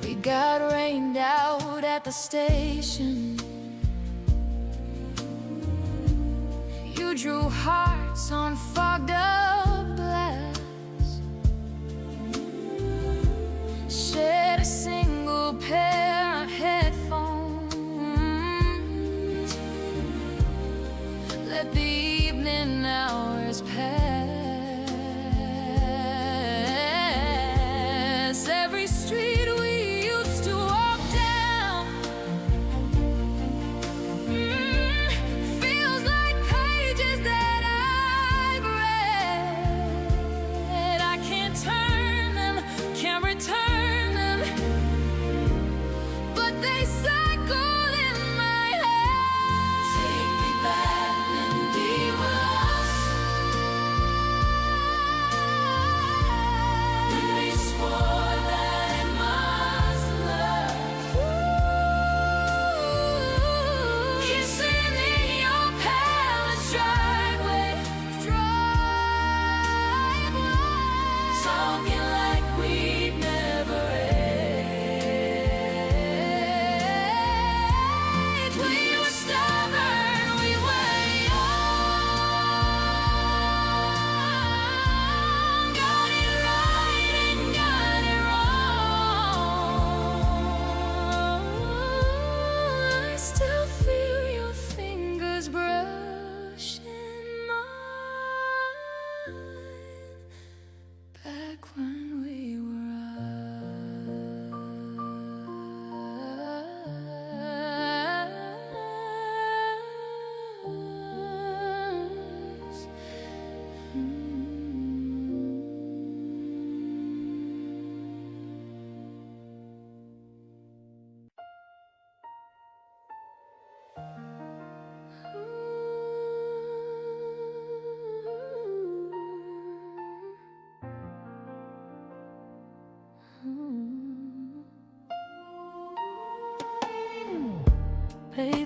We got rained out at the station. You drew hearts on fogged up glass, shared a single pair of headphones, let the evening hours pass. Every street we used to walk down feels like pages that I've read. I can't turn them, can't return them, but they cycle in my head. Take me back when we were us,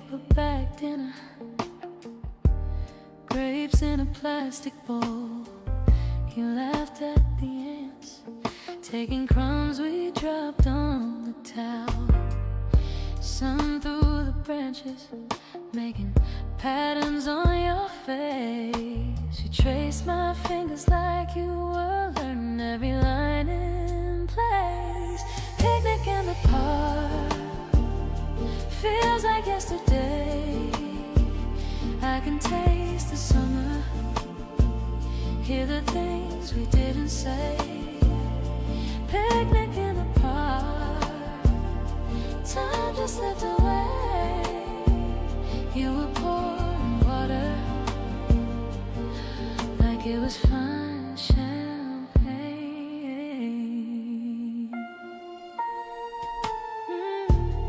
paperback dinner, grapes in a plastic bowl. You laughed at the ants, taking crumbs we dropped on the towel. Sun through the branches, making patterns on your face. You traced my fingers like you were learning every line in place. Picnic in the park, feels like yesterday. I can taste the summer, hear the things we didn't say. Picnic in the park, time just slipped away. You were pouring water like it was fine champagne.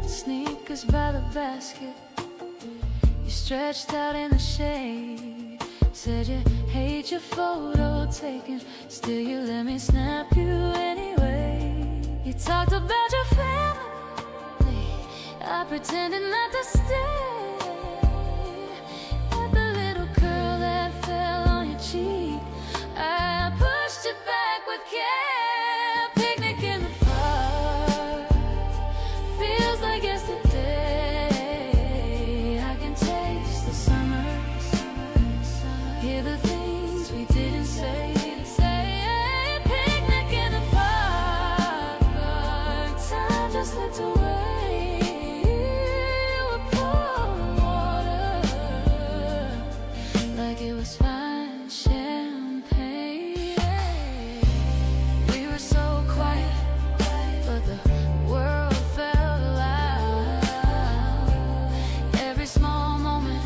Sneakers by the basket, you stretched out in the shade. Said you hate your photo taken, still you let me snap you anyway. You talked about your family, I pretended not to stay. At the little curl that fell on your cheek, I pushed it back with care. Picnic in the park, feels like yesterday. I can taste the summer, hear the things we didn't say. Picnic in the park, time just slipped away. You were pouring water like it was fine champagne. We were so quiet, but the world felt loud. Every small moment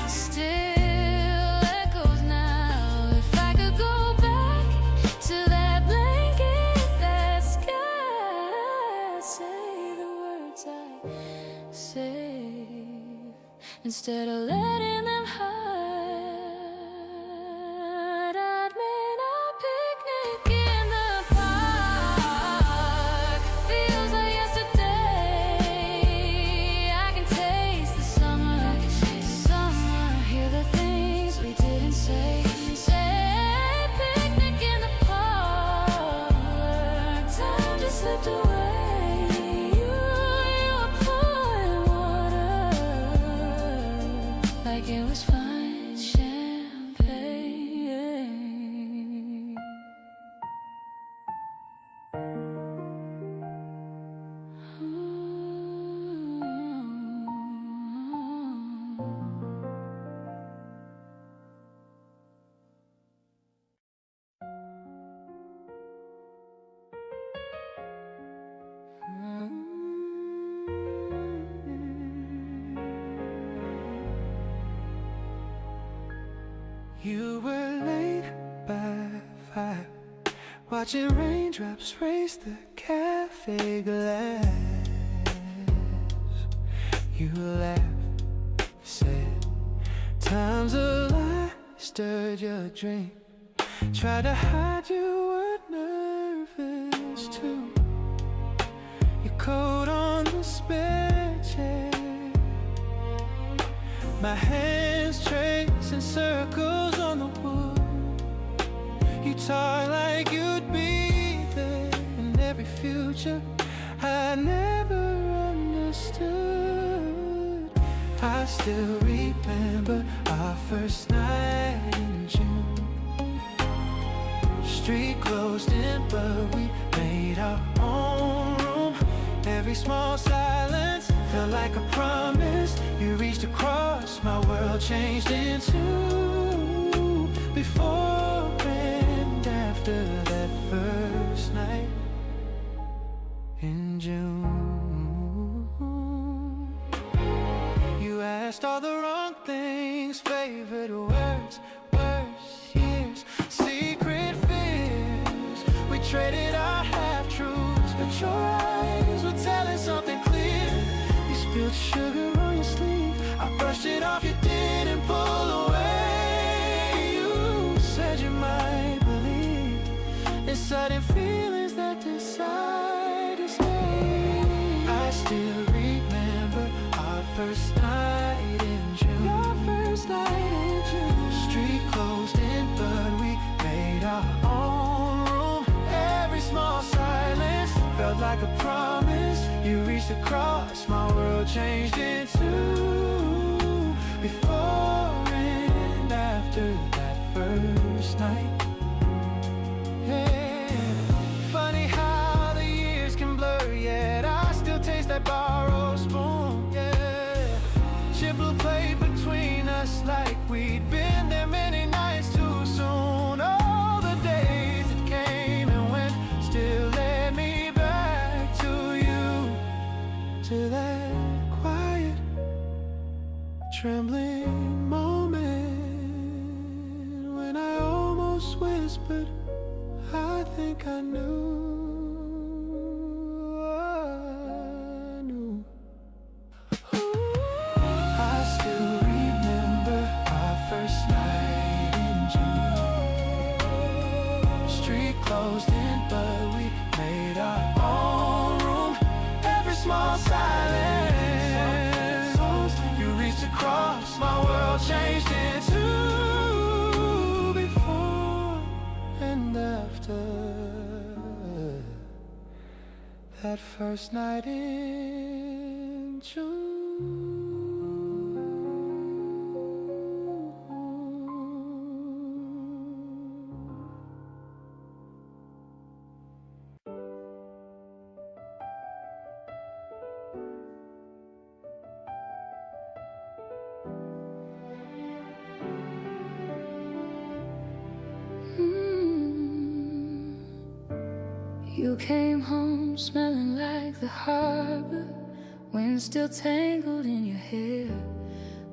still echoes now. If I could go back to that blanket, that sky, I'd say the words I say instead of letting them hide. I'd made a picnic in the park, feels like yesterday. I can taste the summer, hear the things we didn't say. Picnic in the park, time just slipped away. You were pouring water like it was fine champagne. You were late by 5, watching raindrops race the cafe glass. You laughed, said, time's a lie, stirred your drink. Tried to hide, you were nervous too. Your coat on the spare chair, my hands tracing circles on the wood. You talk like you'd be there in every future. I never understood. I still remember our first night in June. Street closed in, but we made our own room. Every small silence felt like a promise. You reached across, my world changed in two. Before and after that first night in June. You asked all the wrong things, favorite words, worst years, secret fears. We traded our half-truths, but your eyes were telling something clear. You spilled sugar on your sleeve, I brushed it off, you didn't pull away. You said you might believe in sudden feelings that decide to stay. I still remember our first night like a promise. You reached across, my world changed in two. Before and after that first night. Funny how the years can blur, yet I still taste that borrowed spoon. Yeah, chip blue plate between us like we'd been there many nights too soon. All the days that came and went still led me back to you, to that quiet, trembling moment when I almost whispered, I think I knew. I still remember our first night in June. Street closed in, but we made our own room. Every small silence, you reached across, my world changed in two. Before and after that first night in June. You came home smelling like the harbor, wind still tangled in your hair.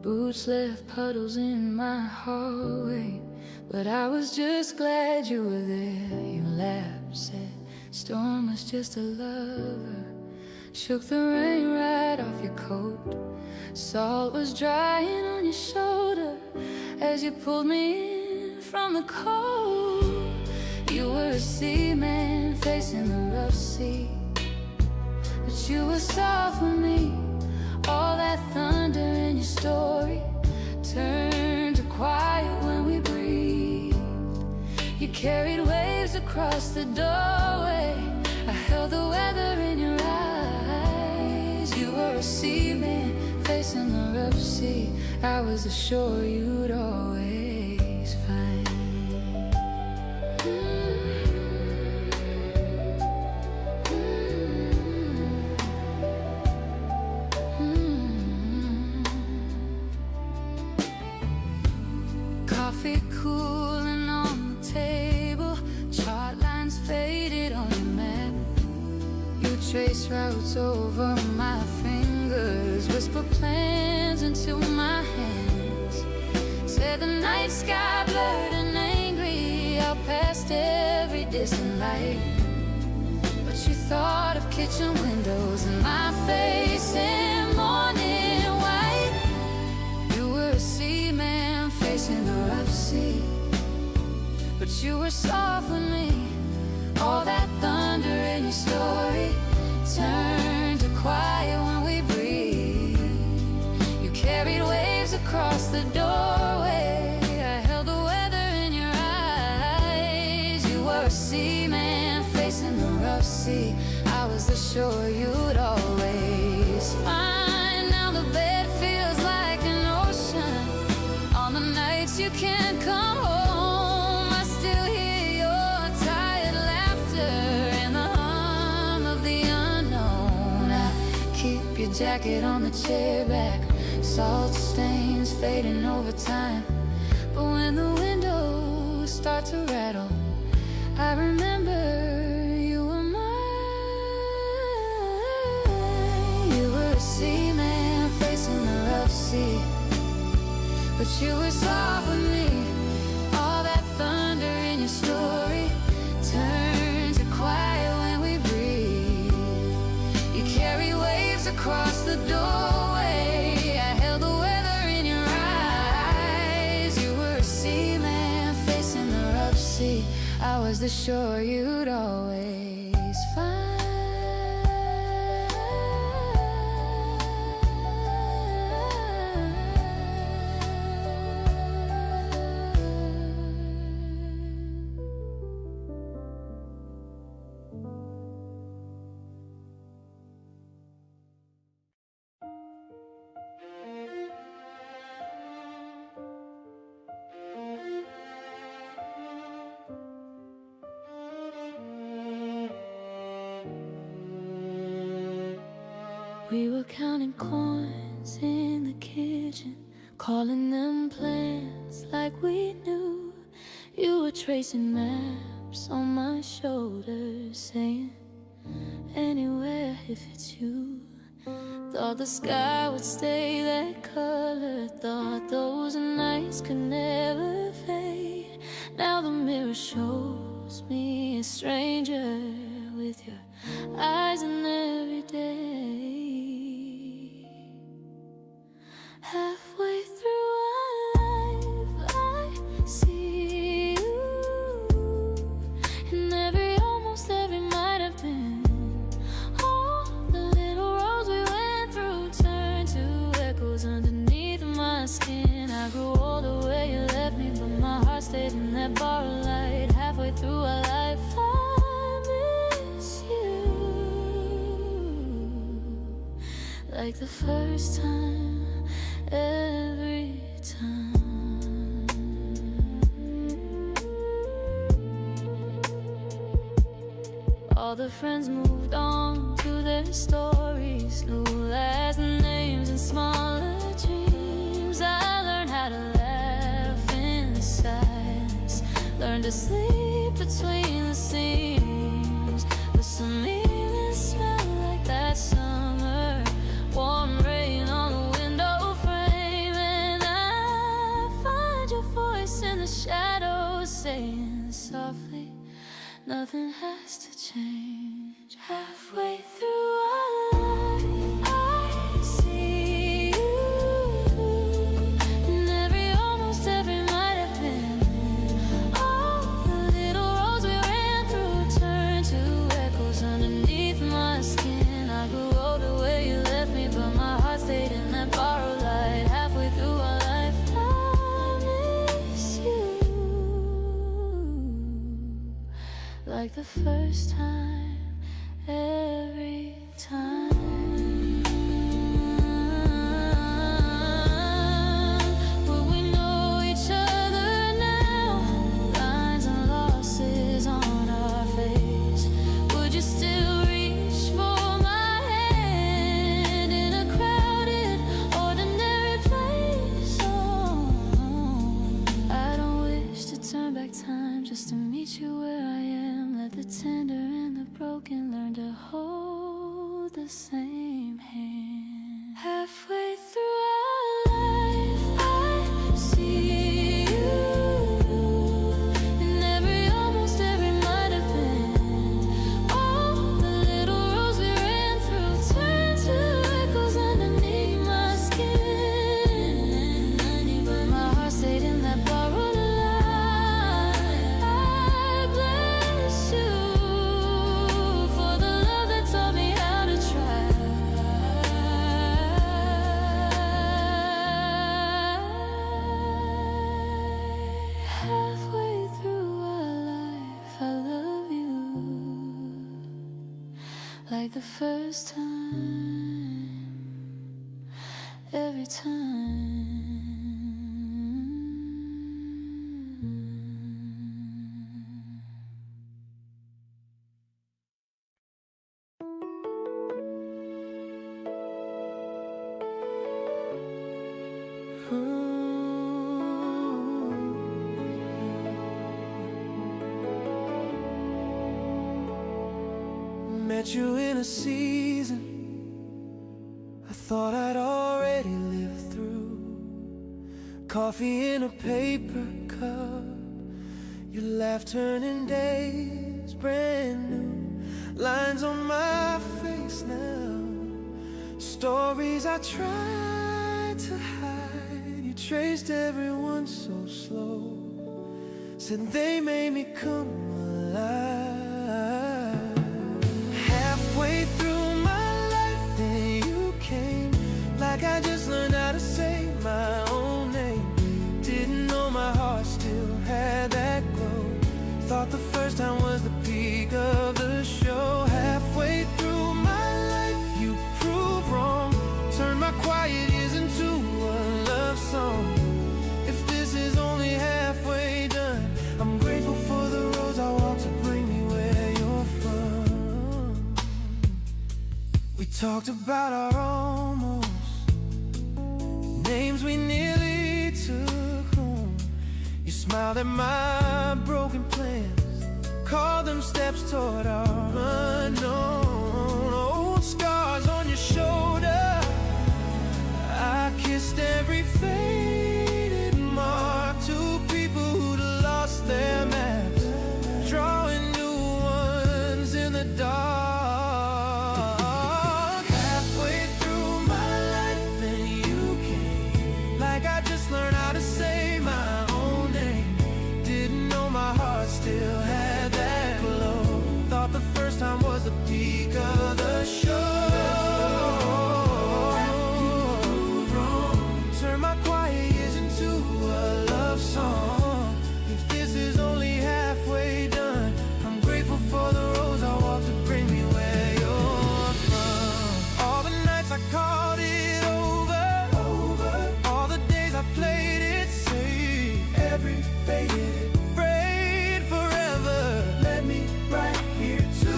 Boots left puddles in my hallway, but I was just glad you were there. You laughed, said storm was just a lover, shook the rain right off your coat. Salt was drying on your shoulder as you pulled me in from the cold. You were a seaman facing the rough sea, but you were soft with me. All that thunder in your story turned to quiet when we breathed. You carried waves across the doorway, I held the weather in your eyes. You were a seaman facing the rough sea, I was the shore you'd always find. Coffee cooling on the table, chart lines faded on your map. You trace routes over my fingers, whisper plans into my hands. Said the night sky blurred and angry out past every distant light. But you thought of kitchen windows and my face in morning white. You were a seaman facing the rough sea, but you were soft with me. All that thunder in your story turned to quiet when we breathed. You carried waves across the doorway, I held the weather in your eyes. You were a seaman facing the rough sea, I was the shore you'd always find. Now the bed feels like an ocean. On the nights you can't come home, I still hear your tired laughter and the hum of the unknown. I keep your jacket on the chair back, salt stains fading over time. But when the windows start to rattle, I remember you were mine. You were a seaman facing the rough sea, but you were soft with me. All that thunder in your story turned to quiet when we breathed. You carry waves across the doorway, I held the weather in your eyes. You were a seaman facing the rough sea, I was the shore you'd always find. We were counting coins in the kitchen, calling them plans like we knew. You were tracing maps on my shoulders, saying anywhere if it's you. Thought the sky would stay that color, thought those nights could never fade. Now the mirror shows me a stranger with your eyes in every day. Halfway through our life, I see you in almost every might have been. All the little roads we went through turned to echoes underneath my skin. I grew older where you left me, but my heart stayed in that borrowed light. Halfway through our life, I miss you like the first time, every time. All the friends moved on to their stories, new last names and smaller dreams. I learned how to laugh in the silence, learned to sleep between the seams. With some evening smell like that summer, warm rain on the window frame, and I find your voice in the shadows saying softly, nothing has to change. Halfway through our life, I see you in almost every might have been. All the little roads we ran through turned to echoes underneath my skin. I grew older where you left me, but my heart stayed in that borrowed light. Halfway through our life, I miss you like the first time, every time. Would we know each other now? Lines and losses on our face. Would you still reach for my hand in a crowded, ordinary place? Oh, I don't wish to turn back time just to meet you where I am. Let the tender and the broken learn to hold the same hand. Halfway through our life, I see you in almost every might have been. All the little roads we ran through turned to echoes underneath my skin. But my heart stayed in that borrowed light. I bless you for the love that taught me how to try. Halfway through our life, I love you like the first time, every time. Met you in a season I thought I'd already lived through. Coffee in a paper cup, your laugh turning days brand new. Lines on my face now, stories I tried to hide. You traced everyone so slow, said they made me come alive. Halfway through my life, then you came, like I just learned how to say my own name. Didn't know my heart still had that glow. Thought the first time was the peak of the show. Halfway through my life, you proved wrong. Turned my quiet years into a love song. If this is only halfway done, I'm grateful for the roads I walked to bring me talked about our almost, names we nearly took home. You smiled at my broken plans, called them steps toward our unknown. Old scars on your shoulder, I kissed every faded mark. Two people who'd lost their maps, drawing new ones in the dark. Halfway through my life and you came, like I just learned how to say my own name. Didn't know my heart still had that glow. Thought the first time was the peak of the show. Turn my quiet years into a love song. If this is only halfway done, I'm grateful for the roads I walked to bring me where you're from. All the nights I called it over, all the days I played it safe, every faded afraid forever. Let me right here to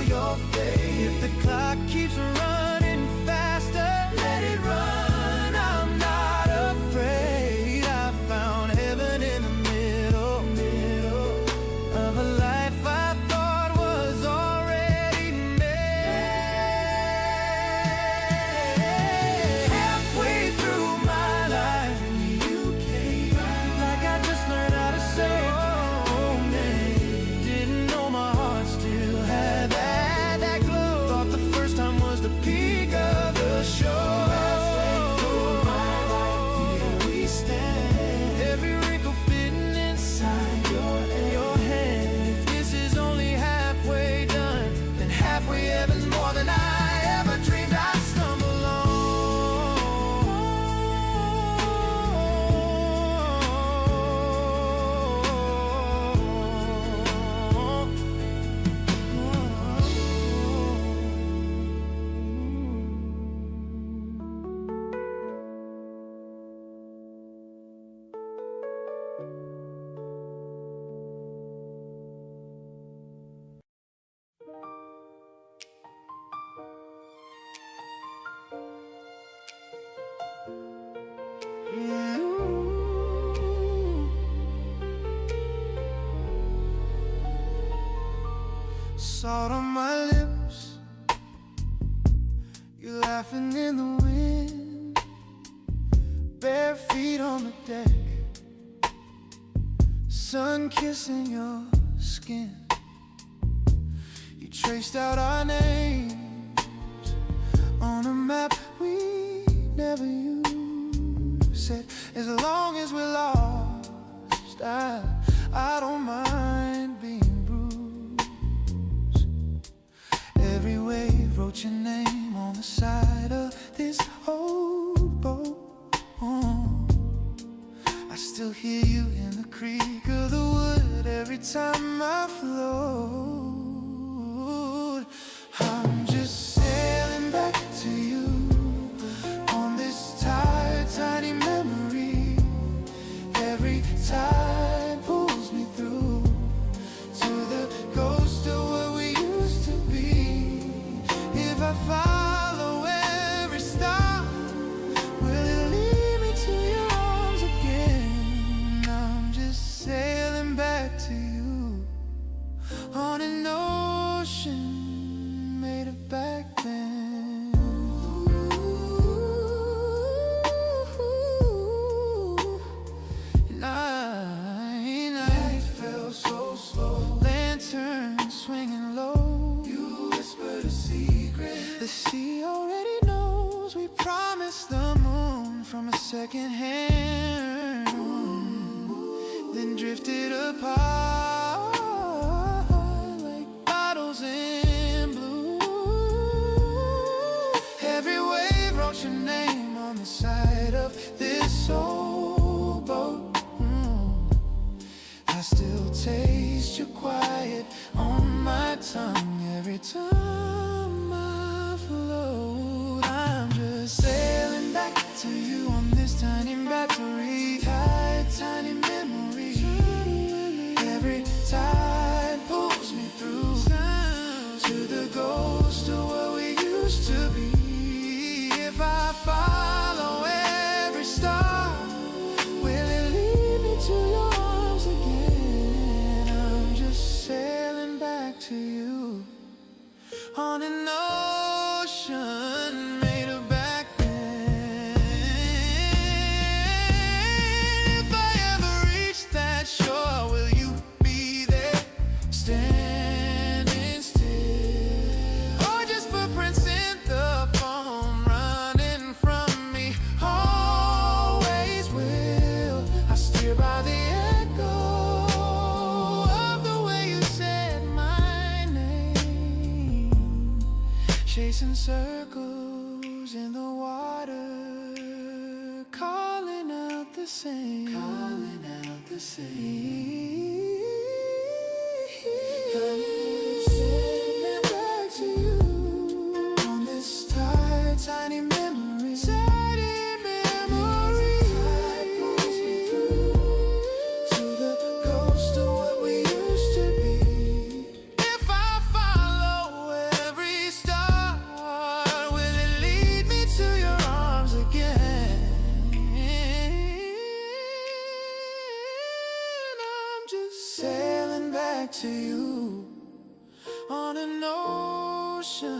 your face. If the clock keeps running faster, let it run. I'm not afraid. I found heaven in the middle of a life I thought was already made. Halfway through my life and you came, like I just learned how to say your name. Didn't know my heart still had that glow. Thought the first time was the peak of the show. Halfway through my life, here we stand. Every wrinkle fitting inside your hand. If this is only halfway done, then halfway heaven's more than I ever dreamed I'd stumble on. Salt on my lips, you're laughing in the wind. Bare feet on the deck, sun kissing your skin. You traced out our names on a map we never used. Said as long as we're lost, I don't mind being bruised. Every wave wrote your name on the side of this old boat. I still hear you in the creak of the wood every time I float. I'm just sailing back to you on this tired, tiny memory. Every tide pulls me through to the ghost of what we used to be. If I follow every stop, will it lead me to your arms again? I'm just sailing back to you on an ocean made of back then. Night felt so slow, lantern swinging low. You whispered a secret the sea already knows. We promised the moon from a second hand, then drifted apart like bottles in blue. Every wave wrote your name on the side of this old boat. I still taste your quiet on my tongue every time I float. I'm just sailing back to you on this tiny battery, tiny memory. Every tide pulls me through to the ghost of what we used to be. on an ocean made of back then. If I ever reach that shore, will you be there standing still? Or just footprints in the foam running from me? Always will I steer by the echo of the way you said my name, chasing circles in the water, calling out the same, calling out the same. Sending back to you on this tiny memory, tiny memory. Tide pulls me through to the ghost of what we used to be. If I follow every star, will it lead me to your arms again? I'm just sailing back to you on an ocean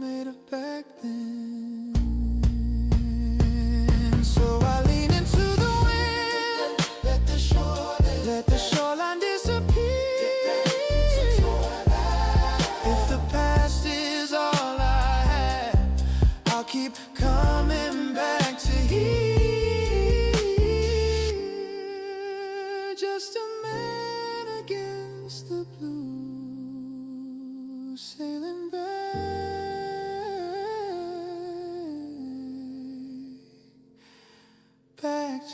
made of back then. So I lean into the wind, let the shoreline disappear. If the past is all I have, I'll keep coming back to here. Just a man against the blue, sailing back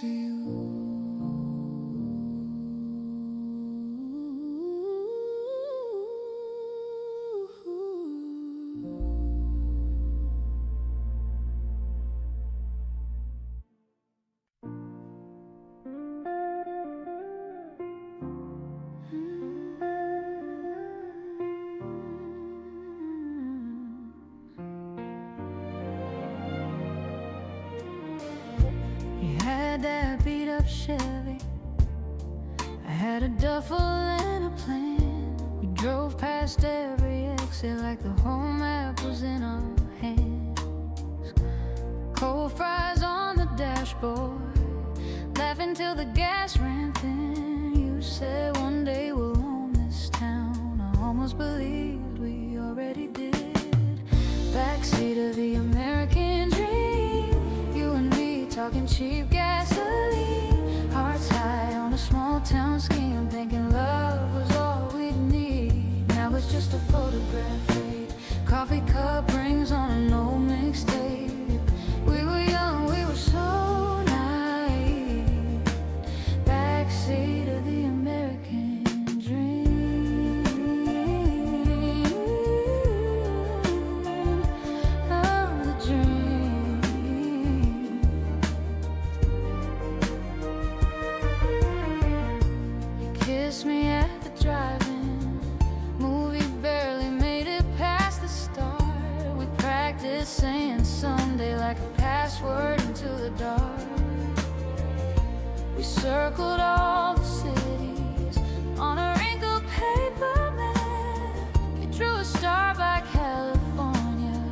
to you. You had that beat up Chevy, I had a duffel and a plan. We drove past every exit like the whole map was in our hands. Cold fries on the dashboard, laughing till the gas ran thin. You said one day we'll own this town. I almost believed we already did. Backseat of the American dream, you and me talking cheap gasoline, hearts high on a small town scheme, thinking love was all we'd need. Now it's just a photograph fade, coffee cup rings on an old mixtape. We were young, we were so naive. Backseat of the American dream, of the dream. You kissed me at the drive-in, movie barely made it past the start. We practiced saying someday like a password into the dark. We circled all the cities on a wrinkled paper map. You drew a star by California,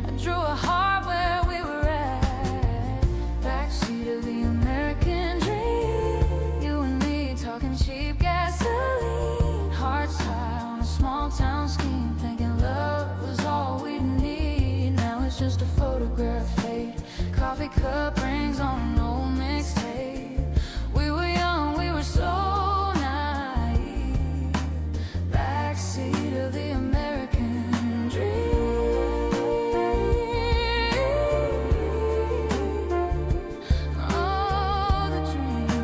I drew a heart where we were at. Backseat of the American dream, you and me talking cheap gasoline, hearts high on a small town scheme, thinking love was all we need. Now it's just a photograph fade, coffee cup rings on an old mixtape. We were young, we were so naive. Backseat of the American dream, oh, the dream.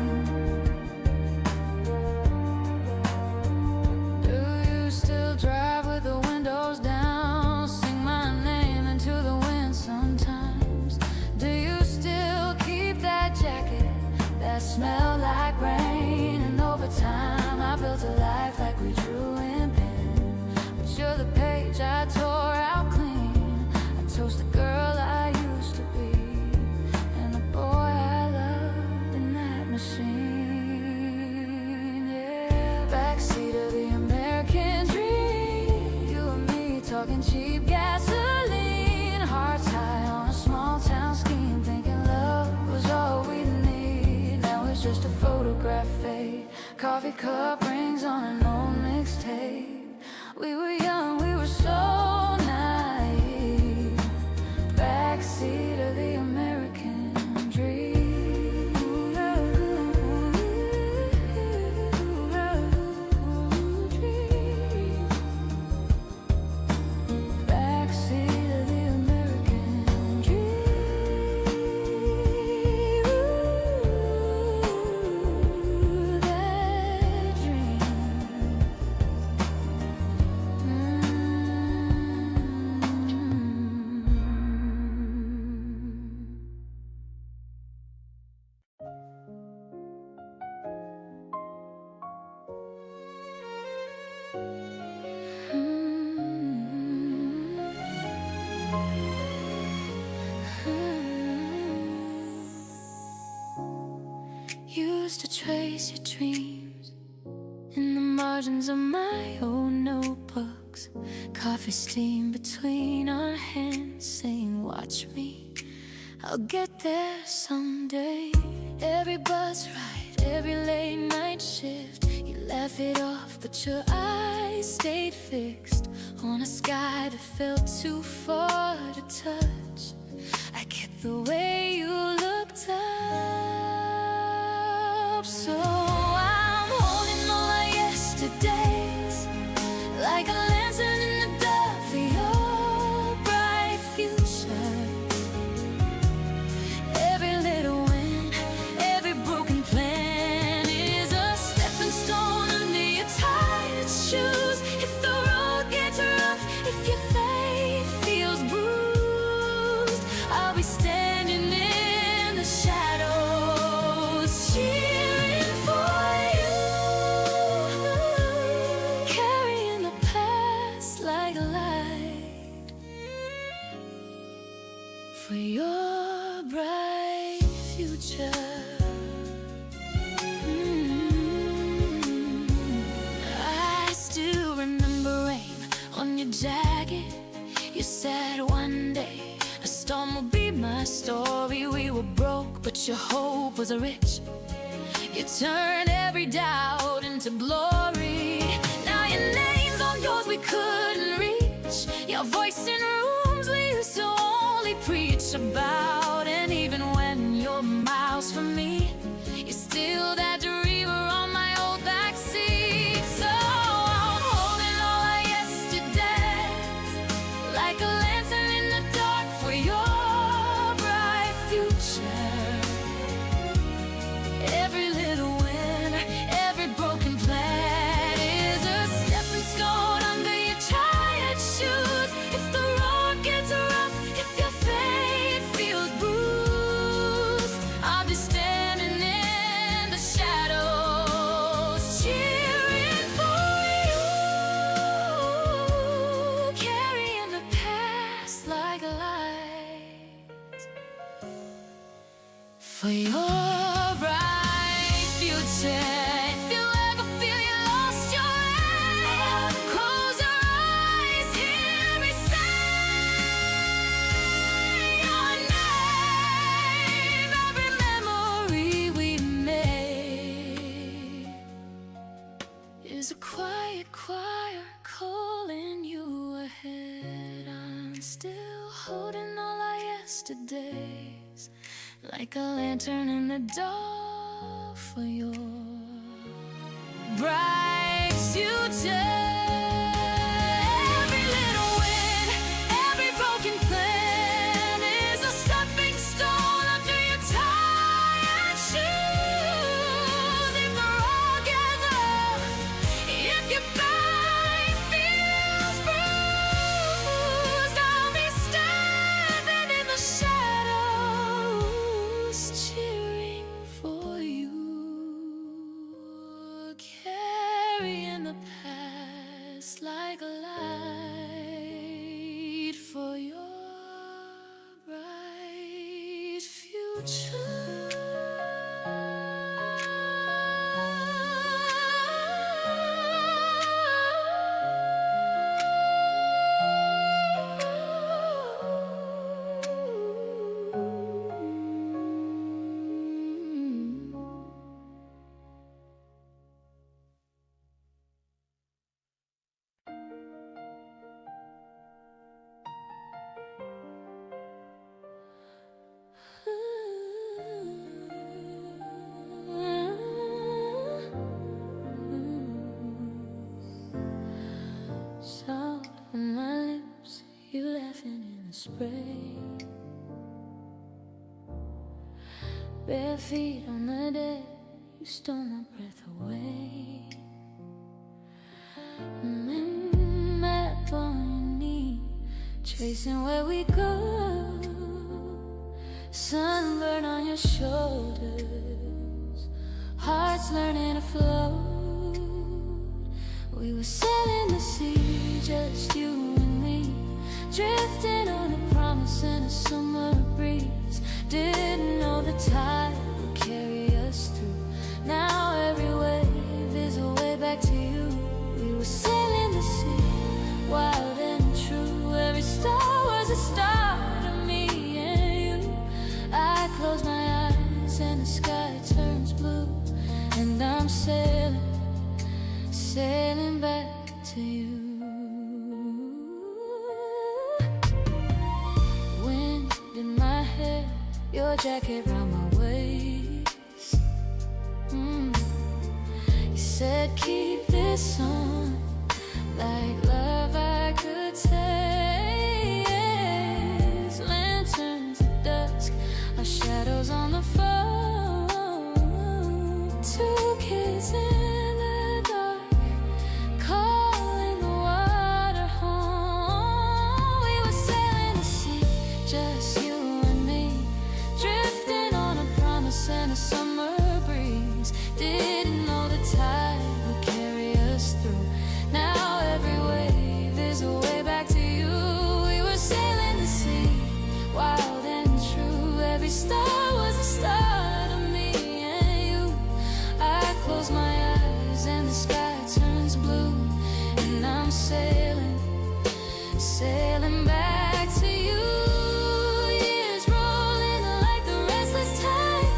Do you still drive with the windows down, sing my name into the wind sometimes? Do you still smoking cheap gasoline. Hearts high on a small town scheme, thinking love was all we need. Now it's just a photograph fade, coffee cup rings on an old mixtape. We were young, we were so naive. Backseat of the American dream. Backseat of the American dream. That dream. Used to trace your dreams in the margins of my old notebooks. Coffee steam between our hands, saying, watch me, I'll get there someday. Every bus ride, every late night shift, you laugh it off, but your eyes stayed fixed on a sky that felt too far to touch. I kept the way you looked up. So I'm holding all our yesterdays like a lantern in the dark for your bright future. Every little win, every broken plan is a stepping stone under your tired shoes. If the road gets rough, if your faith feels bruised, I'll be standing in the shadows, cheering for you, carrying the past like a light for your bright future. I still remember rain on your jacket. You said one day a storm will be my story. We were broke, but your hope was rich. You turned every doubt into glory. Now your name's on doors we couldn't reach. Your voice in rooms we used to only preach about. And even when you're miles from me, you're still that dreamer on my old backseat. So I'm holding all our yesterdays like a lantern in the dark for your bright future. Every little win, every broken plan is a stepping stone under your tired shoes. If the road gets rough, if your faith feels bruised, I'll be standing in the shadows, cheering for you, carrying the past like a light for your bright future. If you ever feel you lost your way, close your eyes, hear me say your name. Every memory we made is a quiet choir calling you ahead. I'm still holding all our yesterdays like a lantern in the dark for your bright future. Every little win, every broken plan is a stepping stone under your tired shoes. If the road gets rough, if your fight feels bruised, I'll be standing in the shadows, cheering for you, carrying the past like a light for your bright future. spray. Bare feet on the dead, you stole my breath away. Map on your knee, tracing where we go. Sunburn on your shoulders, hearts learning to float. We were sailing the sea, just you and me, drifting on a promise in a summer breeze. Didn't know the tide would carry us through. Now every wave is a way back to you. We were sailing the sea, wild and true. Every star was a start of me and you. I close my eyes and the sky turns blue, and I'm sailing, sailing back to you. Wind in my hair, your jacket round my waist. You said keep this on, like love I could taste. Lanterns at dusk, our shadows on the phone. Two kids in the dark, calling the water home. We were sailing the sea, just you and me, drifting on a promise and a summer breeze. Didn't know the tide would carry us through. Now every wave is a way back to you. We were sailing the sea, wild and true. Every star was a start of me and you. I close my eyes and the sky turns blue, and I'm sailing, sailing back to you. Years rolling like the restless tide.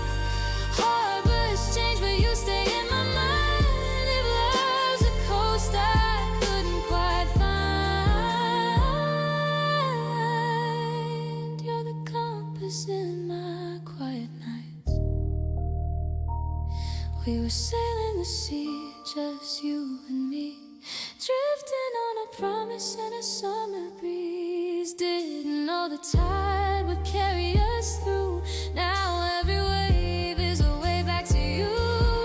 Harbors change, but you stay in my mind. If love's a coast I couldn't quite find, you're the compass in my quiet nights. We were sailing the sea, just you and me, drifting on a promise and a summer breeze. Didn't know the tide would carry us through. Now every wave is a way back to you.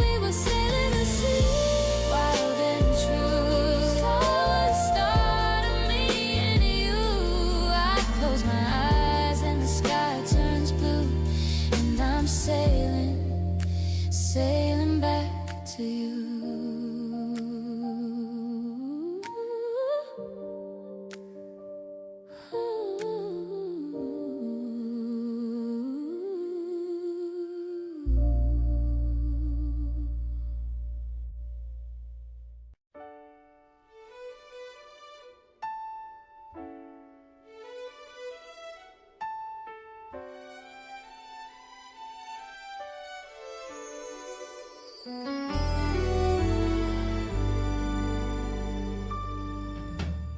We were sailing the sea, wild and true. Start of me and you. I close my eyes and the sky turns blue, and I'm sailing, sailing back to you.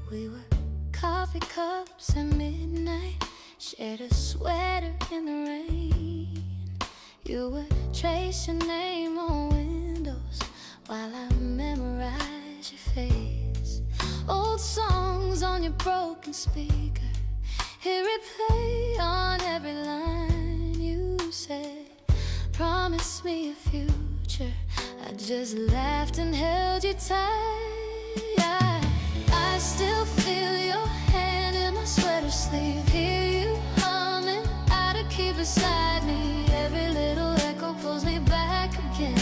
We were coffee cups at midnight, shared a sweater in the rain. You would trace your name on windows while I memorize your face. Old songs on your broken speaker, hear it play on every line. You said, promise me a future. I just laughed and held you tight. I still feel your hand in my sweater sleeve, hear you humming out of key beside me. Every little echo pulls me back again,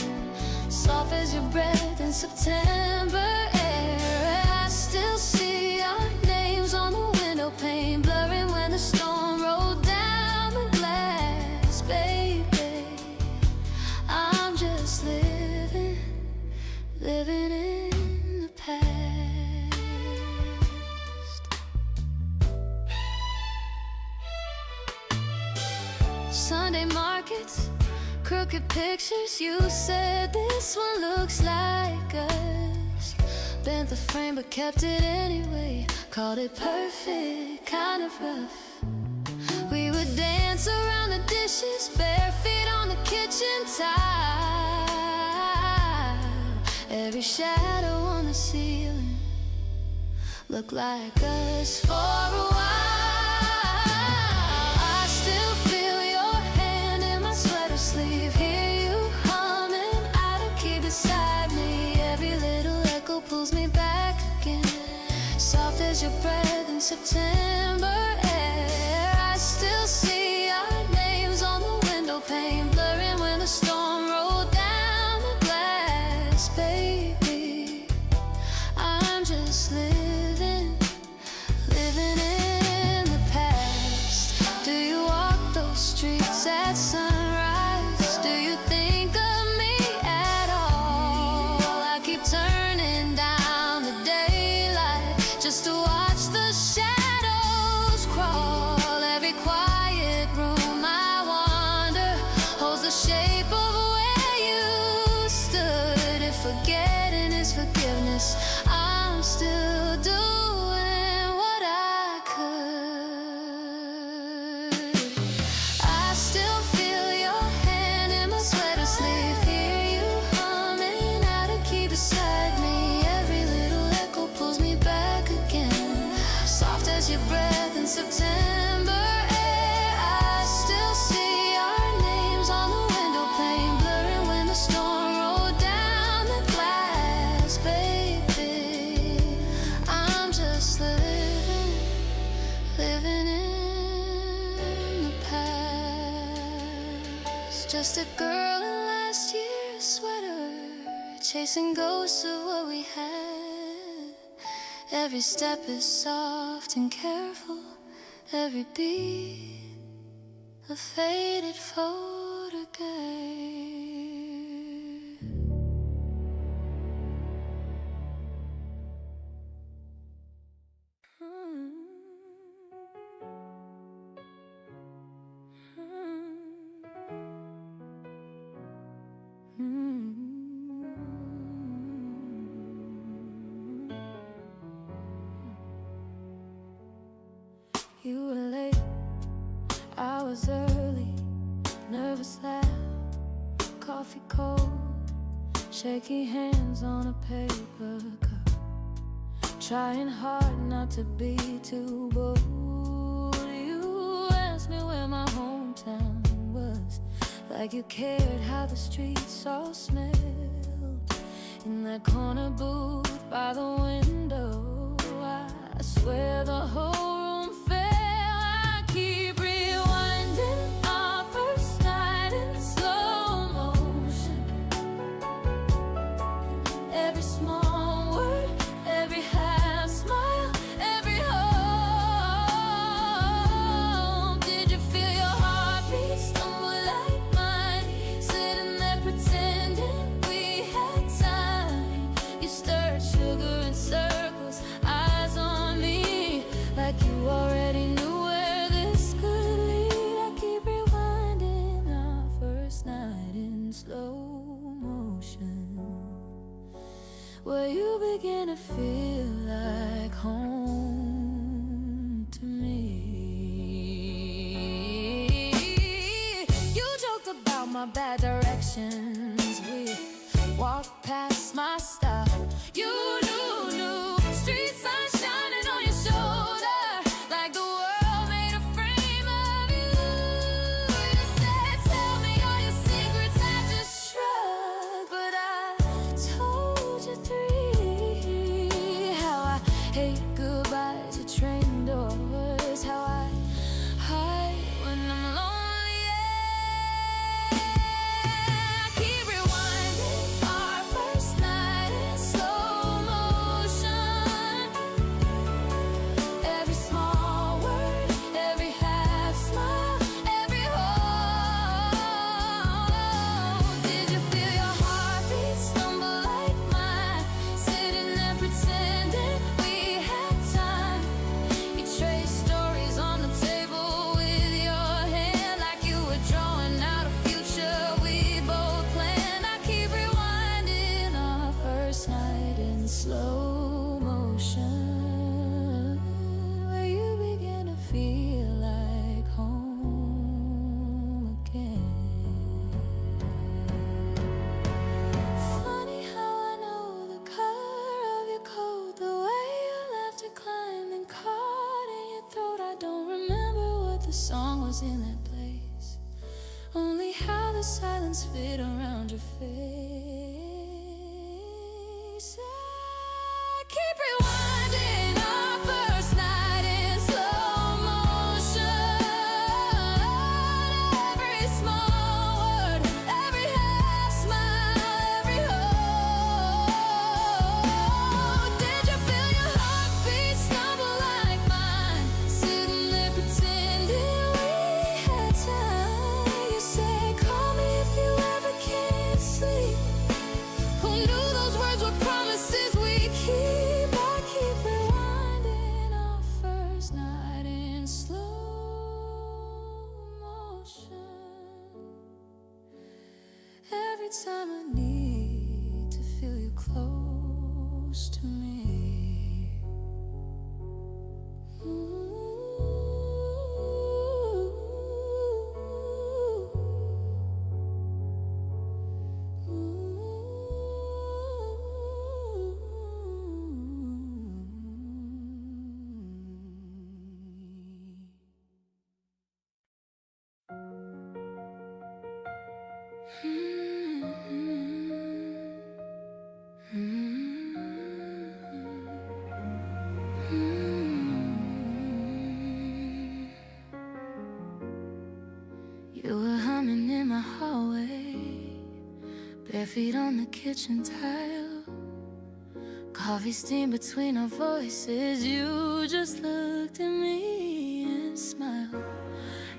soft as your breath in September air. I still see our names on the window pane, blurring when the storm rolled down the glass. Baby, I'm just living, living in the past. Sunday markets, crooked pictures. You said this one looks like us. Bent the frame but kept it anyway. Called it perfect, kind of rough. We would dance around the dishes, bare feet on the kitchen tile. Every shadow on the ceiling looked like us for a while. your breath in September air. I still see our names on the window pane, blurring when the storm rolled down the glass. Baby, I'm just living in the past. Do you walk those streets at sunrise? Do you think of me at all? I keep turning down the daylight just to watch the shadows crawl. Every quiet room I wander holds the shape of where you stood. If forgetting is forgiveness, I'm still doing what I could. I still feel your hand in my sweater sleeve, hear you humming out a key beside me. Every little echo pulls me back again, soft as your breath in September air. I still see our names on the window pane, blurring when the storm rolled down the glass. Baby, I'm just living in the past. Just a girl in last year's sweater, chasing ghosts of what we had. Every step is soft and careful, every beat a faded photograph. You were late, I was early, nervous laugh, coffee cold, shaky hands on a paper cup, trying hard not to be too bold. You asked me where my hometown was, like you cared how the streets all smelled. In that corner booth by the window, I swear the whole room fell. I keep rewinding our first night in slow motion. Every small word, every half smile, every hope. Did you feel your heartbeat stumble like mine? Sitting there pretending we had time. You stirred sugar in circles, eyes on me, like you already knew where this could lead. I keep rewinding our first night in slow motion, where you begin to feel like home to me. You joked about my bad directions, we walked past my stop. You knew street sun shining on your shoulder, like the world made a frame of you. You said, tell me all your secrets, I just shrugged, but I told you three. How I hate goodbyes at train doors, how I hide when I'm lonely. I keep rewinding our first night in slow motion. Every small word, every half smile, every hope. Did you feel your heartbeat stumble like mine? Sitting there pretending we had time. You traced stories on the table with your hand, like you were drawing out a future we both planned. I keep rewinding our first night in slow motion, where you begin to feel like home again. Funny how I know the color of your coat, the way you left to climb and caught in your throat. I don't remember what the song was in that place, only how the silence fit around your face. I keep rewinding our first bare feet on the kitchen tile, coffee steam between our voices. You just looked at me and smiled.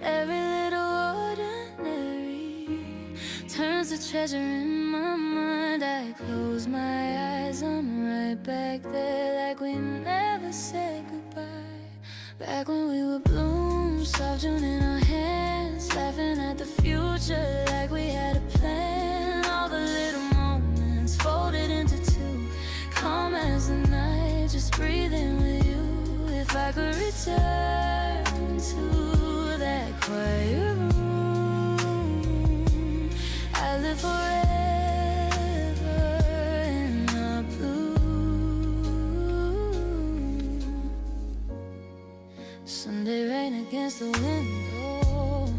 Every little ordinary turns to treasure in my mind. I close my eyes, I'm right back there, like we never said goodbye. Back when we were bloom, soft June in our hands, laughing at the future like we had a plan. All the little moments folded into two, calm as the night, just breathing with you. If I could return to that quiet room, I'd live forever in the blue. Sunday rain against the window,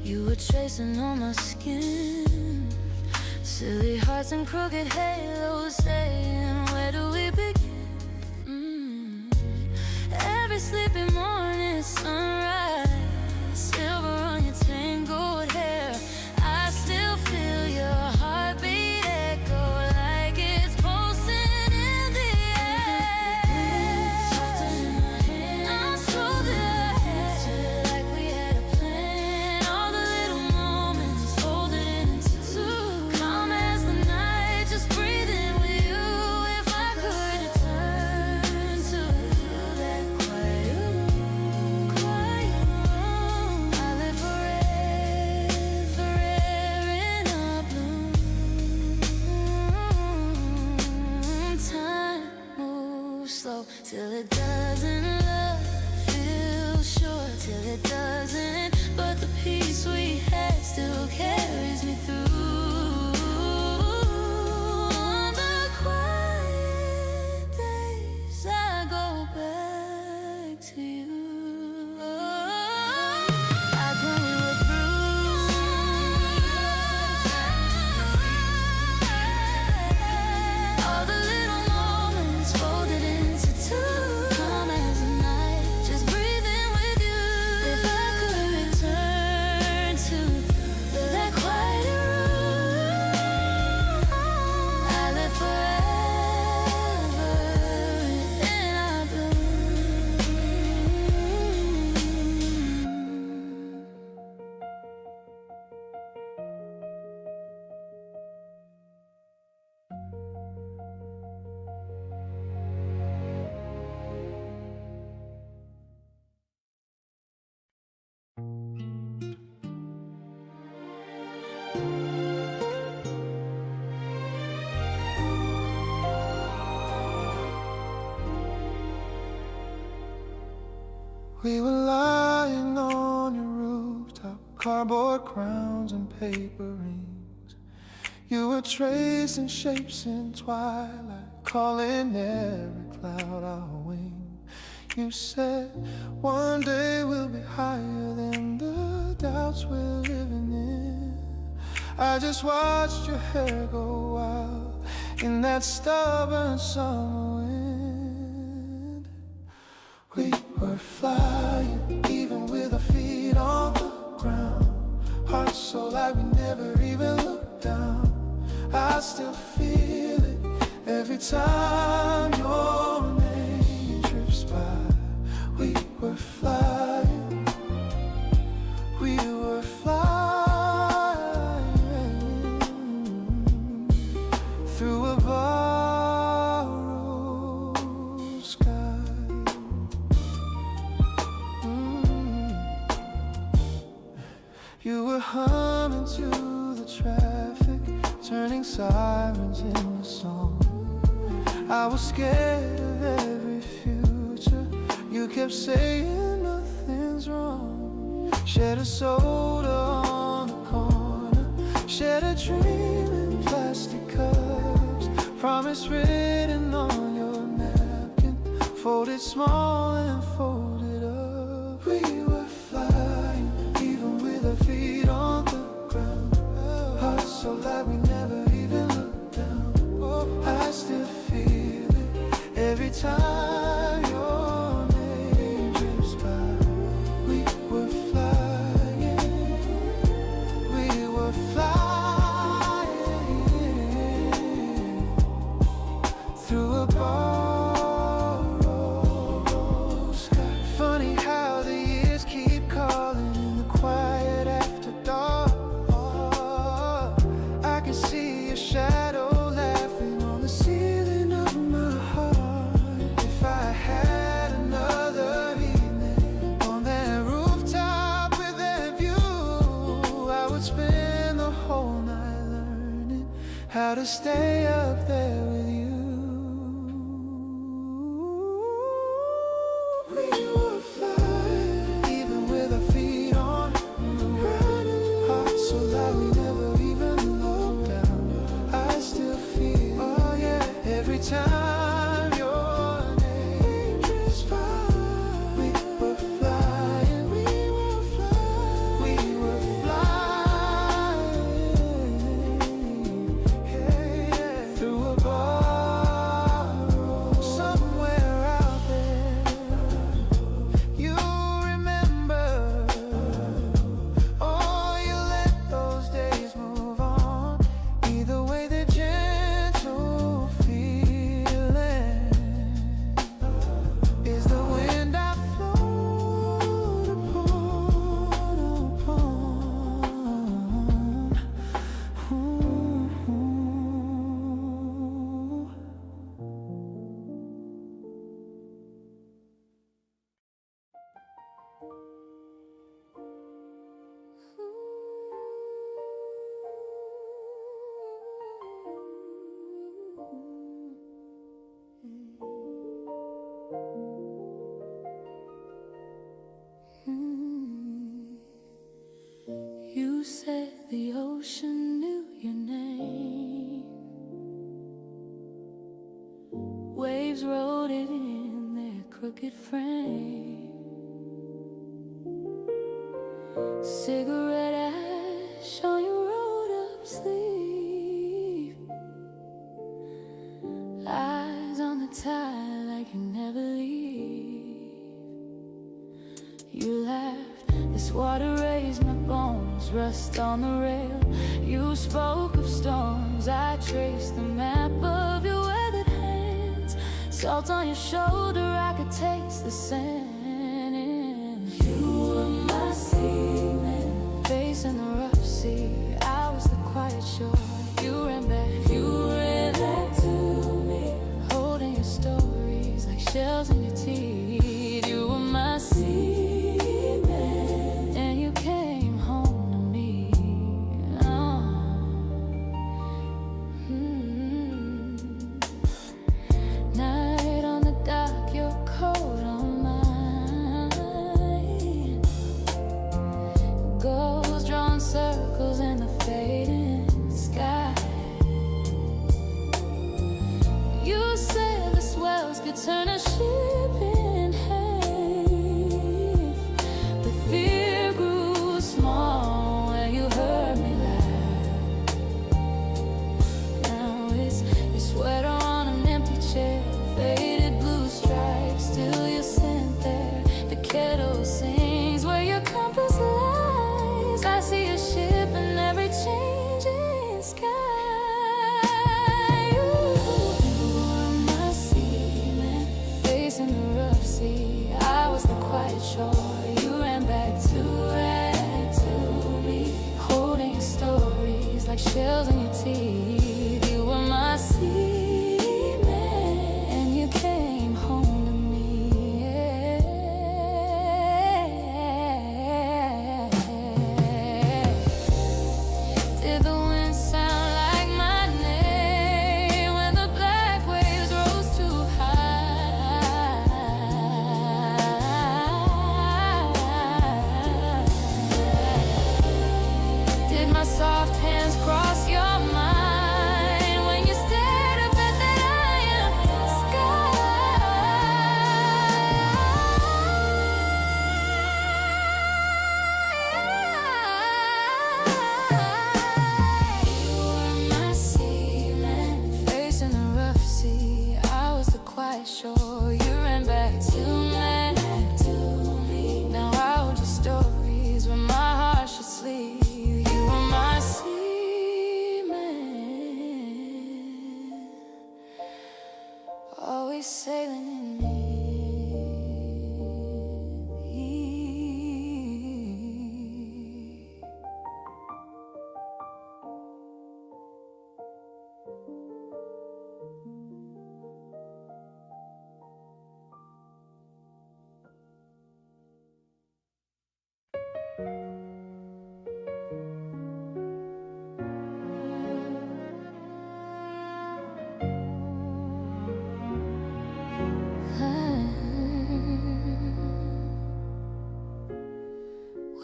you were tracing on my skin. Silly hearts and crooked halos saying, where do we begin? Every sleepy morning sunrise, silver on your tangled hair. I still feel your heartbeat echo like it's pulsing in the air. Softer in my hand, I'm smoother ahead, like we had a plan. All the little moments folded into two, calm as the night, just breathing with you. If I could return to that quiet room, I live forever in a bloom. Time moves slow till it doesn't. Love feels short till it doesn't. But the peace we had still carries me through. On the quiet days, I go back to you. Like when we were bruised, all the little moments folded into two, calm as the night, just breathing with you. If I could return to that quiet room, I live forever in our bloom. We were lying on your rooftop, cardboard crowns and paper rings. You were tracing shapes in twilight, calling every cloud our wing. You said one day we'll be higher than the doubts we're living in. I just watched your hair go wild in that stubborn summer wind. We were flying, even with our feet on the ground. Hearts so light we never even looked down. I still feel it every time your name drifts by. We were flying, we were flying through a borrowed sky. You were humming to the traffic, turning sirens into song. I was scared of every future. You kept saying nothing's wrong. Shared a soda on the corner, shared a dream in plastic cups. Promise written on your napkin, folded small and folded up. We were flying, even with our feet on the ground. Hearts so light we never even looked down. I still feel it every time your name drifts by. We were flying, we were flying through a borrowed sky. Funny how the years keep calling in the quiet after dark. I can see your shadow laughing on the ceiling of my heart. If I had another evening on that rooftop with that view, I would spend the whole night learning how to stay up there with you. We were flying, even with our feet on the ground. Hearts so loud we never even looked down. I still feel, oh yeah, every time your name drifts by. We were flying, we were flying, we were flying, yeah, yeah. Through a borrow somewhere out there. You remember, oh, you let those days move on. Either way, the gentle feeling is the wind I float upon. You said the ocean knew your name. Waves wrote it in their crooked frame. Cigarette ash on your rolled up sleeve. Eyes on the tide like you never leave. You laughed, this water raised my bones, rust on the rail. You spoke of storms, I traced the map of your weathered hands. Salt on your shoulder, I could taste the sand. And you were my seaman, facing the rough sea. I was the quiet shore, you ran back to me, holding your stories like shells in your teeth. You were my seaman, and you came home to me. Oh. Night on the dock, your coat on mine. Ghosts drawing circles in the fading sky. You said the swells could turn a ship in half, but fear grew small when you heard me laugh. Now it's your sweater on an empty chair, faded blue stripes, still your scent there. The kettle sings where your compass lies. I see a ship in every changing sky. You were my seaman, facing the rough sea. I was the quiet shore, you ran back to me, holding your stories like shells in your teeth. You were my seaman, and you came home to me. Yeah. Did the wind sound like my name when the black waves rose too high? Did my soft hands cross your mind when you stared up at that iron sky? You were my seaman, facing the rough sea. I was the quiet shore, you ran back to me. Now I hold your stories where my heart should sleep. You were my seaman. sailing in me.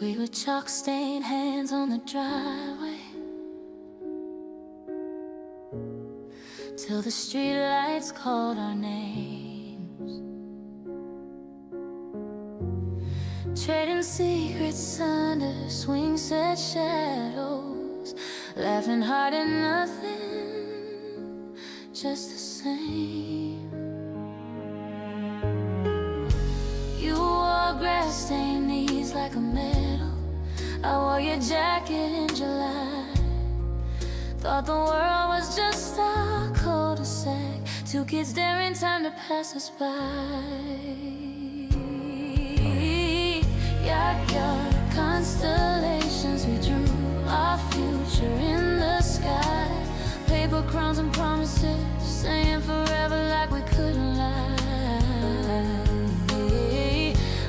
We were chalk-stained hands on the driveway till the streetlights called our names, trading secrets under swing-set shadows, laughing hard at nothing, just the same. You wore grass-stained knees like a medal. I wore your jacket in July. Thought the world was just a cul-de-sac, two kids staring time to pass us by. Yard constellations, we drew our future in the sky. Paper crowns and promises, saying forever like we couldn't lie.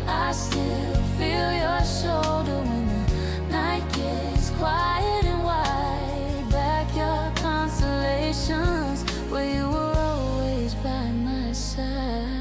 I still feel your shoulder when the night gets quiet and wide. Backyard constellations, where you were always by my side.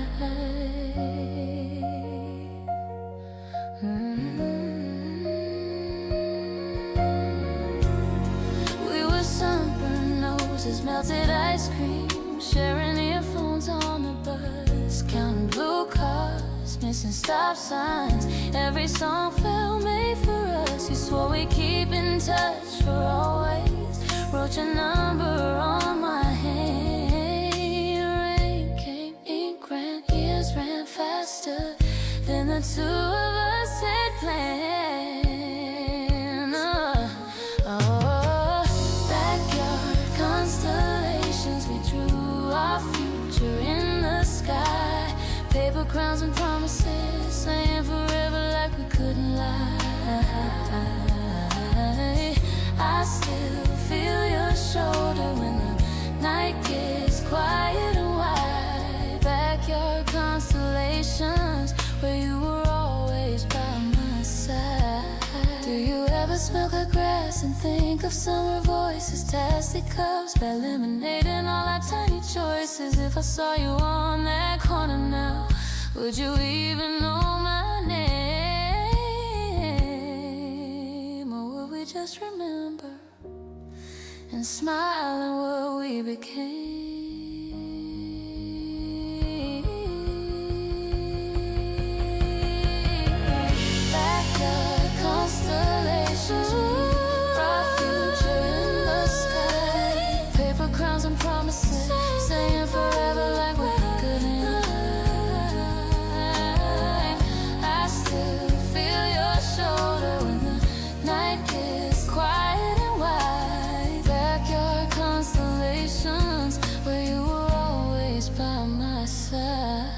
We were sunburned noses, melted ice cream, sharing earphones on the bus, counting blue cars, missing stop signs. Every song felt made for us. You swore we'd keep in touch for always. Wrote your number on my hand. Rain came, ink ran, years ran faster than the two of us had planned. Backyard constellations, we drew our future in the sky. Paper crowns and promises, saying forever like we couldn't lie. I still feel your shoulder when the night gets quiet and wide. Backyard constellations, where you were always by my side. Do you ever smell the grass and think of summer voices, tasty cups, bad lemonade and all our tiny choices? If I saw you on that corner now, would you even know my name? Or would we just remember and smile at what we became? Backyard constellations, we brought future in the sky. Paper crowns and promises, saying forever like we couldn't. I still feel your shoulder when the night gets quiet and wide. Backyard constellations, where you were always by my side.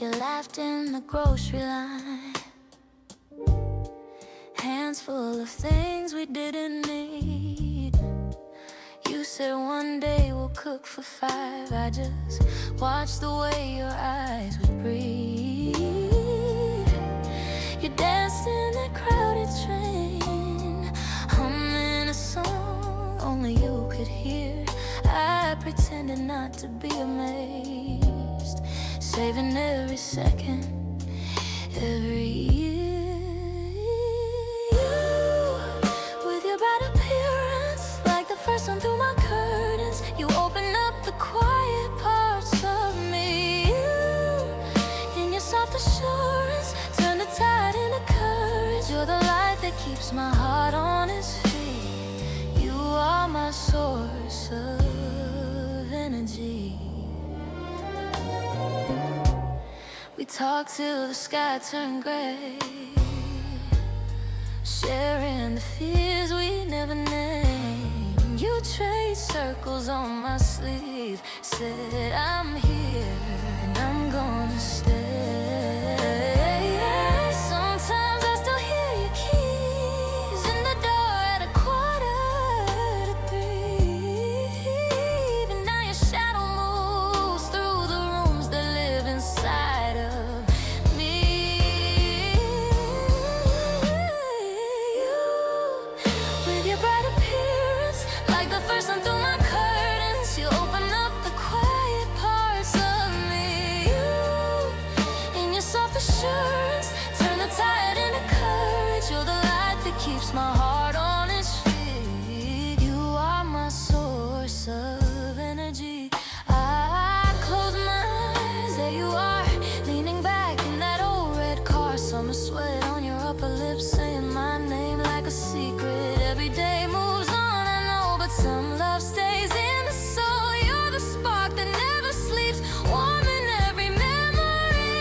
You laughed in the grocery line, hands full of things we didn't need. You said one day we'll cook for 5. I just watched the way your eyes would breathe. You danced in that crowded train, humming a song only you could hear. I pretended not to be amazed, saving every second, every year. that keeps my heart on its feet. You are my source of energy. We talk till the sky turned gray, sharing the fears we never named. You traced circles on my sleeve, said I'm here and I'm gonna stay. Sometimes I still hear your keys in the door at 2:45. And now your shadow moves through the rooms that live inside of me. You, with your bright appearance, like the first sun through my curtains, you open up the quiet parts of me. You, in your soft assurance, turn the tide into courage. You're the light that keeps my heart on its feet. You are my source of energy. I close my eyes, there you are, leaning back in that old red car. Summer sweat on your upper lip, saying my name like a secret. Every day moves on, I know, but some love stays in the soul. You're the spark that never sleeps, warm in every memory.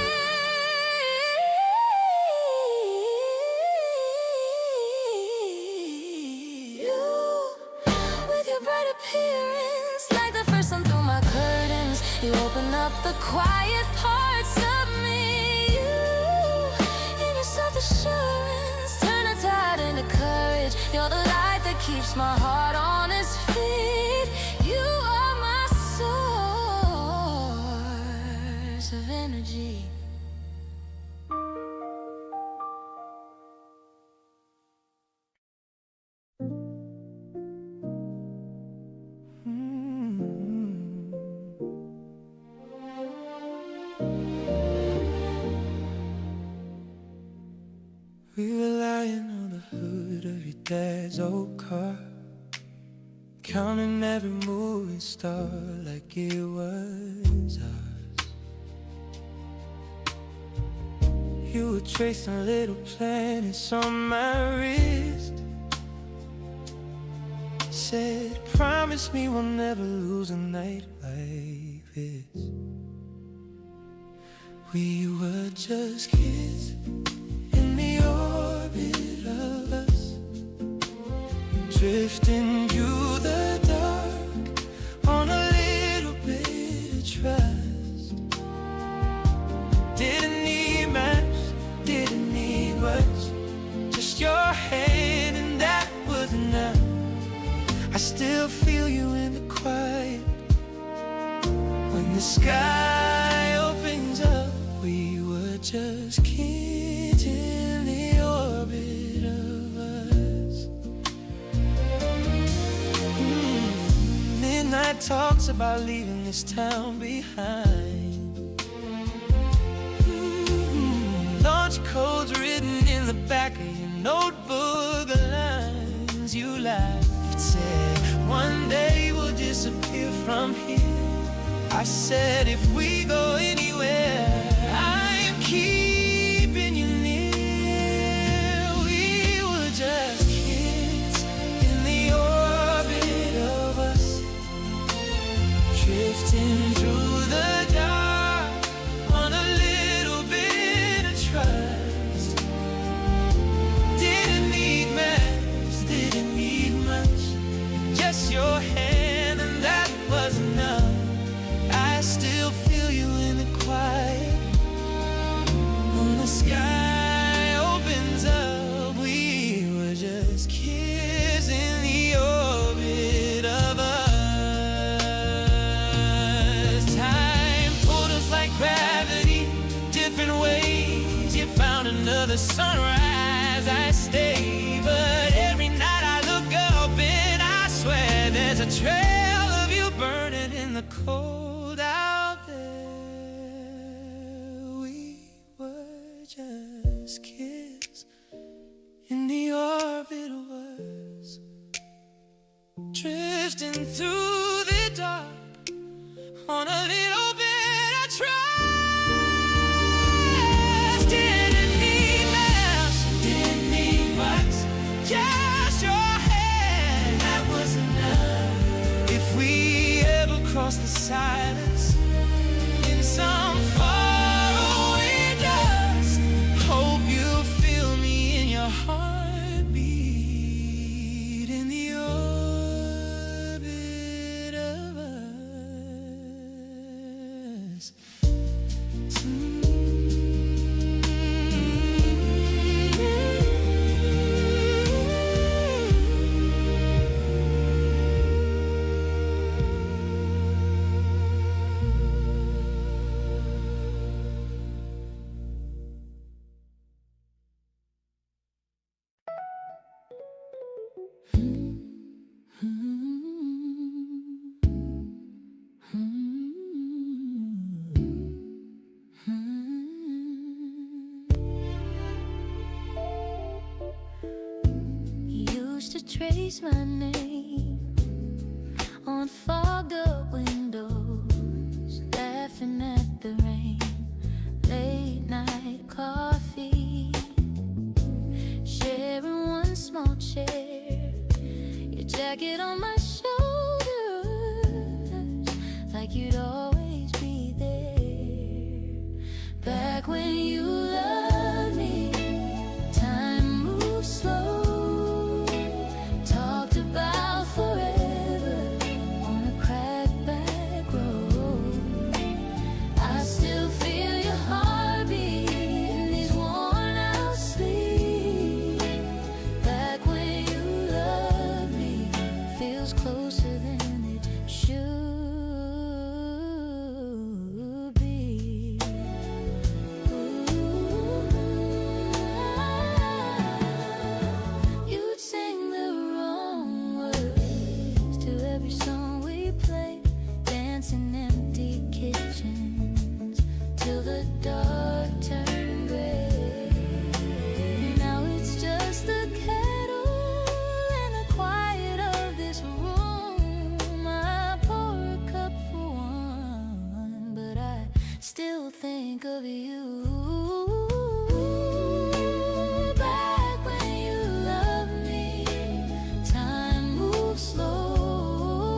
You, with your bright appearance, like the first sun through my curtains, you open up the quiet parts of me. You, in your soft assurance, turn a tide into courage. You're the light that keeps my heart on its feet. You are my source of energy. We were lying on the hood of your dad's old car, counting every moving star like it was ours. You were tracing little planets on my wrist, said, promise me we'll never lose a night like this. We were just kids in the orbit of us, drifting through the dark on a little bit of trust. Didn't need maps, didn't need much, just your hand and that was enough. I still feel you in the quiet when the sky opens up. We were just kids in the orbit of us. Midnight talks about leaving this town behind. Launch codes written in the back of your notebook, lines you laughed, said one day we'll disappear from here. I said if we go anywhere, I am keeping you near. We were just kids in the orbit of us, drifting through the dark on a little bit of trust. Didn't need maps, didn't need much, just your hand and that was enough. I still feel you in the quiet when the sky opens up. We were just kids in the orbit of us. Time pulled us like gravity, different ways. You found another sunrise, I stay, but every night I look up and I swear there's a trail of you burning in the cold out there. We were just kids in the orbit of us, drifting through the dark on a little bit of trust. Didn't need maps, didn't need much, used to trace my name on fogged up windows, laughing at the rain. Late night coffee, sharing one small chair, your jacket on my shoulders, like you'd always be there. Back when you loved me, time moved slow, talked about forever on a cracked back road. I still feel your heartbeat in these worn out sleeves. Back when you loved me, feels closer than it should be. You'd sing the wrong words to every song we played, dancing empty kitchens till the dark turned gray. Now it's just the kettle and the quiet of this room. I pour a cup for one, but I still think of you. Back when you loved me, time moved slow,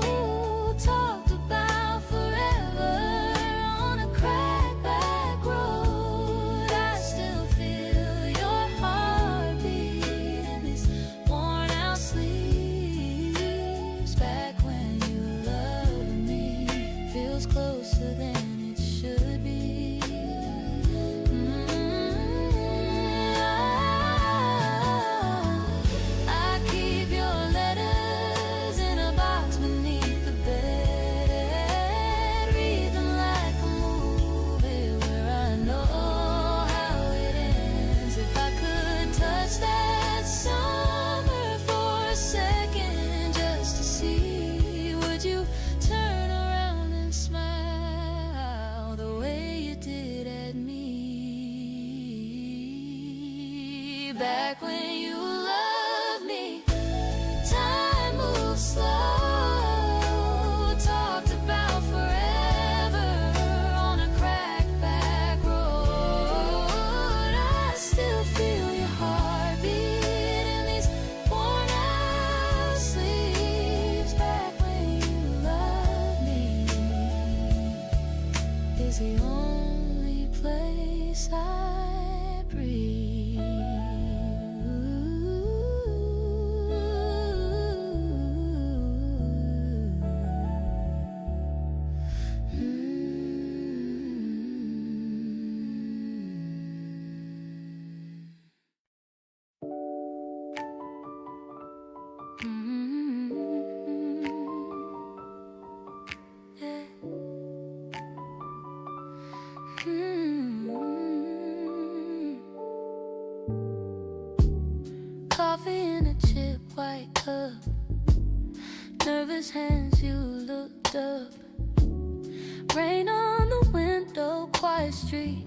talked about forever on a cracked back road. I still feel your heartbeat in these worn out sleeves. Back when you loved me, feels closer than it should be. I keep your letters in a box beneath the bed, read them like a movie where I know how it ends. If I could touch that summer for a second just to see, would you turn around and smile the way you did at me? Back when you loved me, time moved slow, talked about forever on a cracked back road. I still feel your heartbeat in these worn out sleeves. Back when you loved me is the only place I breathe. Yeah. Coffee in a chip white cup, nervous hands, you looked up. Rain on the window, quiet street.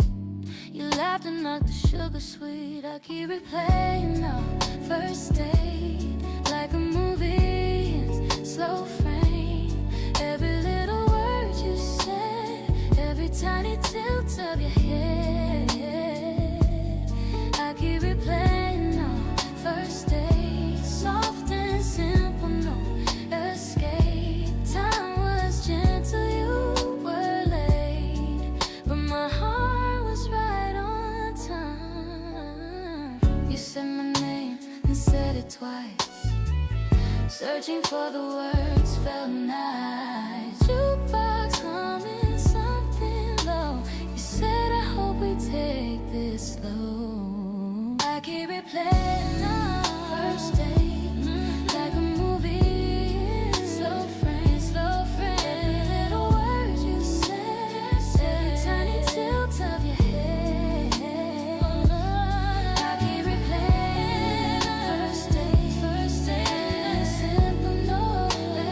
You laughed and knocked the sugar sweet. I keep replaying our first date like a movie in slow frame. Every little word you said, every tiny tilt of your head. I keep replaying our first date, soft and simple, no escape. Time was gentle, you were late, but my heart was right on time. You said my name and said it twice, searching for the words felt nice. Jukebox humming something low. You said I hope we take this slow. I keep replaying our first date like a movie, slow frame, slow frame. Every little word you said, every tiny tilt of your head. I keep replaying first date, simple, no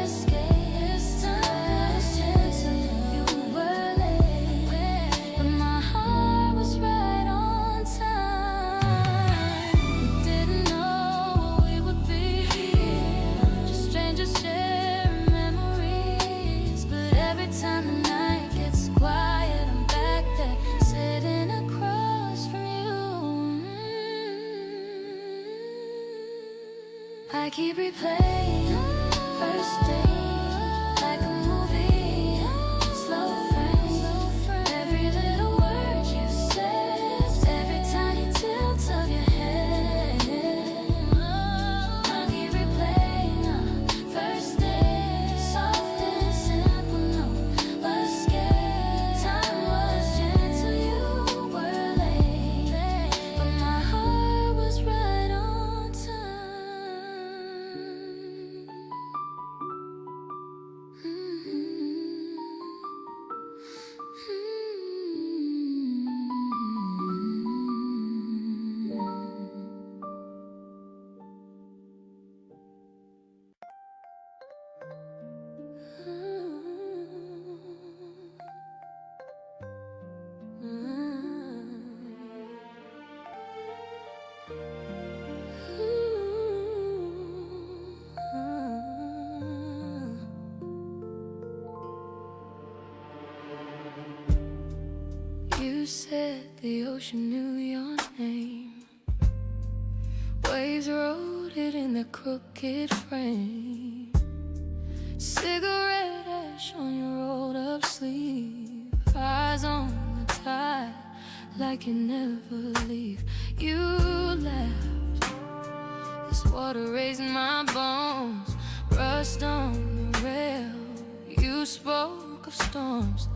escape. This time was gentle, you were late, but my heart was right on time. We didn't know I keep replaying first day like a movie, slow frame. Every little word you said, every tiny tilt of your head. I keep replaying first day, soft and simple, no was scared. Time was gentle, you were late, but my heart was right on time. You said the ocean knew your name. Waves wrote it in their crooked frame. Cigarette ash on your rolled up sleeve. Eyes on the tide like you never leave. You laughed. This water raised my bones. Rust on the rail. You spoke of storms.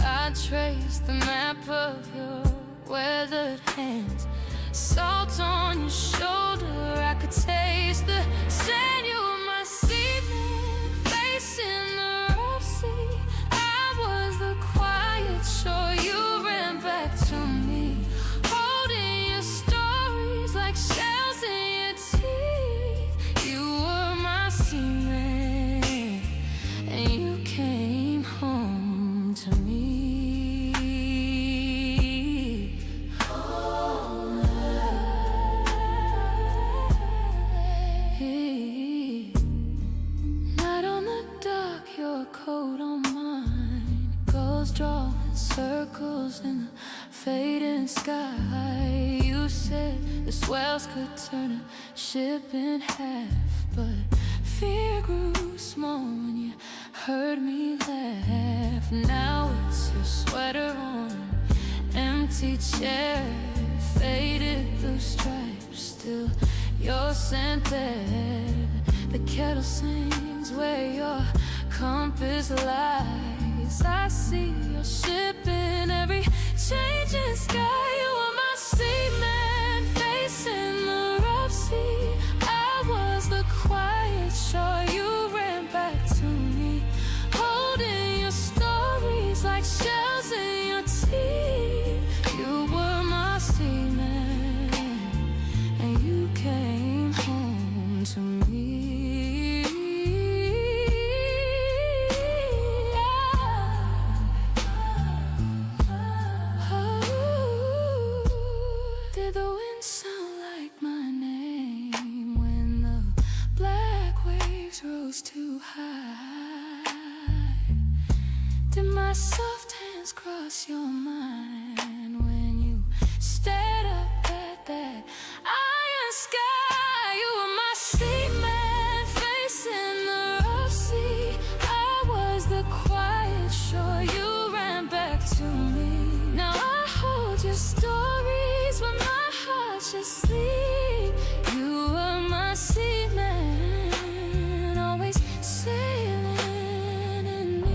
I traced the map of your weathered hands. Salt on your shoulder, I could taste the sand. You were my seaman, facing the rough sea. I was the quiet shore, you ran back to me, holding your stories like shells in your teeth. You were my seaman, and you came home to me. Night on the dock, your coat on mine. Gulls drawing circles in the fading sky. You said the swells could turn a ship in half, but fear grew small when you heard me laugh. Now it's your sweater on an empty chair, faded blue stripes, still your scent there. The kettle sings where your compass lies. I see your ship in every changing sky. You were my seaman, facing the rough sea. I was the quiet shore, you ran back to me, holding your stories like shells in your teeth. You were my seaman, and you came home to me. Did the wind sound like my name when the black waves rose too high? Did my soft hands cross your mind when you stared up at that iron sky? You were my seaman, facing the rough sea. I was the quiet shore, you ran back to me. Now I hold your stories when my heart should sleep. You were my seaman, always sailing in me.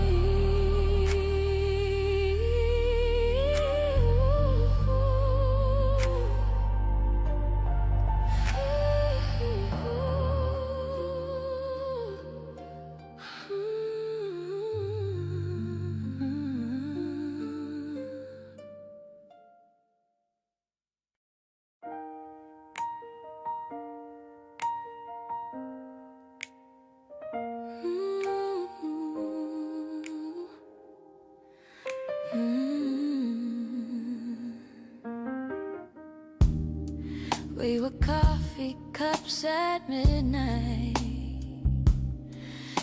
We were coffee cups at midnight,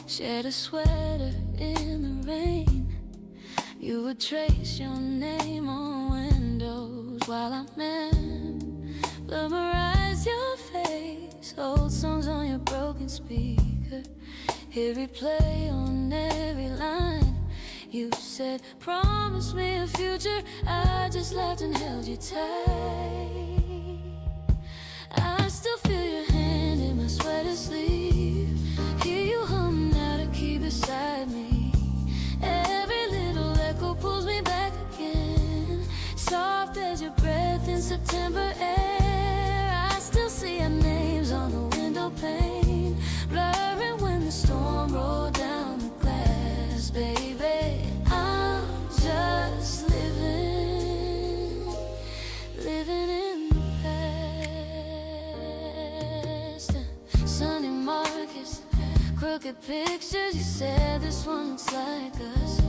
shared a sweater in the rain. You would trace your name on windows while I memorized your face. Old songs on your broken hit replay on every line. You said, promise me a future. I just laughed and held you tight. I still feel your hand in my sweater sleeve. Hear you humming out a key beside me. Every little echo pulls me back again. Soft as your breath in September air. I still see our names on the window pane, blurring when the storm rolled down the glass. Baby, I'm just living in the past. Sunny markers, crooked pictures. You said this one looks like us.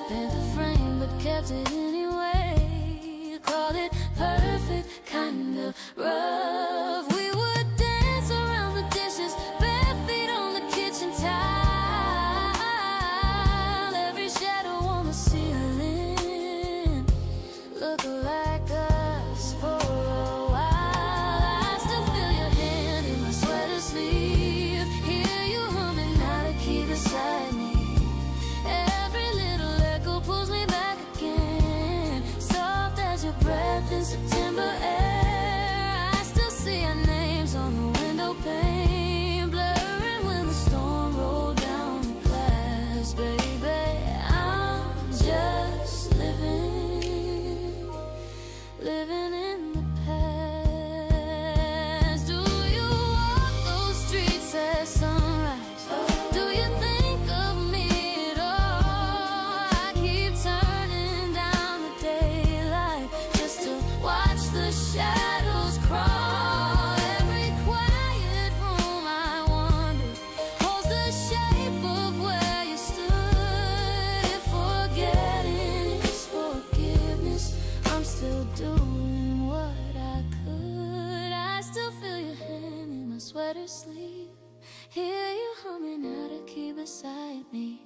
Bent the frame but kept it anyway. Called it perfect, kind of rough. We would dance around the dishes, bare feet on the kitchen tile. Every shadow on the ceiling looked like us for a while. I still feel your hand in my sweater sleeve. Hear you humming out a key beside me. Every little echo pulls me back again. Soft as your breath in September air. I still see our names on the window pane, blurring when the storm rolled down the glass. Baby, I'm just living in the past. Do you walk those streets at sunrise? Do you think of me at all? I keep turning down the daylight just to watch the shadows crawl. Every quiet room I wander holds the shape of where you stood. If forgetting is forgiveness, I'm still doing what I could. I still feel your hand in my sweater sleeve. Hear you humming out a key beside me.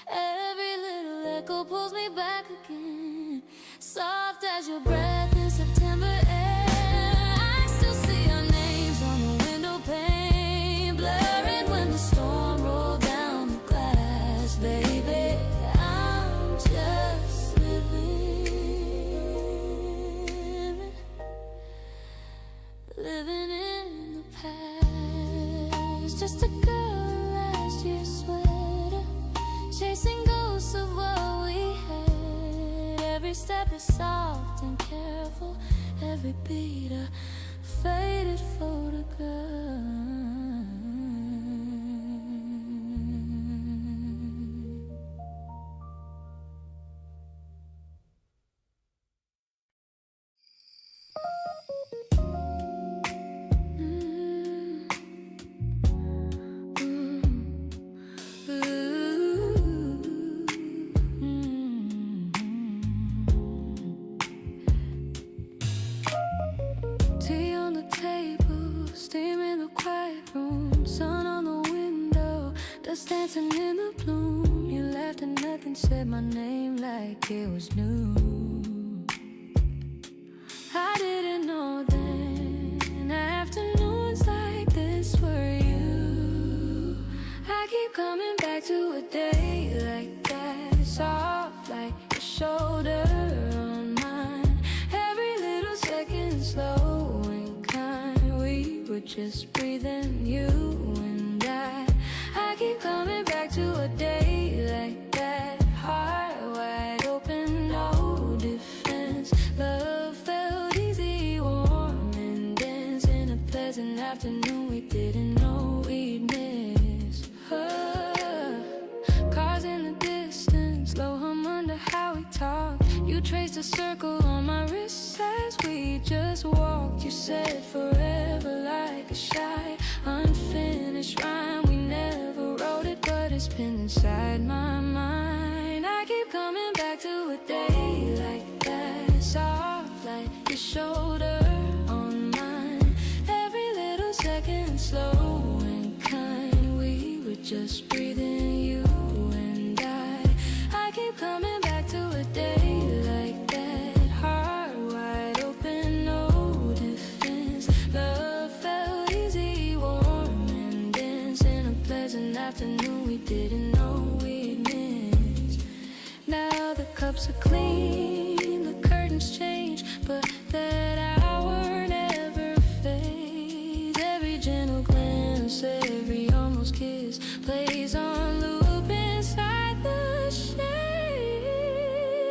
Every little echo pulls me back again. Soft as your breath in September air. I still see our names on the window pane, blurring when the storm rolled down the glass. Baby, I'm just living in the past. Just a girl, last year's sweater, chasing ghosts of what we had. Every step is soft and careful, every beat a faded photograph. Tea on the table, steam in the quiet room, sun on the window, dust dancing in the bloom. You laughed and nothing, said my name like it was new. I didn't know then afternoons like this were you. I keep coming back to a day like that, soft like your shoulder on mine. Every little second slow and kind. We were just breathing, you and I keep coming back to a day like that, heart wide open, no defense. Love felt easy, warm and dense. In a pleasant afternoon we didn't know we'd miss. Cars in the distance, low hum under how we talked. You traced a circle on my wrist as we just walked. You said forever like a shy, unfinished rhyme. We never wrote it, but it's been inside my mind. I keep coming back to a day like that, soft like your shoulder on mine. Every little second slow and kind. We were just breathing, you and I keep coming back to a day like that, heart wide open, no defense. Love felt easy, warm and dense. In a pleasant afternoon we didn't know we missed. Now the cups are clean, the curtains change, but that hour never fades. Every gentle glance, every almost kiss plays on loop inside the shade.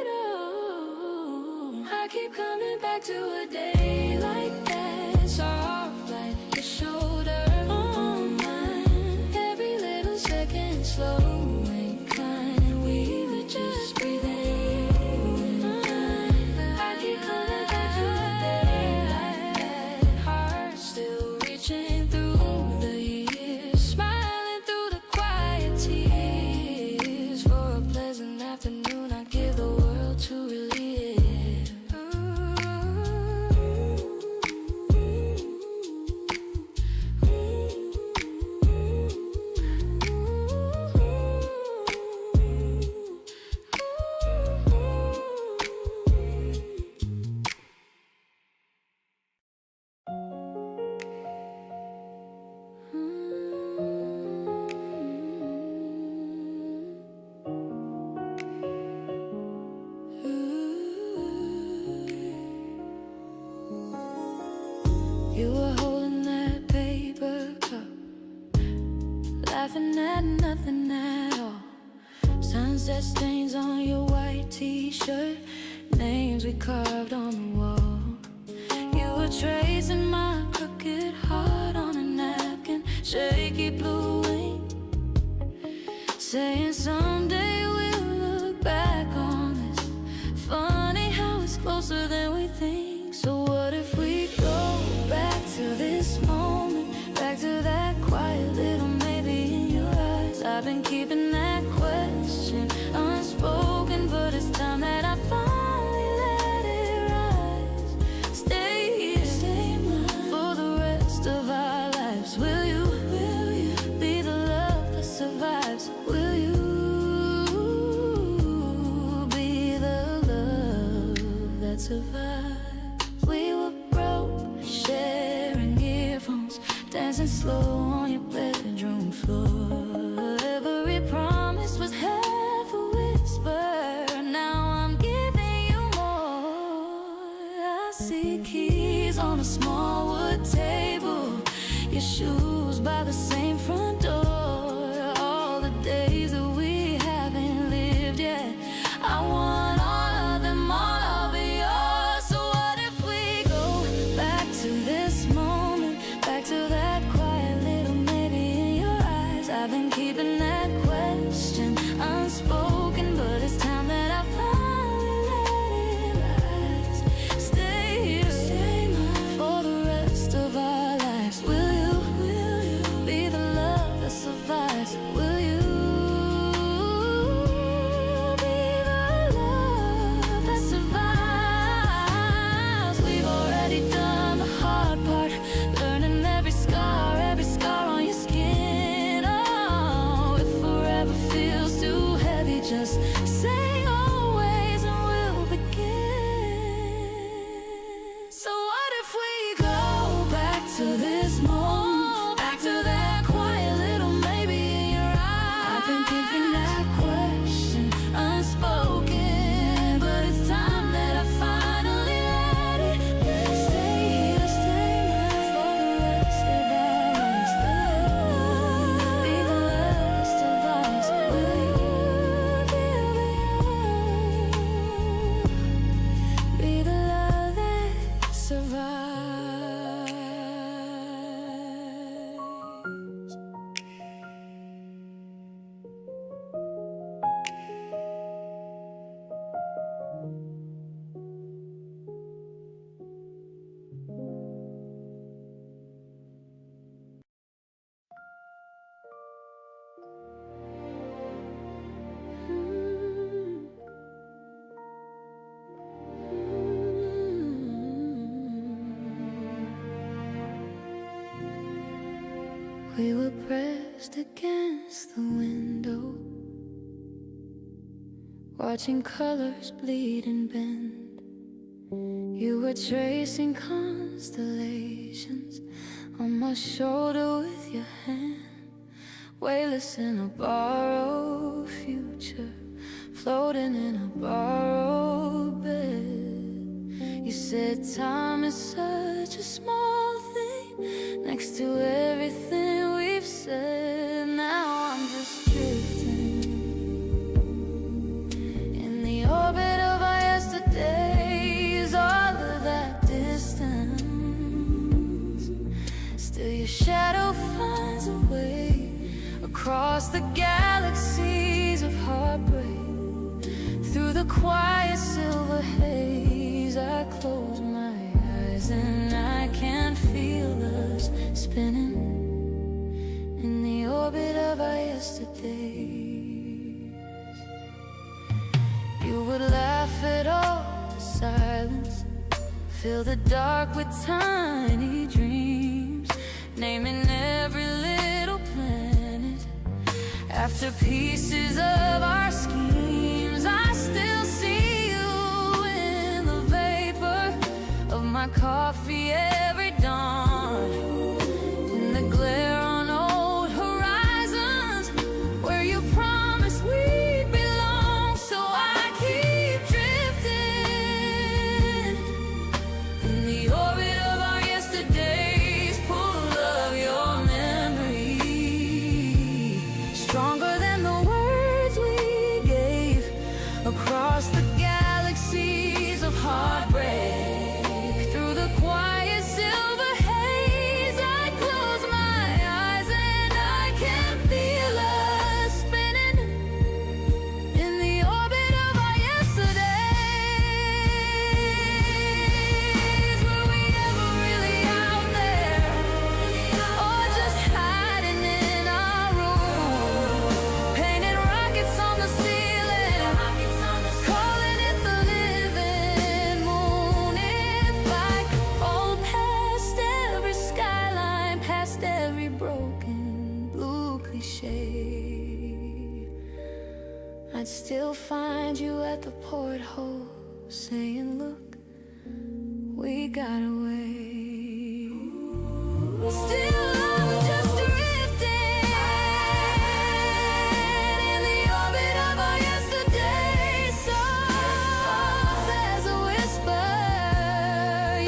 Oh, I keep coming back to a day like that, soft like your shoulder on mine. Every little second slow and kind, we were just breathing. I keep coming back to a day like that, heart still reaching through the years, smiling through the quiet tears. For a pleasant afternoon, I'd give the world to relive. You were holding that paper cup, laughing at nothing at all. Sunset stains on your white t-shirt, names we carved on the wall. You were tracing my crooked heart on a napkin, shaky blue ink, saying someday we'll look back on this. Funny how it's closer than we think. So what if we go back to this moment, back to that quiet little maybe in your eyes? I've been keeping that question unspoken, but it's time that I finally let it rise. Stay here, stay mine for the rest of our lives. Will you be the love that survives? Will you be the love that survives? We were broke, sharing earphones, dancing slow on your bedroom floor. Every promise was half a whisper. Now I'm giving you more. I see keys on a small wood table, your shoes by the same front door. All the days that we haven't lived yet, I want all of them, all of yours. So what if we go back to this moment, back to that quiet little maybe in your eyes? I've been keeping that question unspoken, but it's time that I finally let it rise. Stay here, stay mine for the rest of our lives. Will you be the love that survives? Will you be the love that survives? We've already done the hard part, learning every scar on your skin. Oh, if forever feels too heavy, just say always and we'll begin. So what if we go back to this moment, back to that quiet little maybe in your eyes? I've been keeping that question unspoken, but it's time that I finally let it stay here, stay mine for the rest of our lives. Be the love that survives. Will you be the love that survives? We were pressed against the window, watching colors bleed and bend. You were tracing constellations on my shoulder with your hand, weightless in a borrowed future, floating in a borrowed bed. You said time is such a small thing next to everything we've said. Now I'm just drifting in the orbit of our yesterdays, all of that distance. Still your shadow finds a way across the galaxies of heartbreak. Through the quiet silver haze, I close my eyes and I can feel us spinning in the orbit of our yesterdays. You would laugh at all the silence, fill the dark with tiny dreams, naming every little planet after pieces of our schemes. I still see you in the vapor of my coffee every dawn, in the glare on old horizons where you promised we'd belong. So I keep drifting in the orbit of our yesterdays, full of your memory, stronger than the words we gave across the galaxies of heartbreak. Through the quiet silver haze, I close my eyes and I can feel us spinning in the orbit of our yesterdays. Were we ever really out there, or just hiding in our room, painting rockets on the ceiling, calling it the living moon? If I could fall past every skyline, past every broken blue cliche, I'd still find you at the porthole, saying, look, we got away. Still I'm just drifting in the orbit of our yesterdays, soft as a whisper.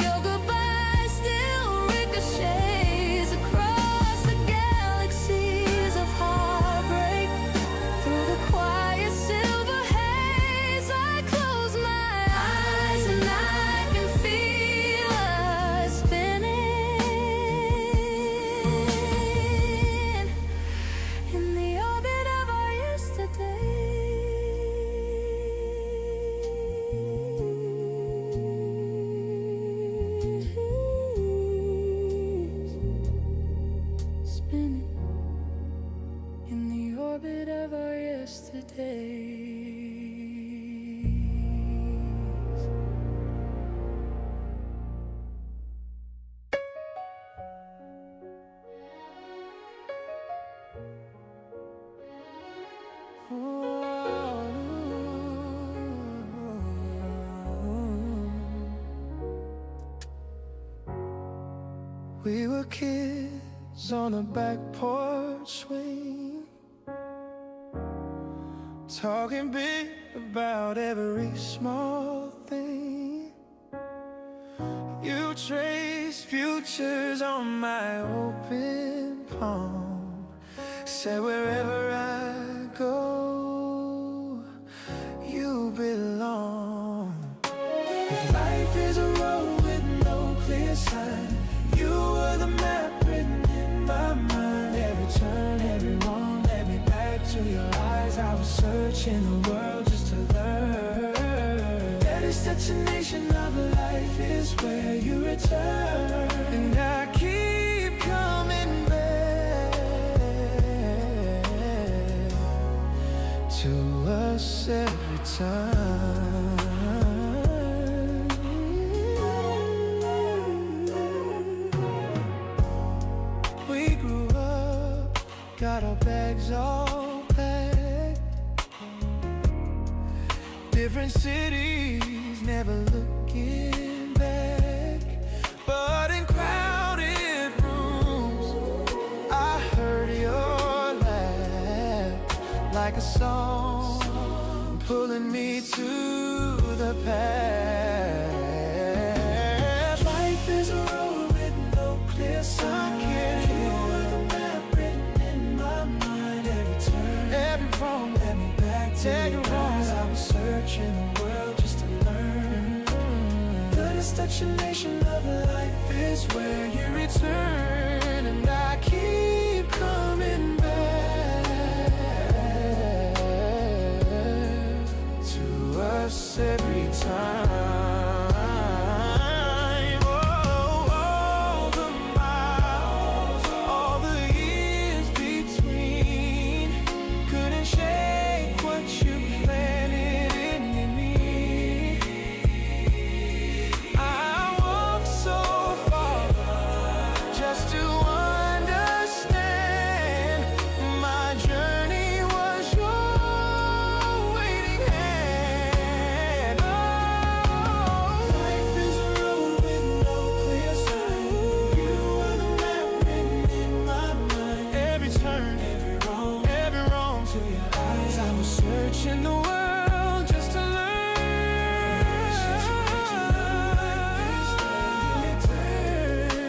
Your goodbye still ricochets across the galaxies of heartbreak. Through the quiet silver haze, I close my eyes and I can feel us spinning in the orbit of our yesterdays, spinning in the orbit of our yesterdays. We were kids on a back porch swing, talking big about every small thing. You traced futures on my open palm, said wherever I go, you belong. If life is a road with no clear sign, you were the map written in my mind. Every turn, every wrong led me back to your eyes. I was searching the world just to learn that it's destination of life is where you return. And I keep coming back to us every time. We grew up, got our bags all packed, different cities, never looking back. But in crowded rooms, I heard your laugh. like a song, pulling me to the past. Life is a road with no clear sign. You are the map written in my mind. Every turn, every wrong, let me back to your eyes. I was searching the world just to learn. The destination of life is where you return, and I keep coming back to us every time. Oh, all the miles, all the years between couldn't shake what you planted in me. I walked so far just to understand my journey was your waiting hand. Oh, life is a road with no clear sign. You are the map written in my mind. Every turn, every wrong to your eyes. I was searching the world just to learn.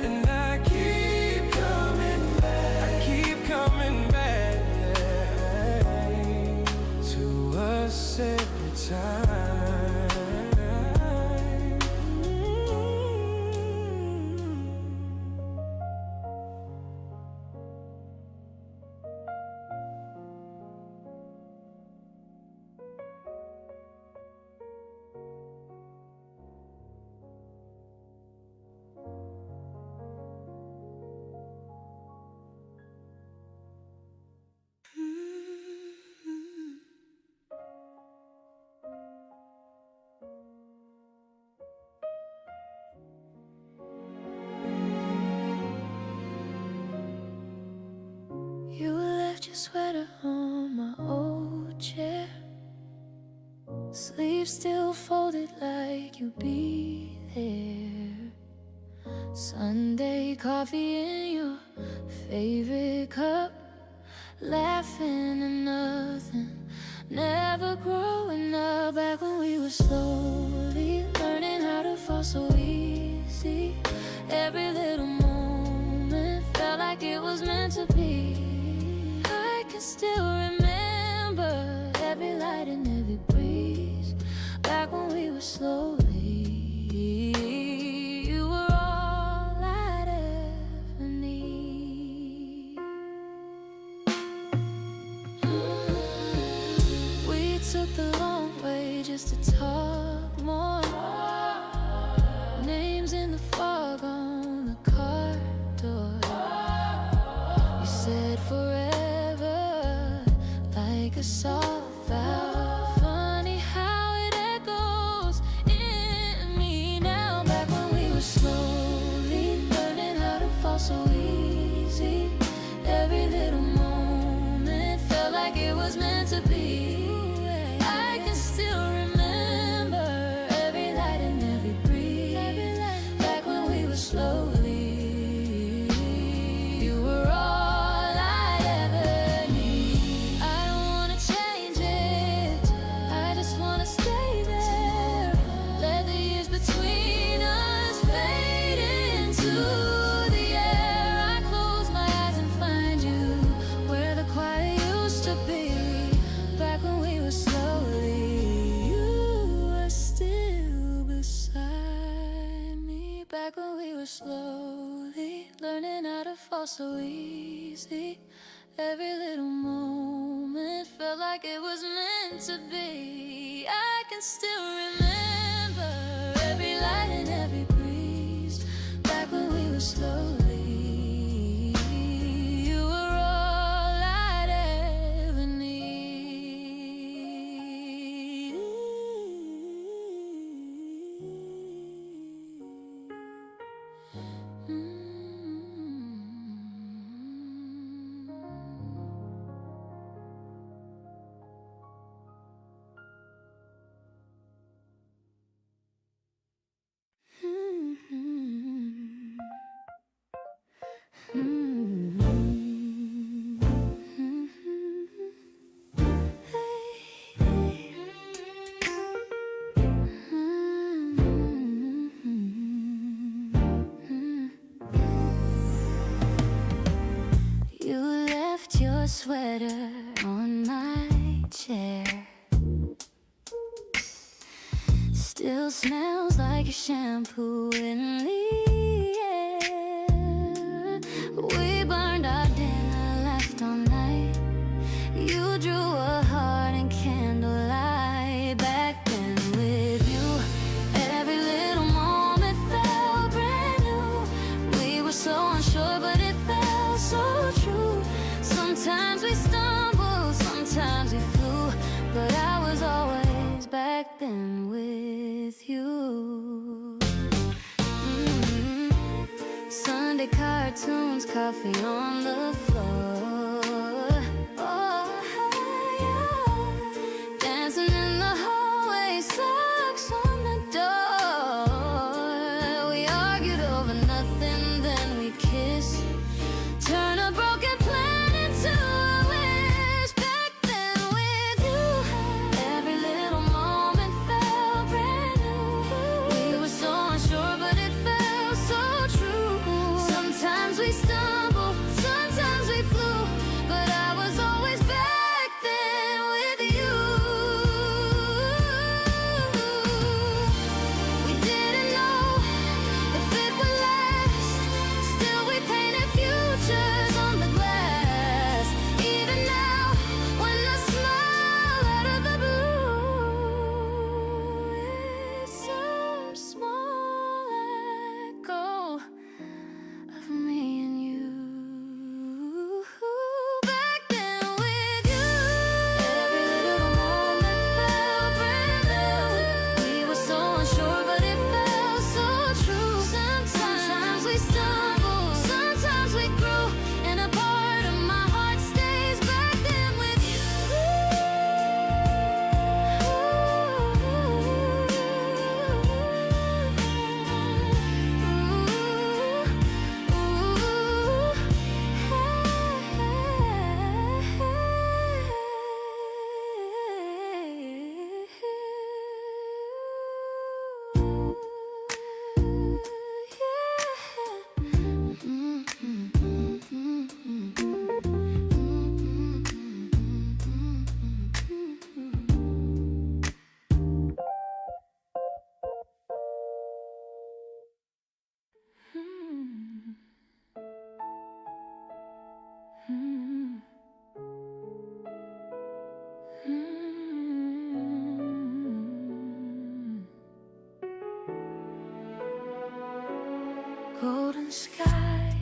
And I keep coming back to us every time. You left your sweater on my old chair. Sleeves still folded like you'll be there. Sunday coffee in your favorite cup. Laughing at nothing, never growing up. Back when we were slowly learning how to fall so easy. Every little moment felt like it was meant to be. I can still remember every light and every breeze. Back when we were slowly, you were all I'd ever need. We took the long way just to talk more. Names in the fog on the car door. You said forever like a soft valve. Funny how it echoes in me now. Back when we were slowly learning how to fall so easy. Every little moment felt like it was meant to be. I can still remember every light and every breeze. Back when we were slowly, you were all I'd ever need. I don't wanna change it, I just wanna stay there. Let the years between us fade into the air. I close my eyes and find you where the quiet used to be. Back when we were slowly, you were still beside me. Back when we were slowly learning how to fall so easy. Every little moment felt like it was meant to be. I can still remember every light and every breeze. Back when we were slowly, you were all I'd ever need. sweater on my chair. Still smells like your shampoo in the air. We burned our dinner, left all night. You drew a heart in candlelight. Back then with you, every little moment felt brand new. We were so unsure, but it felt so true. Sometimes we stumbled, sometimes we flew, but I was always back then with you. Sunday cartoons, coffee on the floor. Oh, yeah. Dancing in the hallway, socks on the door. We argued over nothing, then we kissed. Turn a broken plan into a wish. Back then with you, every little moment felt brand new. We were so unsure, but it felt so true. Sometimes we stumbled, sometimes we flew, but I was always back then with you. We didn't know if it would last. Still we painted futures on the glass. Even now, when I smile out of the blue, it's some small echo of me and you. Back then with you, every little moment felt brand new. We were so unsure, but it felt so true. Sometimes we stumbled, sometimes we grew, and a part of my heart stays back then with you. Golden sky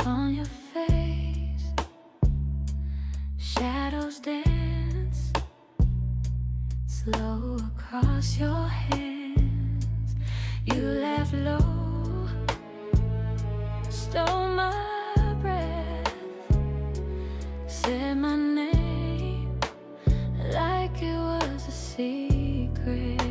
on your face, shadows dance slow across your hands. You laughed low, stole my breath, said my name like it was a secret.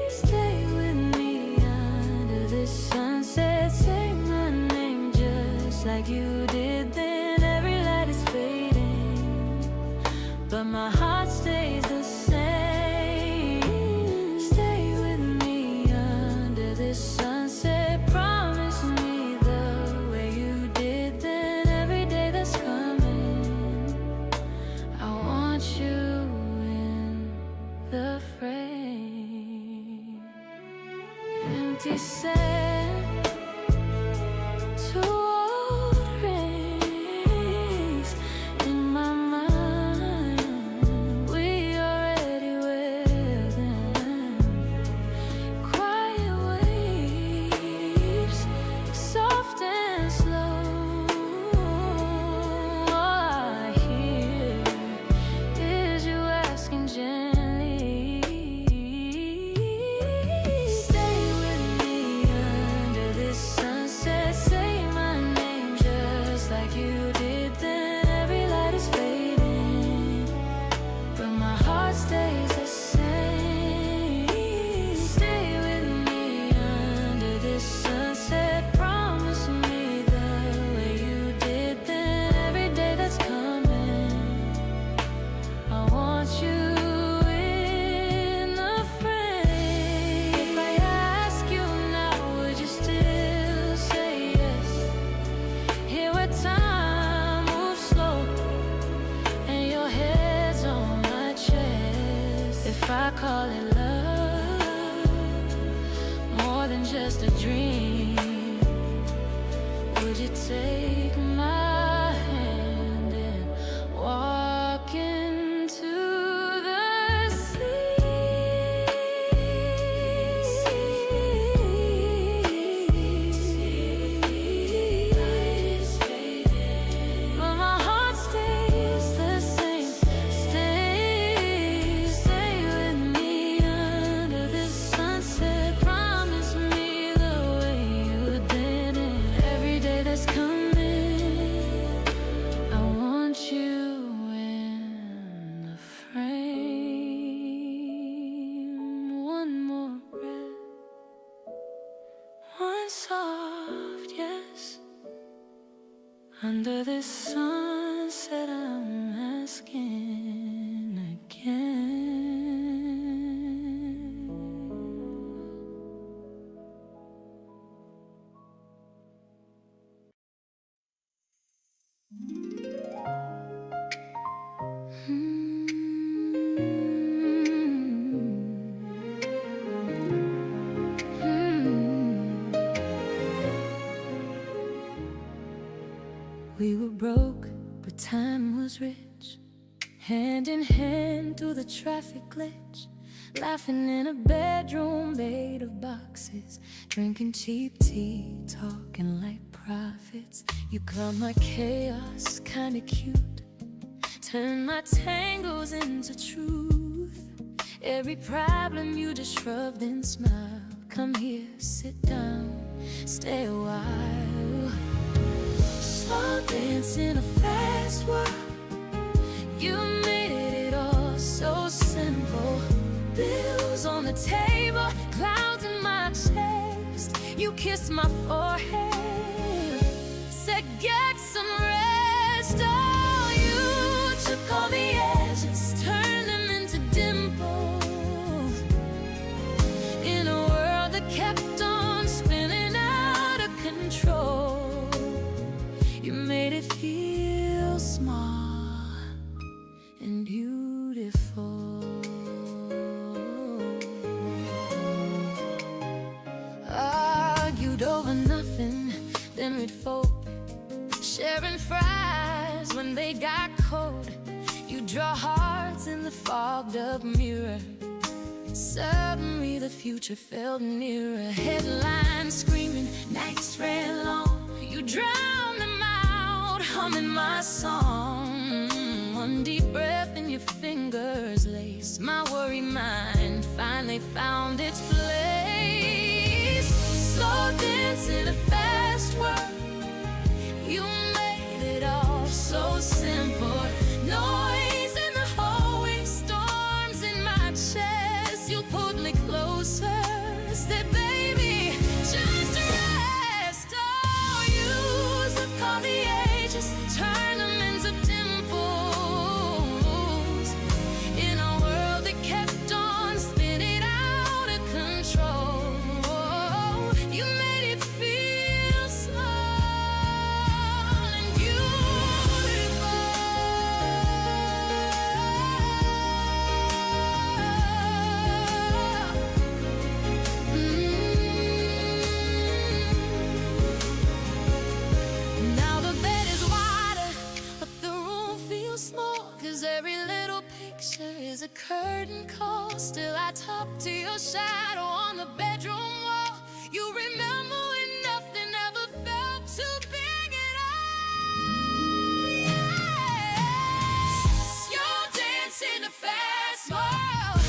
Stay with me under the sunset, say my name just like you did then. Every light is fading, but my heart stays the same. Stay with me under this sunset, promise me the way you did then. Every day that's coming, I want you in the frame. Empty sand, two old rings in my mind. you take my hand and walk into the sea? But my heart stays the same. Stay with me under this sunset. Promise me the way you did it. Every day that's coming, I want you in the frame. One more breath, one soft yes. Under this sunset, I'm asking again. We were broke, but time was rich. Hand in hand through the traffic glitch. Laughing in a bedroom made of boxes. Drinking cheap tea, talking like prophets. You calm my chaos, kinda cute. Turn my tangles into truth. Every problem you just shrugged and smiled. Come here, sit down, stay a while. Slow dance in a fast world. You made it all so simple. Bills on the table, clouds in my chest. You kissed my forehead, said get some rest. Oh, you took all the edges, turned them into dimples. In a world that kept on spinning out of control, you made it feel small and beautiful. Argued over nothing, then we'd fold. Sharing fries when they got cold. You draw hearts in the fogged up mirror. Suddenly the future felt nearer. Headlines screaming, nights ran long. You drowned them out, humming my song. One deep breath and your fingers laced my worried mind finally found its place. Slow dance in a fast world. You made it all so simple. Noise in the hallway, storms in my chest. You pulled me closer, said, baby, just rest. Oh, you took all the ages, turn them into dimples. In a world that kept on spinning out of control, you made it feel small and beautiful. Now the bed is wider, but the room feels small. 'Cause every little picture is a curtain call. Still I talk to your shadow on the bedroom wall. You remember when nothing ever felt too big at all. Yes, you're dancing a fast world.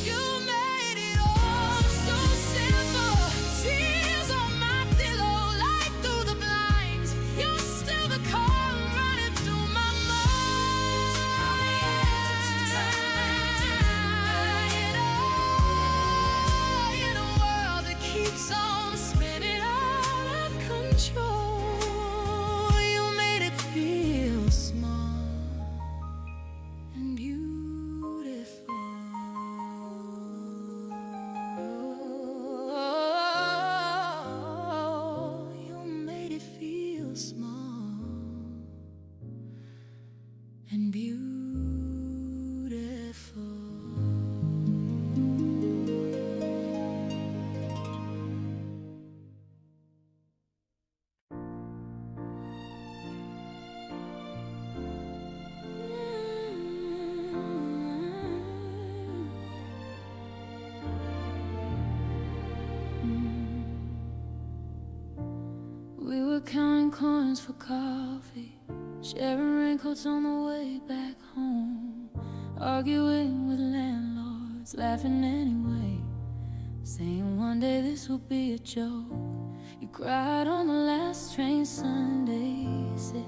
You made it all so simple. Tears on my pillow, light through the blinds. You're still the call running through my mind. It all trading coins for coffee, sharing raincoats on the way back home, arguing with landlords, laughing anyway, saying one day this will be a joke. You cried on the last train Sunday. Said,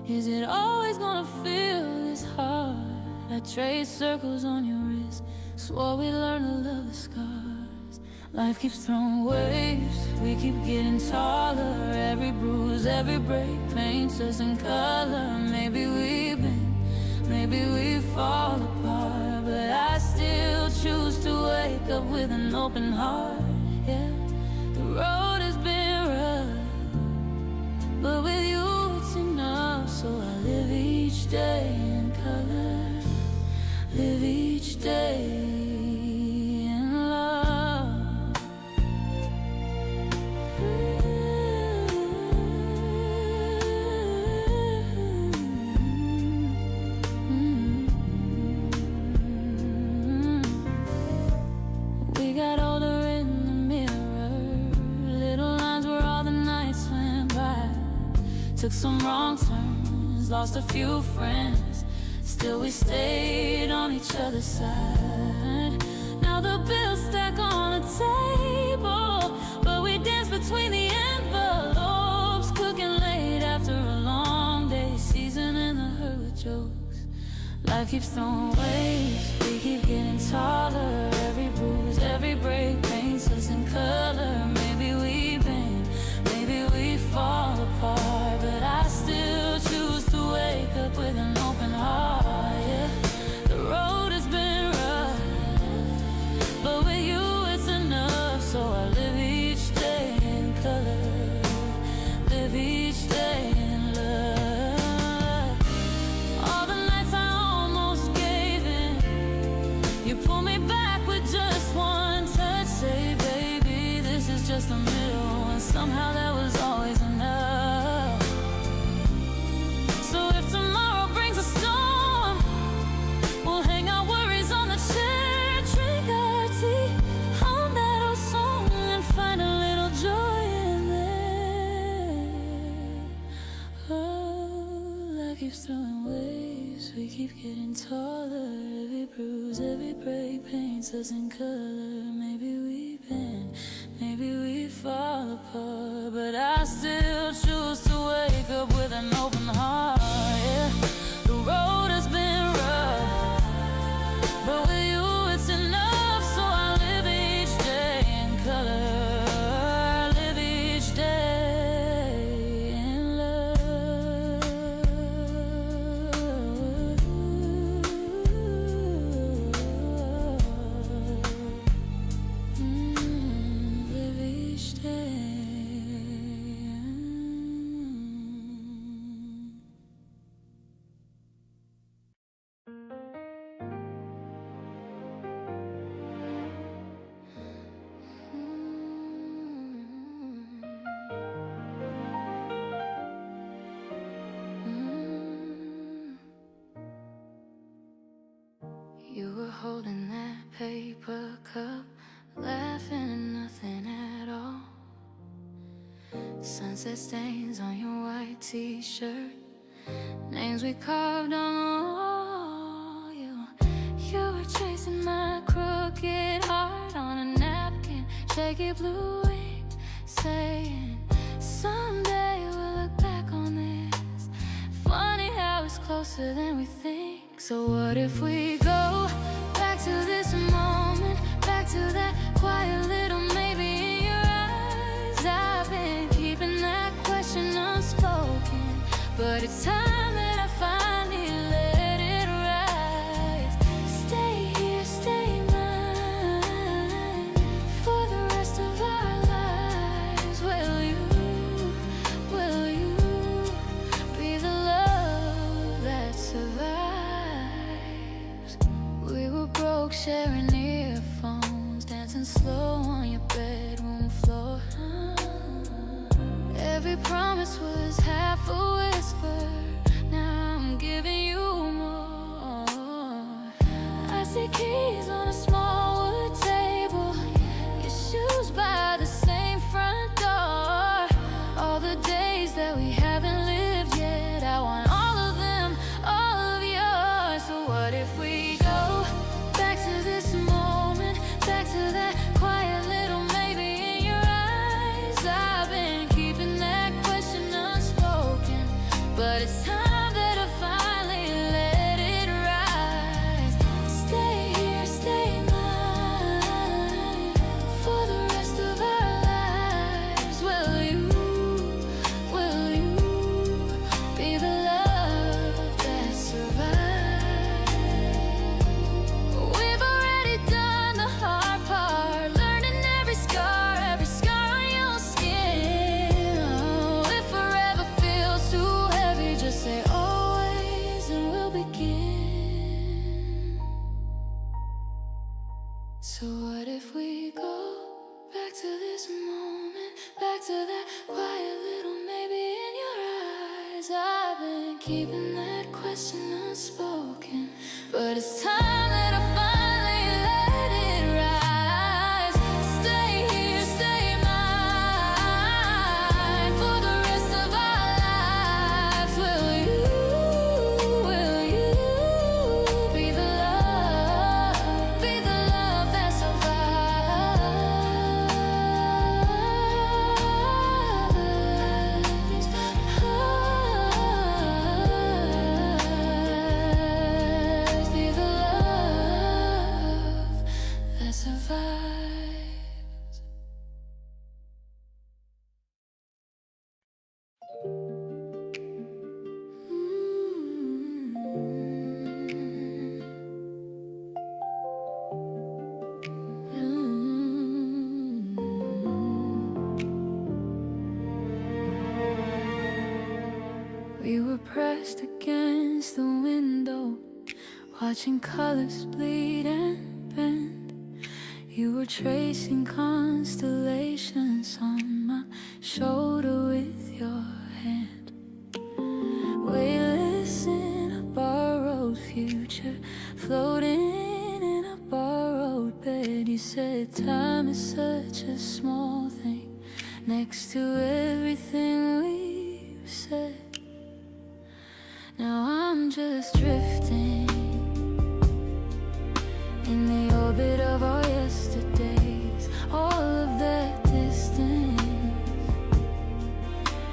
is it always gonna feel this hard? I traced circles on your wrist, swore we learned to love the scars. Life keeps throwing waves, we keep getting taller. Every bruise, every break paints us in color. Maybe we bend, maybe we fall apart, but I still choose to wake up with an open heart. Yeah, the road has been rough, but with you it's enough. So I live each day in color, live each day in love. We got older in the mirror, little lines where all the nights went by. Took some wrong turns, lost a few friends, still we stayed on each other's side. Now the bills stack on the table, but we dance between the envelopes, cooking late after a long day, seasoning the hurt with jokes. Life keeps throwing waves, we keep getting taller. Every bruise, every break paints us in color. Maybe we bend, maybe we fall apart, but I still choose to wake up with an open heart. Yeah, the road has been rough, but with you it's enough. So I live each day in color, live each day in love. All the nights I almost gave in, you pull me back with just one touch. Say, baby, this is just the middle, and somehow that was always enough. So if tomorrow brings a storm, we'll hang our worries on the chair, drink our tea, hum that old song, and find a little joy in there. Oh, life keeps throwing waves, we keep getting taller. Every bruise, every break paints us in color. Maybe we bend, maybe we fall apart, but I still choose to wake up with an open heart. Yeah, the road has been rough, but with you it's enough. So I live each day in color, live each day in love. Live each day. You were holding that paper cup, laughing at nothing at all. Sunset stains on your white t-shirt, names we carved on the wall. You were tracing my crooked heart on a napkin, shaky blue ink, saying someday we'll look back on this. Funny how it's closer than we think. So what if we go back to this moment, back to that quiet little maybe in your eyes? I've been keeping that question unspoken, but it's time that I finally let it rise. Stay here, stay mine for the rest of our lives. Will you be the love that survives? We were broke, sharing earphones, dancing slow on your bedroom floor. Every promise was half a whisper, but it's time that I finally let it rise. Stay here, stay mine for the rest of our lives. Will you be the love that survives? We've already done the hard part, learning every scar on your skin. Oh, if forever feels too heavy, just say always and we'll begin. So what if we go back to this moment, back to that quiet little maybe in your eyes? I've been keeping that question unspoken, but it's time that I finally let it rise. Stay here, stay mine for the rest of our lives. Will you be the love that survives? Be the love that survives. We were pressed against the window, watching colors bleed and bend. You were tracing constellations on my shoulder with your hand. Weightless in a borrowed future, floating in a borrowed bed. You said time is such a small thing next to everything we've said. Now I'm just drifting in the orbit of our yesterdays. All of that distance,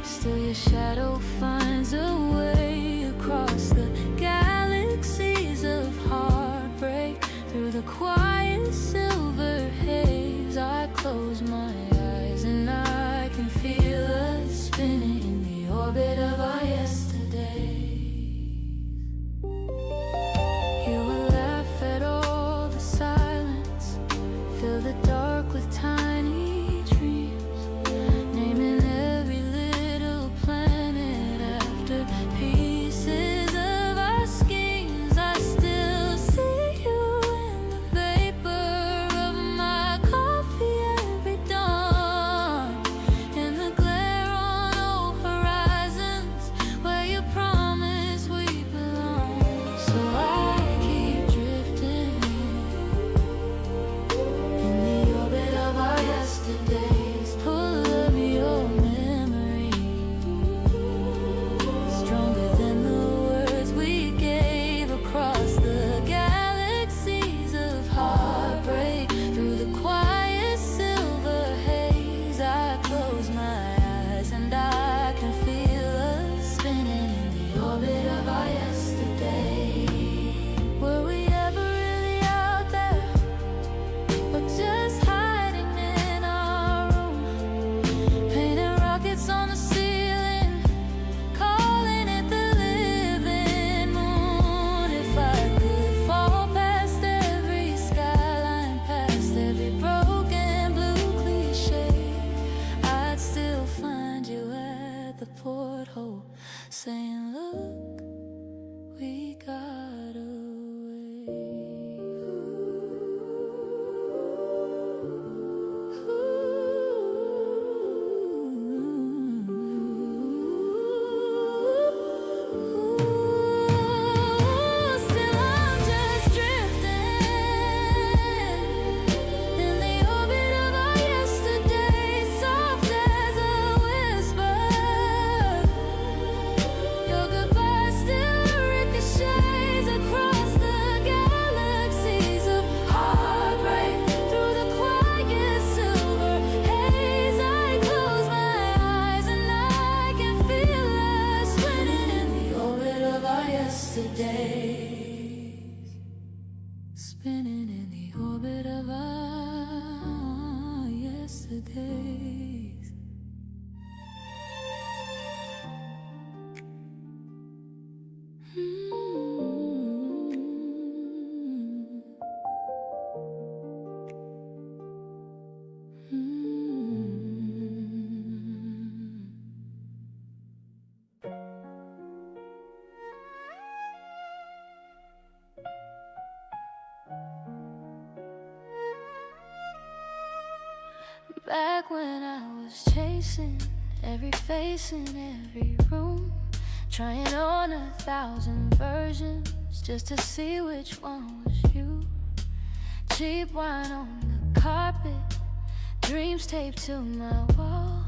still your shadow finds a way across the galaxies of heartbreak. Through the quiet silver haze, I close my eyes and I can feel us spinning in the orbit of our yesterdays. You will laugh at all the silence, fill the dark with tiny dreams, naming every little planet after pieces of our schemes. I still see you in the vapor of my coffee every dawn, in the glare on old horizons where you promise we belong. So I keep drifting in the orbit of our yesterdays, full of your memory, stronger than the words we gave across the galaxies of heartbreak. Through the quiet silver haze, I close my eyes and I can feel us spinning in the orbit of our yesterday. Were we ever really out there, or just hiding in our room, painting rockets on the ceiling, calling it the living moon? If I could fall past every skyline, past every broken blue cliche, I'd still find you at the porthole, saying, look, we got away. Still I'm just drifting in the orbit of our yesterday, soft as a whisper. Your goodbye Back when I was chasing every face in every room, trying on 1,000 versions just to see which one was you. Cheap wine on the carpet, dreams taped to my wall.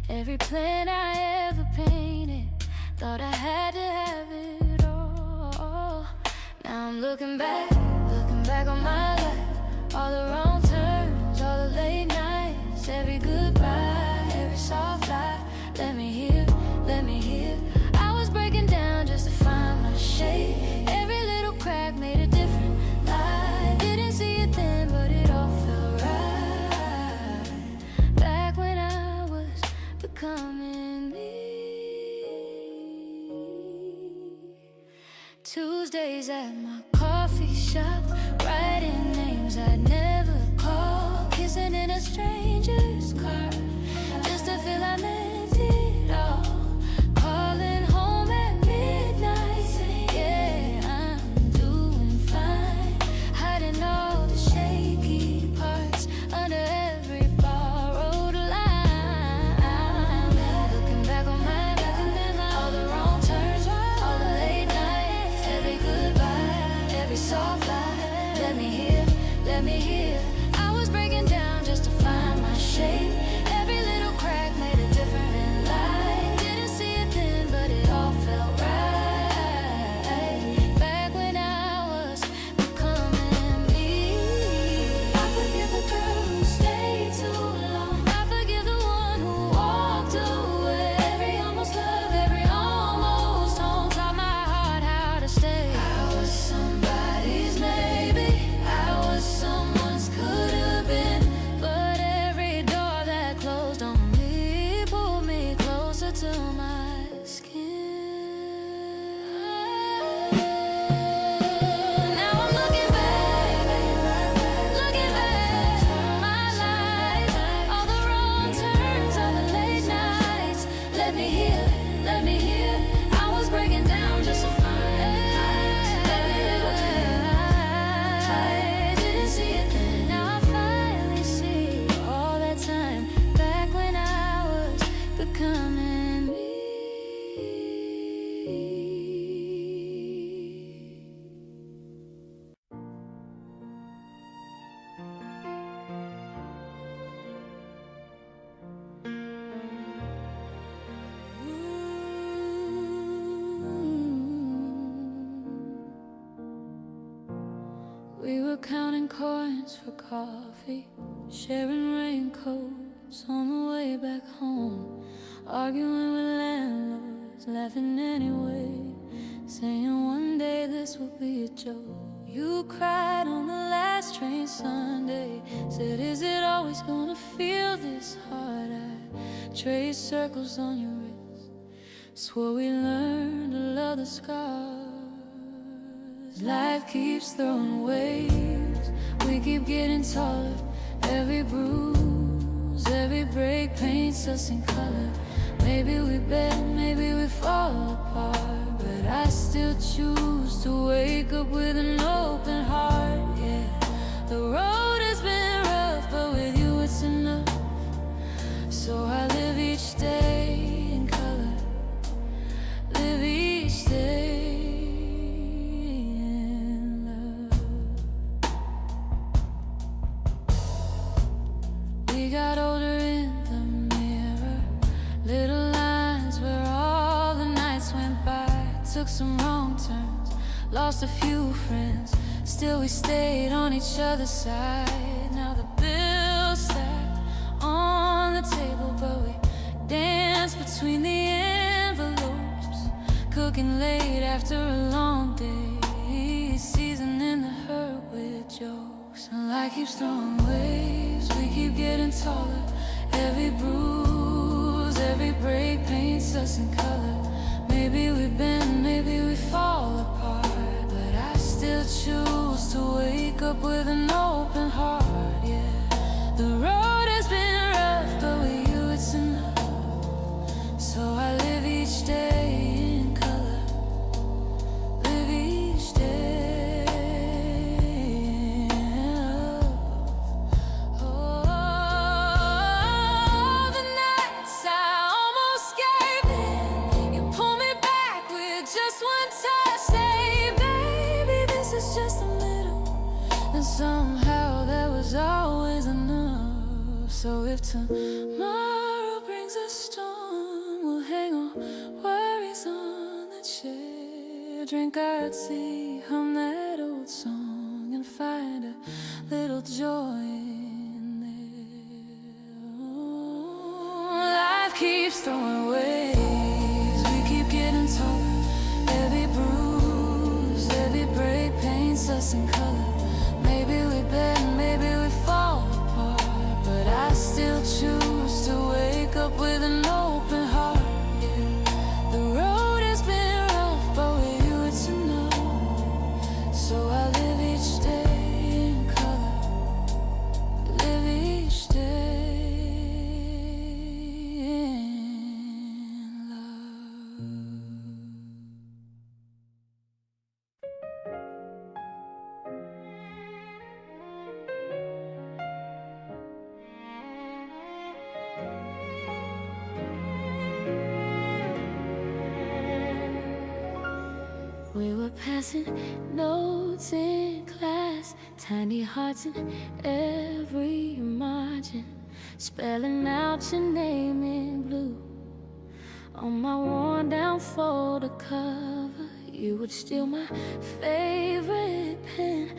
Every plan I ever painted, thought I had to have it all. Now I'm looking back on my life. All the wrong turns, all the late nights, every goodbye, every soft lie. Let me hear. I was breaking down just to find my shape. Every little crack made a different light. Didn't see it then, but it all felt right. Back when I was becoming me. Tuesdays at my coffee shop, writing names I'd never call, kissing in a stranger's car, just to feel I meant it all. Calling home at midnight, yeah, I'm doing fine, hiding all the shaky parts under every borrowed line. Looking back on my life, all the wrong turns, all the late nights, every goodbye, every soft lie. Let me hear. I was breaking down just to find my shape. Every little crack made a different light. Didn't see it then, but it all felt right. Back when I was becoming me. I forgive the girl who stayed too long. I forgive the one who walked away. Every almost love, every almost home taught my heart how to stay. I was somebody's maybe. I was someone's could have been. But every door that closed on me pulled me closer to my skin. Now I'm looking back my life, all the wrong turns, all the late nights. Let me hear. I was breaking down just to find every little thing. Didn't see it then, now I finally see. All that time back when I was becoming me. We were counting coins for coffee, sharing raincoats on the way back home, arguing with landlords, laughing anyway, saying one day this will be a joke. You cried on the last train Sunday, said, is it always gonna feel this hard? I traced circles on your wrist, swore we learned to love the scars. Life keeps throwing waves, we keep getting taller. Every bruise, every break paints us in color. Maybe we bend, maybe we fall apart, but I still choose to wake up with an open heart. Yeah, the road has been rough, but with you it's enough. So I live each day in color, live each day. We got older in the mirror, little lines where all the nights went by. Took some wrong turns, lost a few friends, still we stayed on each other's side. Now the bills stacked on the table, but we danced between the envelopes, cooking late after a long day, seasoning the hurt with jokes. And life keeps throwing waves, we keep getting taller. Every bruise, every break paints us in color. Maybe we bend, maybe we fall apart, but I still choose to wake up with an open heart. Yeah, the road has been rough, but with you it's enough. So I live each day in color, live each day in love. Oh, somehow there was always enough. So if tomorrow brings a storm, we'll hang our worries on the chair, drink our tea, hum that old song, and find a little joy in there. Life keeps throwing waves, we keep getting taller. Every bruise, every break paints us in color. Maybe we bend, maybe we fall apart, but I still choose to wake up with an open heart. Yeah. The road has been rough, but with you it's enough. So I live each day in color, live each day in love. We were passing notes in class, tiny hearts in every margin, spelling out your name in blue. On my worn down folder cover, you would steal my favorite pen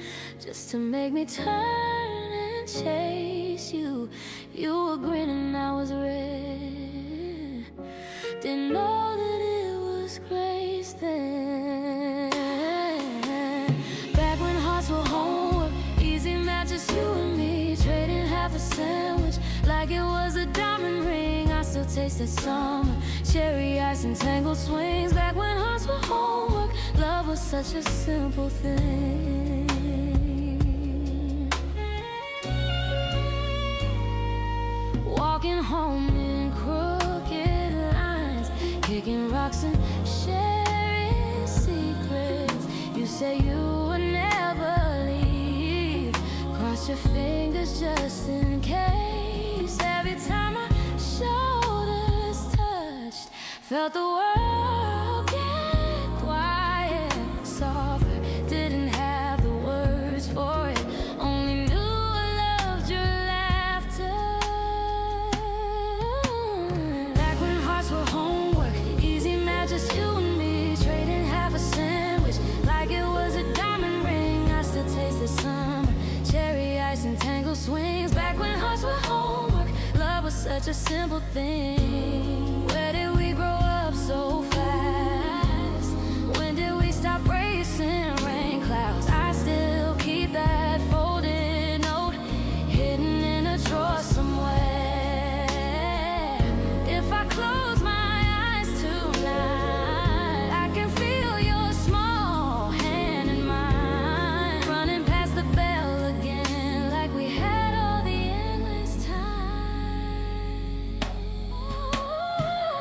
just to make me turn and chase you. You were grinning, I was red. Didn't know that it was grace then. Back when hearts were homework, easy math, just you and me, trading half a sandwich like it was a diamond ring. I still taste that summer, cherry ice and tangled swings. Back when hearts were homework, love was such a simple thing. Walking home in crooked lines, kicking rocks and sharing secrets. You say you would never leave, cross your fingers just in case. Every time my shoulders touched, felt the world get quiet, softer. Didn't have the words for it, only knew I loved your laughter. Back when hearts were homework, easy math, just you and me, trading half a sandwich like it was a diamond ring. I still taste the summer, cherry ice and tangled swings. Back when hearts were homework, love was such a simple thing. Where did we grow up so fast? When did we stop racing rain clouds? I still keep that folded note hidden in a drawer somewhere. If I close my eyes tonight, I can feel your small hand in mine, running past the bell again like we had all the endless time.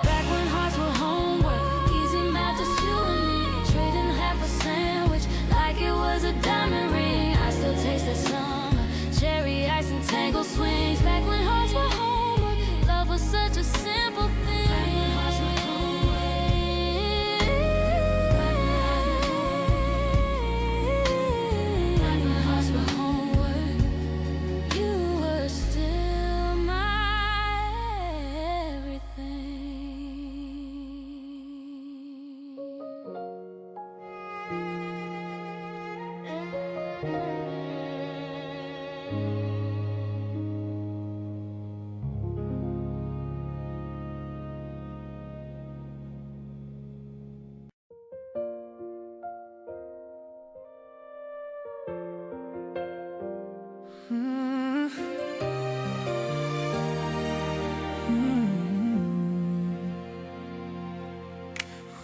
Back when hearts were homework, easy math, just you and me, trading half a sandwich like it was a diamond ring. I still taste the summer, cherry ice and tangled swings. Back when hearts were homework, love was such a simple thing. Back when hearts were homework, back when hearts were homework, you were still my everything.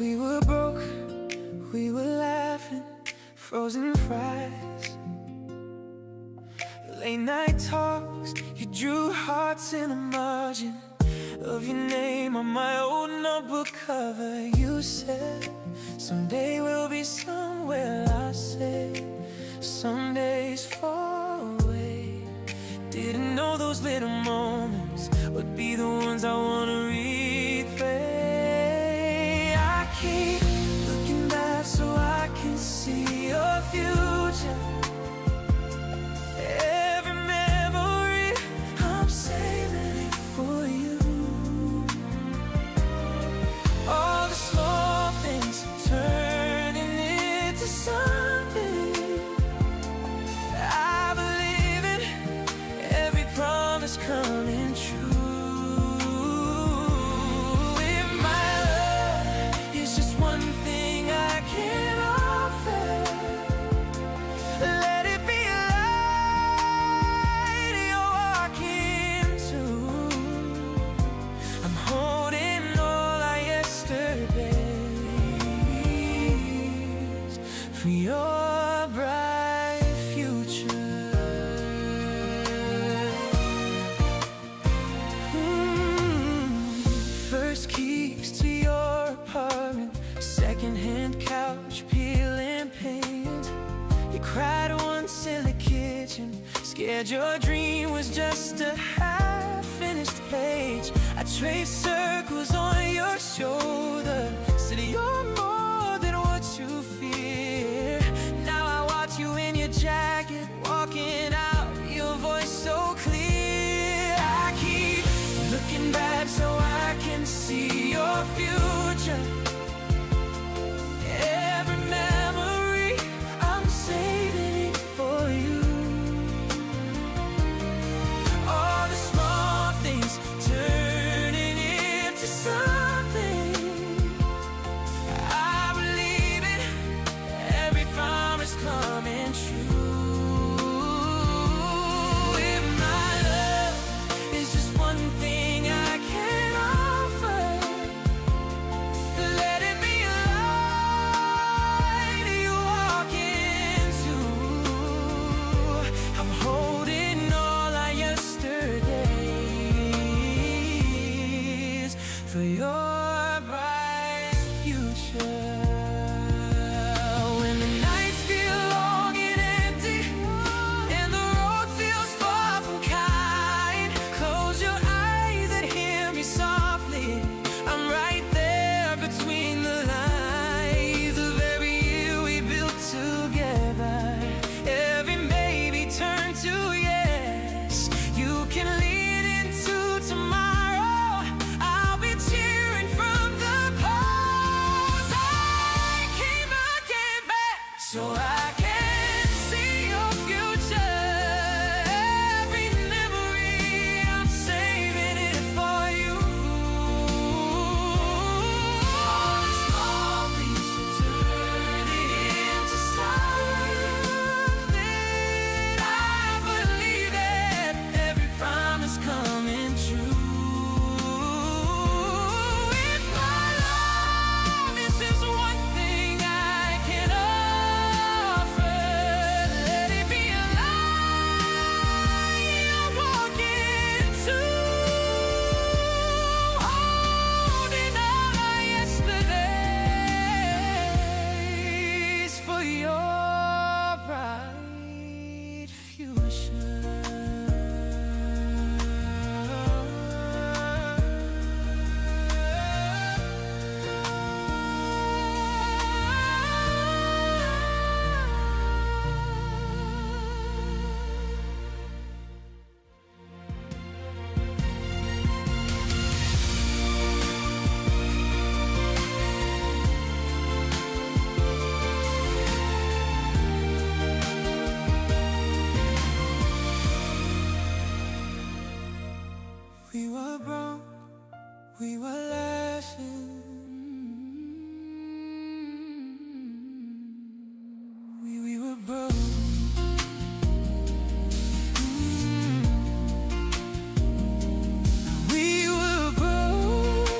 We were broke, we were laughing, frozen fries. Late night talks, you drew hearts in the margin of your name on my old notebook cover. You said, someday we'll be somewhere. I said, some days far away. Didn't know those little moments would be the ones I wanna replay. I keep looking back so I can see your future. Secondhand couch, peeling paint. You cried once in the kitchen, scared your dream was just a half-finished page. I traced circles on your shoulder, said you're more than what you fear. Now I watch you in your jacket, walking out, your voice so clear. I keep looking back so I can see your future. Every memory, I'm saving it for you. All the small things turning into something. I believe it, every promise coming true. If my love is just one thing I can offer, let it be a light you walk into. I'm holding all our yesterdays for your bright future. When the nights feel long and empty and the road feels far from kind, close your eyes and hear me softly. I'm right there between the lines of every year we built together. Every maybe turn to yes. You can lean into tomorrow. I'll be cheering from the pause. I keep looking back so I can see your future. Every memory, I'm saving it for you. All the small things turn into something. I believe that every promise coming true. If my love is just one thing I can offer, let it be a light you walk into. Holding all our yesterdays for your bright future. We were broke, we were laughing. We were broke. We were broke.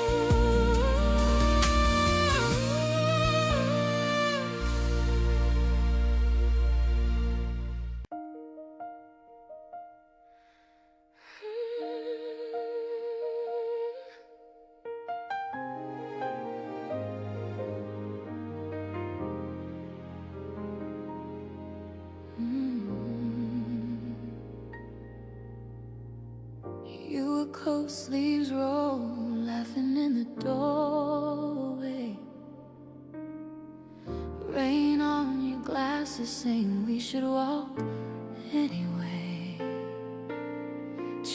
You were coat sleeves rolled, laughing in the doorway. Rain on your glasses, saying we should walk anyway.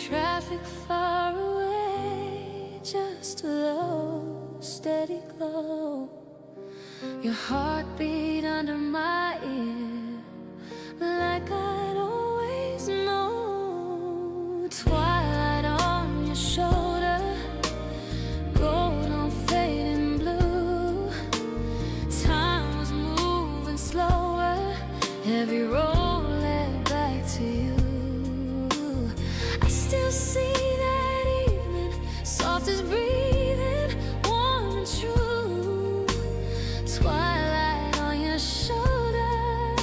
Traffic far away, just a low, steady glow. Your heartbeat under my ear, like I'd always known. Twilight on your shoulder, gold on fading blue. Time was moving slower, every road led back to you. I still see that evening, soft as breathing, warm and true. Twilight on your shoulder,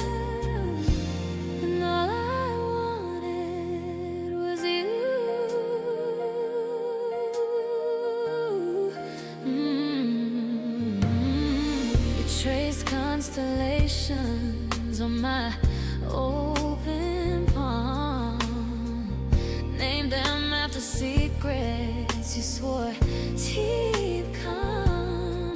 and all I wanted was you. constellations on my open palm. Named them after secrets you swore keep calm.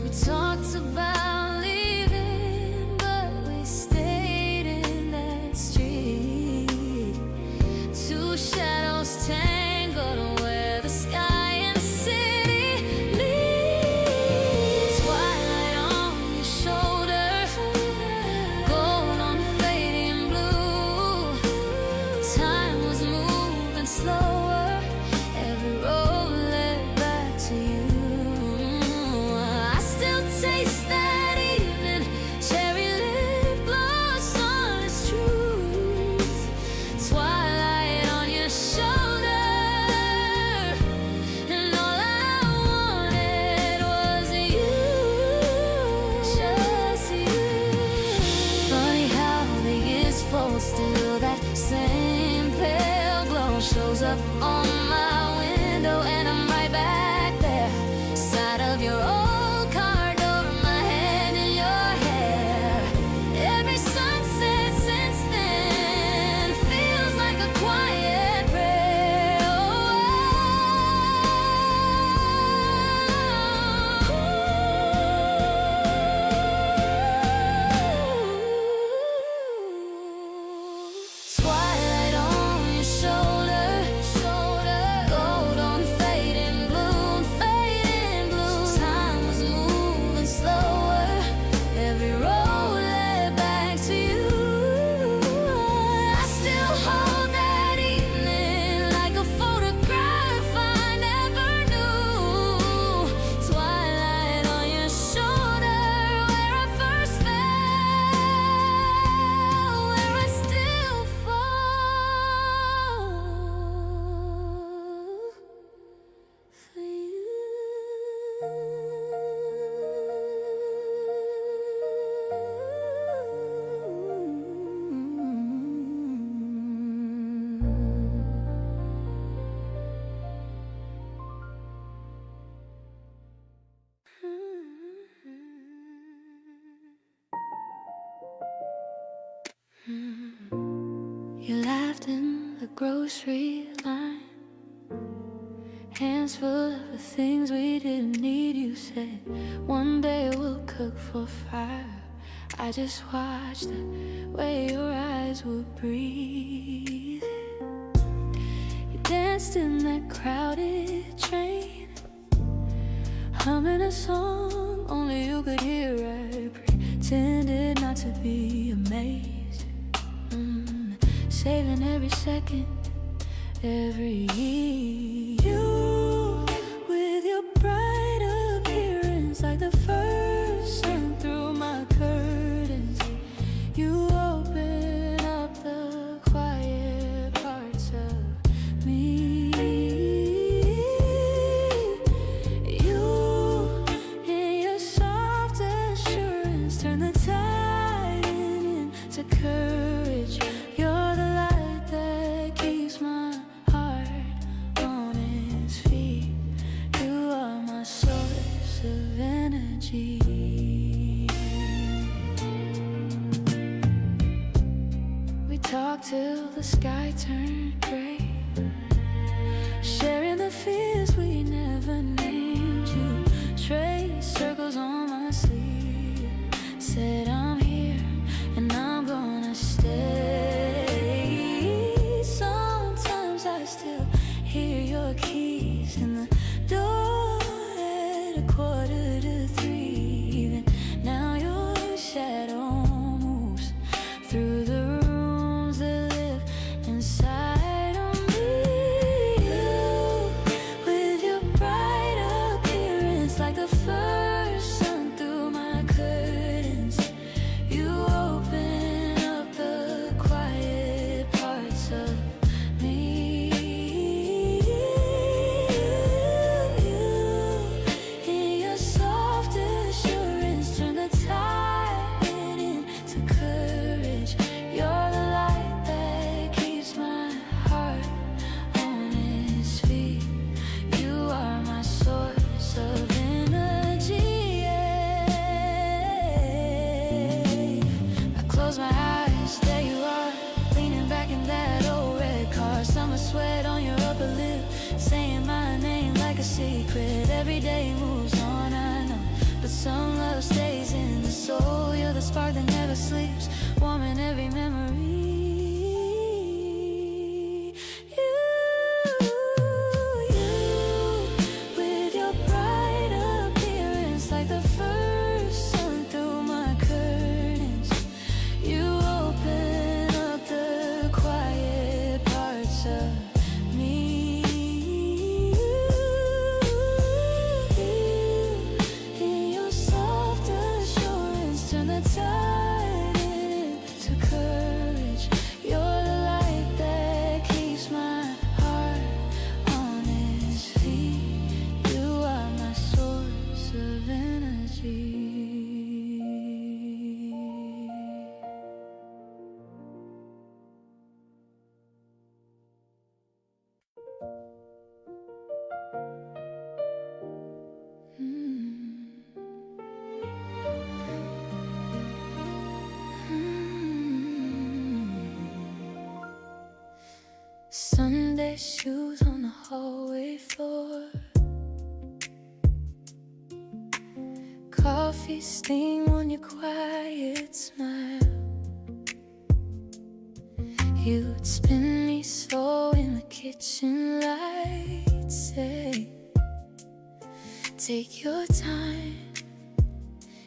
We talked about leaving, but we stayed in that street. Two shadows tangled where the sky and city meet. Twilight on your shoulder, gold on fading blue. Time was moving slower, every road led back to you. I still taste that evening, cherry lip gloss on its truth. Twilight on your shoulder, and all I wanted was you, just you. Funny how the years flow, still that same pale glow shows up on my window, and I'm right back there, side of your old car door, my hand in your hair. Every sunset since then feels like a quiet prayer. Twilight on your shoulder, gold on fading blue, fading blue. Time was moving slower, every road led back to you. I still hold that evening like a photograph I never knew. Twilight on your shoulder, where I first fell, where I still fall for you. Laughed in the grocery line, hands full of the things we didn't need. You said one day we'll cook for 5. I just watched the way your eyes would breathe. You danced in that crowded train, humming a song only you could hear. I pretended not to be amazed, saving every second, every you with your bright appearance, like the first sun through my curtains. You open up the quiet parts of me. You and your soft assurance turn the tide into courage. You're the light that keeps my heart on its feet. You are my source of energy. We talked till the sky turned gray, sharing the fears we never named. You traced circles on my sleeve, said I'm here and I'm gonna stay. Sometimes I still hear your keys in the door at 2:45. Even now your shadow moves through the rooms that live inside of me. You with your bright appearance, like the first sun through my spark that never sleeps, warming every memory. With your bright appearance, like the first sun through my curtains, you open up the quiet parts of me. In your soft assurance, turn the tide into courage. You're the light that keeps my heart on its feet. You are my source of energy. Sunday shoes on the hallway floor, coffee stain on your quiet smile. You'd spin me slow in the kitchen light, say, take your time,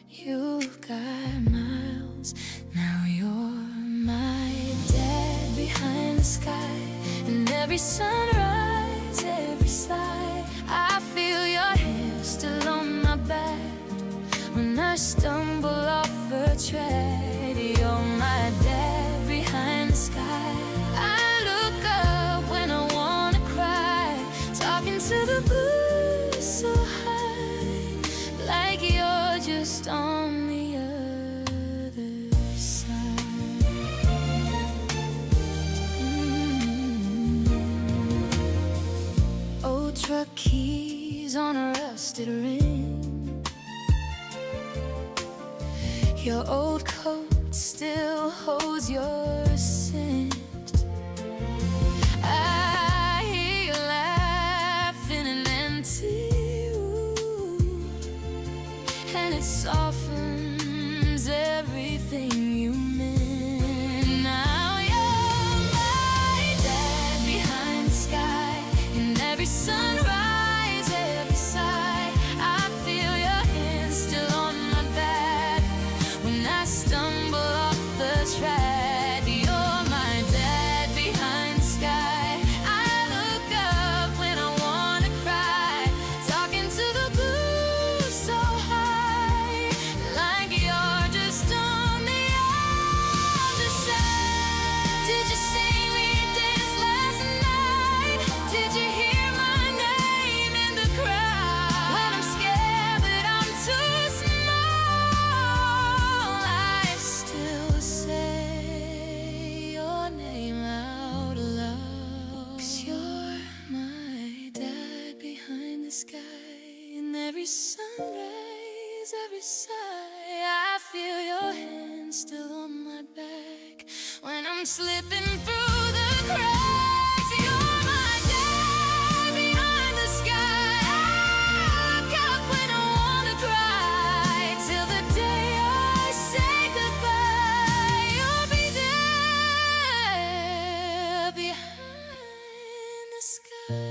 you've got miles. Now you're my dad behind the sky, and every sunrise, every sigh, I feel your hand still on my back when I stumble off a tread. You're my dad behind the sky. I look up when I wanna cry, talking to the blue so high, like you're just on the other side. Old truck keys on a rusted ring, your old coat still holds your scent. I hear you laugh in an empty room, and it softens everything you meant. Now you're my dad behind the sky, and every sunrise, every sigh, I feel your hand still on my back when I stumble off the tread. You're my dad behind the sky. I look up when I wanna cry, talking to the blue so high, like you're just on the other side. Did you see me dance last night? Did you hear my name in the crowd? When I'm scared that I'm too small, I still say your name out loud. 'Cause you're my dad behind the sky, and every sunrise, every sigh, I feel your hand still on my back when I'm slipping through the cracks. You're my dad behind the sky. I look up when I wanna cry, till the day I say goodbye. You'll be there behind the sky.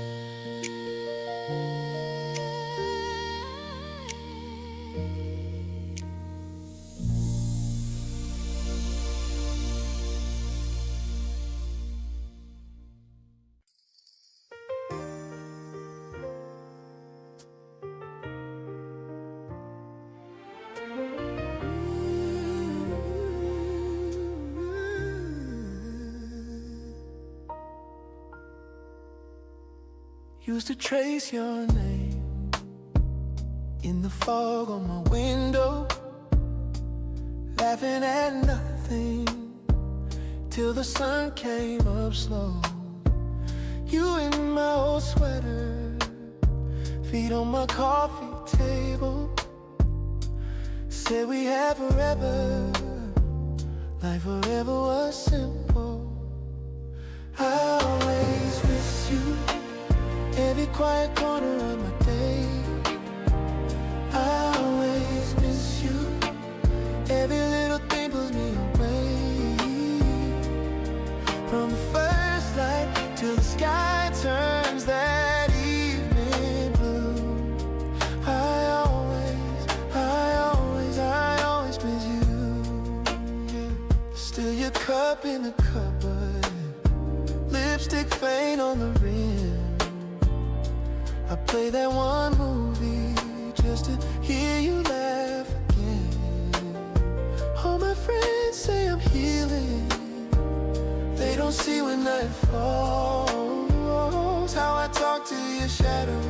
Used to trace your name in the fog on my window, laughing at nothing till the sun came up slow. You in my old sweater, feet on my coffee table, said we had forever, like forever was simple. I always miss you, every quiet corner of my day. I always miss you, every little up in the cupboard, lipstick stain on the rim. I play that one movie just to hear you laugh again. All my friends say I'm healing, they don't see when night falls. How I talk to your shadow,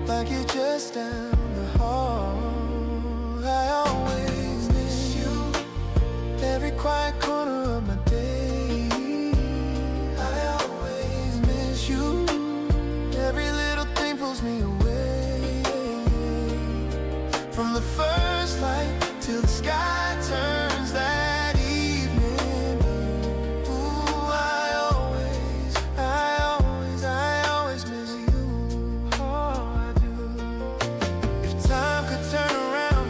like you're just down the hall. I always miss you, every quiet corner of my day. I always miss you, every little thing pulls me away. From the first light till the sky turns that evening blue. Ooh, I always miss you. Oh, I do. If time could turn around,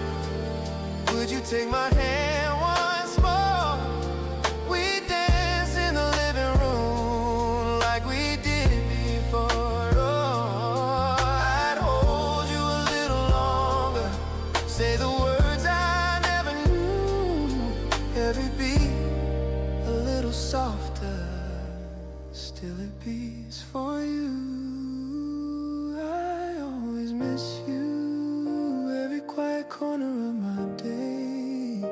would you take my hand once more? We dance in the living room like we did before. Oh, I'd hold you a little longer, say the words I never knew. Every beat a little softer, still it beats for you. I always miss you, every quiet corner of my day.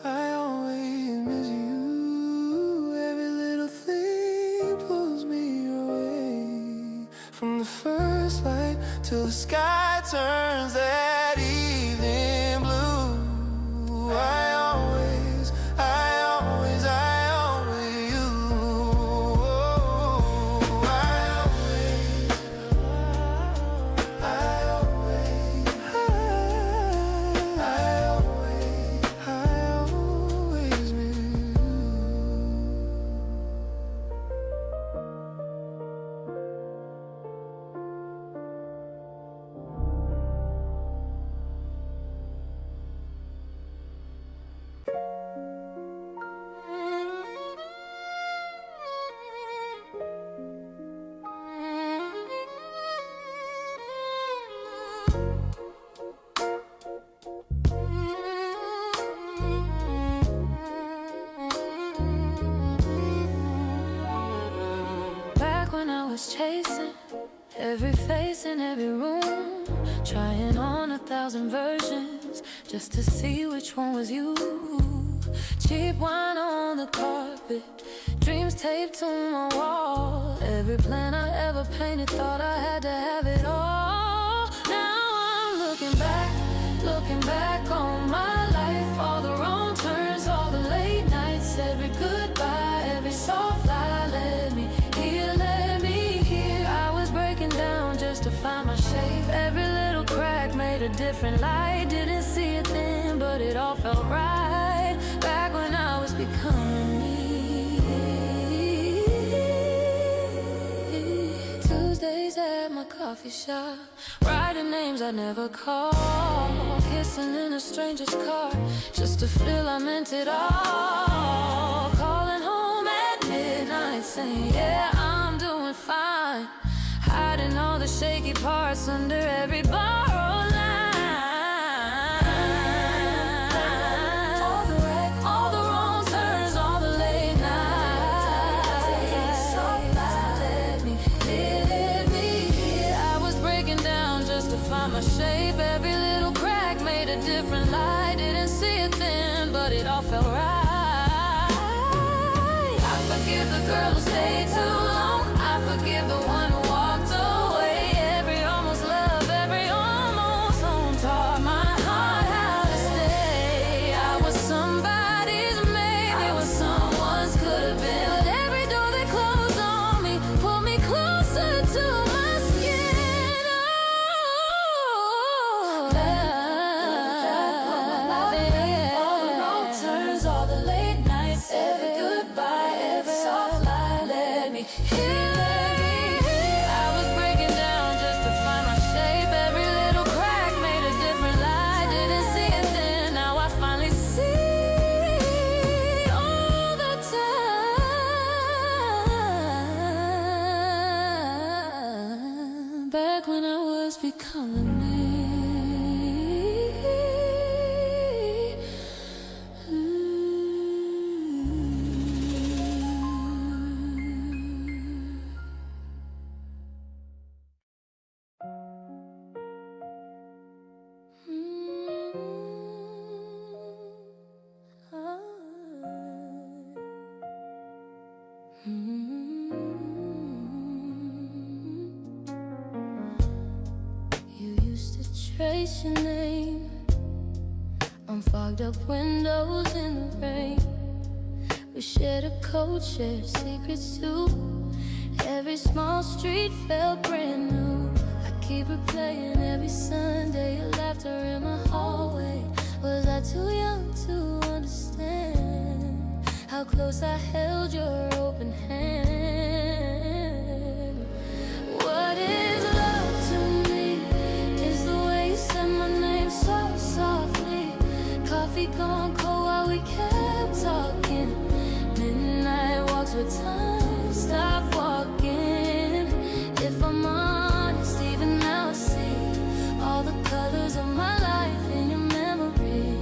I always miss you, every little thing pulls me away. From the first light till the sky turns that evening blue. I always you. I always miss you. Back when I was chasing every face in every room, trying on 1,000 versions just to see which one was you. Cheap wine on the carpet, dreams taped to my wall. Every plan I ever painted, thought I had to have it all. Now I'm looking back on my life. All the wrong turns, all the late nights, every goodbye, every soft lie led me here, led me here. I was breaking down just to find my shape. Every little crack made a different light. Didn't see it then, but it all felt right. Back when I was becoming me. Tuesdays at my coffee shop, writing names I never called, kissing in a stranger's car just to feel I meant it all. Calling home at midnight saying, yeah, I'm doing fine, hiding all the shaky parts under every borrowed line. All the wrong turns, all the late nights, led me here. I was breaking down just to find my shape. Every little crack made a different light. Didn't see it then, but it all felt right. I forgive the girl who stayed too long. I forgive the one who walked away. Every almost love, every almost home taught my heart how to stay. I was somebody's, maybe was someone's, could have been. But every door that closed on me pulled me closer to my skin. All the wrong turns, all the late nights, every goodbye, every soft lie. miss your name on fogged up windows in the rain. We shared a coat, shared secrets too. Every small street felt brand new. I keep replaying every Sunday, your laughter in my hallway. Was I too young to understand how close I held your open hand? What is love to me? Is the way you said my name so softly. Coffee gone cold while we kept talking. Midnight walks with time, stop walking. If I'm honest, even now I see all the colors of my life in your memory.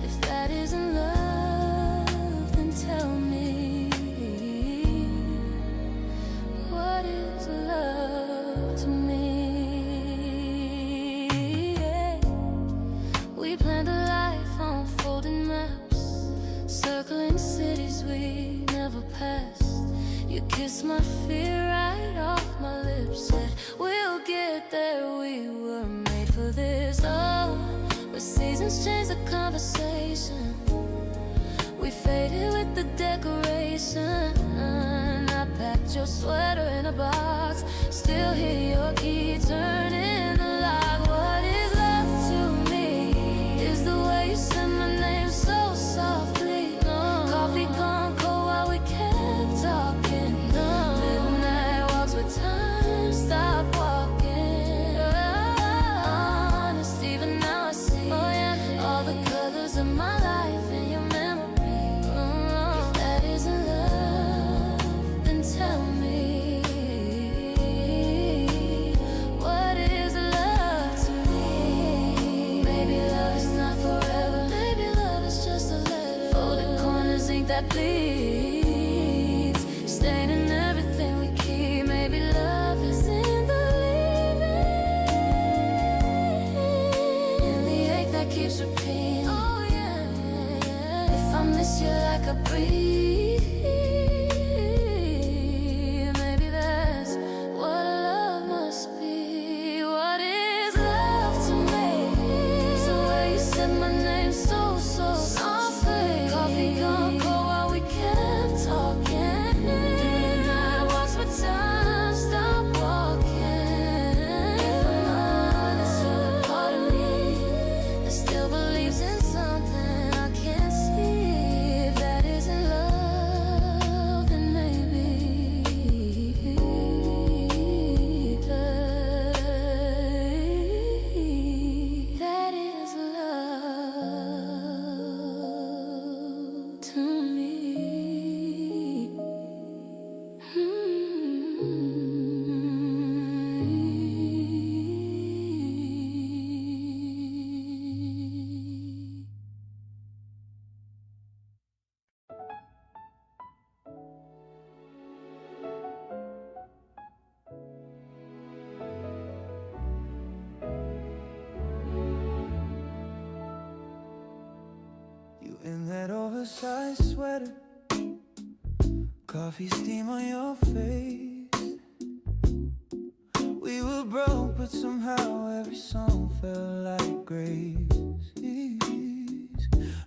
If that isn't love, then tell me, what is love to me? Yeah. We planned a life on folding maps, circling cities we never passed. You kissed my fear right off my lips, said we'll get there, we were made for this. Oh, but seasons change the conversation. We faded with the decoration. I packed your sweater in a box, still hear your key turning the lock. What is love to me? Is the way you said my name so softly. Coffee gone cold while we kept talking. Midnight walks with time, stop walking. Honest, even now I see all the colors of my life in your memory. If that isn't love, then tell me, what is love to me? Maybe love is not forever. Maybe love is just a letter. Folded corners, ink that bleeds, staining everything we keep. Maybe love is in the leaving, in the ache that keeps repeating. Oh yeah, yeah, yeah. If I miss you like I breathe, maybe that's what love must be. What is love to me? It's the way you said my name so softly. Coffee gone cold while we kept talking. Midnight walks with time, stop walking. If I'm honest, you're the part of me that still believes in something I can't see. If that isn't love, then maybe that is love to me. You in that oversized sweater, coffee steam on your face. We were broke, but somehow every song felt like grace.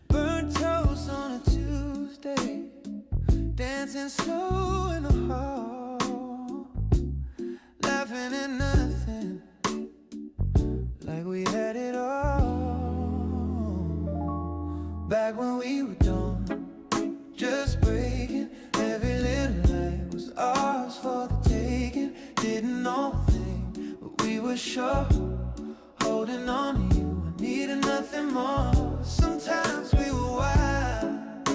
Burnt toast on a Tuesday, dancing slow in the hall, laughing at nothing, like we had it all. Back when we were done, just breaking. Every little light was ours for the taking. Didn't know a thing, but we were sure. Holding on to you, I needed nothing more. Sometimes we were wild,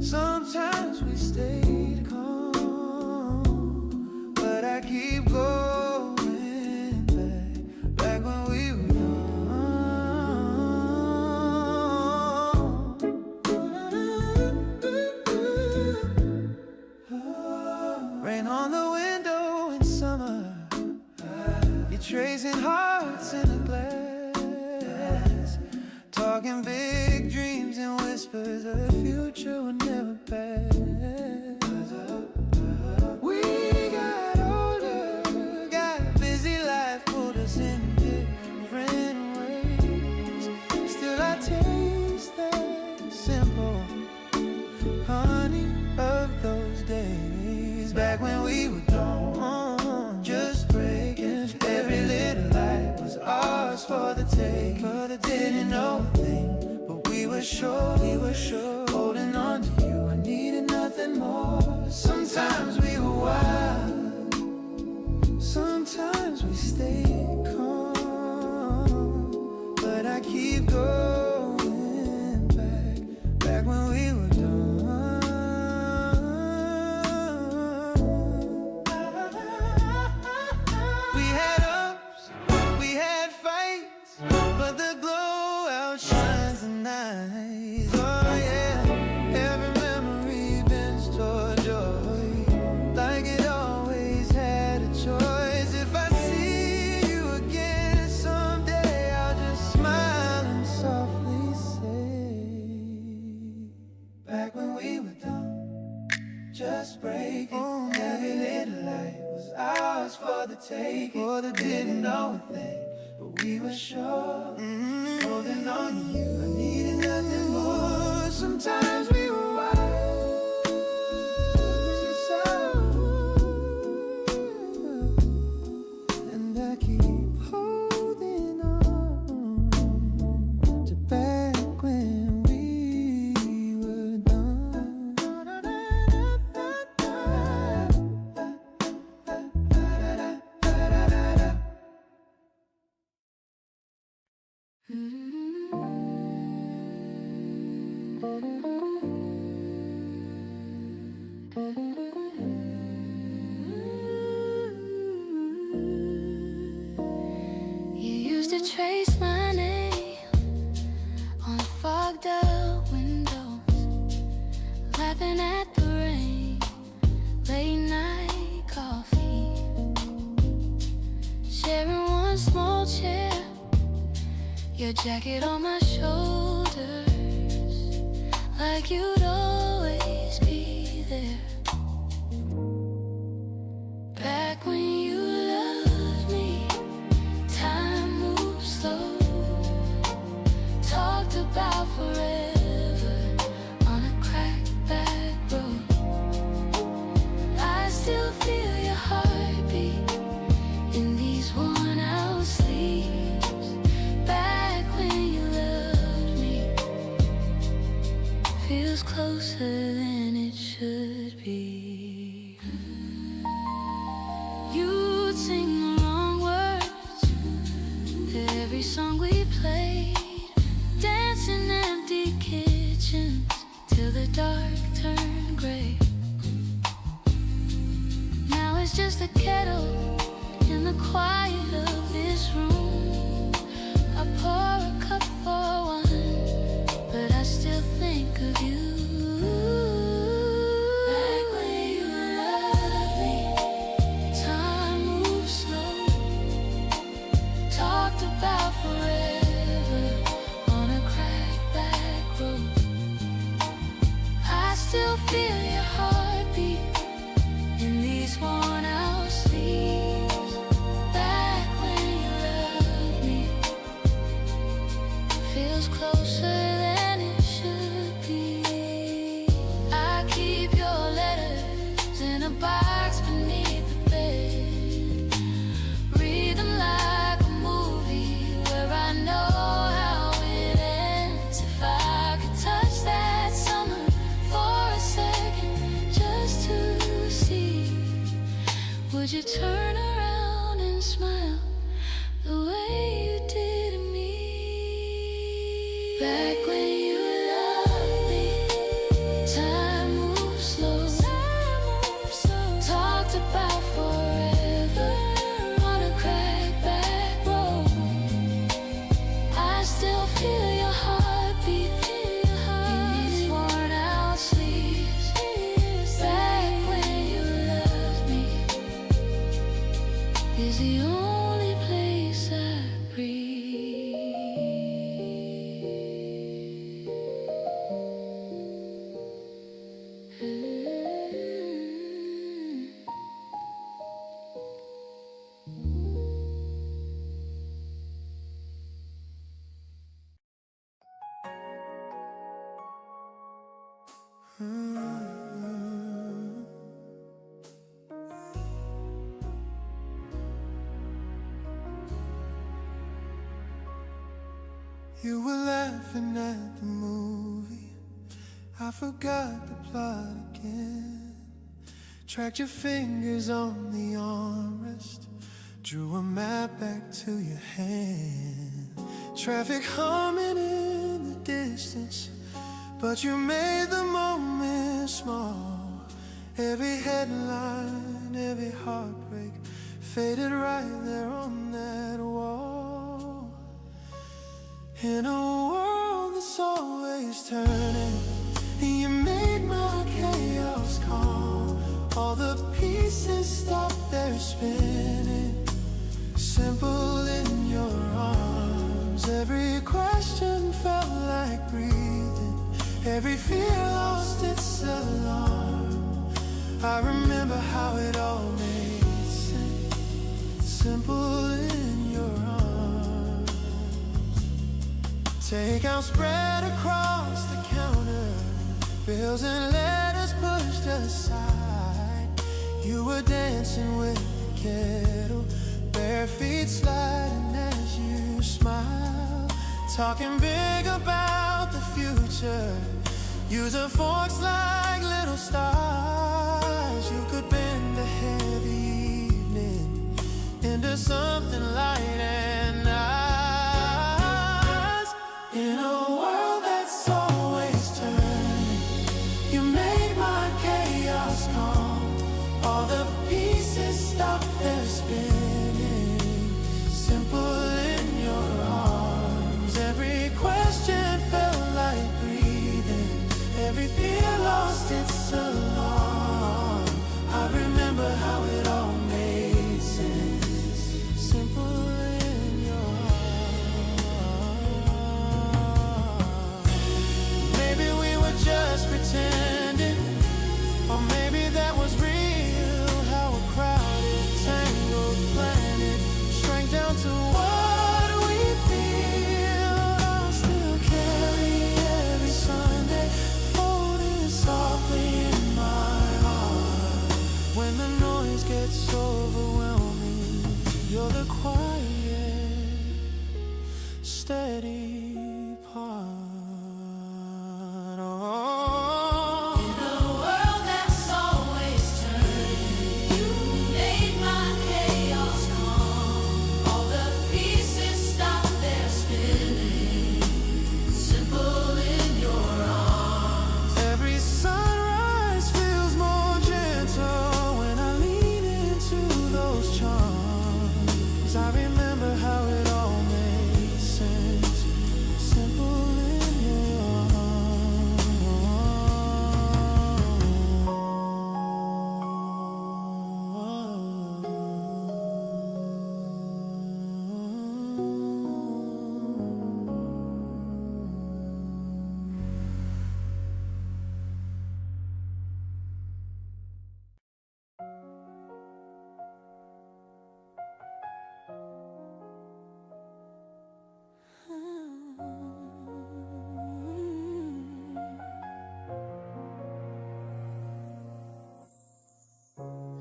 sometimes we stayed calm, but I keep going back when we were young. Rain on the window in summer, you're tracing hearts in a glass, talking big dreams and whispers of the future will never pass. We got older, got a busy life, pulled us in different didn't know a thing, but we were sure, holding on to you. I needed nothing more. Sometimes we were wild, sometimes we stayed calm, but I keep going back when we were done. We had ups, we had fights, but the glow outshines the night. Oh yeah, every memory bends toward joy, like it always had a choice. If I see you again someday, I'll just smile and softly say, back when we were dumb, just breaking. Every little light was ours for the taking. Didn't know a thing, but we were sure, holding on to you. I needed nothing more. Sometimes we were wild, and I keep holding on to back when we were done. You used to trace my name on fogged up windows, laughing at the rain, late night coffee, sharing one small chair, your jacket on my shoulders, like you'd always be there. Back when you loved me, time moved slow, talked about forever on a cracked back road. I still feel your heartbeat in these worn out sleeves. Back when you loved me, feels closer than it should be. You'd sing the wrong words to every song we played, dancing empty kitchens till the dark turned gray. Now it's just a kettle in the quiet of this room. I pour a cup for one, but I still think of you. Back when you loved me, time moved slow, talked about forever on a cracked back road. I still feel your heartbeat in these worn out sleeves. Back when you loved me, feels closer than it should be. I keep your letters in a box beneath the bed, read them like a movie where I know how it ends. If I could touch that summer for a second, just to see, would you turn around and smile the way you did to me? Back when you loved me, time moved slow, talked about forever on a cracked back road. I still feel your heartbeat in these worn out sleeves. Back when you loved me is the only place I breathe. You were laughing at the movie. I forgot the plot again. Tracked your fingers on the armrest. Drew a map back to your hand. Traffic humming in the distance, but you made the moment small. Every headline, every heartbreak faded right there on that wall. In a world that's always turning, you made my chaos calm. All the pieces stopped their spinning, simple in your arms. Every question felt like breathing, every fear lost its alarm. I remember how it all made sense, simple in your arms. Takeout spread across the counter, bills and letters pushed aside. You were dancing with the kettle, bare feet sliding as you smiled. Talking big about the future, using forks like little stars. You could bend a heavy evening into something light and nice. In a world that's always turning, you made my chaos calm. All the pieces stopped their spinning, simple in your arms. Every question felt like breathing, every fear lost its alarm. I remember how it all made sense, simple in your arms. Maybe we were just pretending, or maybe that was real. How a crowded, tangled planet shrank down to what we feel. I'll still carry every Sunday, folding softly in my heart. When the noise gets overwhelming, you're the quiet, steady part. I remember how it all made sense, simple in your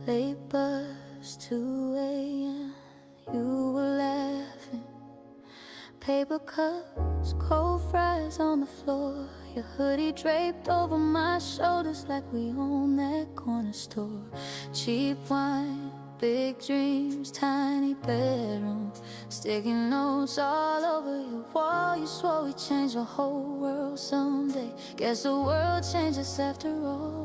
Late bus, 2 a.m. You were laughing. Paper cups, cold fries on the floor. Your hoodie draped over my shoulders like we own that corner store. Cheap wine, big dreams, tiny bedroom. Sticky notes all over your wall. You swore we'd change the whole world someday. Guess the world changes after all.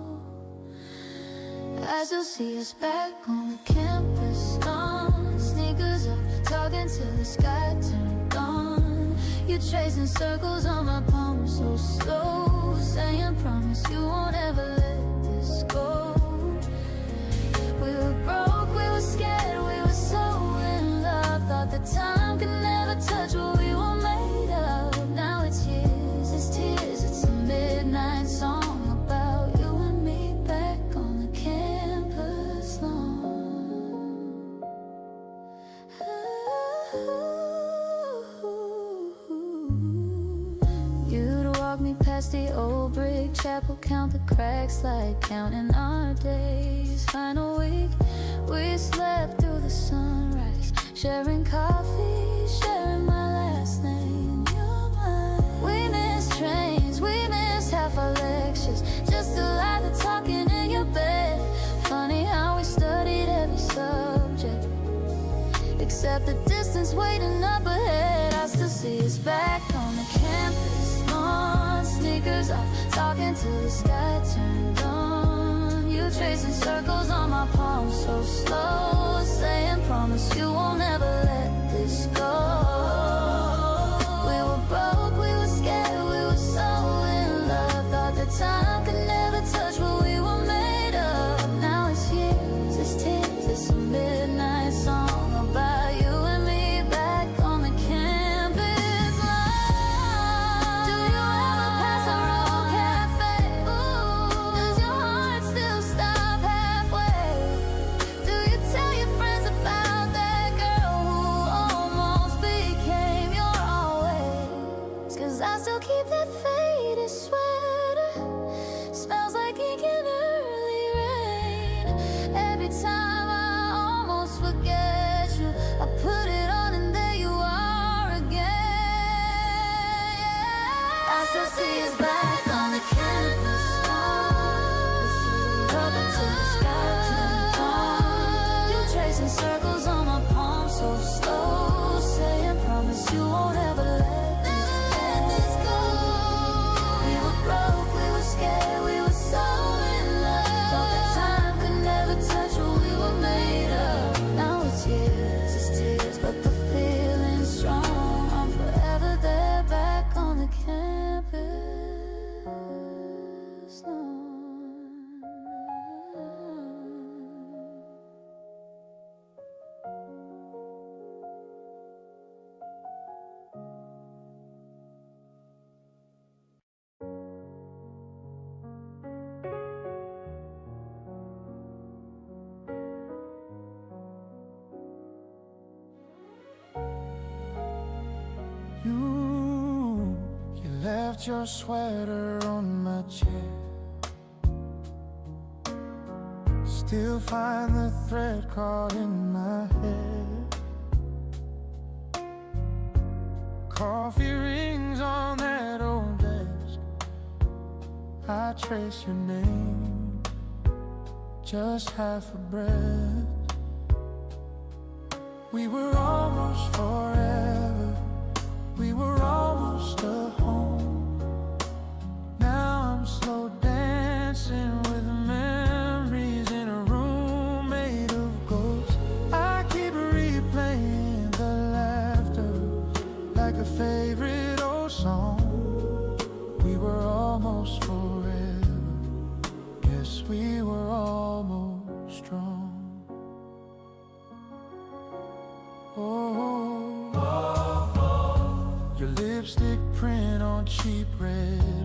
I still see us back on the campus lawn, sneakers up, talking till the sky turned on. You tracing circles on my palm so slow, saying promise you won't ever let this go. We were broke, we were scared, we were so in love. Thought the time could never touch what we were made of. Now it's years, it's tears, it's a midnight song about you and me back on the campus lawn. You'd walk me past the old brick chapel, count the cracks like counting our days. Final week, we slept through the sunrise, sharing coffee, sharing my last name. You're my Except the distance waiting up ahead, I still see us back on the campus. On sneakers off, talking till the sky turned on. You tracing circles on my palm so slow, saying promise you won't ever let this go. We were broke, we were scared, we were so in love. Thought the time could never touch what we were made of. Now it's years, it's tears, it's a midnight song about you and me back on the campus line. Do you ever pass our old cafe? Ooh, does your heart still stop halfway? Do you tell your friends about that girl who almost became your always? 'Cause I still keep that faded sweater, smells like ink and early rain. Every time I almost forget you, I put it on and there you are again. I still see us back on the campus. Up until the sky turned on. You tracing circles on my palm so slow, saying promise you won't ever let this go. We were broke, we were scared, we were so in love. Thought that time could never touch what we were made of. Now it's years, it's tears, but the feeling's strong. I'm forever there, back on the campus lawn. You left your sweater on my chair. Still find the thread caught in my hair. Coffee rings on that old desk. I trace your name, just half a breath. We were almost forever, we were almost a home. Now I'm slow dancing with memories in a room made of ghosts. I keep replaying the laughter like a favorite old song. We were almost forever, yes, we were almost strong. Oh, your lipstick print on cheap red